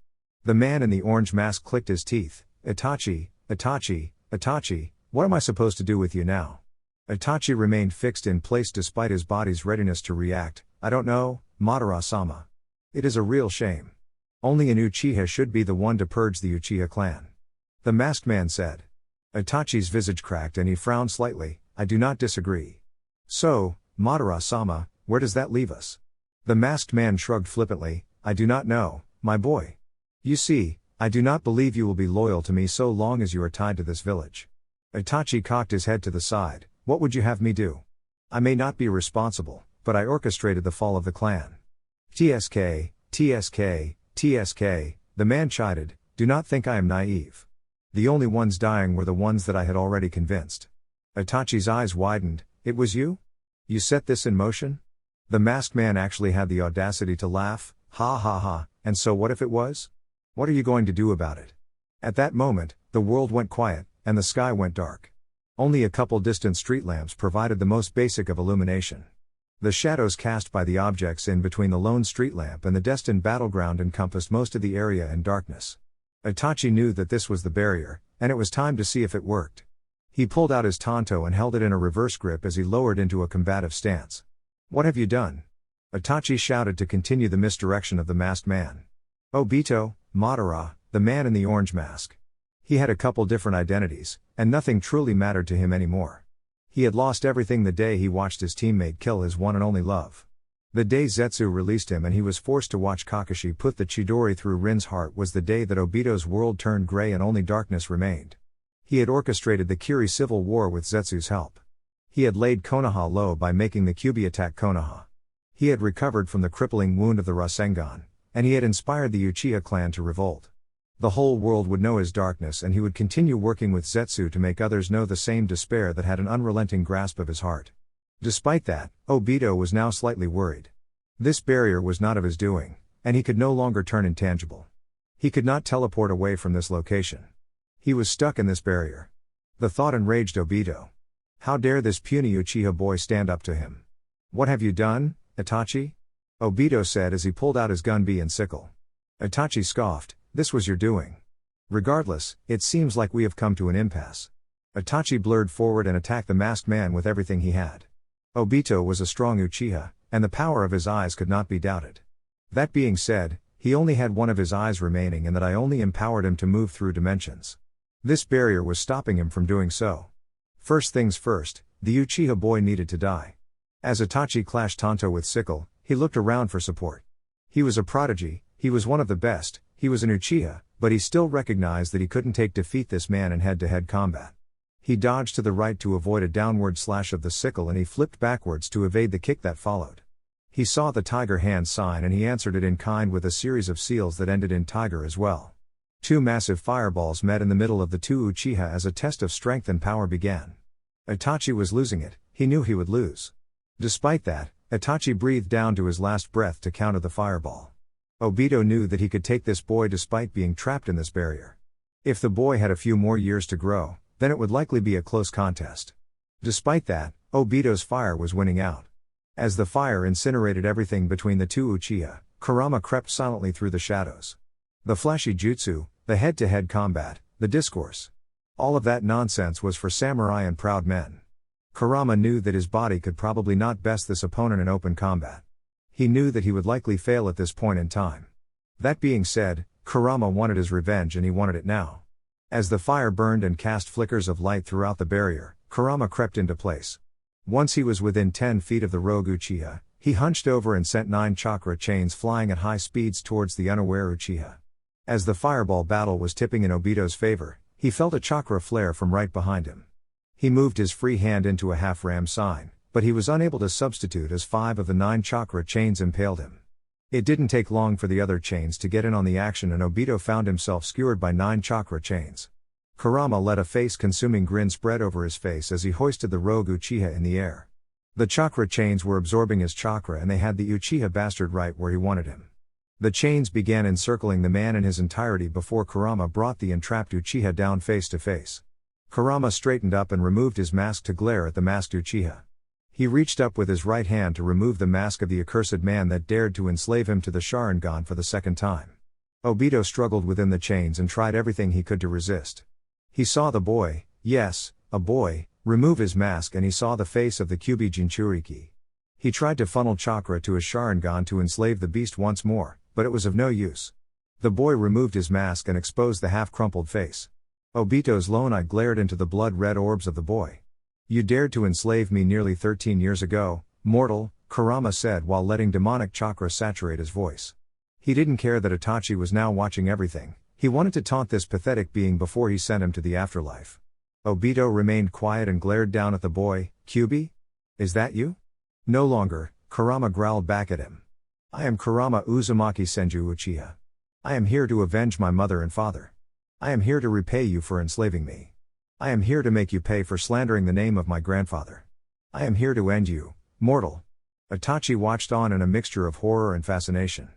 The man in the orange mask clicked his teeth. "Itachi, Itachi, Itachi, what am I supposed to do with you now?" Itachi remained fixed in place despite his body's readiness to react. "I don't know, Madara-sama. It is a real shame. Only an Uchiha should be the one to purge the Uchiha clan," the masked man said. Itachi's visage cracked and he frowned slightly. "I do not disagree. So, Madara-sama, where does that leave us?" The masked man shrugged flippantly. "I do not know, my boy. You see, I do not believe you will be loyal to me so long as you are tied to this village." Itachi cocked his head to the side. "What would you have me do? I may not be responsible, but I orchestrated the fall of the clan." "TSK, TSK, TSK, the man chided. "Do not think I am naive. The only ones dying were the ones that I had already convinced." Itachi's eyes widened. "It was you? You set this in motion?" The masked man actually had the audacity to laugh. "Ha ha ha, and so what if it was? What are you going to do about it?" At that moment, the world went quiet, and the sky went dark. Only a couple distant street lamps provided the most basic of illumination. The shadows cast by the objects in between the lone street lamp and the destined battleground encompassed most of the area in darkness. Itachi knew that this was the barrier, and it was time to see if it worked. He pulled out his tanto and held it in a reverse grip as he lowered into a combative stance. "What have you done?" Itachi shouted to continue the misdirection of the masked man. "Obito, Madara, the man in the orange mask." He had a couple different identities, and nothing truly mattered to him anymore. He had lost everything the day he watched his teammate kill his one and only love. The day Zetsu released him and he was forced to watch Kakashi put the Chidori through Rin's heart was the day that Obito's world turned gray and only darkness remained. He had orchestrated the Kiri civil war with Zetsu's help. He had laid Konoha low by making the Kyuubi attack Konoha. He had recovered from the crippling wound of the Rasengan, and he had inspired the Uchiha clan to revolt. The whole world would know his darkness, and he would continue working with Zetsu to make others know the same despair that had an unrelenting grasp of his heart. Despite that, Obito was now slightly worried. This barrier was not of his doing, and he could no longer turn intangible. He could not teleport away from this location. He was stuck in this barrier. The thought enraged Obito. How dare this puny Uchiha boy stand up to him? What have you done, Itachi? Obito said as he pulled out his gunbi and sickle. Itachi scoffed, this was your doing. Regardless, it seems like we have come to an impasse. Itachi blurred forward and attacked the masked man with everything he had. Obito was a strong Uchiha, and the power of his eyes could not be doubted. That being said, he only had one of his eyes remaining, and that eye only empowered him to move through dimensions. This barrier was stopping him from doing so. First things first, the Uchiha boy needed to die. As Itachi clashed Tanto with sickle, he looked around for support. He was a prodigy, he was one of the best, he was an Uchiha, but he still recognized that he couldn't defeat this man in head-to-head combat. He dodged to the right to avoid a downward slash of the sickle, and he flipped backwards to evade the kick that followed. He saw the tiger hand sign, and he answered it in kind with a series of seals that ended in tiger as well. Two massive fireballs met in the middle of the two Uchiha as a test of strength and power began. Itachi was losing it, he knew he would lose. Despite that, Itachi breathed down to his last breath to counter the fireball. Obito knew that he could take this boy despite being trapped in this barrier. If the boy had a few more years to grow, then it would likely be a close contest. Despite that, Obito's fire was winning out. As the fire incinerated everything between the two Uchiha, Kurama crept silently through the shadows. The flashy jutsu, the head-to-head combat, the discourse. All of that nonsense was for samurai and proud men. Kurama knew that his body could probably not best this opponent in open combat. He knew that he would likely fail at this point in time. That being said, Kurama wanted his revenge, and he wanted it now. As the fire burned and cast flickers of light throughout the barrier, Kurama crept into place. Once he was within 10 feet of the rogue Uchiha, he hunched over and sent 9 chakra chains flying at high speeds towards the unaware Uchiha. As the fireball battle was tipping in Obito's favor, he felt a chakra flare from right behind him. He moved his free hand into a half-ram sign, but he was unable to substitute as 5 of the 9 chakra chains impaled him. It didn't take long for the other chains to get in on the action, and Obito found himself skewered by 9 chakra chains. Kurama let a face-consuming grin spread over his face as he hoisted the rogue Uchiha in the air. The chakra chains were absorbing his chakra, and they had the Uchiha bastard right where he wanted him. The chains began encircling the man in his entirety before Kurama brought the entrapped Uchiha down face to face. Kurama straightened up and removed his mask to glare at the masked Uchiha. He reached up with his right hand to remove the mask of the accursed man that dared to enslave him to the Sharingan for the second time. Obito struggled within the chains and tried everything he could to resist. He saw the boy, yes, a boy, remove his mask, and he saw the face of the Kyubi Jinchuriki. He tried to funnel chakra to his Sharingan to enslave the beast once more, but it was of no use. The boy removed his mask and exposed the half-crumpled face. Obito's lone eye glared into the blood-red orbs of the boy. You dared to enslave me nearly 13 years ago, mortal, Kurama said while letting demonic chakra saturate his voice. He didn't care that Itachi was now watching everything. He wanted to taunt this pathetic being before he sent him to the afterlife. Obito remained quiet and glared down at the boy. Kyubi? Is that you? No longer, Kurama growled back at him. I am Kurama Uzumaki Senju Uchiha. I am here to avenge my mother and father. I am here to repay you for enslaving me. I am here to make you pay for slandering the name of my grandfather. I am here to end you, mortal. Itachi watched on in a mixture of horror and fascination.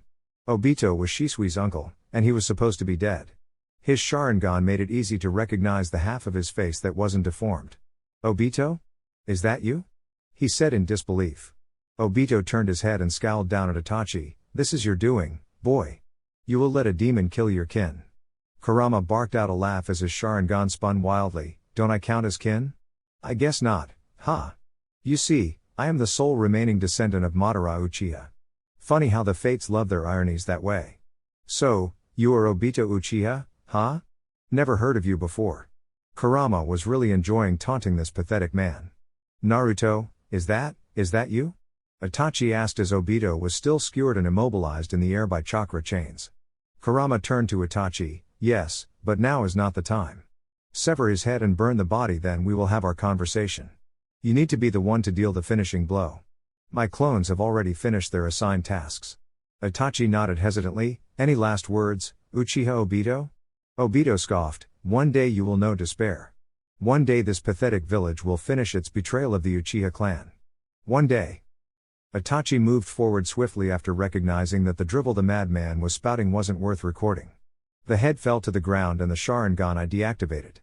Obito was Shisui's uncle, and he was supposed to be dead. His Sharingan made it easy to recognize the half of his face that wasn't deformed. Obito? Is that you? He said in disbelief. Obito turned his head and scowled down at Itachi. This is your doing, boy. You will let a demon kill your kin. Kurama barked out a laugh as his Sharingan spun wildly. Don't I count as kin? I guess not, huh? You see, I am the sole remaining descendant of Madara Uchiha. Funny how the fates love their ironies that way. So, you are Obito Uchiha, huh? Never heard of you before. Kurama was really enjoying taunting this pathetic man. Naruto, is that you? Itachi asked as Obito was still skewered and immobilized in the air by chakra chains. Kurama turned to Itachi. Yes, but now is not the time. Sever his head and burn the body, then we will have our conversation. You need to be the one to deal the finishing blow. My clones have already finished their assigned tasks. Itachi nodded hesitantly. Any last words, Uchiha Obito? Obito scoffed, "One day you will know despair. One day this pathetic village will finish its betrayal of the Uchiha clan. One day." Itachi moved forward swiftly after recognizing that the drivel the madman was spouting wasn't worth recording. The head fell to the ground and the Sharingan I deactivated.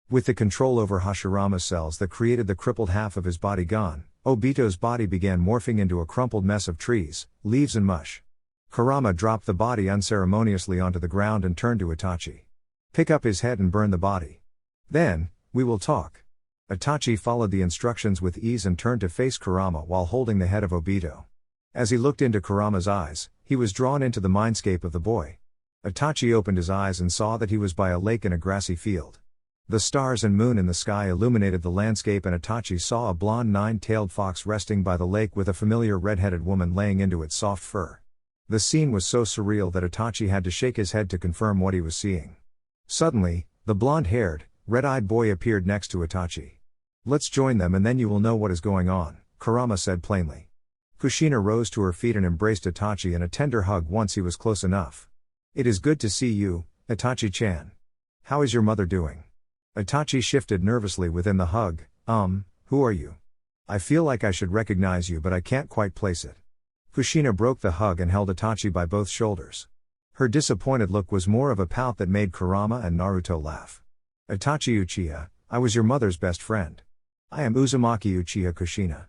With the control over Hashirama's cells that created the crippled half of his body gone, Obito's body began morphing into a crumpled mess of trees, leaves and mush. Kurama dropped the body unceremoniously onto the ground and turned to Itachi. "Pick up his head and burn the body. Then, we will talk." Itachi followed the instructions with ease and turned to face Kurama while holding the head of Obito. As he looked into Kurama's eyes, he was drawn into the mindscape of the boy. Itachi opened his eyes and saw that he was by a lake in a grassy field. The stars and moon in the sky illuminated the landscape, and Itachi saw a blonde nine-tailed fox resting by the lake with a familiar red-headed woman laying into its soft fur. The scene was so surreal that Itachi had to shake his head to confirm what he was seeing. Suddenly, the blonde-haired, red-eyed boy appeared next to Itachi. "Let's join them and then you will know what is going on," Kurama said plainly. Kushina rose to her feet and embraced Itachi in a tender hug once he was close enough. "It is good to see you, Itachi-chan. How is your mother doing?" Itachi shifted nervously within the hug. Who are you? I feel like I should recognize you but I can't quite place it." Kushina broke the hug and held Itachi by both shoulders. Her disappointed look was more of a pout that made Kurama and Naruto laugh. "Itachi Uchiha, I was your mother's best friend. I am Uzumaki Uchiha Kushina."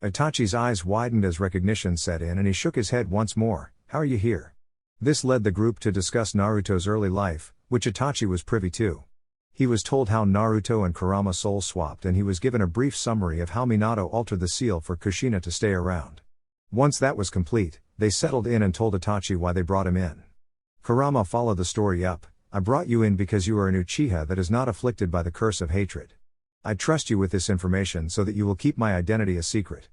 Itachi's eyes widened as recognition set in and he shook his head once more. "How are you here?" This led the group to discuss Naruto's early life, which Itachi was privy to. He was told how Naruto and Kurama soul swapped and he was given a brief summary of how Minato altered the seal for Kushina to stay around. Once that was complete, they settled in and told Itachi why they brought him in. Kurama followed the story up. "I brought you in because you are an Uchiha that is not afflicted by the curse of hatred. I trust you with this information so that you will keep my identity a secret.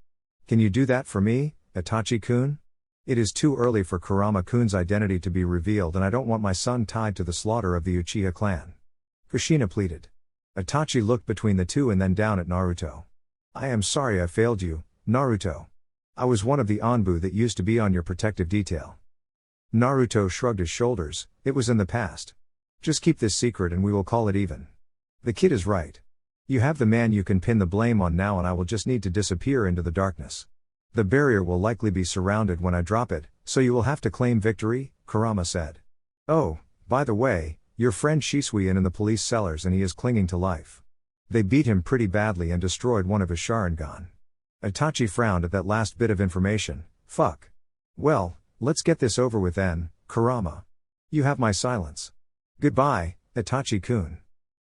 Can you do that for me, Itachi-kun? It is too early for Kurama-kun's identity to be revealed and I don't want my son tied to the slaughter of the Uchiha clan." Kushina pleaded. Itachi looked between the two and then down at Naruto. "I am sorry I failed you, Naruto. I was one of the Anbu that used to be on your protective detail." Naruto shrugged his shoulders. "It was in the past. Just keep this secret and we will call it even. The kid is right. You have the man you can pin the blame on now and I will just need to disappear into the darkness. The barrier will likely be surrounded when I drop it, so you will have to claim victory," Kurama said. "Oh, by the way, your friend Shisui in the police cellars and he is clinging to life. They beat him pretty badly and destroyed one of his Sharingan." Itachi frowned at that last bit of information. "Fuck. Well, let's get this over with then, Kurama. You have my silence. Goodbye, Itachi-kun.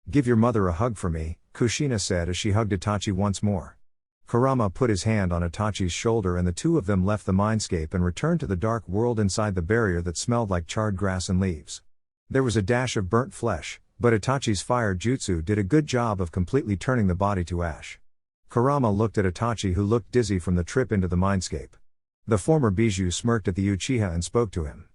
Give your mother a hug for me," Kushina said as she hugged Itachi once more. Kurama put his hand on Itachi's shoulder and the two of them left the mindscape and returned to the dark world inside the barrier that smelled like charred grass and leaves. There was a dash of burnt flesh, but Itachi's fire jutsu did a good job of completely turning the body to ash. Kurama looked at Itachi who looked dizzy from the trip into the mindscape. The former biju smirked at the Uchiha and spoke to him.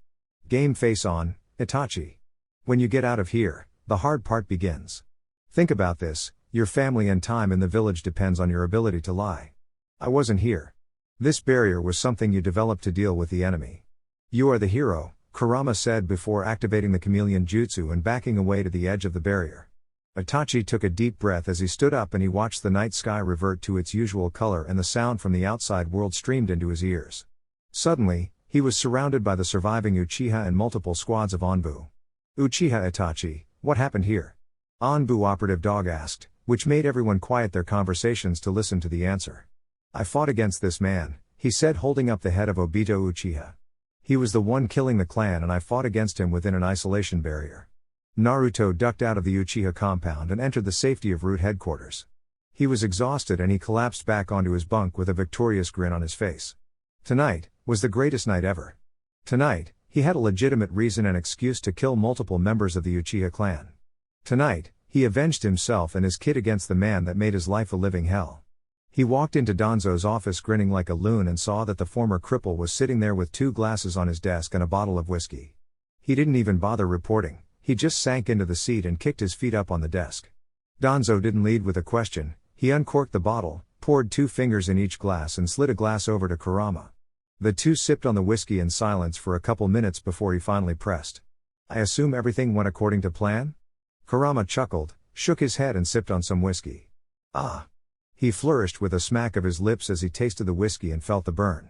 "Game face on, Itachi. When you get out of here, the hard part begins. Think about this, your family and time in the village depends on your ability to lie. I wasn't here. This barrier was something you developed to deal with the enemy. You are the hero," Kurama said before activating the chameleon jutsu and backing away to the edge of the barrier. Itachi took a deep breath as he stood up and he watched the night sky revert to its usual color and the sound from the outside world streamed into his ears. Suddenly, he was surrounded by the surviving Uchiha and multiple squads of Anbu. "Uchiha Itachi, what happened here?" Anbu operative dog asked, which made everyone quiet their conversations to listen to the answer. "I fought against this man," he said holding up the head of Obito Uchiha. "He was the one killing the clan and I fought against him within an isolation barrier." Naruto ducked out of the Uchiha compound and entered the safety of Root headquarters. He was exhausted and he collapsed back onto his bunk with a victorious grin on his face. Tonight was the greatest night ever. Tonight, he had a legitimate reason and excuse to kill multiple members of the Uchiha clan. Tonight, he avenged himself and his kid against the man that made his life a living hell. He walked into Danzo's office grinning like a loon and saw that the former cripple was sitting there with 2 glasses on his desk and a bottle of whiskey. He didn't even bother reporting, he just sank into the seat and kicked his feet up on the desk. Danzo didn't lead with a question, he uncorked the bottle, poured 2 fingers in each glass and slid a glass over to Kurama. The two sipped on the whiskey in silence for a couple minutes before he finally pressed. I assume everything went according to plan? Kurama chuckled, shook his head and sipped on some whiskey. Ah. He flourished with a smack of his lips as he tasted the whiskey and felt the burn.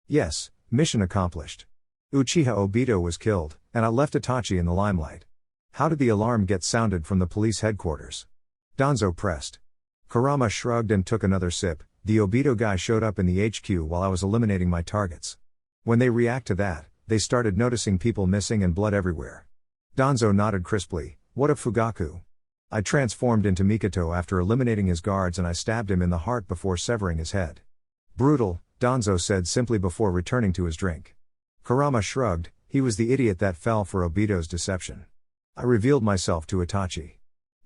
Yes, mission accomplished. Uchiha Obito was killed, and I left Itachi in the limelight. How did the alarm get sounded from the police headquarters? Danzo pressed. Kurama shrugged and took another sip. The Obito guy showed up in the HQ while I was eliminating my targets. When they react to that, they started noticing people missing and blood everywhere. Danzo nodded crisply. What of Fugaku? I transformed into Mikoto after eliminating his guards and I stabbed him in the heart before severing his head. Brutal, Danzo said simply before returning to his drink. Kurama shrugged, he was the idiot that fell for Obito's deception. I revealed myself to Itachi.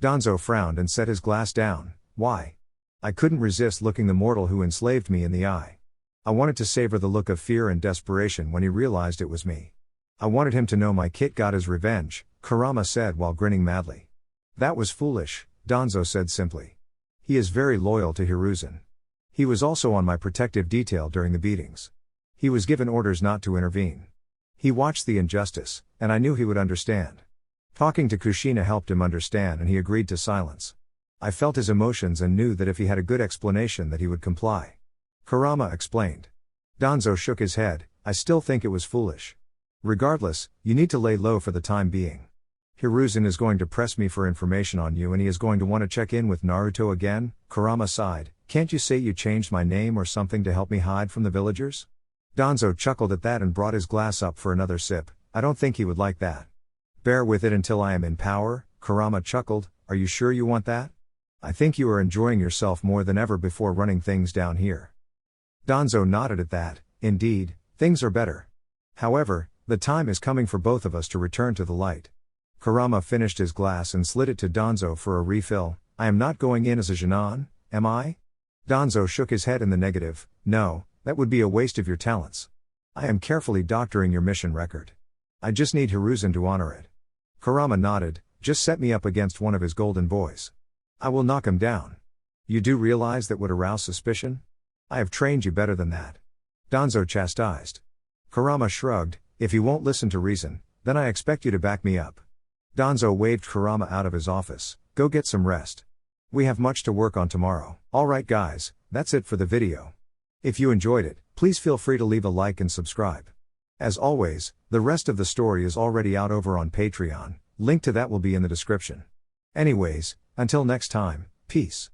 Danzo frowned and set his glass down. Why? I couldn't resist looking the mortal who enslaved me in the eye. I wanted to savor the look of fear and desperation when he realized it was me. I wanted him to know my kit got his revenge, Kurama said while grinning madly. That was foolish, Danzo said simply. He is very loyal to Hiruzen. He was also on my protective detail during the beatings. He was given orders not to intervene. He watched the injustice, and I knew he would understand. Talking to Kushina helped him understand and he agreed to silence. I felt his emotions and knew that if he had a good explanation that he would comply. Kurama explained. Danzo shook his head, I still think it was foolish. Regardless, you need to lay low for the time being. Hiruzen is going to press me for information on you and he is going to want to check in with Naruto again, Kurama sighed. Can't you say you changed my name or something to help me hide from the villagers? Danzo chuckled at that and brought his glass up for another sip. I don't think he would like that. Bear with it until I am in power, Kurama chuckled. Are you sure you want that? I think you are enjoying yourself more than ever before running things down here. Danzo nodded at that. Indeed, things are better. However, the time is coming for both of us to return to the light. Kurama finished his glass and slid it to Danzo for a refill. I am not going in as a Genin, am I? Danzo shook his head in the negative. No, that would be a waste of your talents. I am carefully doctoring your mission record. I just need Hiruzen to honor it. Kurama nodded. Just set me up against one of his golden boys. I will knock him down. You do realize that would arouse suspicion? I have trained you better than that. Danzo chastised. Kurama shrugged. If he won't listen to reason, then I expect you to back me up. Danzo waved Kurama out of his office. Go get some rest. We have much to work on tomorrow. Alright guys, that's it for the video. If you enjoyed it, please feel free to leave a like and subscribe. As always, the rest of the story is already out over on Patreon, link to that will be in the description. Anyways, until next time, peace.